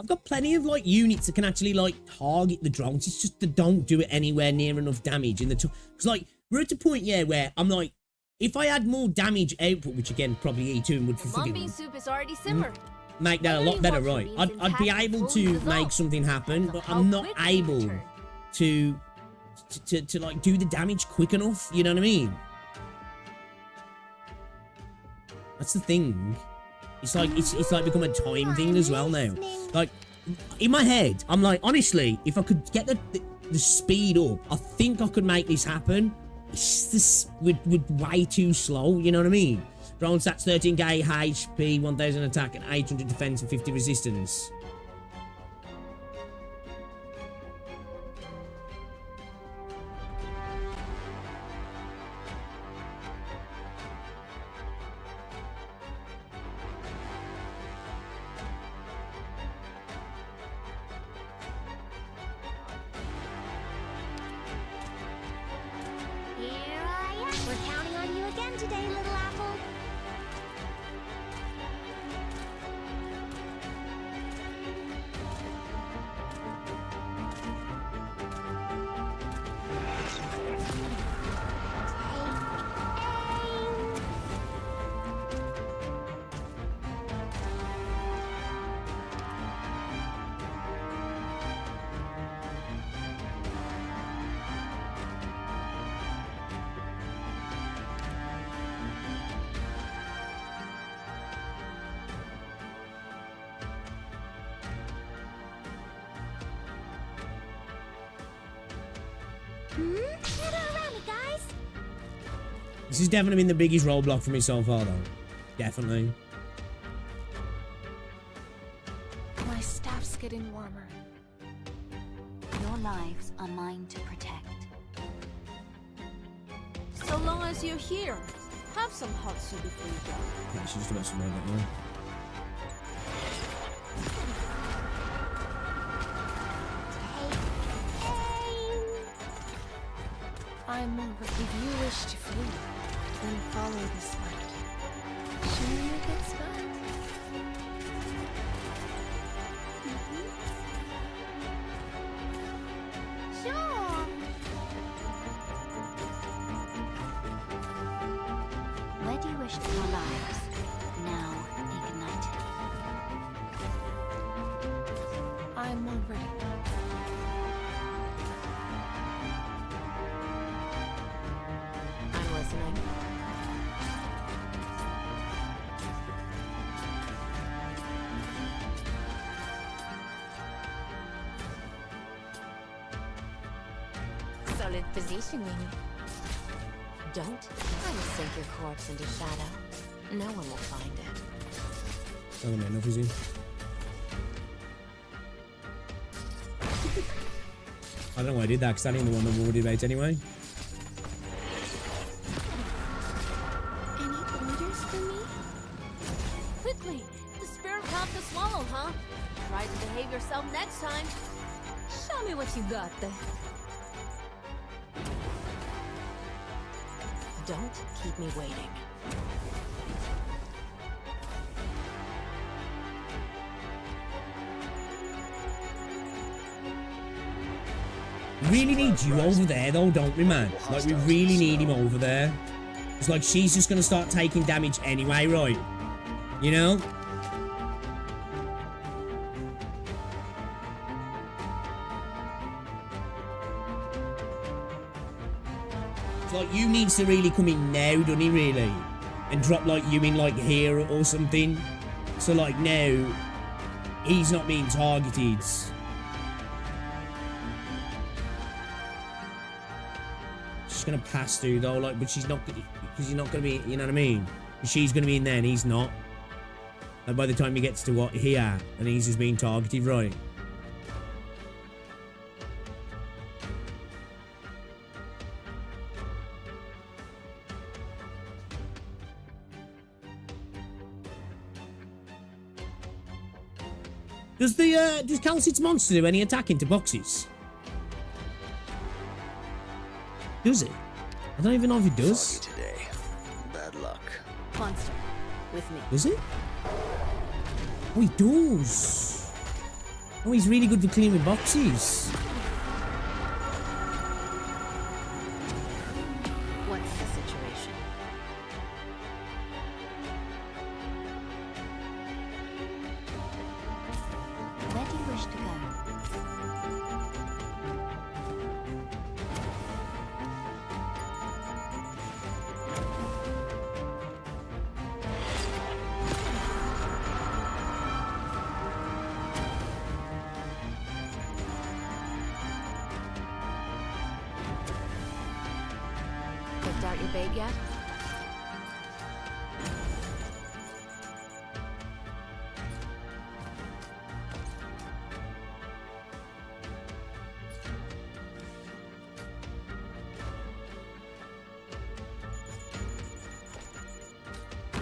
I've got plenty of like units that can actually like target the drones. It's just they don't do it anywhere near enough damage in the because like we're at a point, yeah, where I'm like, if I had more damage output, which again probably E2 would Mung soup is already simmered. Make that a lot better, right? I'd be able to make something happen, but I'm not able to like do the damage quick enough. You know what I mean? That's the thing. It's like it's like become a time thing as well now. Like in my head, I'm like, honestly, if I could get the speed up, I think I could make this happen. It's just with way too slow. You know what I mean? Drone stats 13k HP, 1000 attack, and 800 defense and 50 resistance. This has definitely been the biggest roadblock for me so far, though. Definitely. My staff's getting warmer. Your lives are mine to protect. So long as you're here, have some hot soup before you go. Yeah, she's just about to know that now. I'm over. If you wish to flee, then follow this light. Show me a good spot. Sure. Where do you wish your lives now ignited? I'm already. Solid positioning. Don't try to sink your corpse into shadow. No one will find it. Oh man, enough is in. I don't know why I did that, because that ain't the one that we're worried about anyway. Any orders for me? Quickly! The spirit path to swallow, huh? Try to behave yourself next time. Show me what you got there. Don't keep me waiting. Really need you over there though, don't we, man? Like, we really need him over there. It's like she's just gonna start taking damage anyway, right? You know? It's like, you needs to really come in now, doesn't he, really? And drop, like, you in, like, here or something. So, like, now, he's not being targeted. She's gonna pass through, though, like, but she's not, because he's not gonna be, you know what I mean? She's gonna be in there and he's not. And by the time he gets to what, here, and he's just being targeted, right? Does Calcit's monster do any attack into boxes? Does it? I don't even know if it does. Today. Bad luck. Monster, with me. Does it? Oh, he does. Oh, he's really good for cleaning boxes. What's the situation? Where do you wish to go? Picked out your bait yet?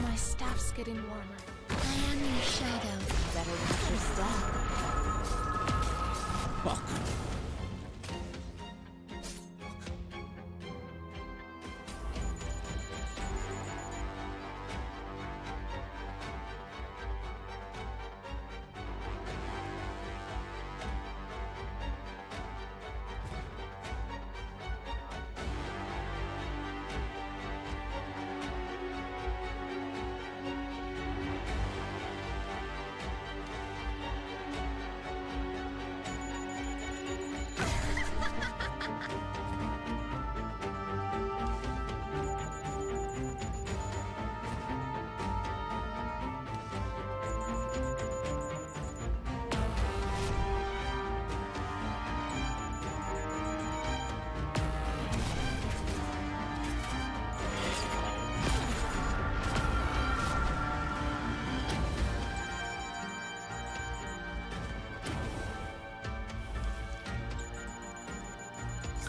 My staff's getting warmer. I am your shadow. Better watch your step. Fuck.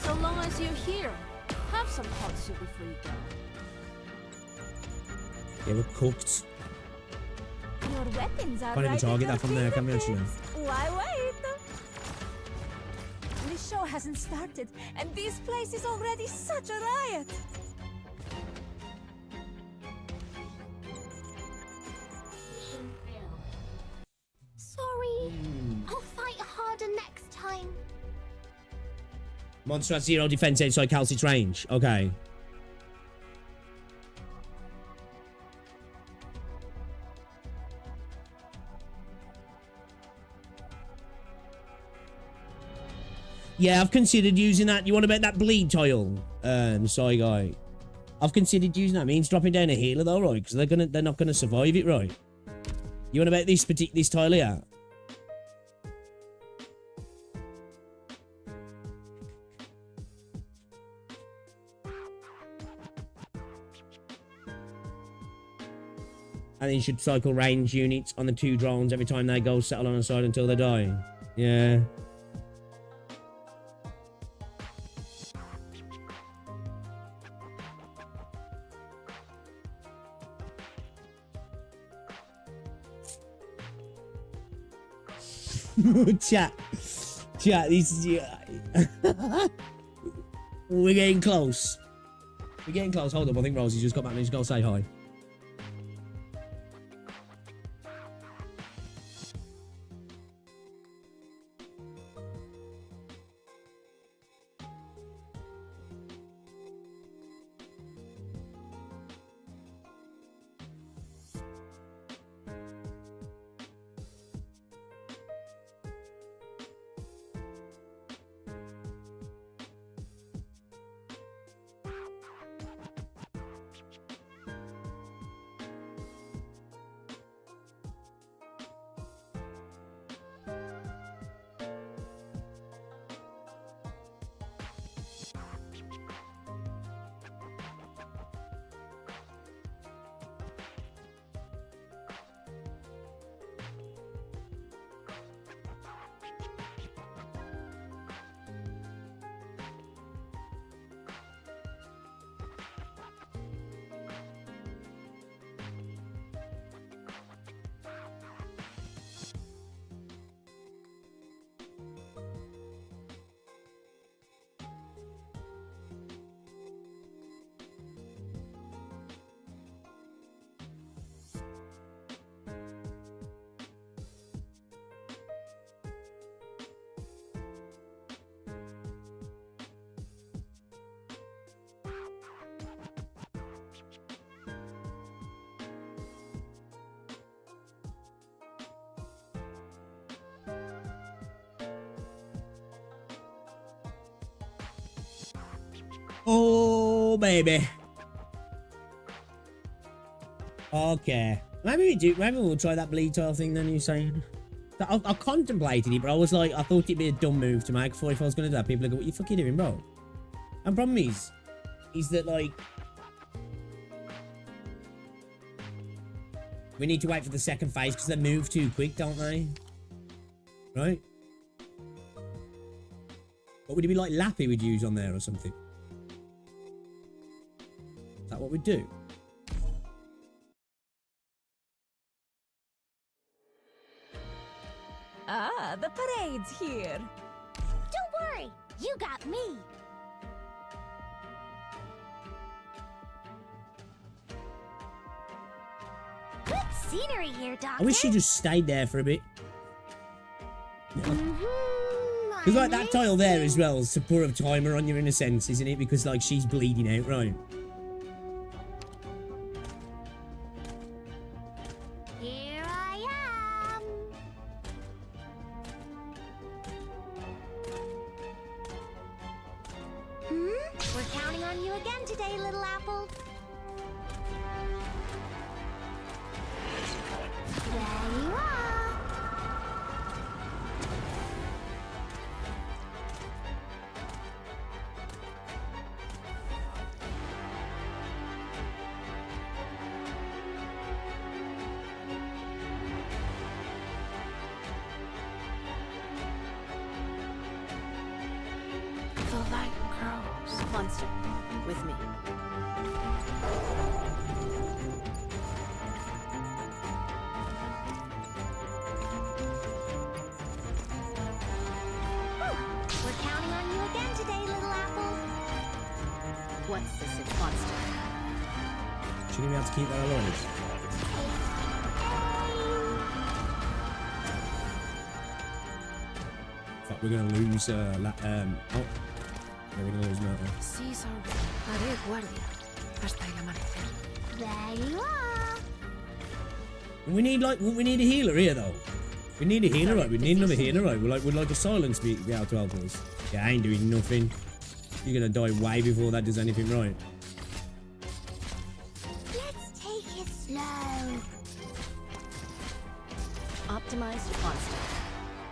So long as you're here, have some hot soup before you go. They were cooked. Your weapons are Can't even right target at that from your there, can we actually? fingertips. Why wait? The show hasn't started, and this place is already such a riot. Sorry. I'll fight harder next time. Monster has 0 defense inside Calcit's range. Okay. Yeah, I've considered using that. You want about that bleed tile? Sorry, guy. I've considered using that. It means dropping down a healer though, right? Because they're not gonna survive it, right? You want about this tile here? And then you should cycle range units on the 2 drones every time they go settle on a side until they die. Yeah. Chat, this is... We're getting close. We're getting close. Hold up, I think Rosie just got back and she's gonna say hi. Oh, baby. Okay. Maybe we'll try that bleed tile thing then, you're saying? I contemplated it, but I was like, I thought it'd be a dumb move to make. Before if I was going to do that, people would go, what you fucking doing, bro? And problem is that, like, we need to wait for the second phase because they move too quick, don't they? Right? What would it be like Lappy we'd use on there or something? Is that what we'd do? Ah, the parade's here. Don't worry, you got me. Good scenery here, Doctor. I wish she just stayed there for a bit. Because like that tile there as well is to put a timer on you in a sense, isn't it? Because like she's bleeding out, right? Here I am. We're counting on you again today, little apple. There you are. The light grows. Monster, with me. We're counting on you again today, little apple. What's this, monster? She gonna be able to keep that alive? Fuck, we're gonna lose. Oh, yeah, we're gonna lose Myrtle. Cesar, haré guardia hasta el amanecer. There you are. We need we need a healer here though. We need a healer, right? We need another healer, right? Would like a silence be able to help us. Yeah, I ain't doing nothing. You're gonna die way before that does anything right. Let's take it slow. Optimize your monster.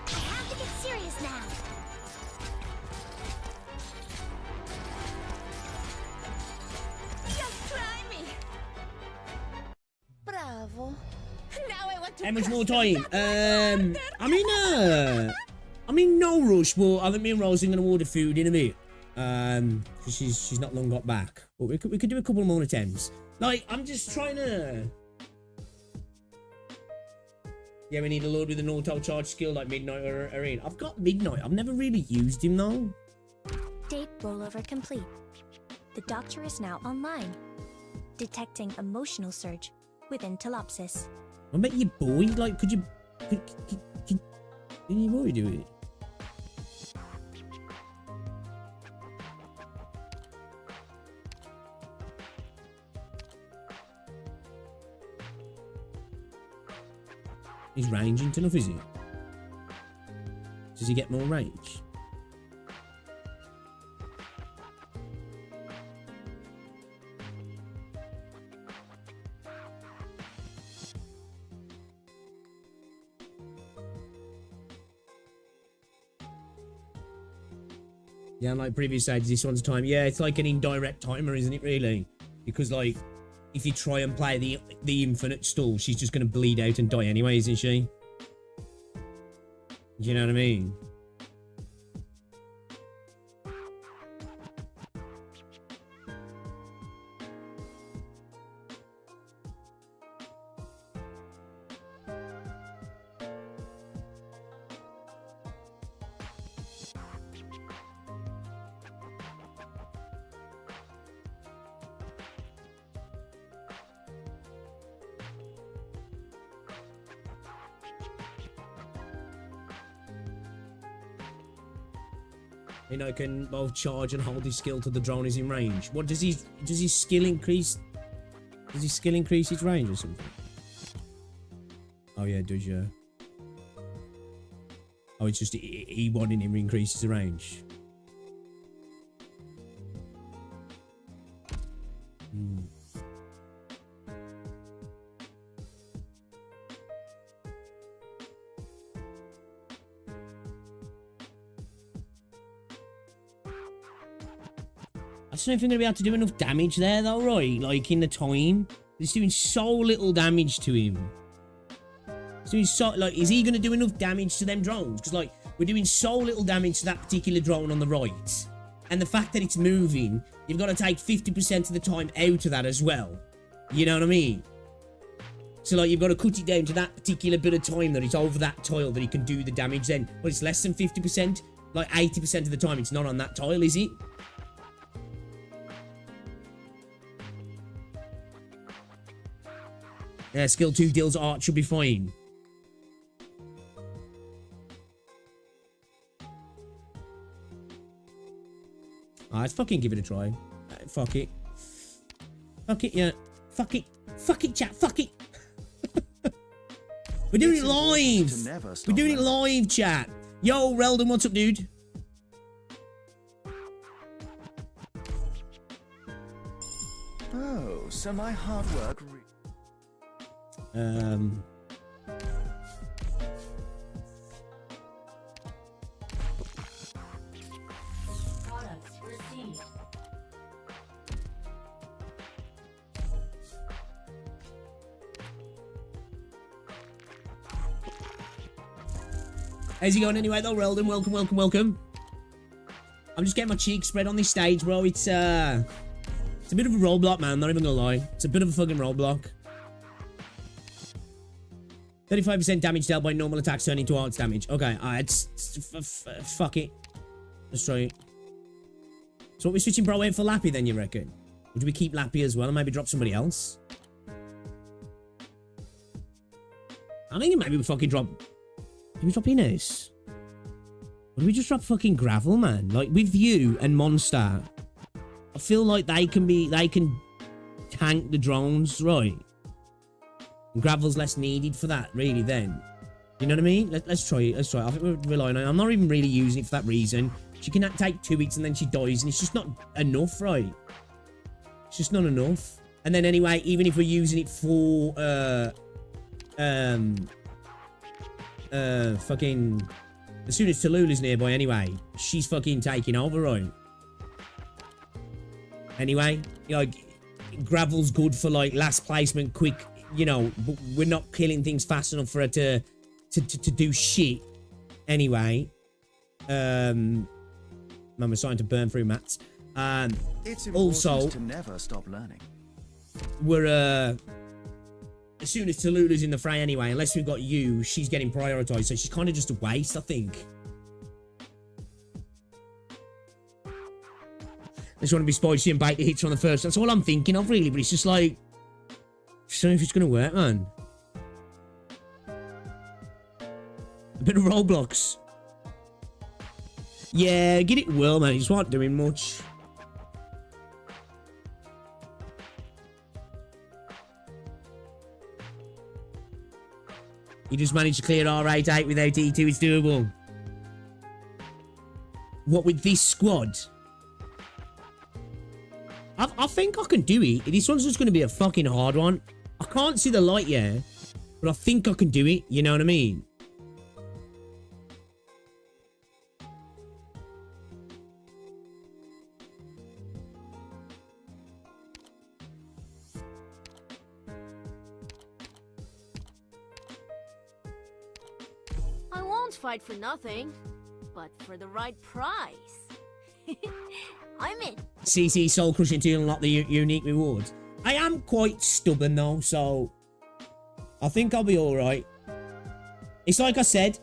I have to get serious now. Just try me. Bravo. Now I want to. How much more time? I mean, no rush, but I think me and Rose are gonna order food in a bit. Cause she's not long got back. But we could do a couple more attempts. Like, I'm just trying to. Yeah, we need a load with an auto charge skill like Midnight or Arena. I've got Midnight. I've never really used him though. Date rollover complete. The doctor is now online. Detecting emotional surge within Telopsis. I bet your boy, like, can your boy do it? He's ranging enough, is he? Does he get more range? Yeah, like previous stages, this one's time. Yeah, it's like an indirect timer, isn't it, really? Because, like, if you try and play the infinite stall, she's just going to bleed out and die anyway, isn't she? Do you know what I mean? You know, can both charge and hold his skill till the drone is in range. What does his skill increase? Does his skill increase its range or something? Oh yeah, it does, yeah. Oh, it's just E1 in him increases the range. don't know if I'm going to be able to do enough damage there, though, right? Like, in the time. It's doing so little damage to him. It's doing so... Like, is he going to do enough damage to them drones? Because, like, we're doing so little damage to that particular drone on the right. And the fact that it's moving, you've got to take 50% of the time out of that as well. You know what I mean? So, like, you've got to cut it down to that particular bit of time that it's over that tile that he can do the damage then. But it's less than 50%. Like, 80% of the time it's not on that tile, is it? Yeah, skill 2 deals art should be fine. Let's fucking give it a try. Fuck it. Fuck it, yeah. Fuck it. Fuck it, chat. Fuck it. We're doing it live. We're doing it live, chat. Yo, Reldon, what's up, dude? Oh, so my hard work... How's he going anyway, though, Reldon? Welcome, welcome, welcome. I'm just getting my cheeks spread on this stage, bro. It's a bit of a roadblock, man. Not even gonna lie. It's a bit of a fucking roadblock. 35% damage dealt by normal attacks turn into arts damage. Okay, fuck it. Let's try it. So what, we're switching bro out for Lappy then, you reckon? Or do we keep Lappy as well and maybe drop somebody else? I think maybe we fucking drop... Did we drop Inez? Or did we just drop fucking Gravel, man? Like, with you and Monster, I feel like they can tank the drones, right? And Gravel's less needed for that, really, then. You know what I mean? Let's try it. Let's try it. I think we're relying on it. I'm not even really using it for that reason. She can take 2 hits and then she dies, and it's just not enough, right? It's just not enough. And then anyway, even if we're using it for, fucking... As soon as Tallulah's nearby anyway, she's fucking taking over, right? Anyway, you know, Gravel's good for, like, last placement, quick, you know, but we're not killing things fast enough for her to do shit. Anyway, man, we're starting to burn through mats. It's also, to never stop learning. We're, as soon as Tallulah's in the fray anyway, unless we've got you, she's getting prioritized, so she's kind of just a waste, I think. I just want to be spicy and bait the hits on the first. That's all I'm thinking of, really, but it's just like... I just don't know if it's going to work, man. A bit of roadblocks. Yeah, get it well, man. He's not doing much. You just managed to clear R88 without E2. It's doable. What, with this squad? I think I can do it. This one's just going to be a fucking hard one. I can't see the light yet, but I think I can do it. You know what I mean? I won't fight for nothing, but for the right price. I'm in. CC Soul Crushing to unlock the unique rewards. I am quite stubborn though, so I think I'll be alright. It's like I said,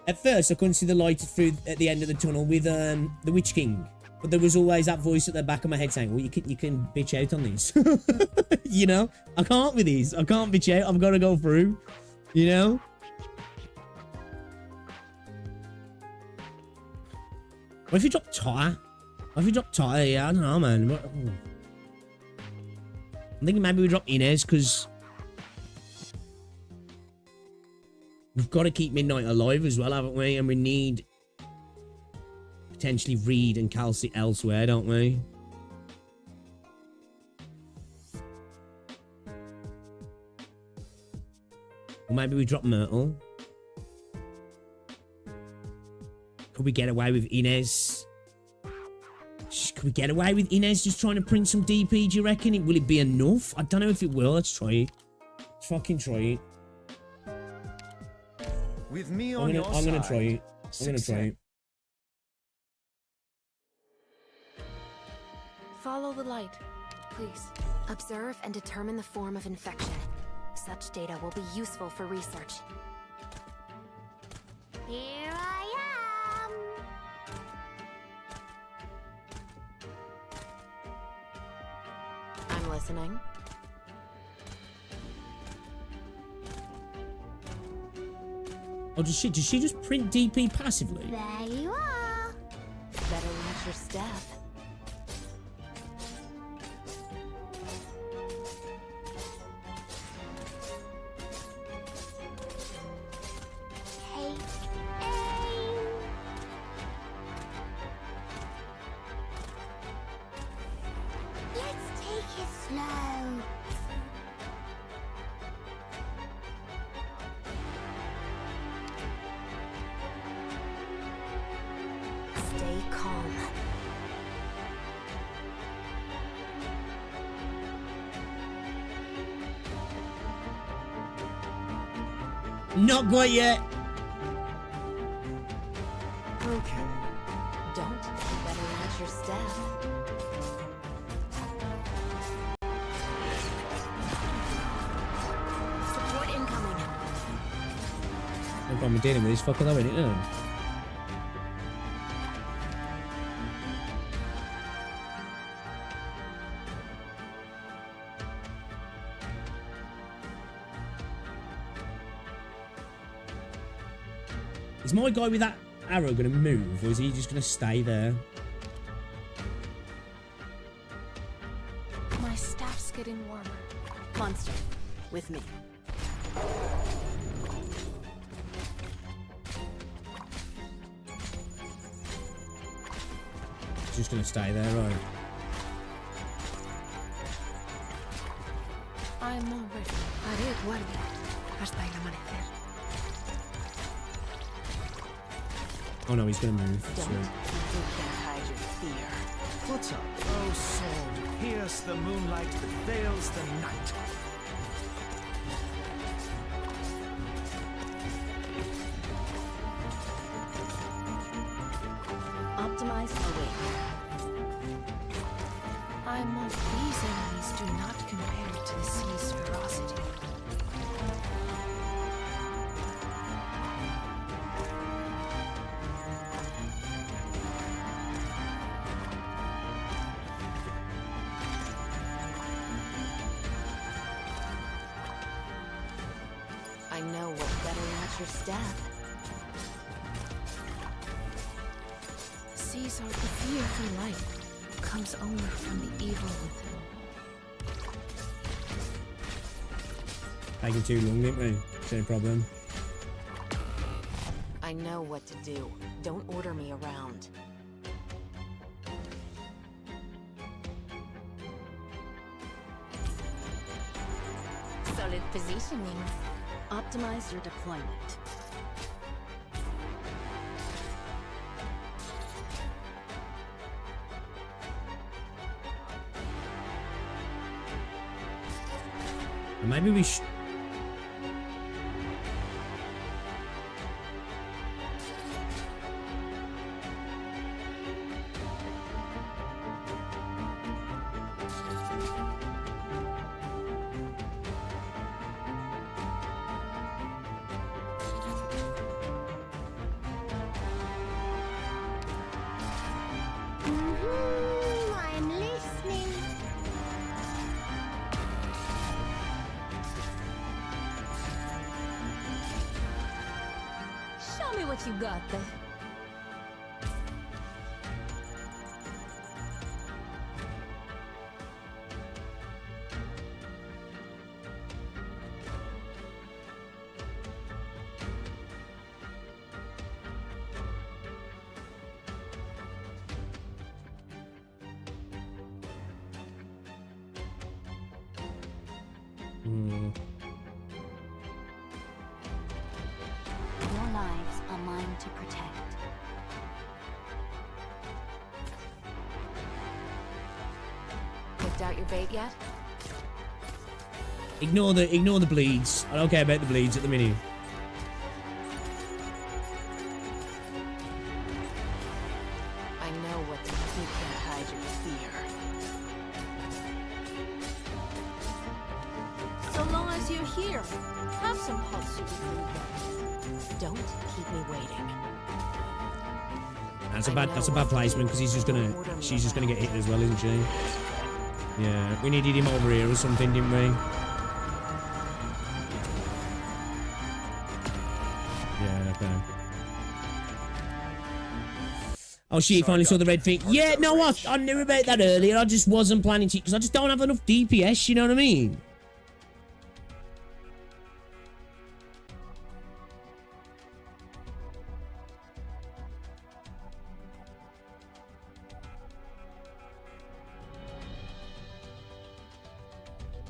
at first I couldn't see the light through at the end of the tunnel with the Witch King. But there was always that voice at the back of my head saying, well, you can bitch out on these. You know? I can't with these. I can't bitch out. I've got to go through. You know? What if you drop Tire? What if you drop Tire? Yeah, I don't know, man. I'm thinking maybe we drop Inez, because we've got to keep Midnight alive as well, haven't we? And we need potentially Reed and Kelsey elsewhere, don't we? Or maybe we drop Myrtle. Could we get away with Inez? Could we get away with Inez just trying to print some DP, do you reckon? Will it be enough? I don't know if it will. Let's try it. Let's fucking try it. With me I'm gonna try it. I'm gonna try it. Follow the light, please. Observe and determine the form of infection. Such data will be useful for research. Here I am. I'm listening. Oh, does she just print DP passively? There you are. Better watch your step. Let's take it slow. Stay calm. Not quite yet. Okay. Don't. Better watch your step. Support incoming. No problem dealing with these fuckers, though, innit? Is my guy with that arrow going to move, or is he just going to stay there? My staff's getting warmer. Monster, with me. He's just going to stay there, right? I'm all ready. Haré guardia hasta el amanecer. Oh no, he's going to move. Don't. Sweet. You can't hide your fear. What's up? Oh, sword, pierce the moonlight that veils the night. Optimize away. I'm of these enemies do not compare to the sea's ferocity. I know what better watch your step. Seas are the fear for life comes only from the evil within. Taking too long, didn't we? Same problem. I know what to do. Don't order me around. Solid positioning. Optimize your deployment. Maybe we should. I'm listening. Show me what you got there. Your lives are mine to protect. picked out your bait yet? Ignore the bleeds. I don't care about the bleeds at the minute. I know what to do. You can't hide your fear. So long as you're here, have some pulse with me. Don't keep me waiting. That's a bad placement because she's just gonna get hit as well, isn't she? Yeah, we needed him over here or something, didn't we? Yeah, okay. Oh, she finally saw the red thing. Yeah, no, I knew about that earlier. I just wasn't planning to, because I just don't have enough DPS, you know what I mean?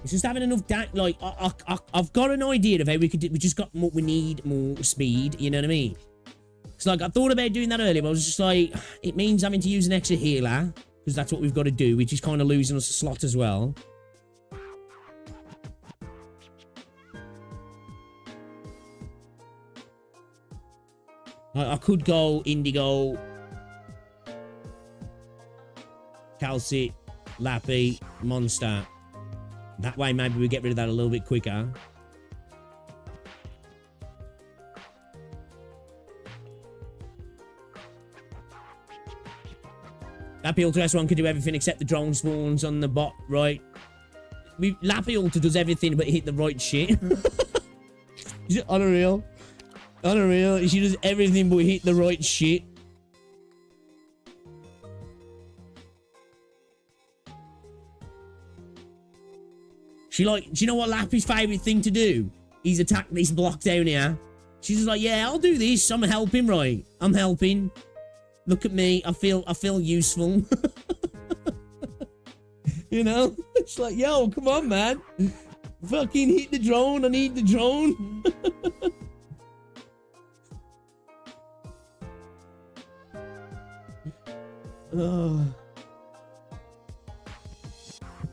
It's just having enough like I've got an idea of how we could do. We just got more. We need more speed. You know what I mean? It's like I thought about doing that earlier, but I was just like, it means having to use an extra healer because that's what we've got to do, which is kind of losing us a slot as well. I could go Indigo, Calcit, Lappy, Monster. That way, maybe we get rid of that a little bit quicker. Lappy Ultra S1 can do everything except the drone spawns on the bot, right? Lappy Ultra does everything but hit the right shit. Unreal. Unreal. She does everything but hit the right shit. She like, do you know what Lappy's favourite thing to do? He's attack this block down here. She's just like, yeah, I'll do this. I'm helping, right? I'm helping. Look at me. I feel useful. You know? It's like, yo, come on, man. Fucking hit the drone. I need the drone. Oh.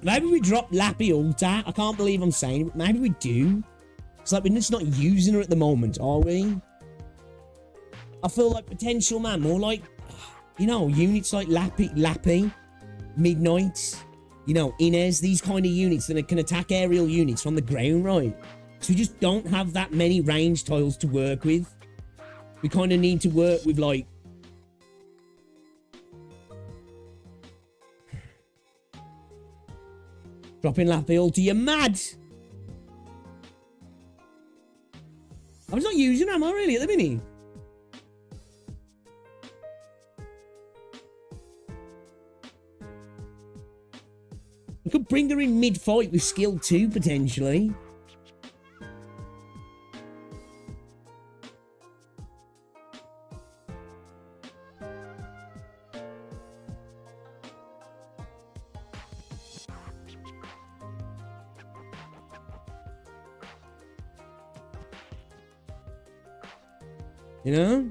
Maybe we drop Lappy Ulta. I can't believe I'm saying it, but maybe we do. It's like we're just not using her at the moment, are we? I feel like potential, man. More like, you know, units like Lappy, Midnight, you know, Inez, these kind of units that can attack aerial units from the ground, right? So we just don't have that many range tiles to work with. We kind of need to work with, like, dropping Lappy Ulta, you're mad! I was not using her, am I really, at the minute? We could bring her in mid-fight with skill 2, potentially. You know?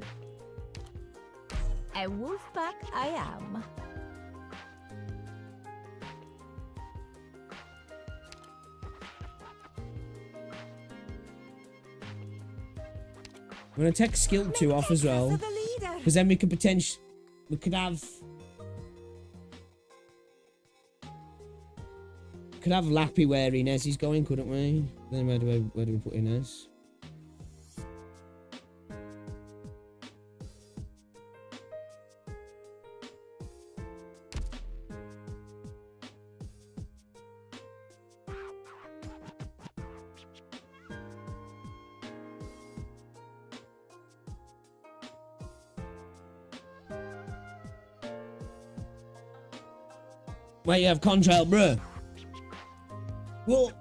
A wolf pack I am. I'm gonna take skill 2 off as well. Because then we could potentially... We could have... Could have Lappy where Inez is going, couldn't we? Then where do we put Inez? Wait, you have Contrail, bruh. Well,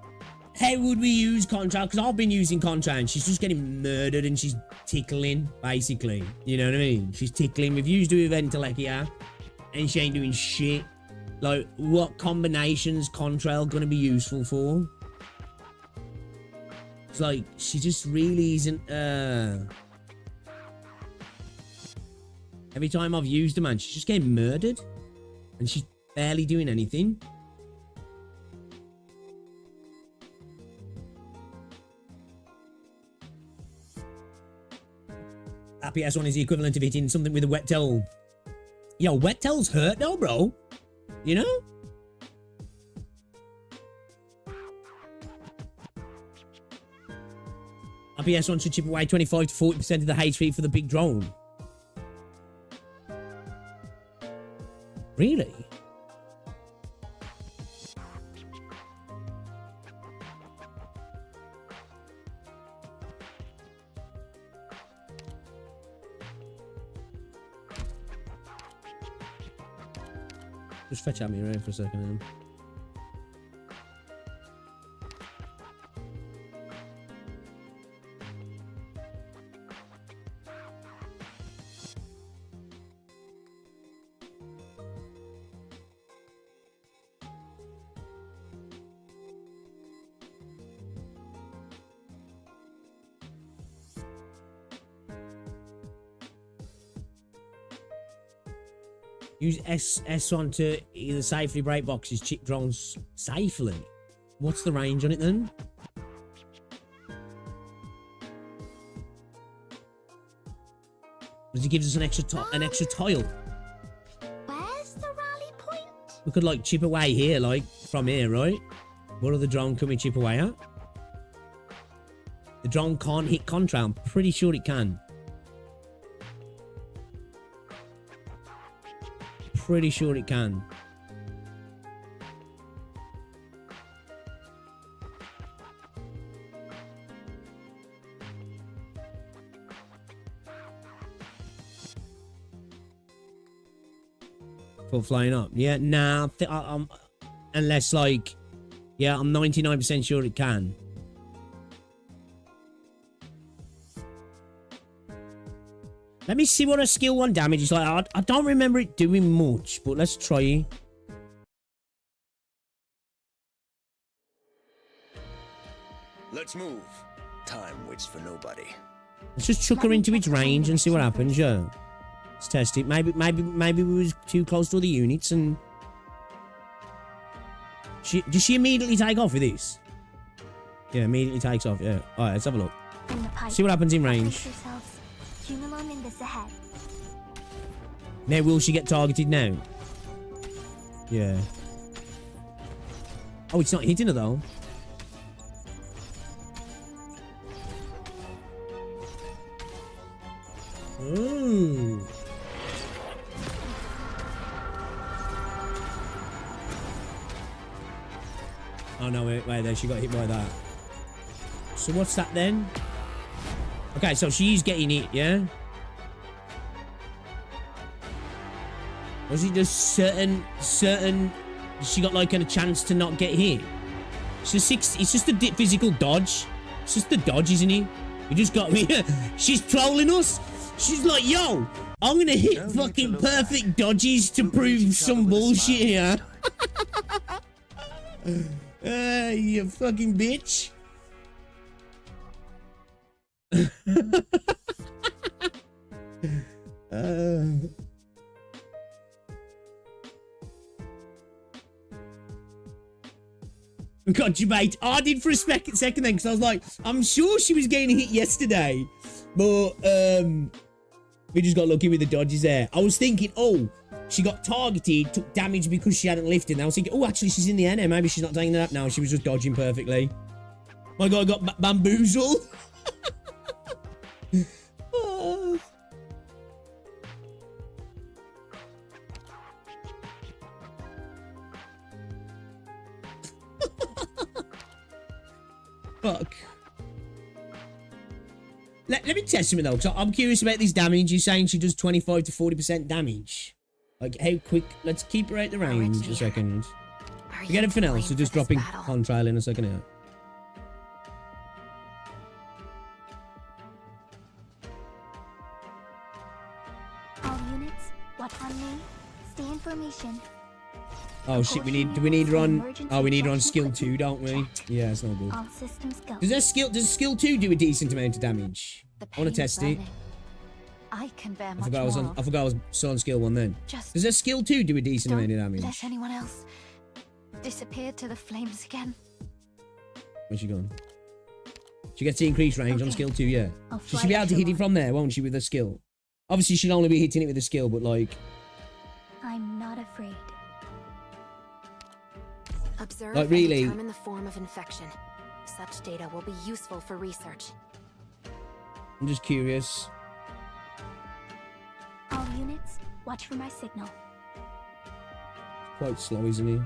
how would we use Contrail? Because I've been using Contrail and she's just getting murdered and she's tickling, basically. You know what I mean? She's tickling. We've used her with Entelekia and she ain't doing shit. Like, what combinations Contrail gonna be useful for? It's like, she just really isn't, Every time I've used her, man, she's just getting murdered. And she's barely doing anything. PS1 is the equivalent of hitting something with a wet towel. Yo, wet towels hurt though, bro. You know? PS1 should chip away 25 to 40% of the HP for the big drone. Really? Just fetch out me around for a second then. Use S1 to either safely break boxes, chip drones safely. What's the range on it then? Does it give us an extra tile? Where's the rally point? We could like chip away here, like from here, right? What other drone can we chip away at? The drone can't hit contrail. I'm pretty sure it can. Pretty sure it can. For flying up. Yeah, nah. Unless like, yeah, I'm 99% sure it can. Let me see what a skill 1 damage is like. I don't remember it doing much, but let's try. Let's move. Time waits for nobody. Let's just chuck her into its range and see what happens, yeah. Let's test it. Maybe we was too close to the units and... Does she immediately take off with this? Yeah, immediately takes off, yeah. Alright, let's have a look. See what happens in range. Now, will she get targeted now? Yeah. Oh, it's not hitting her though. Ooh. Oh no, wait there, she got hit by that. So what's that then? Okay, so she's getting it, yeah? Was it just certain, she got like a chance to not get hit? It's just a physical dodge. It's just the dodge, isn't it? You just got me. She's trolling us. She's like, yo, I'm gonna hit fucking perfect dodges to prove some bullshit here. You fucking bitch. Got you, mate. I did for a second then, because I was like, I'm sure she was getting hit yesterday, but we just got lucky with the dodges there. I was thinking, oh, she got targeted, took damage because she hadn't lifted. And I was thinking, oh, actually, she's in the air now. Maybe she's not taking that up now. She was just dodging perfectly. My God, I got bamboozled. Fuck. Let me test something though, because I'm curious about this damage. You're saying she does 25 to 40% damage. Like, how quick? Let's keep her out the range a second. Forget everything else, so just dropping contrail in a second here. All units, watch on me. Stay in formation. Oh shit, do we need her on... Oh, we need her on skill 2, don't we? Yeah, it's not good. All systems go. Does skill 2 do a decent amount of damage? I want to test it. I can bear I much forgot I was still on skill 1 then. Just does skill 2 do a decent amount of damage? Let anyone else disappear to the flames again. Where's she gone? She gets the increased range on skill 2, yeah. So she'll be able to hit it from there, won't she, with her skill? Obviously, she'll only be hitting it with a skill, but like... I'm not afraid. Observe like, really... and determine the form of infection. Such data will be useful for research. I'm just curious. All units, watch for my signal. Quite slow, isn't he?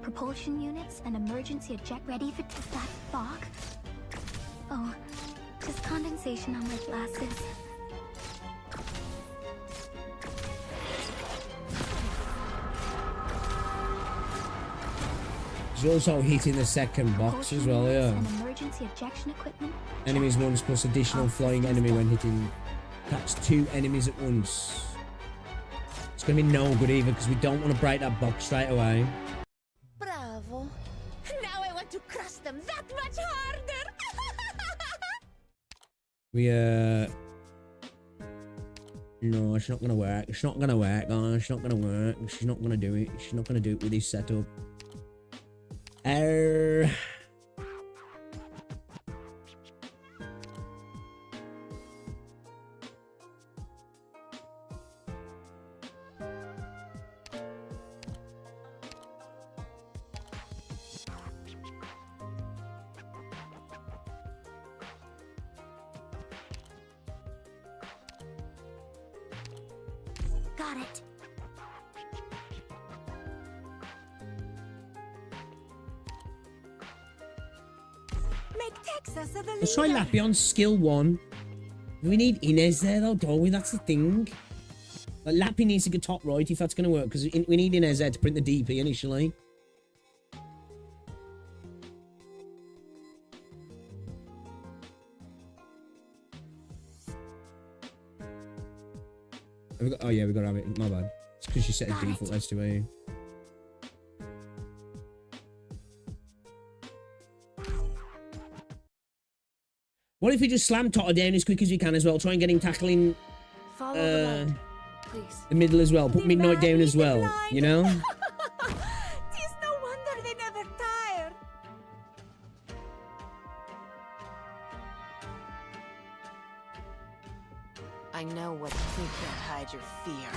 Propulsion units and emergency eject ready for that fog. Oh, just condensation on my glasses. She's also hitting the second box as well, yeah. And emergency ejection equipment. Enemies once plus additional flying enemy when hitting. That's 2 enemies at once. It's gonna be no good either because we don't want to break that box straight away. Bravo. Now I want to crush them that much harder. No, it's not gonna work. It's not gonna work, guys. It's not gonna work. She's not gonna do it. She's not gonna do it with this setup. Got it. Make Texas the Let's try Lappy on skill 1. We need Inez there though, don't we? That's the thing. Like, Lappy needs to go top right if that's going to work, because we need Inez there to print the DP initially. Oh yeah, we got to have it. My bad. It's because you set a default S2A. What if we just slam Totter down as quick as we can as well? Try and get him tackling the middle as well. Put Midnight down as well, you know? Tis no wonder they never tire. I know what you can't hide your fear.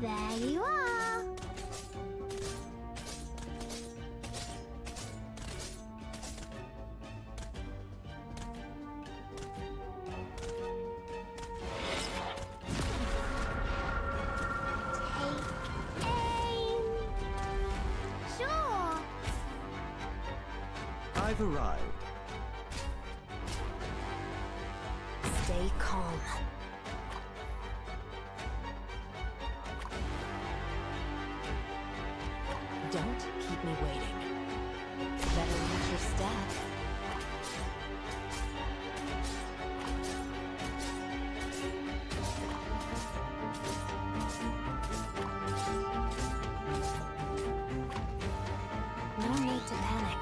There you are. Sure. I've arrived. Stay calm. Don't keep me waiting. Better reach your step. No need to panic.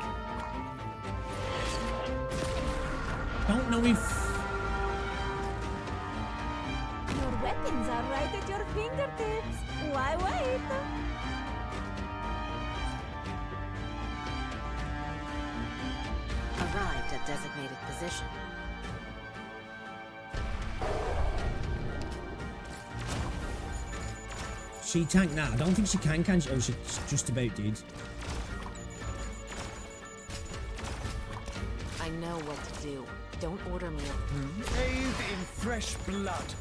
Don't know if... Your weapons are right at your fingertips. Why wait? Arrived at designated position. She tanked that. I don't think she can she? Oh, she just about did. I know what to do. Don't order me. Bathed in fresh blood.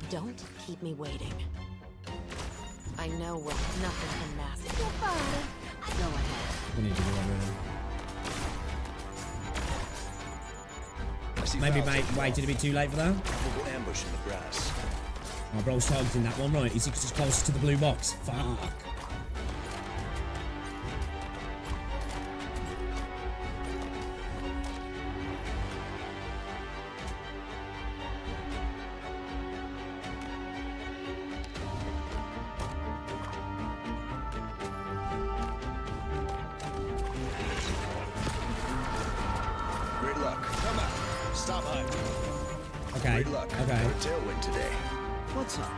Don't keep me waiting. I know what nothing can mask. Go ahead. We need to do that really. Maybe mate waited a bit too late for that. Probable ambush in the grass. My bro's targeting that one, right? Is he just close to the blue box? Fuck. Great luck. Come out. Stop hiding. Okay. Great luck. Okay. Got a tailwind today. What's up?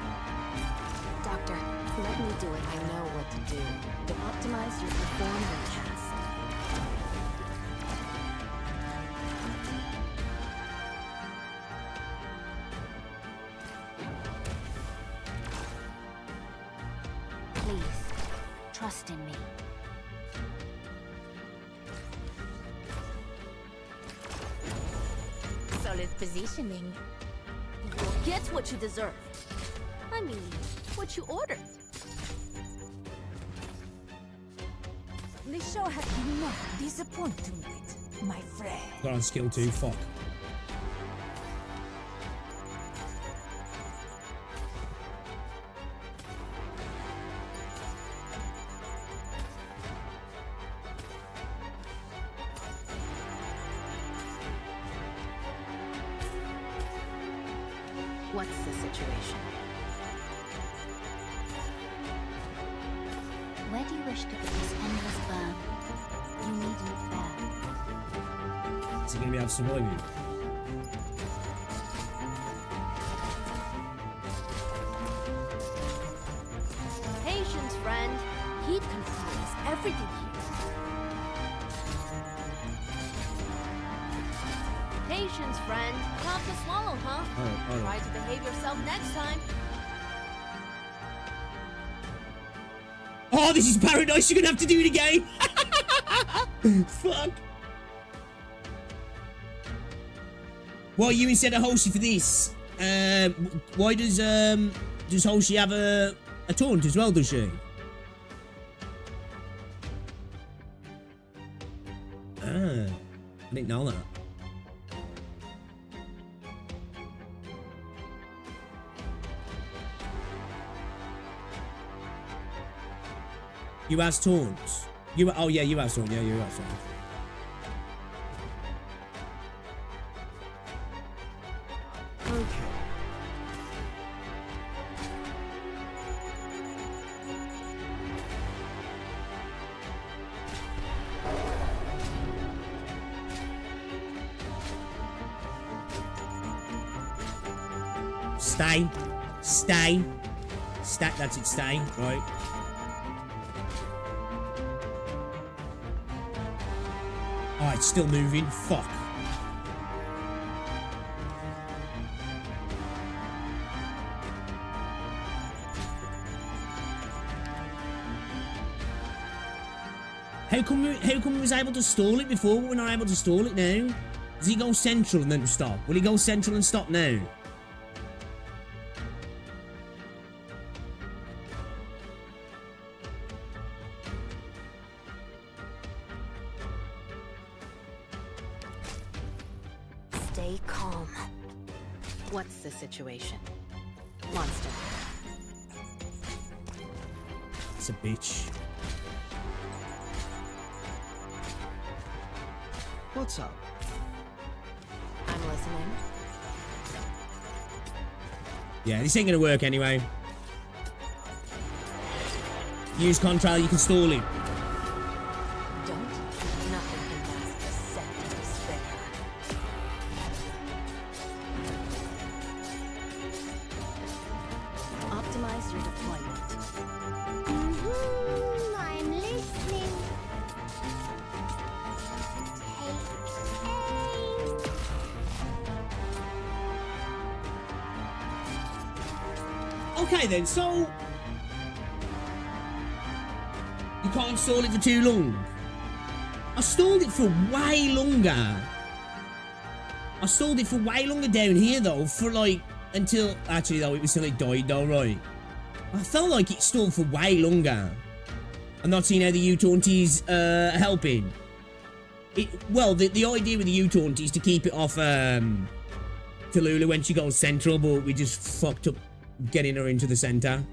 Doctor, let me do it. I know what to do. To optimize your perform the task. Please, trust in me. Solid positioning. You'll get what you deserve. I mean, what you ordered. The show has been not disappoint tonight, my friend. Got on skill 2. Fuck. What's the situation? Where do you wish to put this endless burn? You need it there. Is he gonna be able to survive you? Patience, friend. Heat control is everything here. Patience, friend. Tough to swallow, huh? Oh. Try to behave yourself next time. Oh, this is paradise. You're gonna have to do it again. Fuck. Well, you instead of Hoshi for this. Why does Hoshi have a taunt as well? Does she? I didn't know that. You has taunts. Oh yeah, you have taunt. Yeah, you have taunt. Okay. Stay. That's it. Stay. Right. Oh, it's still moving. Fuck. How come we was able to stall it before, but we're not able to stall it now? Does he go central and then stop? Will he go central and stop now? Stay calm. What's the situation? Monster. It's a bitch. What's up? I'm listening. Yeah, this ain't gonna work anyway. Use control, you can stall him. Don't. Nothing can last a second to spare. Optimize your deployment. I'm listening. Okay then, so you can't stall it for too long. I stalled it for way longer. I stalled it for way longer down here though, for like until actually though it was till it died though, right? I felt like it stalled for way longer. I'm not seeing how the U-taunt is helping. Well, the idea with the U-taunt is to keep it off Tallulah when she goes central, but we just fucked up getting her into the center.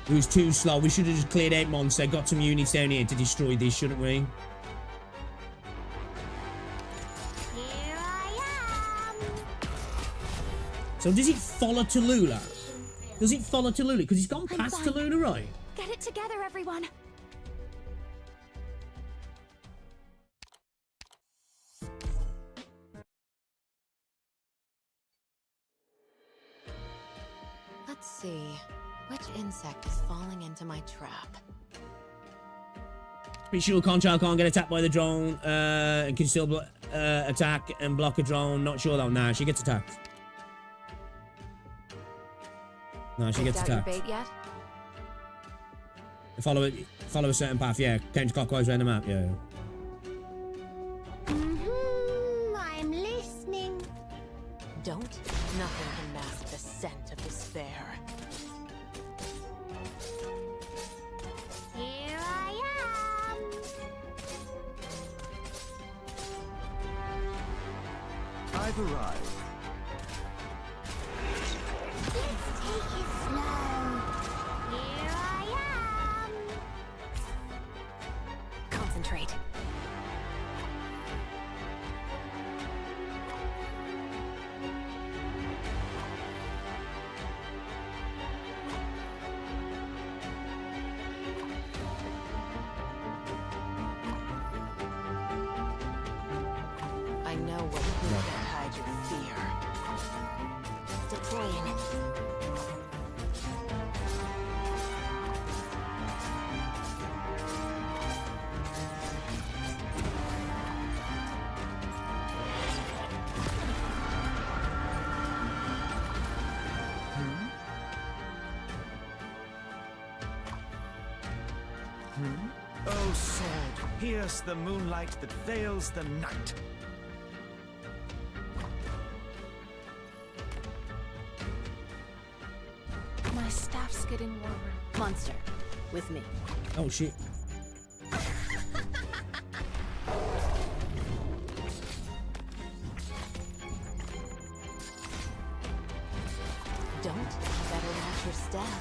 It was too slow. We should have just cleared out monster, got some units down here to destroy this, shouldn't we? Here I am. So does it follow Tallulah? Does it follow Tallulah? Because it's gone past fine. Tallulah, right? Get it together, everyone. see. Which insect is falling into my trap? Pretty sure Conchal can't get attacked by the drone and can still attack and block a drone. Not sure though. Nah, she gets attacked. No, she gets attacked. Bait yet? Follow a certain path. Yeah, counterclockwise around the map. Yeah. I'm listening. Don't. Nothing can mask the scent of despair. Here I am. I've arrived. Let's take it slow. Here I am. Concentrate. I know what you can hide your fear. Deploying. Oh, sword, pierce the moonlight that veils the night. My staff's getting warmer. Monster, with me. Oh shit. Don't. Better watch your step.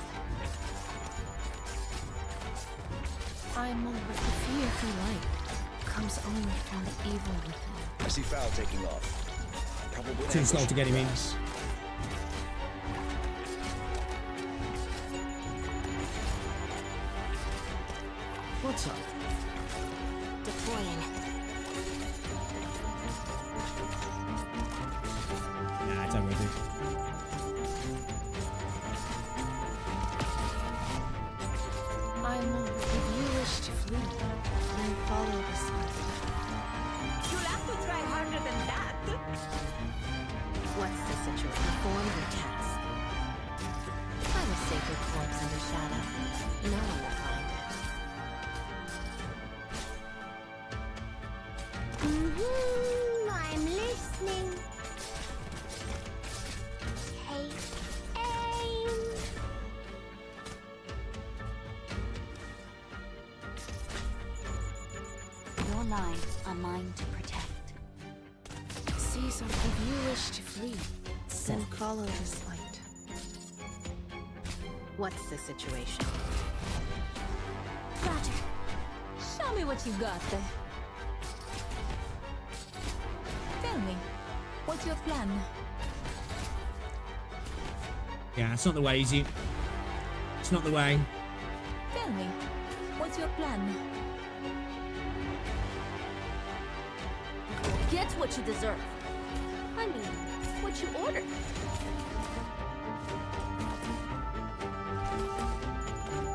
I'm over the fear for light comes only from the evil within. I see Foul taking off. Probably Too slow to get him in. What's up? Deploying. Nah, it's over, dude. I'm over. If you wish to flee, then follow this light. You'll have to try harder than that. What's the situation? Perform your task. Find a sacred corpse in the shadow. No one will find it. I'm listening. Take aim. Your lives are mine to protect. Caesar, if you wish to flee, then follow this light. What's the situation? Roger. Show me what you got there. Tell me, what's your plan? Yeah, it's not the way, is it? It's not the way. Tell me, what's your plan? Get what you deserve. I mean, what you ordered.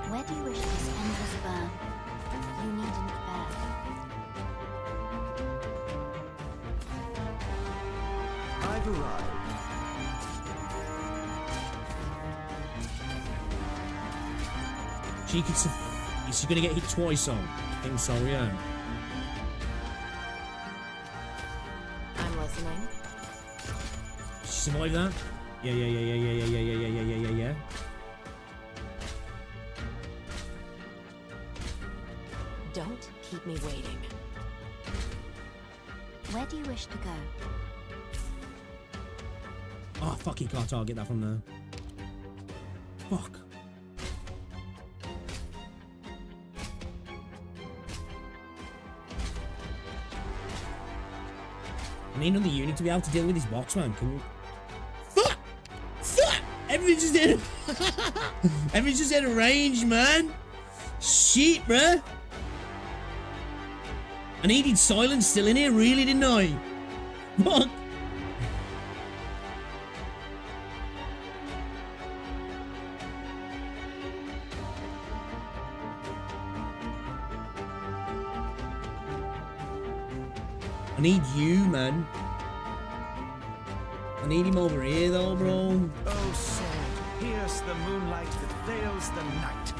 Where do you wish this endless burn? You needn't bear. I've arrived. She could. Is she gonna get hit twice on? I think so, yeah. I'm listening. Did she survive that? Yeah. Don't keep me waiting. Where do you wish to go? Oh, fuck, he can't target that from there. Fuck. I need another unit to be able to deal with this box, man. Can you... Fuck! Fuck! Everything's just in... Everything's just in a range, man. Shit, bruh. I needed silence still in here, really, didn't I? I need you, man. I need him over here, though, bro. Oh, sword, pierce the moonlight that veils the night.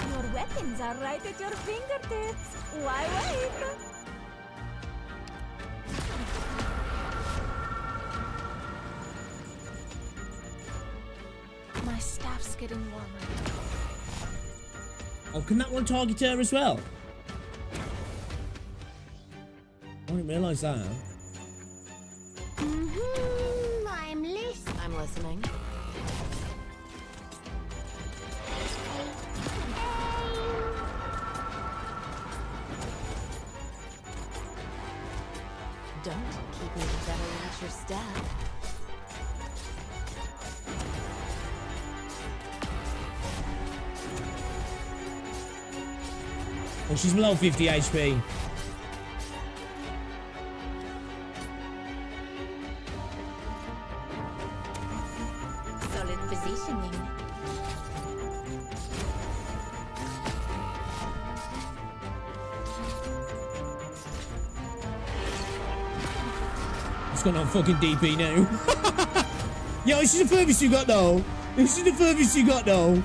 Your weapons are right at your fingertips. Why wait? My staff's getting warmer. Oh, can that one target her as well? I didn't realise that. I'm listening. I'm listening. Don't keep me better at your step. Oh, she's below 50 HP. Solid positioning. It's got no fucking DP now. Yo, this is the furthest you got, though. This is the furthest you got, though.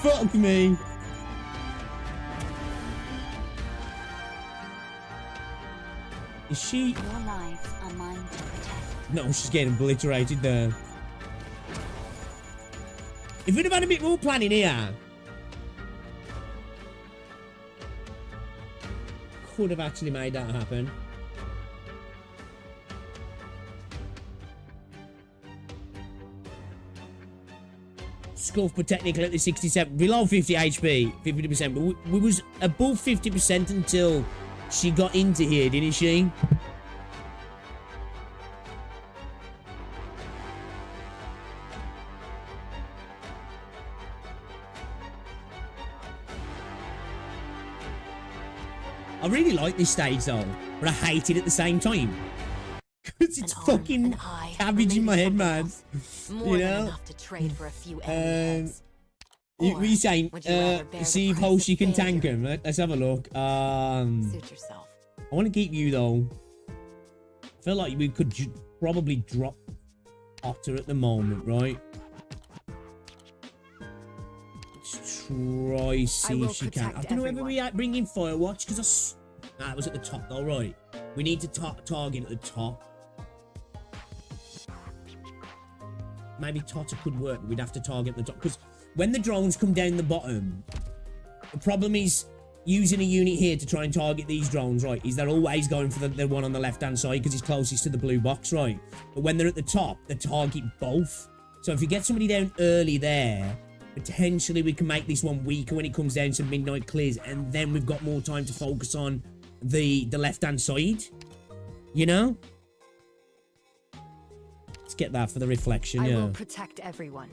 Fuck me. Is she? Your lives are mine to protect. No, she's getting obliterated there. If we'd have had a bit more planning here, could have actually made that happen. Scuff, but technically at the 67, below 50 HP, 50%. But we was above 50% until she got into here, didn't she? I really like this stage though, but I hate it at the same time. Because it's fucking cabbage in my head, man. More you than know? enough to trade for a few heads. What you saying? would you rather bear See the if price how of she can failure? tank him. Let's have a look. Suit yourself. I want to keep you though. I feel like we could probably drop Otter at the moment, right? Let's try see if she can. I don't know whether we bring in Firewatch because nah, it was at the top though, right? We need to target at the top. Maybe Totter could work, but we'd have to target the top because when the drones come down the bottom, the problem is using a unit here to try and target these drones, right, is they're always going for the one on the left-hand side because it's closest to the blue box, right? But when they're at the top, they target both. So if you get somebody down early there, potentially we can make this one weaker when it comes down to midnight clears, and then we've got more time to focus on the left-hand side, you know? Let's get that for the reflection, I yeah. will protect everyone.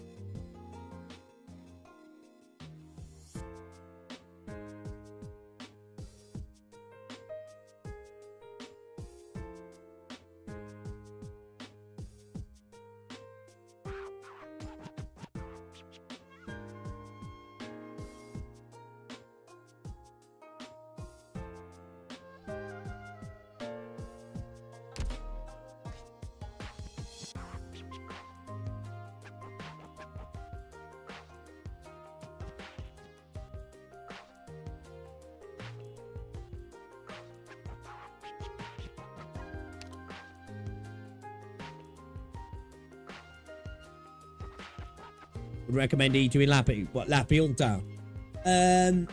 Would recommend E2 in Lappy. What, Lappy Ulta? I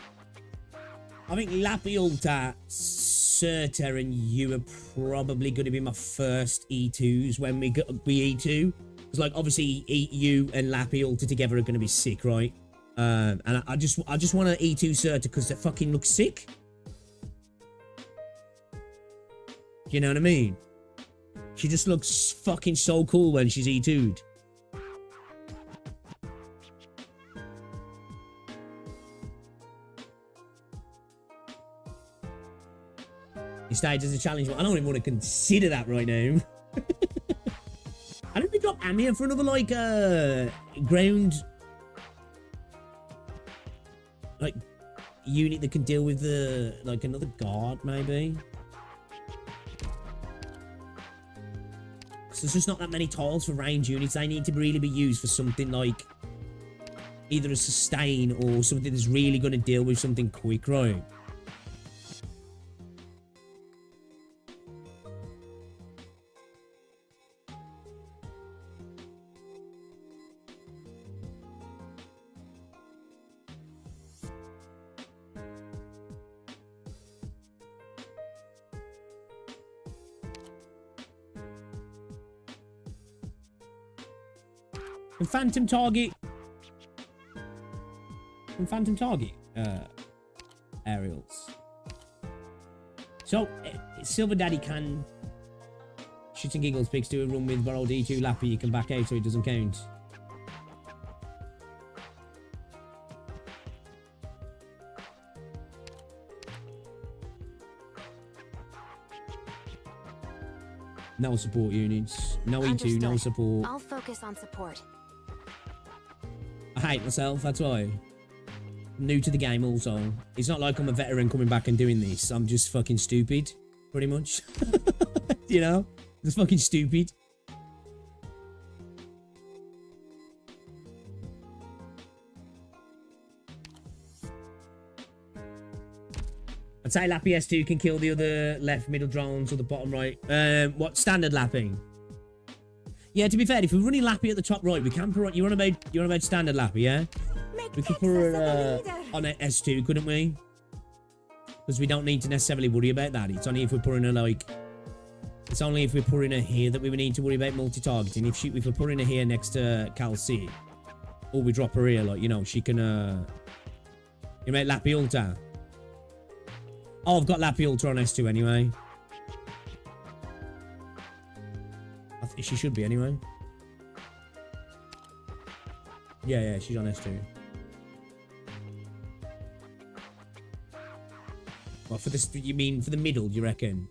think Lappy Ulta, Surta, and you are probably going to be my first E2s when we E2. Because, like, obviously, you and Lappy Ulta together are going to be sick, right? And I just want to E2 Surta because they fucking look sick. You know what I mean? She just looks fucking so cool when she's E2'd. This stage as a challenge. I don't even want to consider that right now. I don't think we drop I'm here for another, like, ground... like, unit that can deal with the... like, another guard, maybe? So there's just not that many tiles for range units. They need to really be used for something like... either a sustain or something that's really going to deal with something quick, right? And Phantom Target... and Phantom Target aerials. So, Silver Daddy can shits and giggles picks do a run with borrow D2 Lappy. You can back out so it doesn't count. No support units. No E2, Understood. no support. I'll focus on support. I hate myself, that's why. I'm new to the game also. It's not like I'm a veteran coming back and doing this. I'm just fucking stupid, pretty much. You know? Just fucking stupid. I'd say Lappy S2 can kill the other left middle drones or the bottom right. What? Standard lapping? Yeah, to be fair, if we're running Lappy at the top right, we can put... You're on about standard Lappy, yeah? We could put her on a S2, couldn't we? Because we don't need to necessarily worry about that. It's only if we're putting her, like... It's only if we're putting her here that we would need to worry about multi-targeting. If we're putting her here next to Cal C, or we drop her here, like, you know, she can... You make Lappy Ultra. Oh, I've got Lappy Ultra on S2 anyway. I think she should be anyway. Yeah, she's on S2. What, for this, you mean for the middle, do you reckon?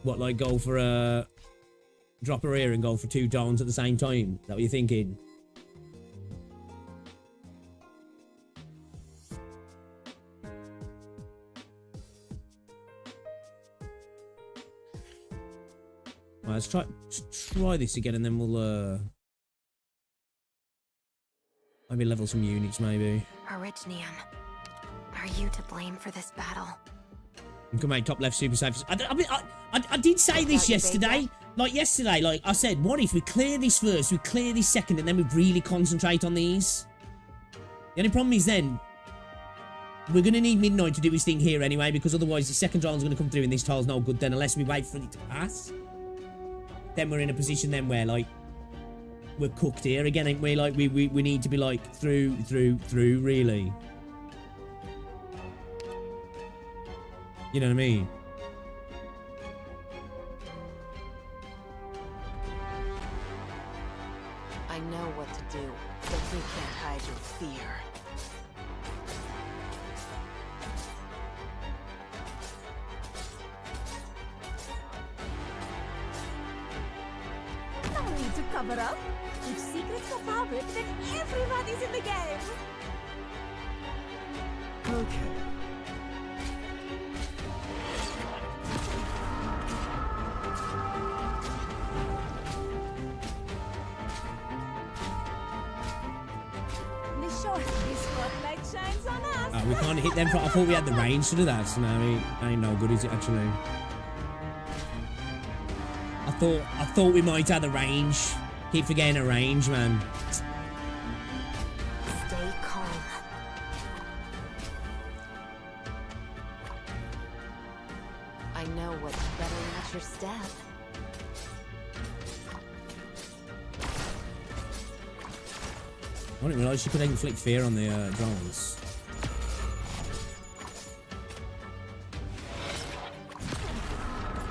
What, like go for a... drop her here and go for 2 downs at the same time? Is that what you're thinking? Right, let's try this again and then we'll, maybe level some units, maybe. Orignium, are you to blame for this battle? You can make top left super safe. I did say this yesterday. Like yesterday, like I said, what if we clear this first, we clear this second, and then we really concentrate on these? The only problem is then, we're going to need Midnight to do his thing here anyway, because otherwise the second trial's going to come through and this tile's no good then unless we wait for it to pass. Then we're in a position then where, like, we're cooked here again, ain't we? Like, we need to be, like, through, really. You know what I mean? I know what to do, but you can't hide your fear. No need to cover up. If secrets are public, then everybody's in the game. Okay. The spotlight shines on us. We can't hit them. I thought we had the range to do that, so now it ain't no good, is it, actually? I thought we might have the range. Keep forgetting a range, man. Stay calm. I know what's better than your step. I didn't realise you could inflict fear on the drones.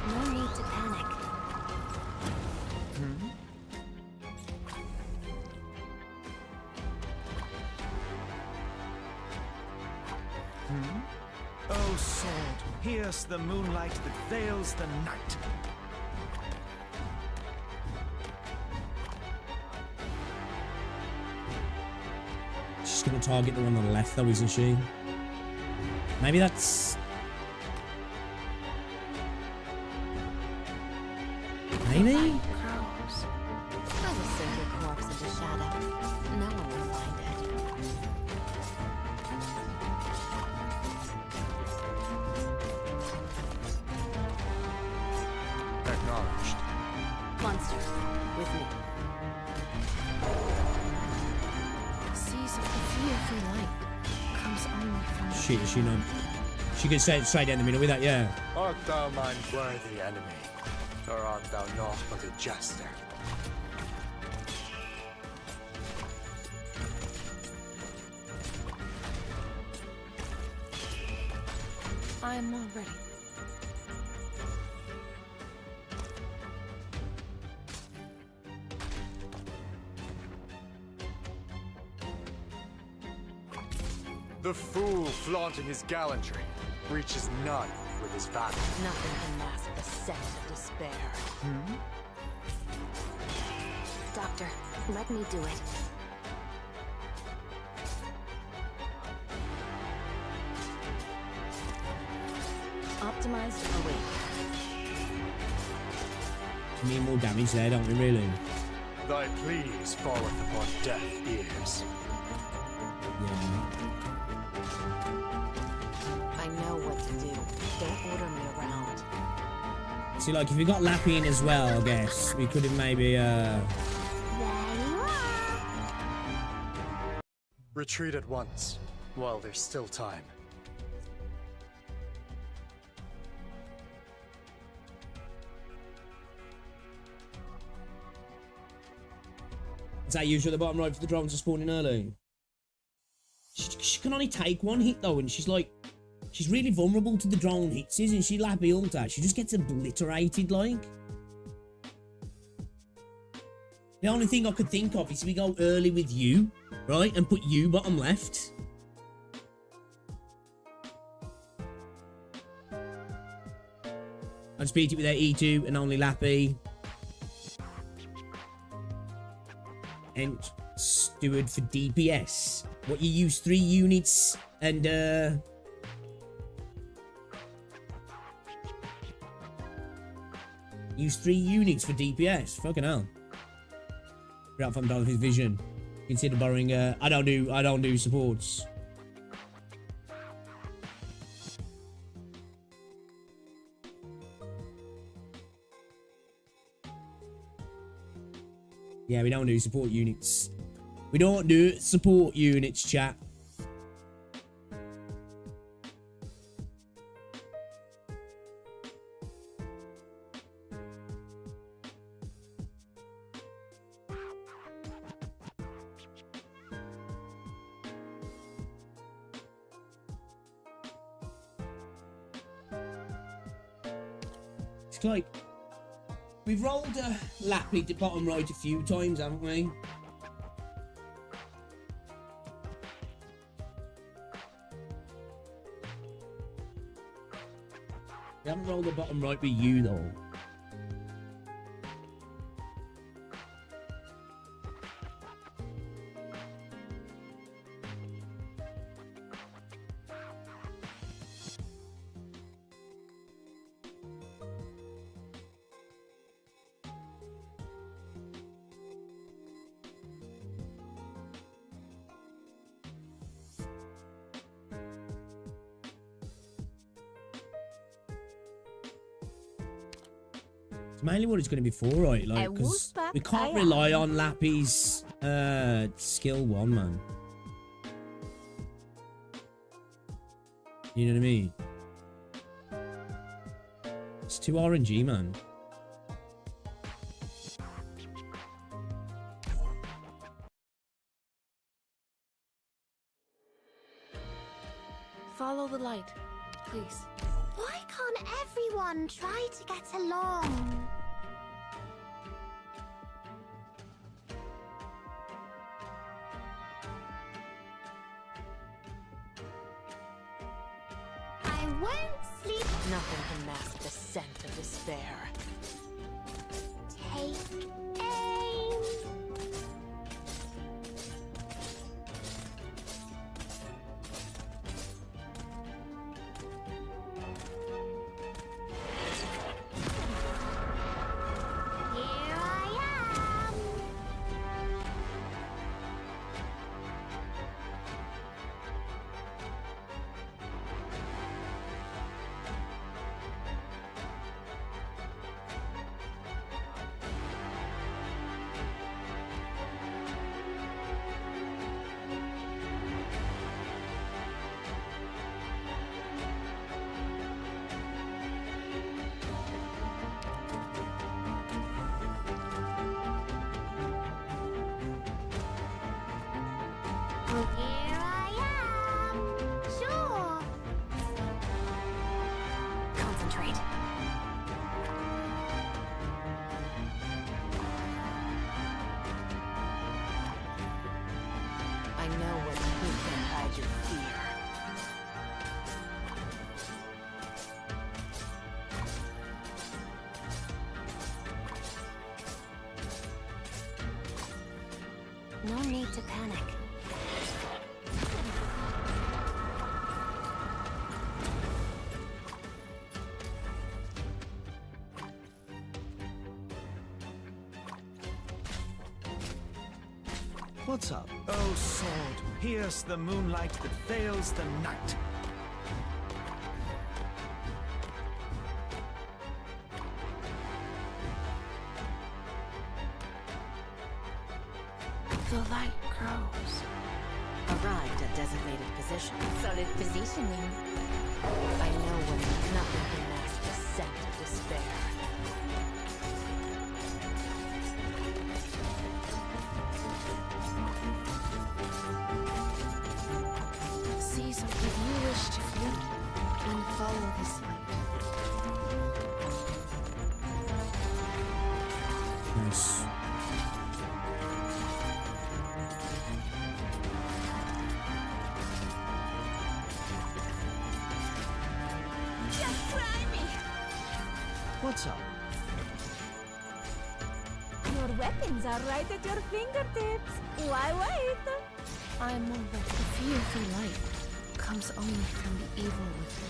No need to panic. Oh, sword, pierce the moonlight that veils the night. She's going to target the one on the left, though, isn't she? Maybe that's... Maybe? Crows. I will sink your corpse into shadow. No one will find it. Acknowledged. Monster, with me. The seas of the fearful light comes only from Shit, is she not... She can say it straight down the middle with that, yeah. Art thou mine worthy enemy, or art thou naught but a jester? I am all ready. The fool flaunting his gallantry reaches none with his valor. Nothing can mask the scent of despair. Doctor, let me do it. Optimized awake. We need more damage there, don't we, really? Thy pleas falleth upon deaf ears. Yeah. I know what to do. Don't order me around. See, like, if we got Lappy in as well, I guess, we could have maybe, Retreat at once, while there's still time. Is that usually at the bottom right for the drones to spawn in early? She can only take one hit though, and she's like, she's really vulnerable to the drone hits, isn't she, Lappy Ulta? She just gets obliterated, like. The only thing I could think of is we go early with you, right, and put you bottom left. I'd beat it with their E2 and only Lappy. And Steward for DPS. What, you use 3 units and use 3 units for DPS. Fucking hell. Right from down with his vision. Consider borrowing I don't do supports. Yeah, we don't do support units. We don't do support units, chat. It's like we've rolled a Lappy to bottom right a few times, haven't we? We haven't rolled the bottom right with you though. It's mainly what it's going to be for, right? Like, because we can't rely on Lappy's skill 1, man. You know what I mean? It's too RNG, man. Follow the light, please. Why can't everyone try to get along? I won't sleep. Nothing can mask the scent of despair. Take aim. Here I am. Sure. Concentrate. I know what you can hide your fear. No need to panic. What's up? Oh, sword, pierce the moonlight that veils the night. The light grows. Arrived at designated position. Solid positioning. I know when nothing can mask the scent of despair. Season, if you wish to flee, then follow this light. Nice. Just try me. What's up? Your weapons are right at your fingertips. Why wait? I know that the fearful light comes only from the evil within.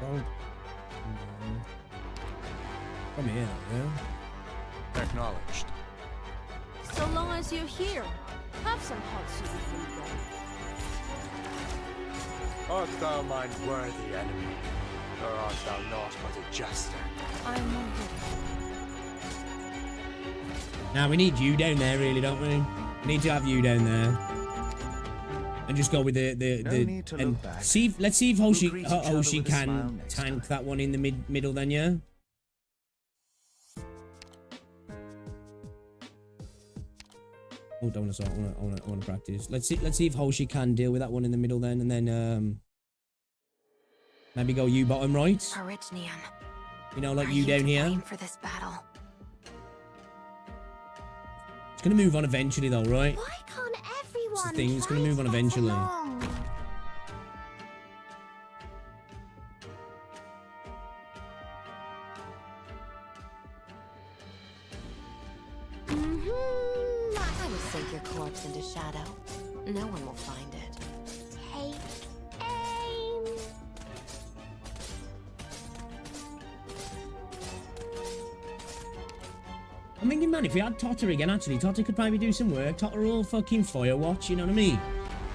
Oh. Come here, yeah. Acknowledged. So long as you're here, have some hot soup for you guys. Art thou mine worthy enemy, or art thou naught but a jester? I know that. Now we need you down there, really, don't we? We need to have you down there, and just go with the need to and look back. see. Let's see if We'll Hoshi greet each other with a smile can next tank that one in the middle. Then yeah. Oh, don't want to start. I want to practice. Let's see if Hoshi can deal with that one in the middle then, and then maybe go you bottom right. Orignium. You know, like you down here. For this battle. It's gonna move on eventually, though, right? Why can't everyone It's the thing. It's gonna try move on to get eventually. along? I will sink your corpse into shadow. No one will find it. Take aim. I'm thinking, man, if we had Totter again, actually, Totter could probably do some work. Totter all fucking Firewatch, you know what I mean?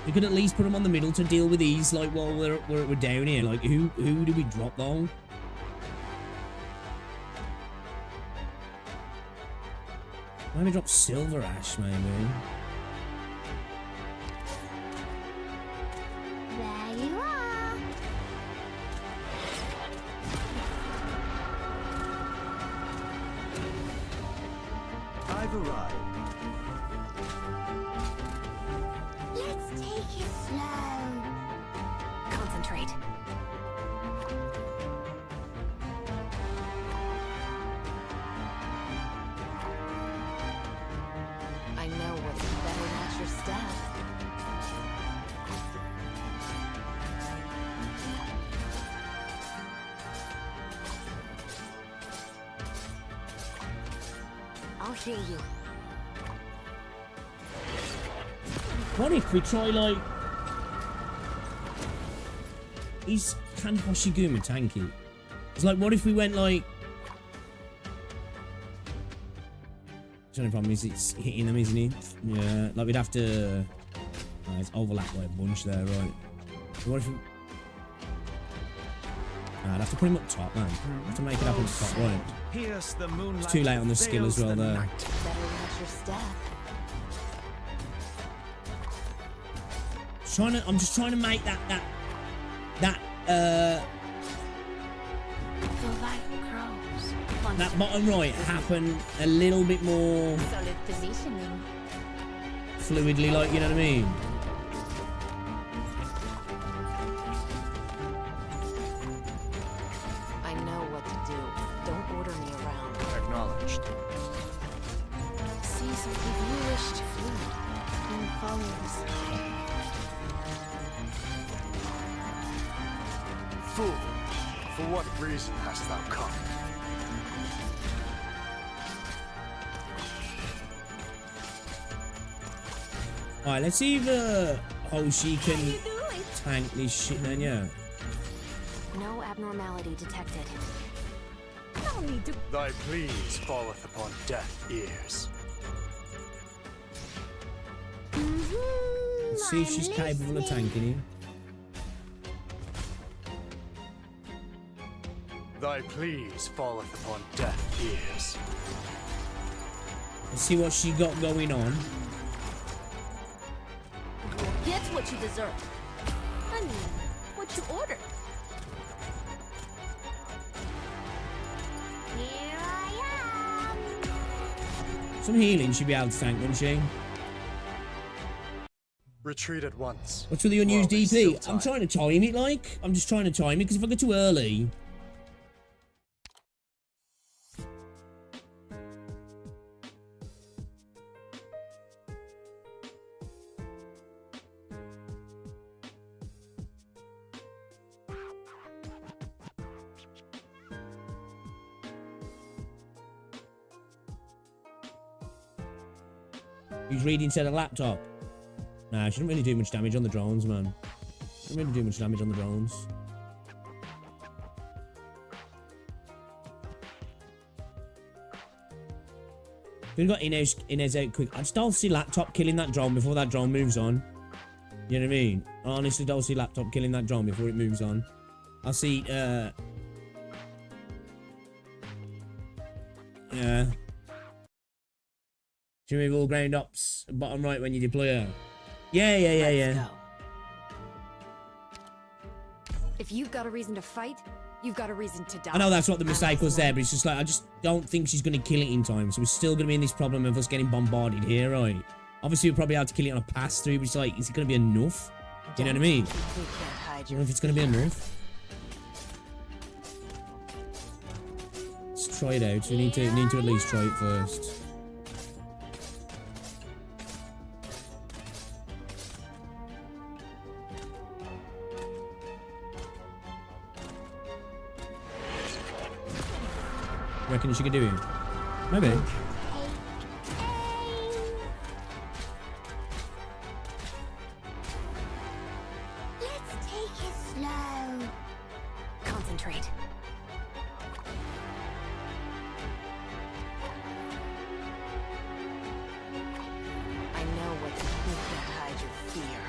We could at least put him on the middle to deal with these, like, while we're down here. Like, who do we drop, though? Why do we drop Silver Ash, maybe? There you are. I've arrived. Let's take it slow. Concentrate. I know what's better match your step. I'll heal you. What if we try, like... Can Hoshiguma tank it? It's like, what if we went, like... The only problem is it's hitting them, isn't it? Yeah, like we'd have to... it's overlapped by a bunch there, right? So what if we... I'd have to put him up top, man. I have to make it up on the top right. Pierce the moonlight. It's too late on the skill as well, there. Better watch your step. I'm just trying to make that bottom right happen a little bit more Solid positioning. fluidly, like, you know what I mean? I know what to do. Don't order me around. Acknowledged. Caesar, if you wish to flee, then follow this way. Fool, for what reason hast thou come? Alright, let's see if Hoshi can tank this shit then, yeah. No abnormality detected. No need to. Thy pleas falleth upon deaf ears. Let's see if she's capable of tanking him. Thy pleas falleth upon deaf ears. Let's see what she got going on. Get what you deserve. I mean, what you ordered. Here I am. Some healing she'd be able to tank, wouldn't she? Retreat at once. What's with the unused Well, there's DP? still I'm time. trying to time it, like. I'm just trying to time it, because if I go too early... He's reading to the laptop. Nah, she didn't really do much damage on the drones, man. Didn't really do much damage on the drones. We've got Inez out quick. I just don't see laptop killing that drone before that drone moves on. You know what I mean? I honestly don't see laptop killing that drone before it moves on. I see, yeah. Do you remove all ground ops bottom right when you deploy her? Yeah. Let's go. If you've got a reason to fight, you've got a reason to die. I know that's what the mistake was there, but it's just like, I just don't think she's going to kill it in time. So we're still going to be in this problem of us getting bombarded here, right? Obviously, we'll probably have to kill it on a pass-through, but it's like, is it going to be enough? Do you know what I mean? I don't know if it's going to be enough. Let's try it out. We need to at least try it first. Reckon she could do it? Maybe. Let's take it slow. Concentrate. I know what you can't hide your fear.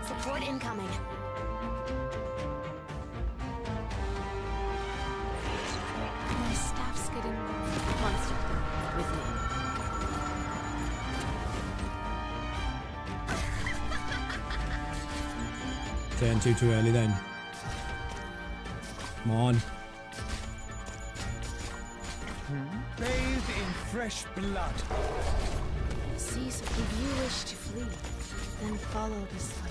Support incoming. My staff's getting low. Monster, with me. Turn too early then. Come on. Bathe in fresh blood. Caesar, if you wish to flee, then follow this light.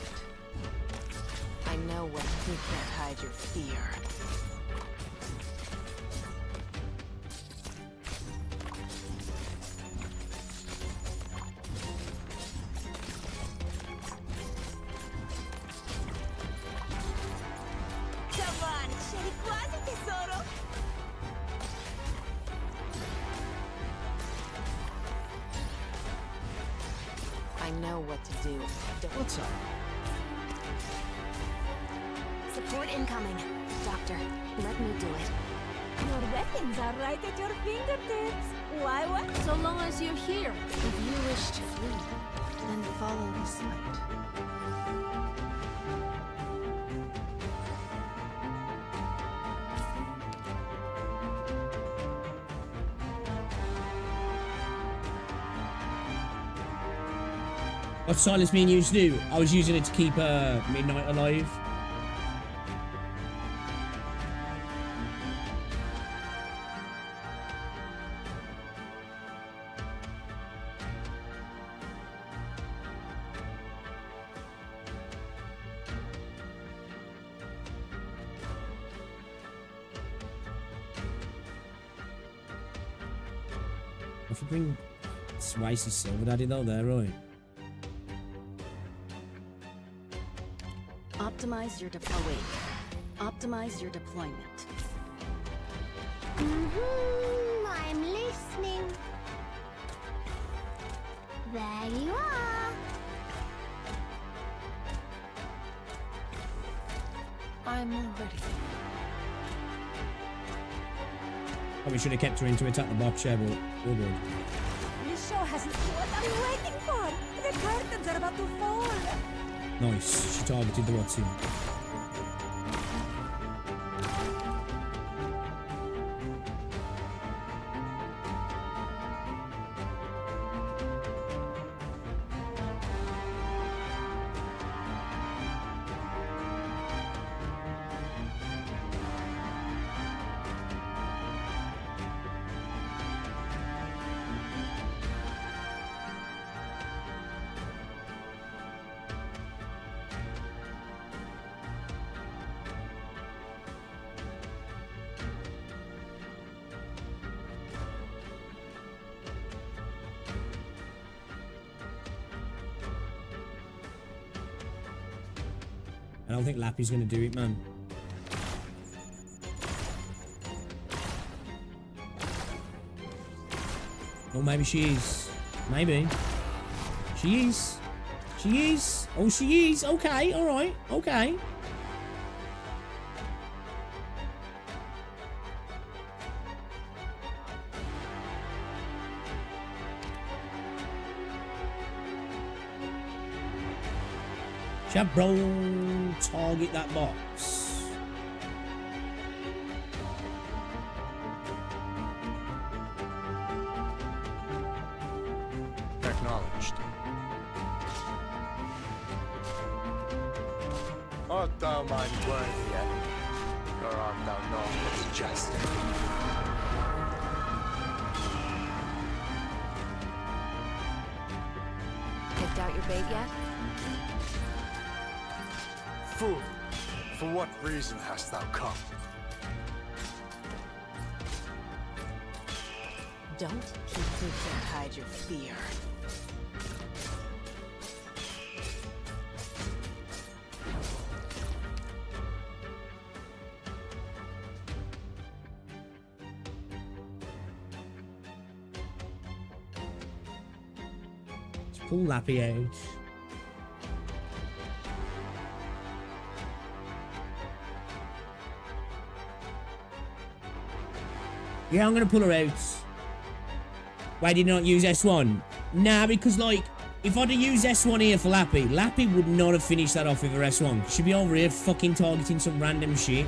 I know what you can't hide your fear. Taiwan, scegli quasi tesoro. I know what to do. What's up? Support incoming. Doctor, let me do it. Your weapons are right at your fingertips. Why what? So long as you're here. If you wish to flee, then follow this light. What Silas me and you used to do? I was using it to keep Midnight alive. If we bring Spicy Silver Daddy though, there, right? Optimize your Optimize your deployment. I'm listening. There you are. I'm ready. Probably should have kept her in to attack the box, yeah, but we're good. This show hasn't. What are you waiting for? The curtains are about to fall. Nice. She targeted the what's in. I don't think Lappy's gonna do it, man. Oh, maybe she is. Maybe. She is. She is. Oh, she is. Okay, alright. Okay. Shall bro target that box? Acknowledged. Art thou mine worthy enemy, or art thou not as just? Picked out your bait yet? Fool, for what reason hast thou come? Don't keep to hide your fear. Let's pull Lappy out. Yeah, I'm gonna pull her out. Why did you not use S1? Nah, because like, if I'd have used S1 here for Lappy, Lappy would not have finished that off with her S1. She'd be over here fucking targeting some random shit.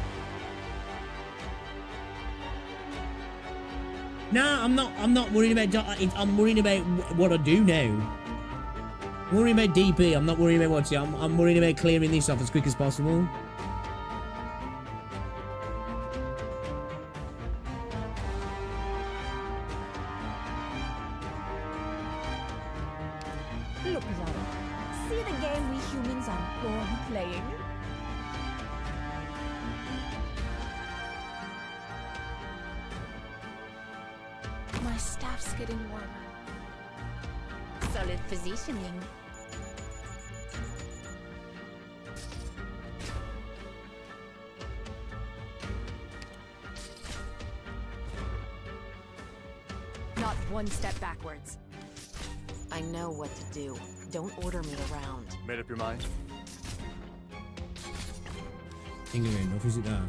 Nah, I'm not worried about, I'm worried about what I do now. I'm worried about DP, I'm not worried about what's, I'm worried about clearing this off as quick as possible. Look, Zara. See the game we humans are born playing? My staff's getting warmer. Solid positioning. Not one step backwards. I know what to do. Don't order me around. Made up your mind? Ain't gonna be enough, is it that?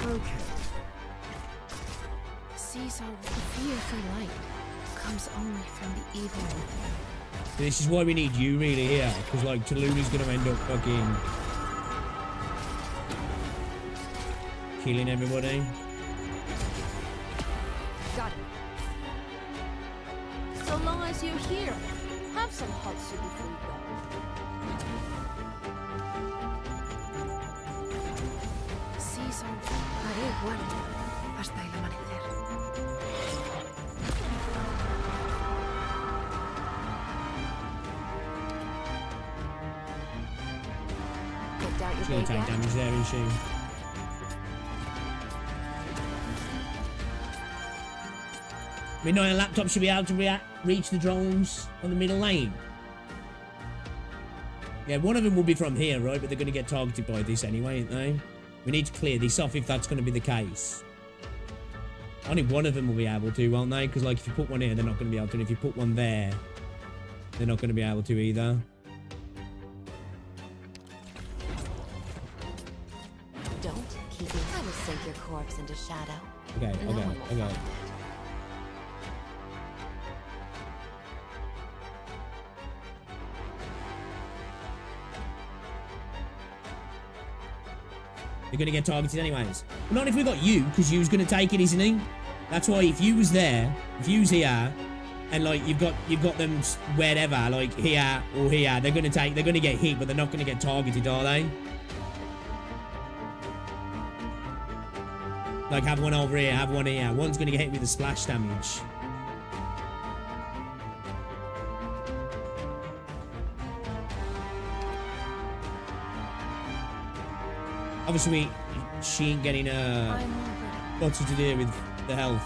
Okay. Caesar, the fear for light comes only from the evil within. This is why we need you really here, because like Tallulah's gonna end up fucking killing everybody. Got it. So long as you're here, have some hot soup before you go. Caesar, haré guardia hasta el amanecer. Picked out She's your gonna bait take yet? damage there, isn't she? Midnight laptop should be able to reach the drones on the middle lane. Yeah, one of them will be from here, right? But they're going to get targeted by this anyway, aren't they? We need to clear this off if that's going to be the case. Only one of them will be able to, won't they? Because, like, if you put one here, they're not going to be able to. And if you put one there, they're not going to be able to either. Don't keep it. I will sink your corpse into shadow. Okay, No one will okay. find it. You're going to get targeted anyways. But not if we got you, because you's going to take it, isn't he? That's why if you was there, if you's here, and like you've got them wherever, like here or here, they're going to get hit, but they're not going to get targeted, are they? Like have one over here, have one here. One's going to get hit with the splash damage. Obviously, she ain't getting lots to do with the health.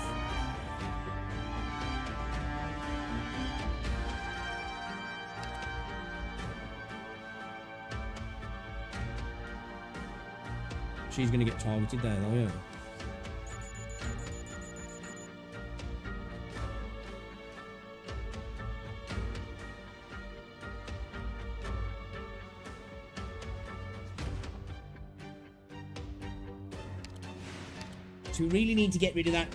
She's gonna get targeted there, though, yeah. So we really need to get rid of that.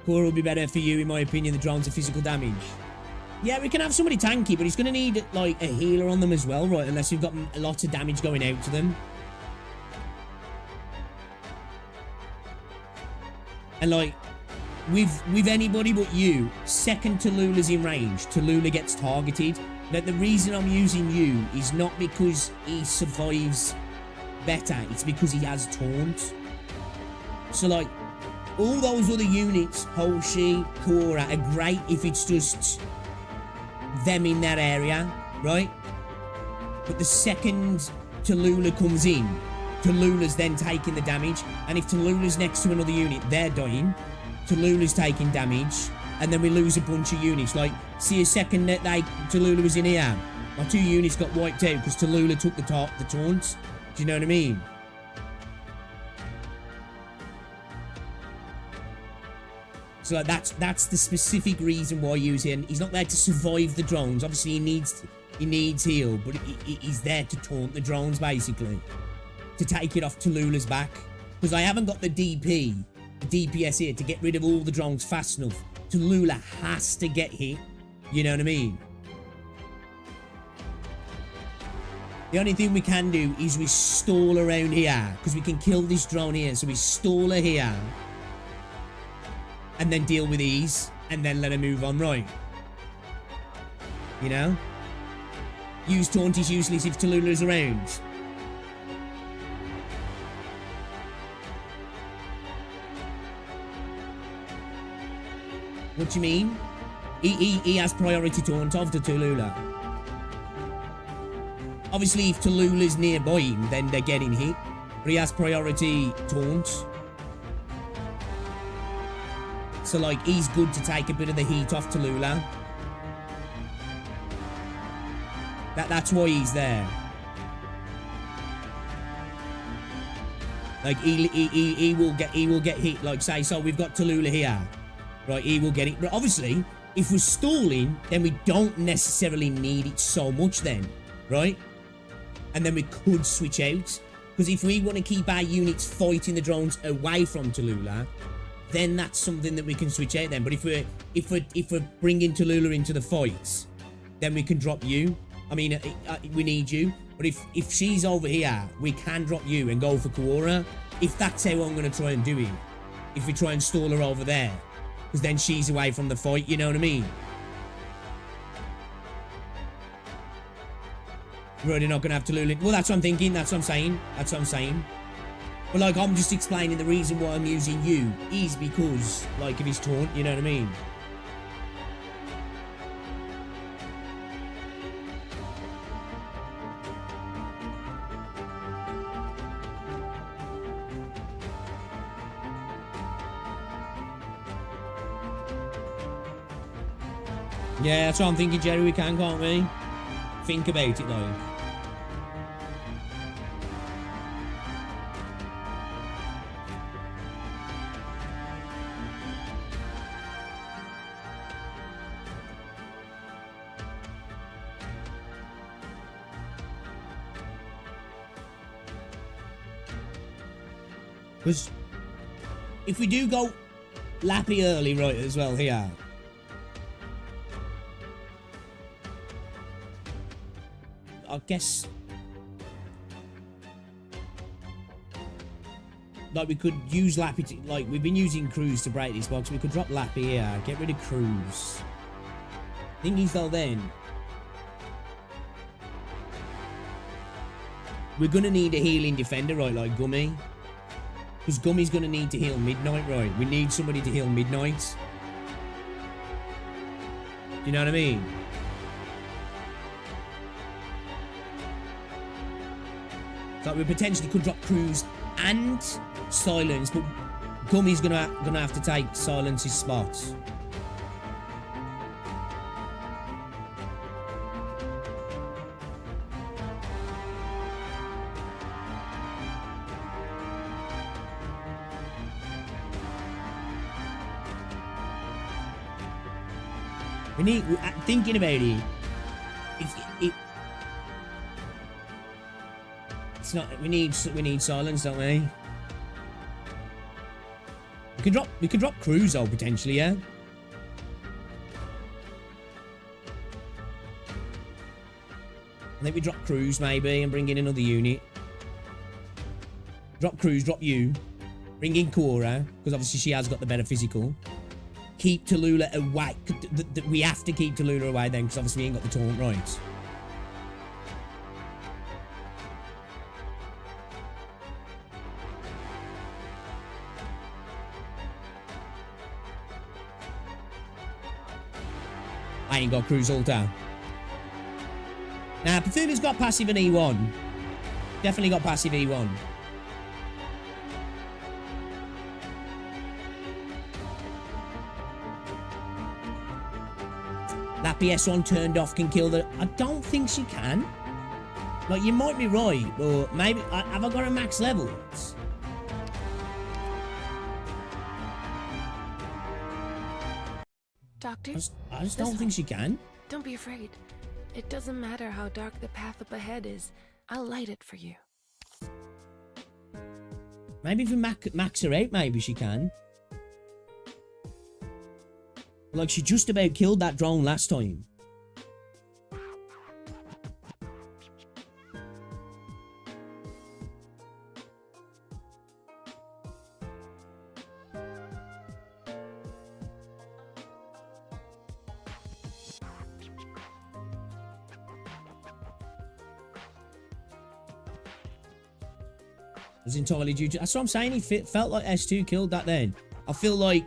Core will be better for you, in my opinion. The drones are physical damage. Yeah, we can have somebody tanky, but he's going to need, like, a healer on them as well, right? Unless we've got a lot of damage going out to them. And, like, with anybody but you, second Tallulah's in range, Tallulah gets targeted. Now, the reason I'm using you is not because he survives better, it's because he has taunt. So, like, all those other units, Hoshi, Korra, are great if it's just them in that area, right? But the second Tallulah comes in, Tallulah's then taking the damage, and if Tallulah's next to another unit, they're dying. Tallulah's taking damage, and then we lose a bunch of units. Like, see a second that Tallulah was in here, my 2 units got wiped out because Tallulah took the taunt. Do you know what I mean? So like, that's the specific reason why he's here. He's not there to survive the drones. Obviously, he needs heal, but he's there to taunt the drones, basically, to take it off Tallulah's back. Because I haven't got the DPS here to get rid of all the drones fast enough. Tallulah has to get hit. You know what I mean? The only thing we can do is we stall around here, because we can kill this drone here. So we stall her here, and then deal with these, and then let her move on, right? You know? Use taunt is useless if Tallulah's around. What do you mean? He has priority taunt of the Tallulah. Obviously, if Tallulah's nearby him, then they're getting hit. But he has priority taunt. So, like, he's good to take a bit of the heat off Tallulah. That's why he's there. Like, he will get hit. Like, say, so we've got Tallulah here. Right, he will get it. But obviously, if we're stalling, then we don't necessarily need it so much then. Right? And then we could switch out. Because if we want to keep our units fighting the drones away from Tallulah, then that's something that we can switch out then. But if we're bringing Tallulah into the fights, then we can drop you. I mean, we need you. But if she's over here, we can drop you and go for Quora. If that's how I'm going to try and do it. If we try and stall her over there. Because then she's away from the fight, you know what I mean? We're already not going to have Tallulah. Well, that's what I'm thinking. That's what I'm saying. That's what I'm saying. But, like, I'm just explaining the reason why I'm using you is because, like, of his taunt, you know what I mean? Yeah, that's what I'm thinking, Jerry. We can, can't we? Think about it, like. Because if we do go Lappy early, right, as well here. I guess, like, we could use Lappy to, like, we've been using Cruise to break this box. We could drop Lappy here, get rid of Cruise. Thing is, though, then we're gonna need a healing defender, right, like Gummy, because Gummy's gonna need to heal Midnight, right? We need somebody to heal Midnight. Do you know what I mean? So we potentially could drop Cruise and Silence, but Gummy's gonna have to take Silence's spot. We need, thinking about it, it's not, we need Silence, don't we? We could drop Cruise though, potentially, yeah? I think we drop Cruise maybe and bring in another unit. Drop Cruise, drop you. Bring in Cora, because obviously she has got the better physical. Keep Tallulah away. We have to keep Tallulah away then, because obviously we ain't got the taunt right. I ain't got Cruise Altar. Now, Perfume's got passive and E1. Definitely got passive E1. That PS1 turned off can kill the... I don't think she can. Like, you might be right, but maybe... have I got a max levels? Doctor? I just don't think she can. Don't be afraid. It doesn't matter how dark the path up ahead is. I'll light it for you. Maybe if we max her out, maybe she can. Like, she just about killed that drone last time. It was entirely due to... That's what I'm saying. He felt like S2 killed that then. I feel like...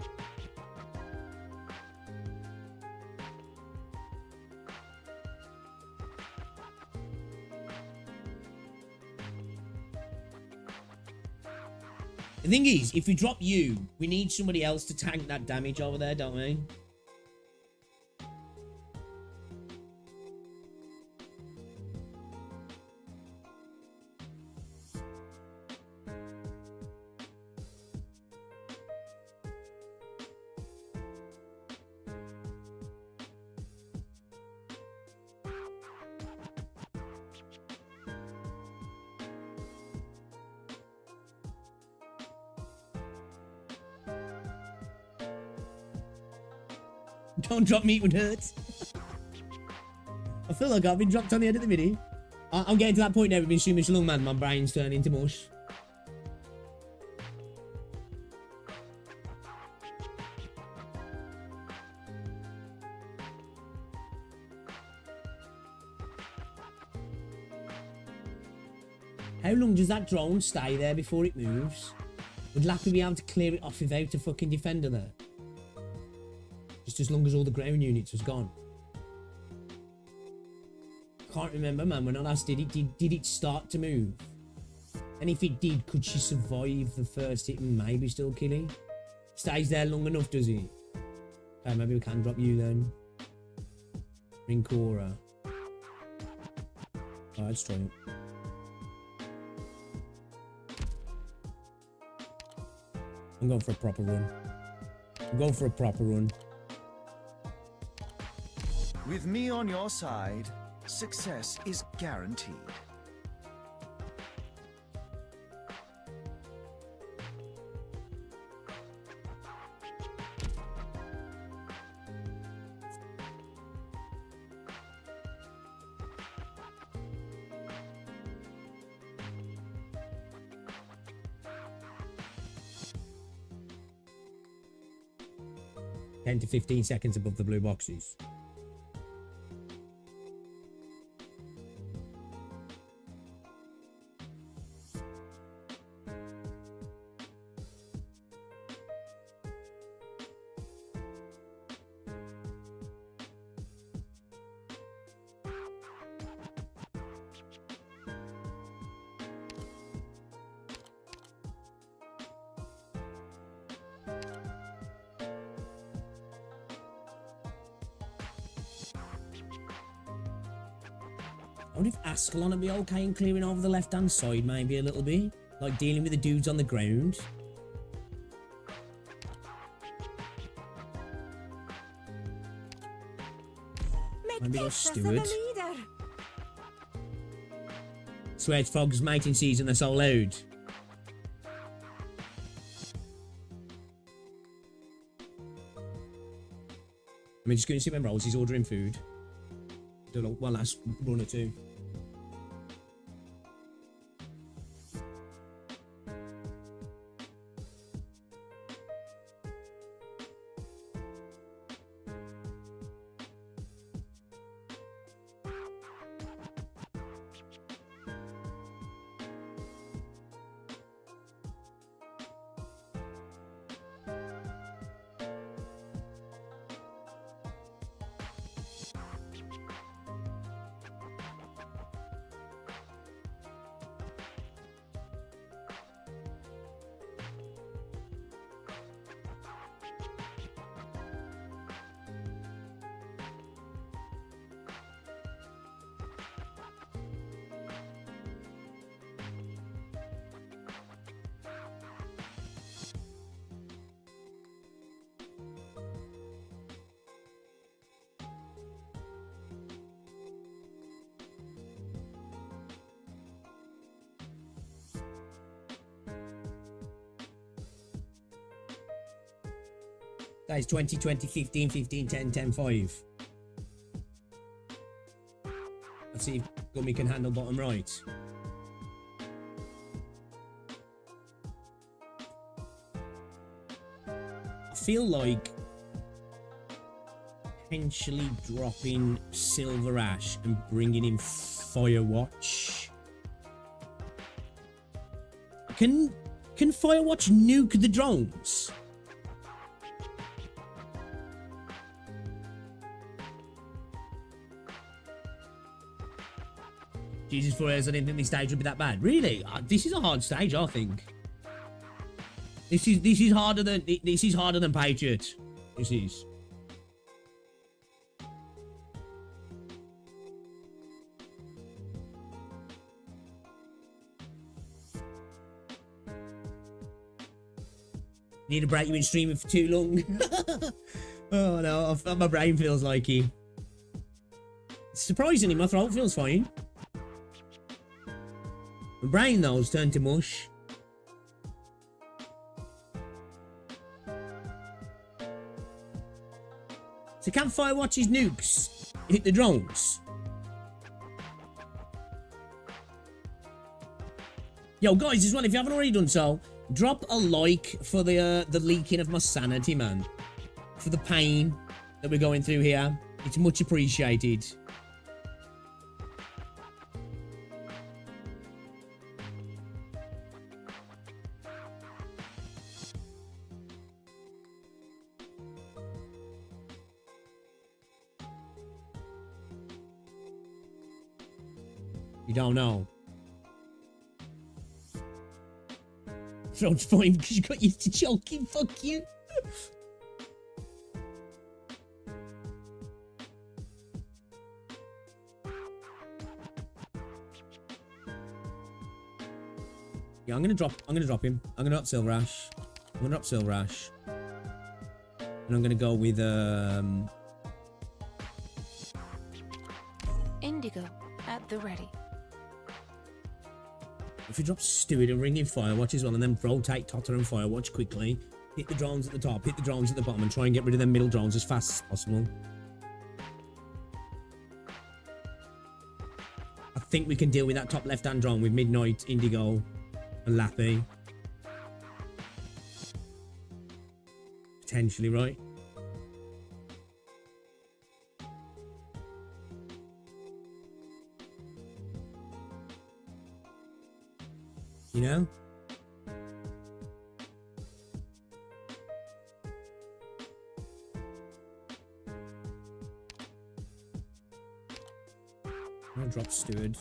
The thing is, if we drop you, we need somebody else to tank that damage over there, don't we? Don't drop me, it would hurt. I feel like I've been dropped on the end of the video. I'm getting to that point now. We've been streaming so long, man. My brain's turning into mush. How long does that drone stay there before it moves? Would Lappy be able to clear it off without a fucking defender there? Just as long as all the ground units was gone. Can't remember, man, when I last did it. Did it start to move? And if it did, could she survive the first hit and maybe still kill it? Stays there long enough, does it? Okay, maybe we can drop you then. Rincora. Alright, let's try it. I'm going for a proper run. I'm going for a proper run. With me on your side, success is guaranteed. To 15 seconds above the blue boxes. I wonder if Ascalon would be okay in clearing over the left-hand side, maybe a little bit. Like dealing with the dudes on the ground. Maybe go Steward. Swear to Fog's mating season, they're so loud. I'm just going to see when Rolls is ordering food. Do one last run or two. That is 20, 20, 15, 15, 10, 10, 5. Let's see if Gummy can handle bottom right. I feel like potentially dropping Silver Ash and bringing in Firewatch. Can Firewatch nuke the drones? Jesus, 4 hours, I didn't think this stage would be that bad. Really? This is a hard stage, I think. This is harder than Patriot. This is. Need a break, you been streaming for too long. Oh no, my brain feels like it. Surprisingly, my throat feels fine. My brain, though, has turned to mush. So can Firewatch's nukes hit the drones? Yo, guys, as well, if you haven't already done so, drop a like for the leaking of my sanity, man. For the pain that we're going through here. It's much appreciated. You don't know. Throat's fine because you got used to choking. Fuck you. Yeah, I'm gonna drop him. I'm gonna drop Silverash. And I'm gonna go with Indigo at the ready. If you drop Steward and ring in Firewatch as well, and then rotate Totter and Firewatch quickly, hit the drones at the top, hit the drones at the bottom, and try and get rid of them middle drones as fast as possible. I think we can deal with that top left-hand drone with Midnight, Indigo, and Lappy. Potentially, right? You know? I'm gonna drop Steward.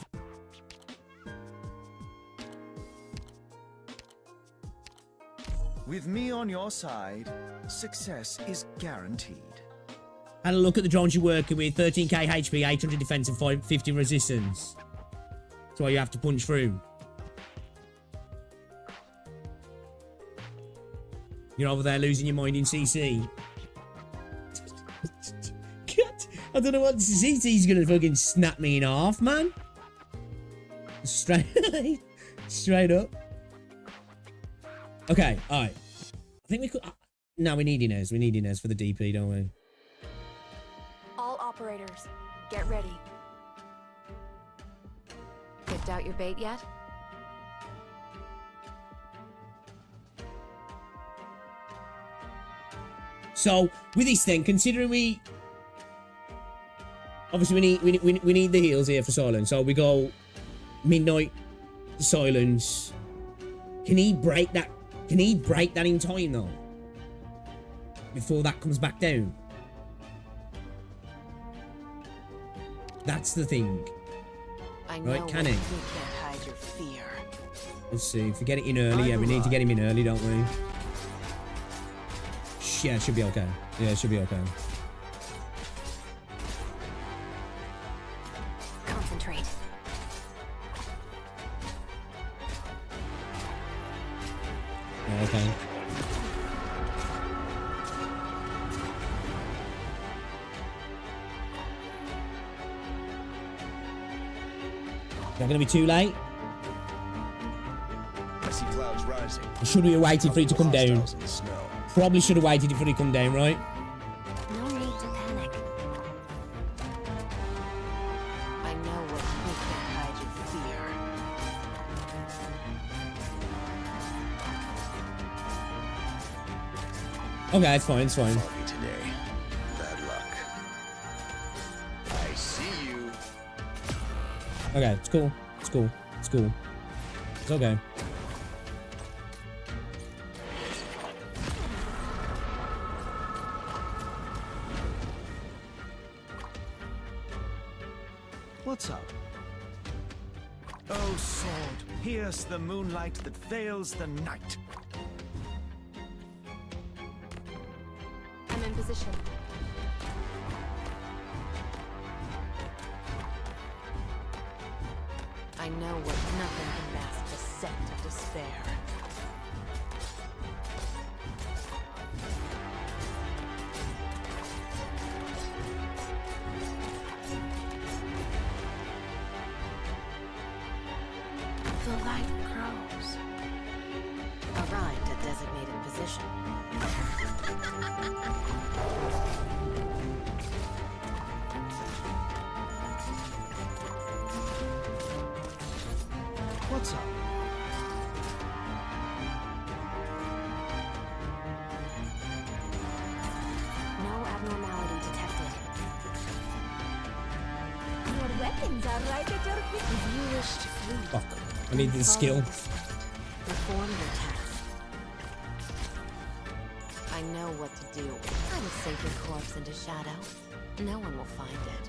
With me on your side, success is guaranteed. Had a look at the drones you're working with. 13k HP, 800 defense, and 550 resistance. That's why you have to punch through. You're over there losing your mind in CC. God, I don't know what CC's gonna fucking snap me in half, man. Straight up. Okay, alright. I think we could... no, we need Inez. We need Inez for the DP, don't we? All operators, get ready. Picked out your bait yet? So, with this thing, considering we... obviously, we need the heals here for Silence. So, we go... Midnight, Silence. Can he break that? Can he break that in time, though? Before that comes back down? That's the thing. I know right, can he? You can't hide your fear. Let's see. If we get it in early, yeah, we need to get him in early, don't we? Yeah, it should be okay. Yeah, it should be okay. Concentrate. Yeah, okay. Is that going to be too late? I see clouds rising. Should we have waited for it to come down? Probably should have waited for it to come down, right? No need to panic. I know what you can't hide your fear. Okay, it's fine, it's fine. Foggy today. Bad luck. I see you. Okay, it's cool. It's cool. It's cool. It's okay. What's up? Oh, sword, pierce the moonlight that veils the night. I'm in position. I know what nothing can mask the scent of despair. The light grows. Arrived at designated position. Winds are right at your feet. If you wish to flee, Fuck. I need the skill. perform your task. I know what to do. I will sink your corpse into shadow. No one will find it.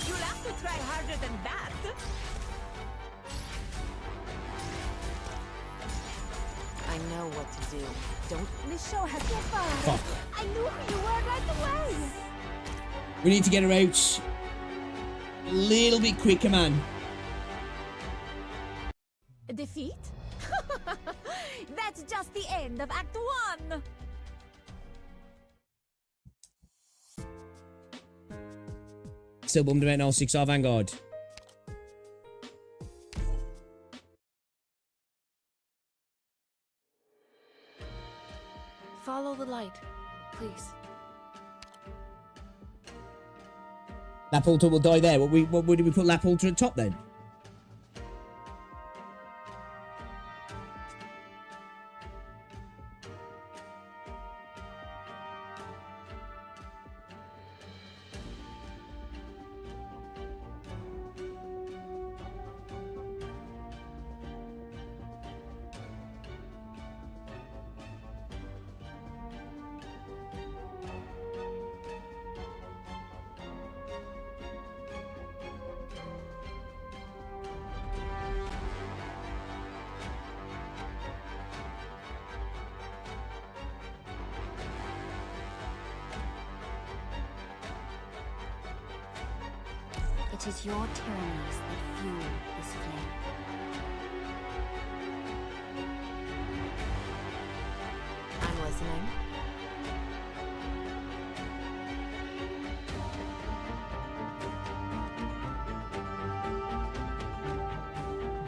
You'll have to try harder than that. I know what to do. Don't. This show has so far. Fuck. I knew who you were right away. We need to get her out a little bit quicker, man. Defeat? That's just the end of Act 1. Still bummed about no 6-star Vanguard. Follow the light, please. Lapulta will die there. What would we put Lapulta at top then? It is your tyrannies that fuel this flame. I'm listening.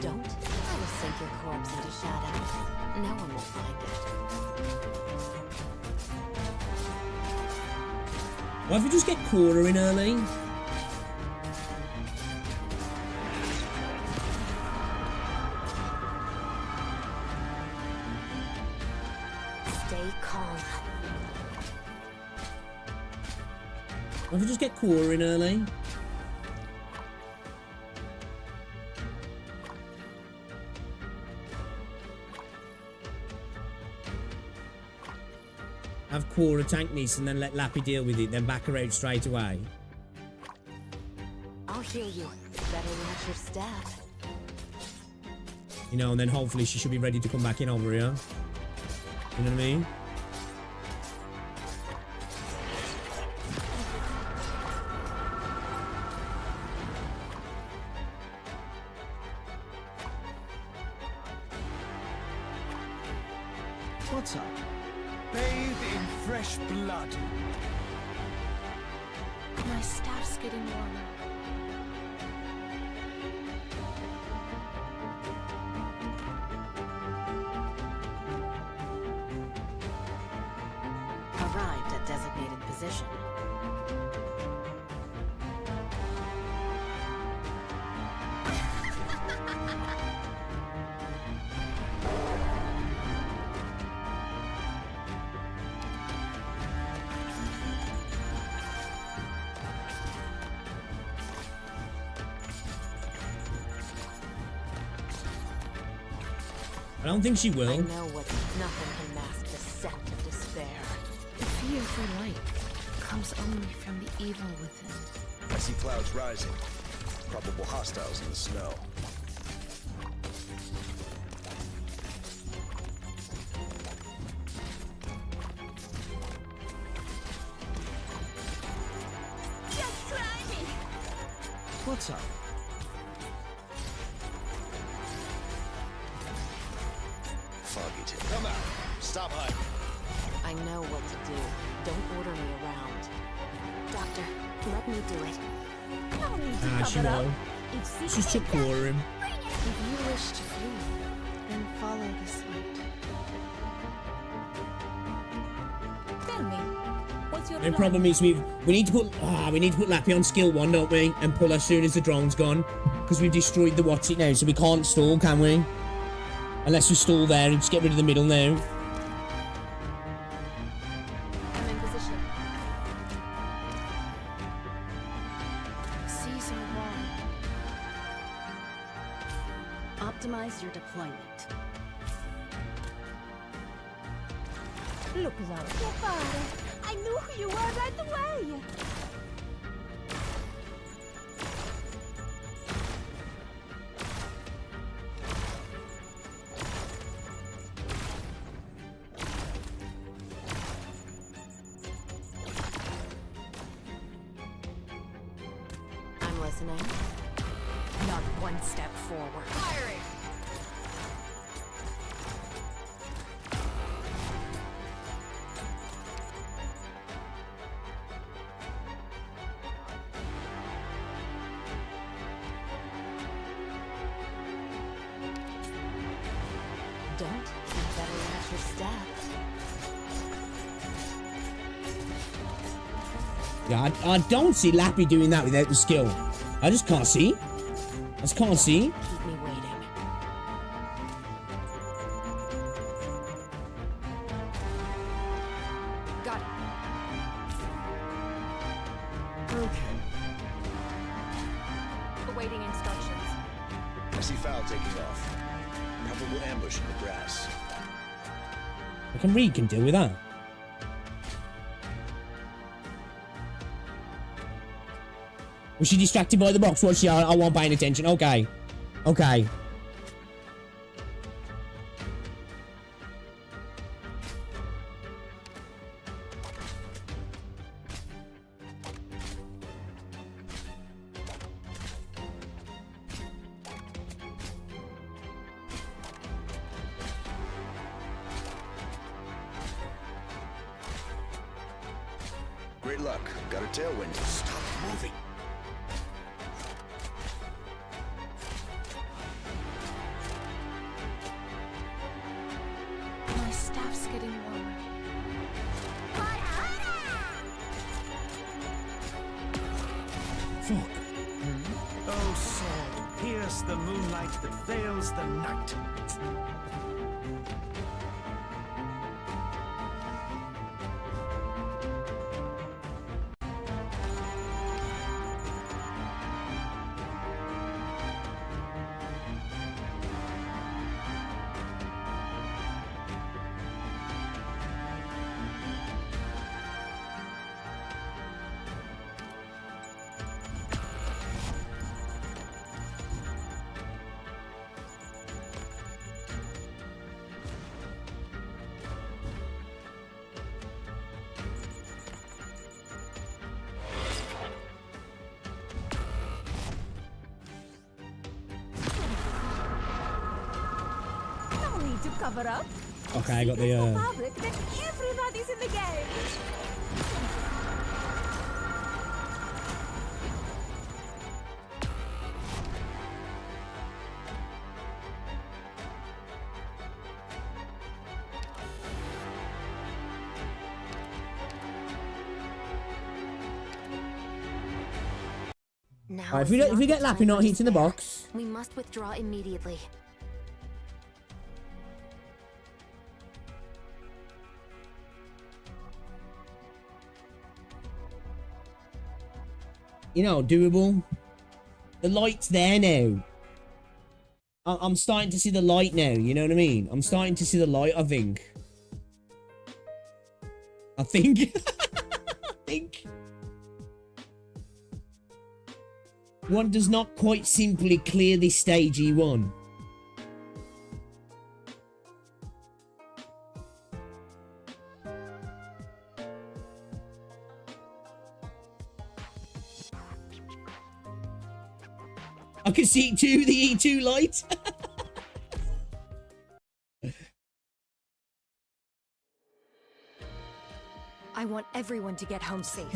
Don't. I will sink your corpse into shadow. No one will find it. Why don't we just get Cora in early? Stay calm. Why don't we just get Cora in early? Have Cora tank this and then let Lappy deal with it, then back her out straight away. I'll heal you. Better watch your step. You know, and then hopefully she should be ready to come back in over here. You know what I mean? What's up? Bathe in fresh blood. My staff's getting warmer. Arrived at designated position. I don't think she will. I know what nothing can mask the scent of despair. The fear for light comes only from the evil within. I see clouds rising. Probable hostiles in the snow. Just try me. What's up? Foggy tip. Come out. Stop hiding. I know what to do. Don't order me around. Doctor, let me do it. No need to Ah, she cover up. will. If She's took Cora in. If you wish to flee, then follow this light. Tell me, was What's your The plan? problem is we need to put Lappy on skill 1, don't we? And pull as soon as the drone's gone. Because we've destroyed the what's it now, so we can't stall, can we? Unless we stall there and just get rid of the middle now. I'm in position. Seas are warm. Optimize your deployment. Look, Zara. Che fare? I knew who you were right away. I'm listening. Not one step forward. Firing. Don't keep bettering at your stats. Yeah, I don't see Lappy doing that without the skill. I just can't see. I just can't see. Keep me waiting. Got it. Okay. Awaiting instructions. I see foul taking off. Probable ambush in the grass. I can read, can deal with that. Was she distracted by the box? Was she? I wasn't paying attention. Okay. Okay. Great luck. Got a tailwind. Stop moving. My staff's getting warmer. Fuck. Oh, sword, pierce the moonlight that veils the night. No need to cover up. Okay, I got the Public, then everybody's in the game. Now Alright, is if we not get the Lappy time not to hitting the despair. box. We must withdraw immediately. You know, doable. The light's there now. I'm starting to see the light now, you know what I mean? I'm starting to see the light, I think. I think. I think. One does not quite simply clear this stage E1. I can see it too, the E2 light. I want everyone to get home safe.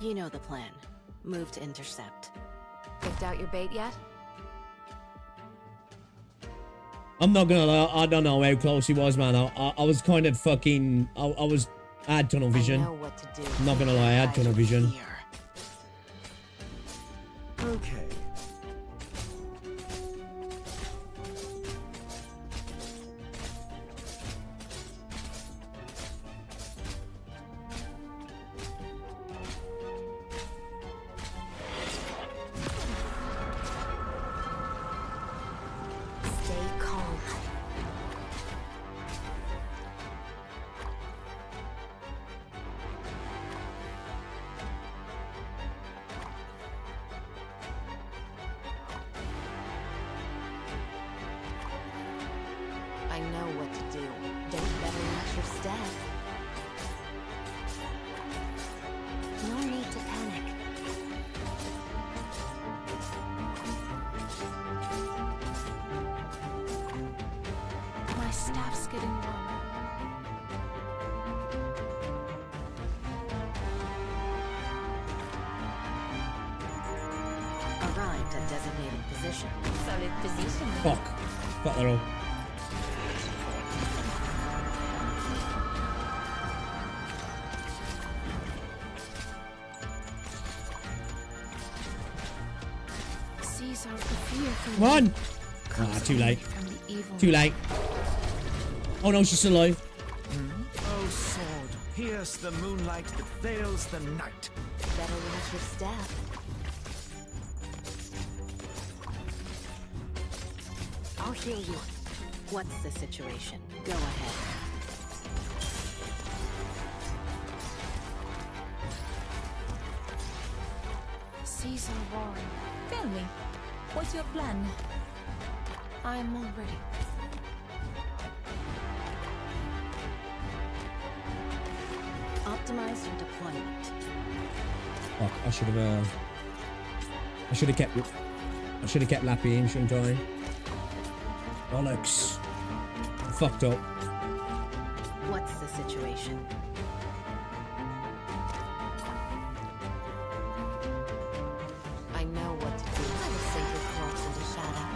You know the plan. Move to intercept. Picked out your bait yet? I'm not gonna lie, I don't know how close he was, man. I was kind of fucking... I I had tunnel vision. I know what to do. I'm not gonna lie, I had tunnel vision. Okay. Stay calm. I know what to do. Don't better match your step. No need to panic. My staff's getting warmer. Arrived at designated position. Solid position. Fuck. Fuck, they're all. Seas are the fear from Come on! Comes Ah, too late. from the evil. Too late. Oh no, she's still alive. Oh, sword, pierce the moonlight that veils the night. Better watch your step. I'll heal you. What's the situation? Go ahead. Seas are warring. Tell me, what's your plan? I'm all ready. Optimize your deployment. Fuck, I should have kept Lappy in, shouldn't I? Bollocks. I fucked up. What's the situation? I know what to do. I will sink your corpse into shadow.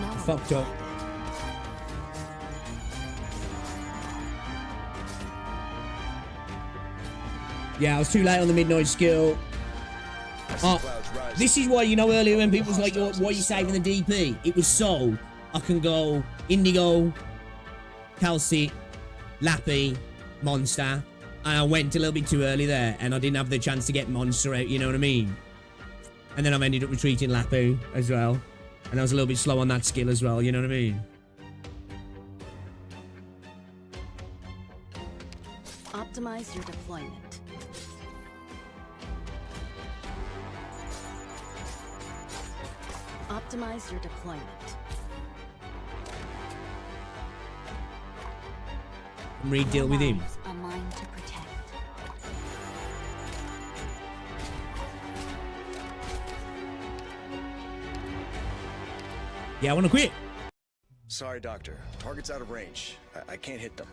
No I one fucked will up. find it. Yeah, I was too late on the midnight skill. Oh, this is why, you know, earlier when people was like, why are you saving the DP? It was so I can go Indigo, Kelsey, Lappy, Monster. And I went a little bit too early there, and I didn't have the chance to get Monster out, you know what I mean? And then I've ended up retreating Lappy as well. And I was a little bit slow on that skill as well, you know what I mean? Optimize your deployment. Optimize your deployment. Re-deal with him. Lives are mine to protect. Yeah, I want to quit. Sorry, Doctor. Target's out of range. I can't hit them.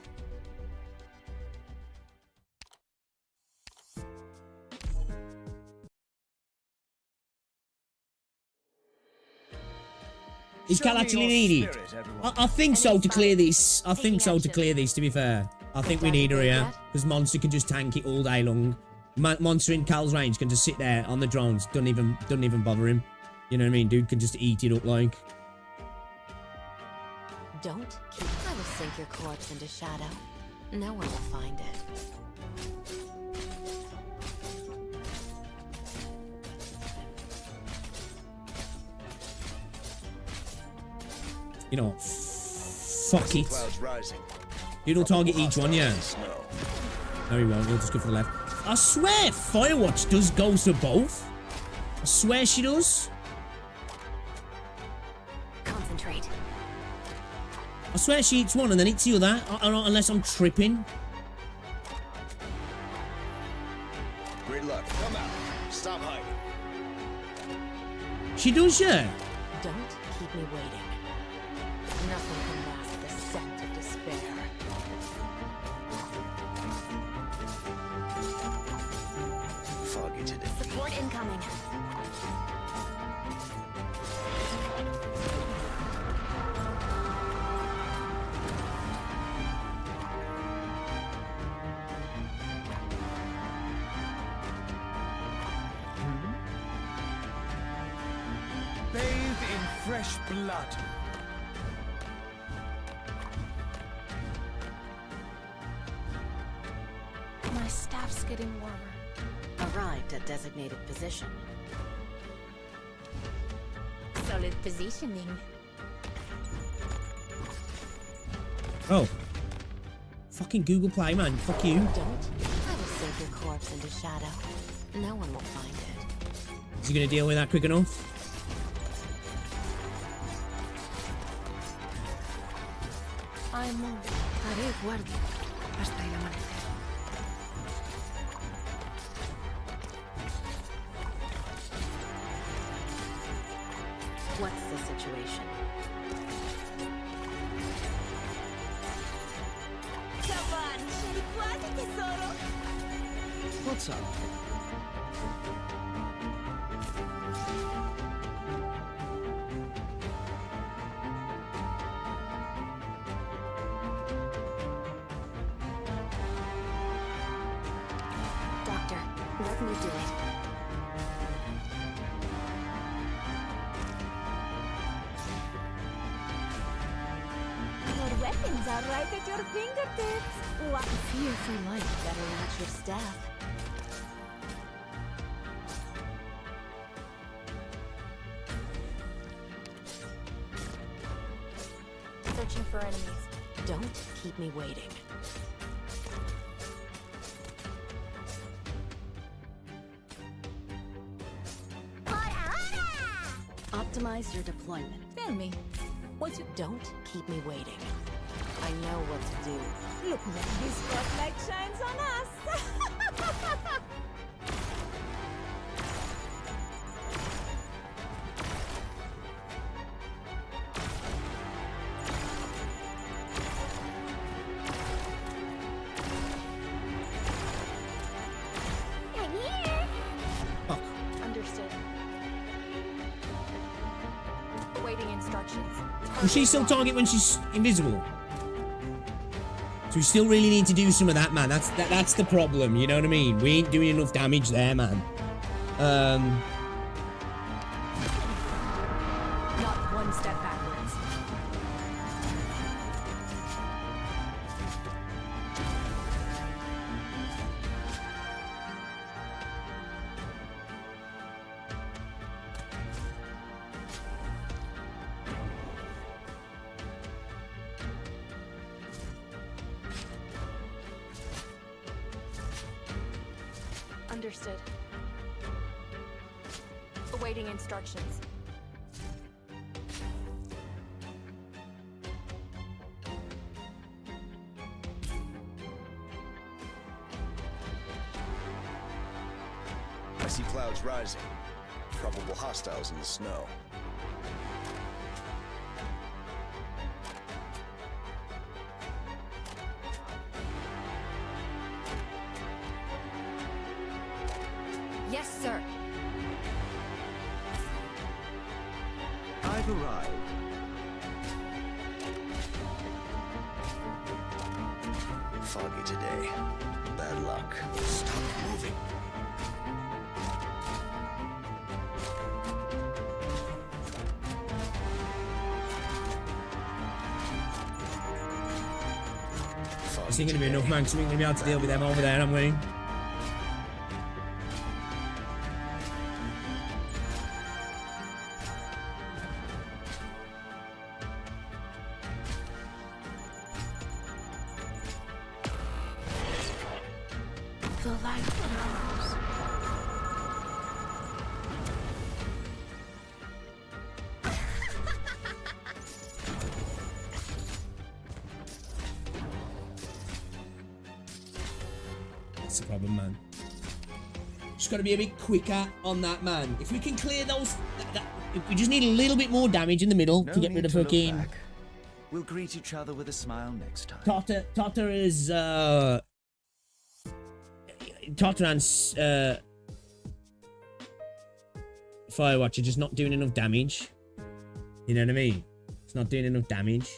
Is Cal actually needed? I think so to clear this. I think so to clear this, to be fair. I think we need her here. Because Monster can just tank it all day long. Monster in Cal's range can just sit there on the drones. Doesn't even bother him. You know what I mean? Dude can just eat it up like. Don't keep. I will sink your corpse into shadow. No one will find it. You know, fuck it. Clouds rising. Dude will target each one, yeah. No, he won't. He'll just go for the left. I swear Firewatch does goes for both. I swear she does. Concentrate. I swear she hits one and then hits the other. Unless I'm tripping. Great luck. Come out. Stop hiding. She does, yeah. Don't keep me waiting. Nothing can mask the scent of despair. Foggy today. Support incoming. fresh blood. My staff's getting warmer. Arrived at designated position. Solid positioning. Oh. Fucking Google Play, man. Fuck you. Don't. I will save your corpse into shadow. No one will find it. Is he gonna deal with that quick enough? I'm haré guardia hasta el amanecer. What's the situation? What's up? Doctor, let me do it. Your weapons are right at your fingertips. What? Fear for life better match your staff. searching for enemies. Don't keep me waiting. Optimize your deployment. Tell me, what you don't keep me waiting. I know what to do. Look what this spotlight shines on us. I'm here. Understood. Awaiting instructions. Will she still target when she's invisible? So we still really need to do some of that, man. That's the problem, you know what I mean? We ain't doing enough damage there, man. Not one step backwards. Understood. Awaiting instructions. I see clouds rising. Probable hostiles in the snow. yes, sir. I've arrived. Foggy today. Bad luck. Stop moving. This ain't gonna be enough, man, because we ain't gonna be able to deal with them over there, I'm waiting. The light grows. That's the problem, man. Just got to be a bit quicker on that, man. If we can clear those... we just need a little bit more damage in the middle to get rid of fucking... We'll greet each other with a smile next time. Totter is, Totter and, Firewatch are just not doing enough damage. You know what I mean? It's not doing enough damage.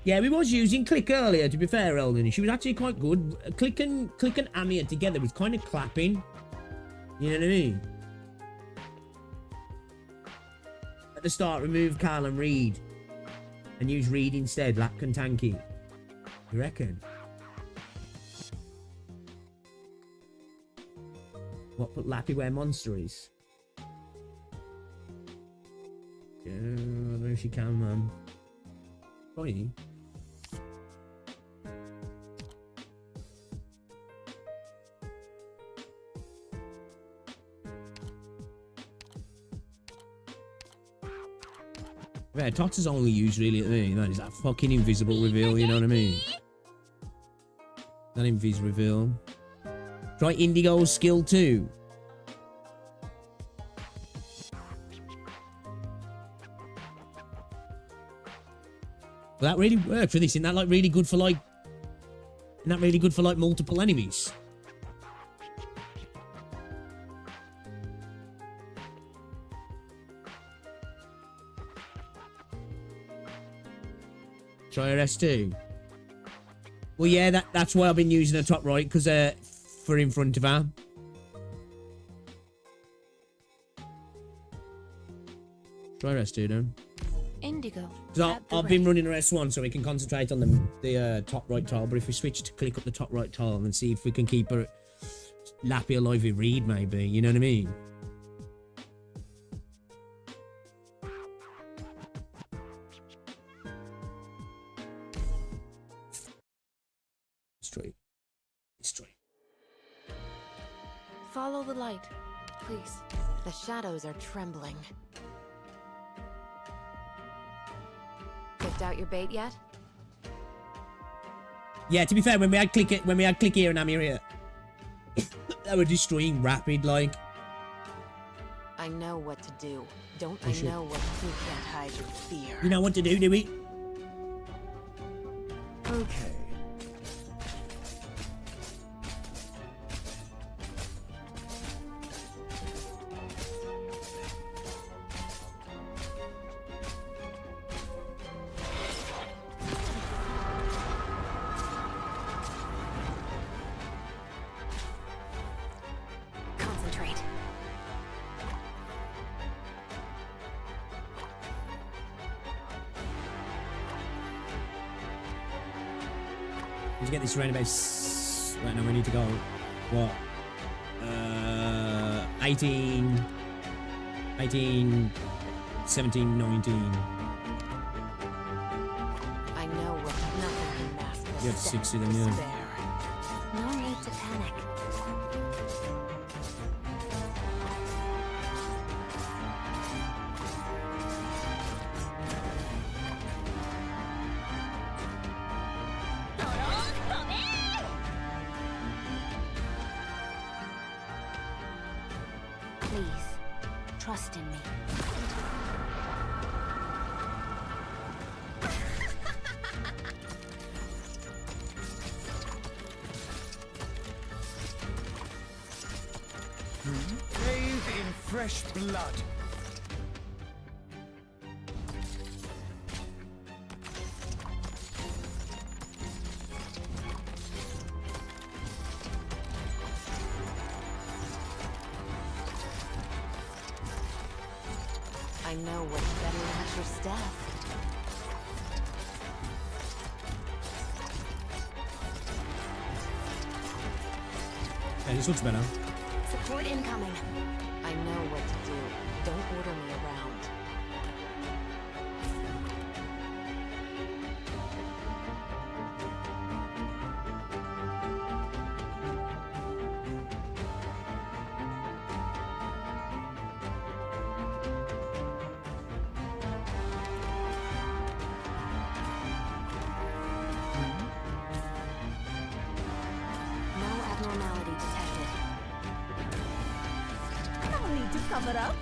Yeah, we was using Click earlier, to be fair, Elden. She was actually quite good. Click and Amia together was kind of clapping. You know what I mean? At the start, remove Carl and Reed. And use Reed instead, Lap and Tanky. You reckon? What, put Lappy where Monster is? Yeah, I don't know if she can, man. Probably. Yeah, Tots is only used really at me. That is that fucking invisible reveal, you know what I mean? That invis reveal. Try Indigo's skill too. Well, that really worked for this. Isn't that like really good for like? Isn't that really good for like multiple enemies? Try RS2. Well, yeah, that's why I've been using the top right, because for in front of her. Try RS2 then. Indigo. Because I've been running RS1 so we can concentrate on the top right tile, but if we switch to click up the top right tile and see if we can keep her Lappy alive with Reed, maybe, you know what I mean? Straight. Follow the light, please. The shadows are trembling. Picked out your bait yet? Yeah, to be fair, when we had click here and Amir here, they were destroying rapid, like. I know what to do. Don't I know what you can't hide your fear? You know what to do we? Okay. To get this around about... Right now we need to go... What? 18... 17, 19. I know what nothing can mask. You have 60 then, yeah. No need to panic. Please, trust in me. Bathe in fresh blood. I know what's better than your staff. Yeah, this looks better. Support incoming. I know what to do. Don't order me around. No abnormality detected. No need to cover up.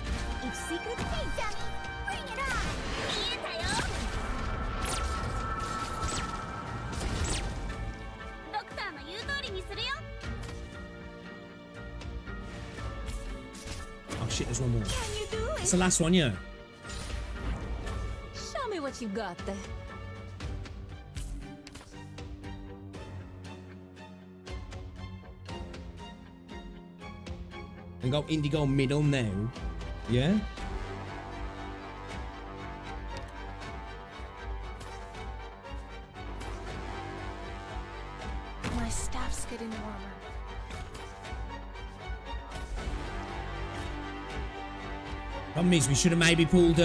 If secret... Hey, Sammy! Bring it on! 見えたよ! Doctor の言う通りにするよ! Oh shit, there's one more. Can you do it? It's the last one, yeah. Show me what you got there. And go indigo middle now. Yeah? My staff's getting warmer. Problem is, we should have maybe pulled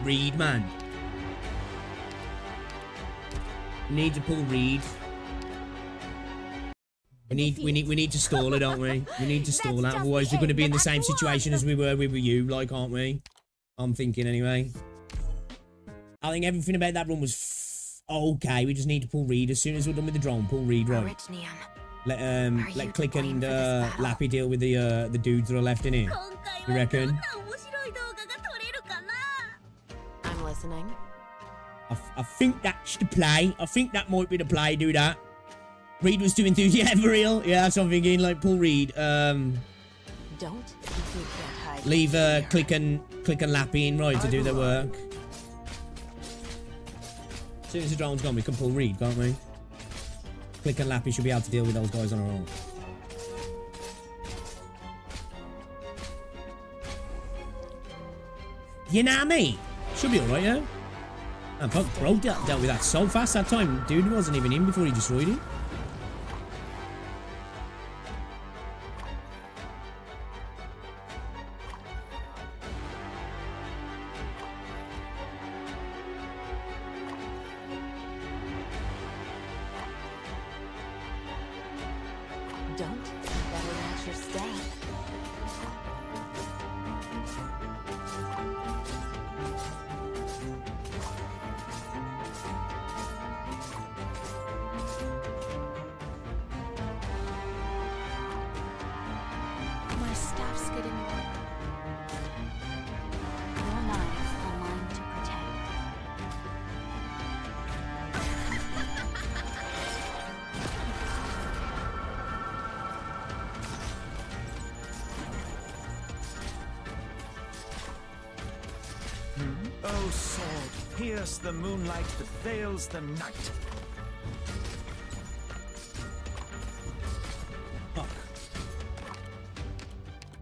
Reed, man. We need to pull Reed. We need to stall her, don't we? We need to stall that, otherwise we're going to be in the same situation as we were with you, like, aren't we? I'm thinking anyway. I think everything about that run was okay. We just need to pull Reed as soon as we're done with the drone. Pull Reed, right? Let Click and Lappy deal with the dudes that are left in here. You reckon? I'm listening. I think that's the play. I think that might be the play. Do that. Reed was too enthusiastic. Yeah, for real. Yeah, that's what I'm thinking. Like, pull Reed. Don't. You can't hide. Leave Click and Lappy in, right, to do their work. As soon as the drone's gone, we can pull Reed, can't we? Click and Lappy should be able to deal with those guys on our own. You know what I mean? Should be alright, yeah? And fuck, bro dealt with that so fast that time. Dude wasn't even in before he destroyed it. Don't. Better match your staff. My staff's getting warmer. Your minds are mine to protect. Oh, sword, pierce the moonlight that veils the night. Fuck.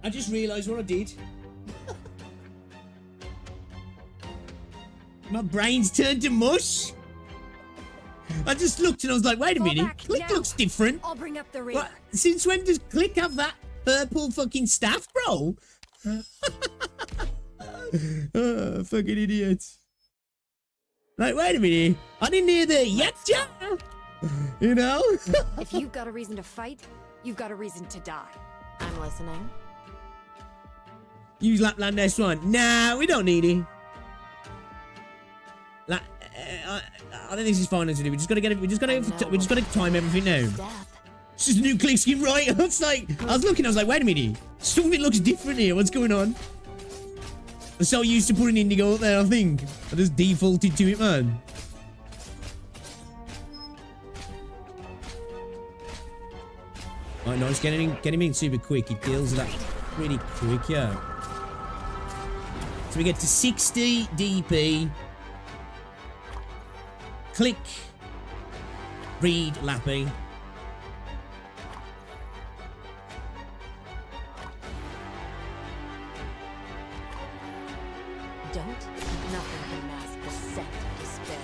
I just realised what I did. My brain's turned to mush. I just looked and I was like, wait a minute. Click looks different. I'll bring up the rear. What? Since when does Click have that purple fucking staff, bro? Oh, fucking idiots. Like, wait a minute. I didn't hear the yacha. You know? If you've got a reason to fight, you've got a reason to die. I'm listening. Use Lapland S1. Nah, we don't need it. I think this is fine to do. We just gotta get it. We just gotta time everything now. It's just a new Click skin, right? I was looking. I was like, wait a minute. Something looks different here. What's going on? I'm so used to putting indigo up there. I think I just defaulted to it, man. Alright, nice. Get him in super quick. He deals with that pretty quick, yeah. So we get to 60 DP. Click. Read Lappy. Don't. Nothing can mask the scent of despair.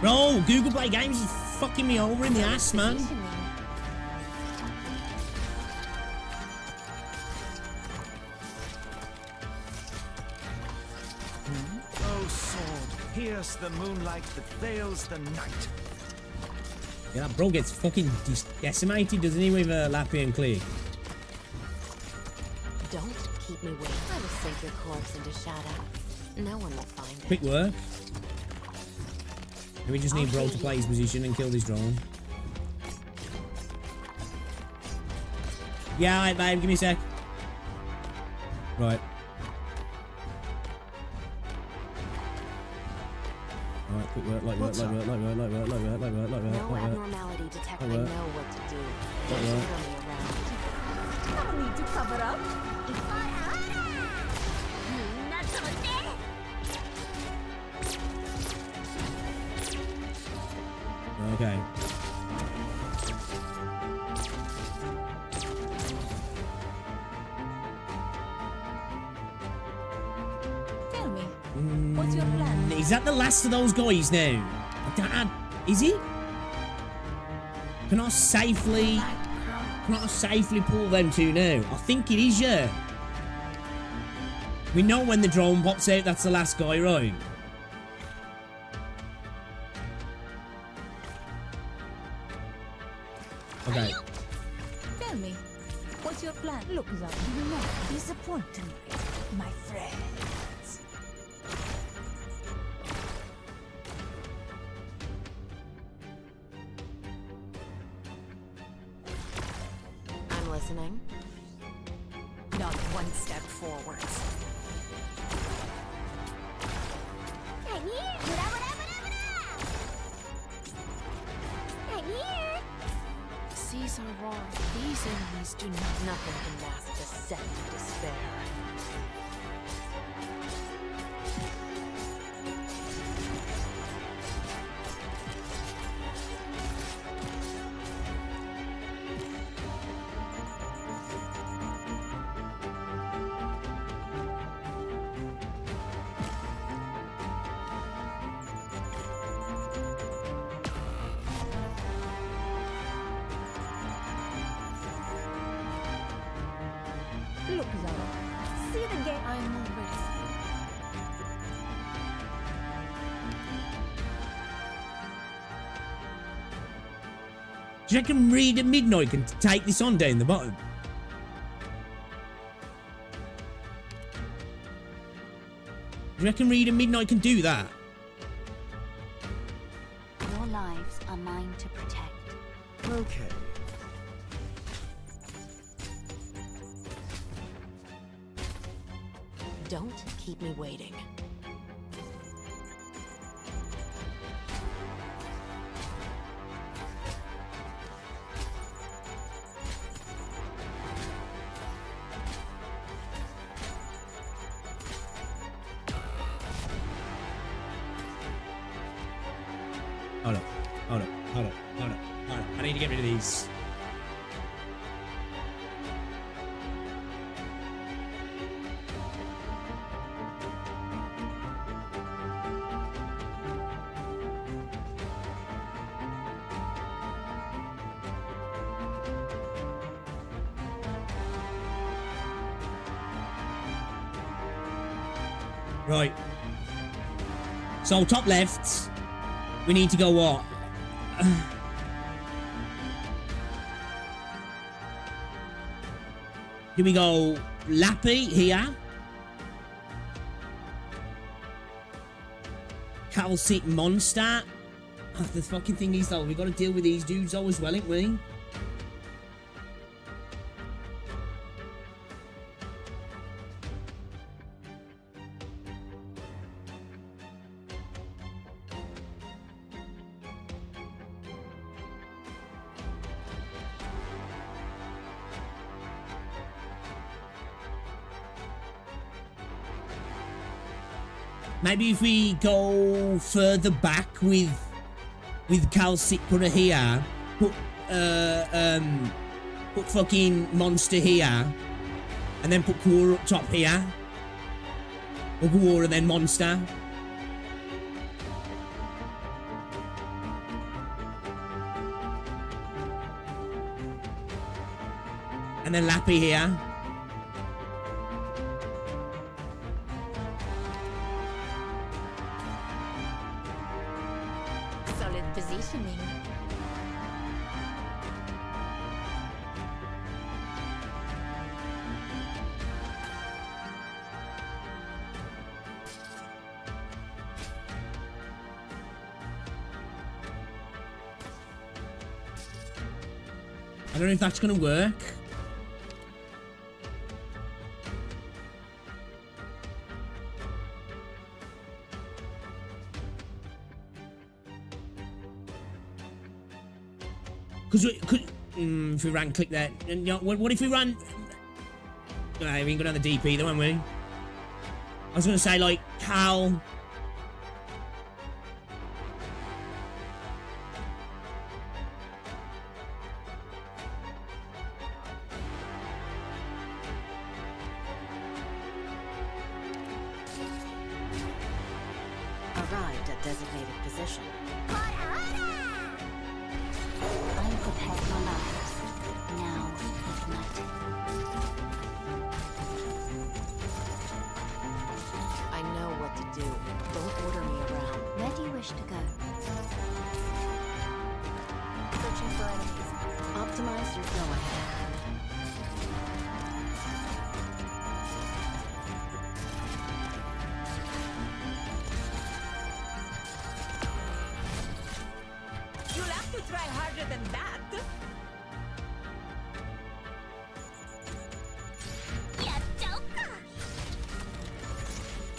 Bro, Google Play Games is fucking me over in the ass, man. Oh, sword, pierce the moonlight that veils the night. Yeah, that bro gets fucking decimated, doesn't he, with Lappy and Click? Don't keep me waiting. I will sink your corpse into shadow. No one will find it. Quick work. And we just need bro to play his position and kill this drone. Yeah, alright, babe, give me a sec. Right. Alright, quick work, light work, light work, light work, light work, light work, light work, light work, No light work. abnormality detected. Light I work. know what to do. Light Just work. order me around. No need to cover up. Okay. Tell me, what's your plan? Is that the last of those guys now? Is he? Can I safely pull them two now? I think it is, yeah. We know when the drone pops out, that's the last guy, right? Okay. Tell me, what's your plan? Look, Zara, you will not disappoint me, my friends. I'm listening. Not one step forwards. I'm here! I'm here! Seas are warm. These enemies do not. Nothing can mask the scent of despair. Look, Zara, see the game. I'm already. Do you reckon Reed at midnight can take this on down the bottom? Do you reckon Reed at midnight can do that? Your lives are mine to protect. Okay. Don't keep me waiting. Hold up, hold up, hold up, hold up, hold up. I need to get rid of these. Right. So top left, we need to go what? Do we go Lappy here? Calcit Monster? Oh, the fucking thing is though, we got to deal with these dudes though as well, ain't we? Maybe if we go further back with Calcit put here, put fucking Monster here, and then put Core up top here. Or Core and then Monster. And then Lappy here. Solid positioning. I don't know if that's gonna work. Because if we ran click that, and you know, what if we ran? We ain't gonna have the DP though, aren't we? I was gonna say like Cal. Arrived at designated position. I protect my lives. Now, ignite. I know what to do. Don't order me around. Where do you wish to go? Searching for enemies. Optimize your go-ahead. You'll have to try harder than that.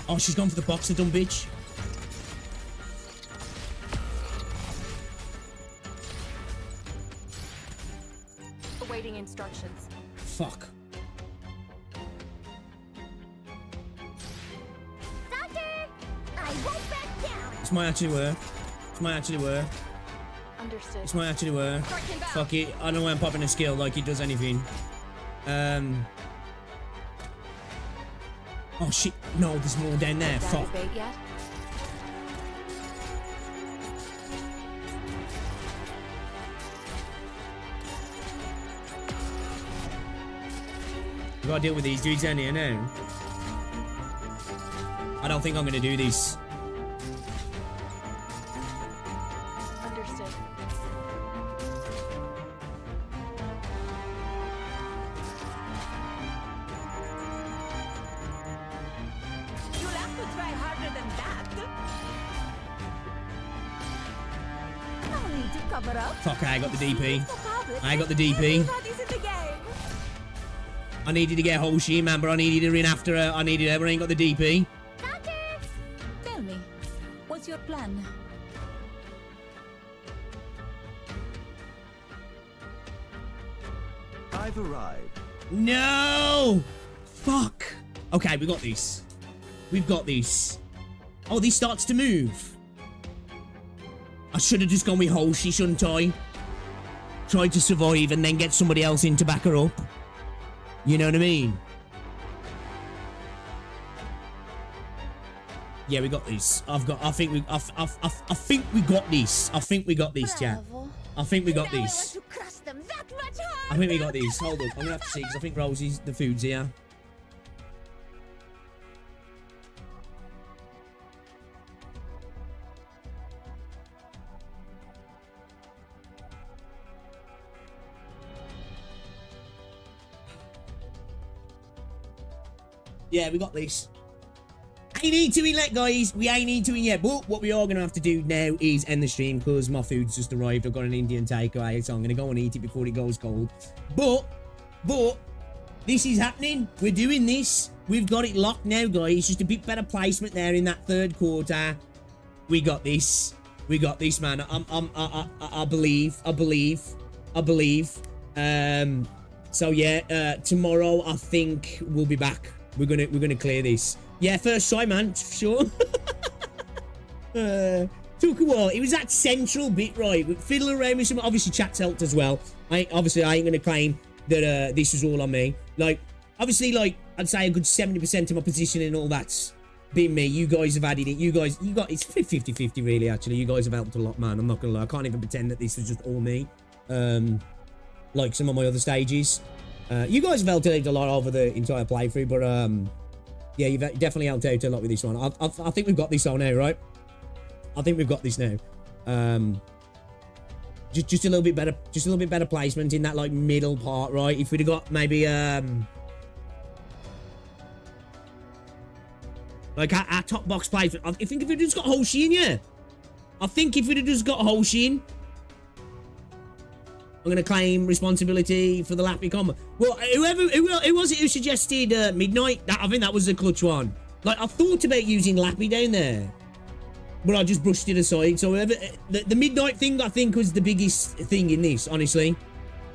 Oh, she's gone for the boxer, dumb bitch. Awaiting instructions. Fuck. Doctor, I won't back down. This might actually work. This might actually work. Understood. This might actually work. Fuck it. I don't know why I'm popping a skill like it does anything. Oh shit. No, there's more down there. Fuck. Bait yet? We gotta deal with these dudes down here now. I don't think I'm gonna do this. Understood. You'll have to try harder than that. No need to cover up. Fuck, I got the DP. I got the DP. Everybody's in the game. I needed to get Hoshi, man, but I needed to run after her. I needed her, but I ain't got the DP. Tell me, what's your plan? I've arrived. No! Fuck. Okay, we got this. We've got this. Oh, this starts to move. I should have just gone with Hoshi, shouldn't I? Tried to survive and then get somebody else in to back her up. You know what I mean? Yeah, we got this. I think we got this. I think we got this, chat. I think we got this. I think we got these. Hold up. I'm gonna have to see because I think Rosie's the food's here. Yeah, we got this. Ain't into it yet, guys. We ain't into it yet. But what we are going to have to do now is end the stream because my food's just arrived. I've got an Indian takeaway, so I'm going to go and eat it before it goes cold. But, this is happening. We're doing this. We've got it locked now, guys. Just a bit better placement there in that third quarter. We got this. We got this, man. I believe. So yeah, tomorrow I think we'll be back. We're gonna clear this. Yeah, first try, man, for sure. Took a while. It was that central bit, right? Fiddling around with some. Obviously, chat's helped as well. I ain't gonna claim that this was all on me. Like, obviously, like I'd say a good 70% of my position and all that's been me. You guys have added it. You got it's 50-50 really. Actually, you guys have helped a lot, man. I'm not gonna lie. I can't even pretend that this was just all me. Like some of my other stages. You guys have helped out a lot over the entire playthrough, but yeah, you've definitely helped out a lot with this one. I think we've got this all now, right? I think we've got this now. Just a little bit better placement in that like middle part, right? If we'd have got maybe like our top box placement, I think if we'd just got Hoshi in, yeah. I think if we'd have just got Hoshi in, I'm going to claim responsibility for the Lappy combo. Well, who was it who suggested Midnight? I think that was the clutch one. Like, I thought about using Lappy down there. but I just brushed it aside. So the midnight thing, I think, was the biggest thing in this, honestly.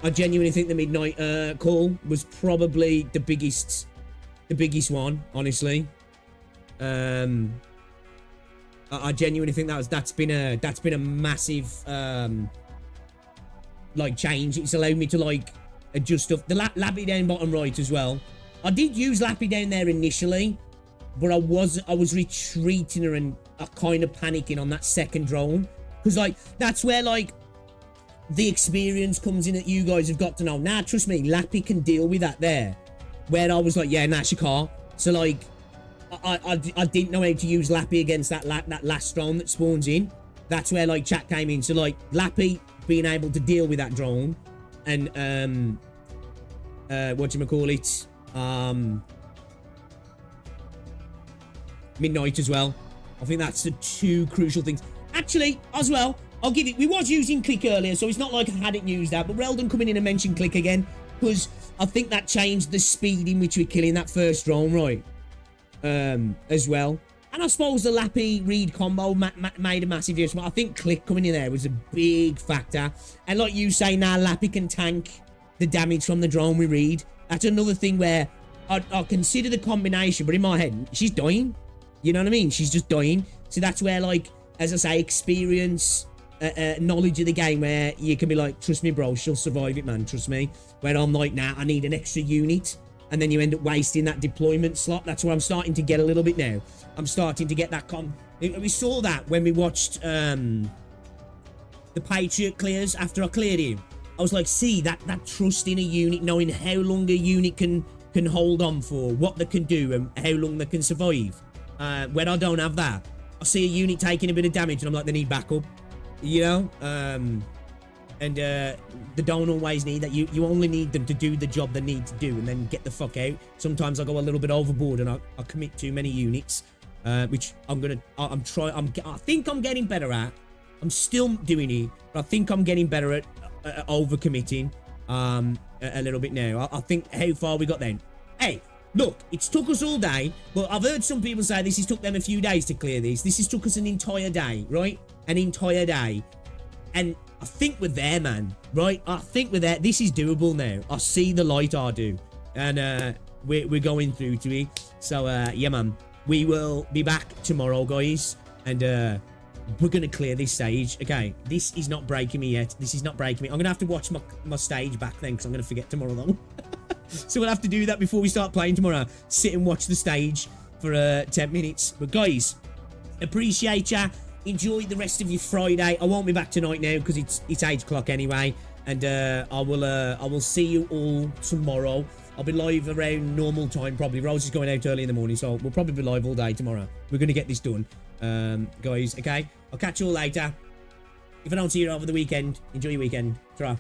I genuinely think the midnight call was probably the biggest one, honestly. I genuinely think that's been a massive like change. It's allowed me to like adjust stuff. The Lappy down bottom right as well. I did use Lappy down there initially, but I was retreating her and kind of panicking on that second drone, because like that's where like the experience comes in that you guys have got to know. Now, trust me, Lappy can deal with that there. Where I was like, yeah, nah, she can't. So like, I didn't know how to use Lappy against that last drone that spawns in. That's where like chat came in. So like Lappy being able to deal with that drone, and whatchamacallit, midnight as well. I think that's the two crucial things. Actually, as well, I'll give it. We was using click earlier, so it's not like I hadn't used that. But Reldon coming in and mentioned click again, because I think that changed the speed in which we're killing that first drone, right? As well. And I suppose the Lappy read combo made a massive difference. I think click coming in there was a big factor. And like you say now, Lappy can tank the damage from the drone we read. That's another thing where I consider the combination, but in my head, she's dying. You know what I mean? She's just dying. So that's where, like, as I say, experience, knowledge of the game, where you can be like, trust me, bro, she'll survive it, man. Trust me. Where I'm like, nah, I need an extra unit. And then you end up wasting that deployment slot. That's where I'm starting to get a little bit now. I'm starting to get that we saw that when we watched the Patriot clears after I cleared him. I was like, see, that trust in a unit, knowing how long a unit can hold on for, what they can do, and how long they can survive. When I don't have that, I see a unit taking a bit of damage, and I'm like, they need backup. You know? And they don't always need that. You only need them to do the job they need to do and then get the fuck out. Sometimes I go a little bit overboard and I commit too many units, which I think I'm getting better at. I'm still doing it, but I think I'm getting better at overcommitting a little bit now. I think how far we got then. Hey, look, it's took us all day, but I've heard some people say this has took them a few days to clear this. This has took us an entire day, right? An entire day. And I think we're there, man, right? I think we're there. This is doable now. I see the light, I do. And we're going through to it. So, yeah, man. We will be back tomorrow, guys. And we're going to clear this stage. Okay, this is not breaking me yet. This is not breaking me. I'm going to have to watch my stage back then, because I'm going to forget tomorrow, though. So we'll have to do that before we start playing tomorrow. Sit and watch the stage for 10 minutes. But, guys, appreciate ya. Enjoy the rest of your Friday. I won't be back tonight now because it's 8 o'clock anyway, and I will see you all tomorrow. I'll be live around normal time probably. Rose is going out early in the morning, so we'll probably be live all day tomorrow. We're gonna get this done, guys. Okay, I'll catch you all later. If I don't see you over the weekend, enjoy your weekend. Ta-ra.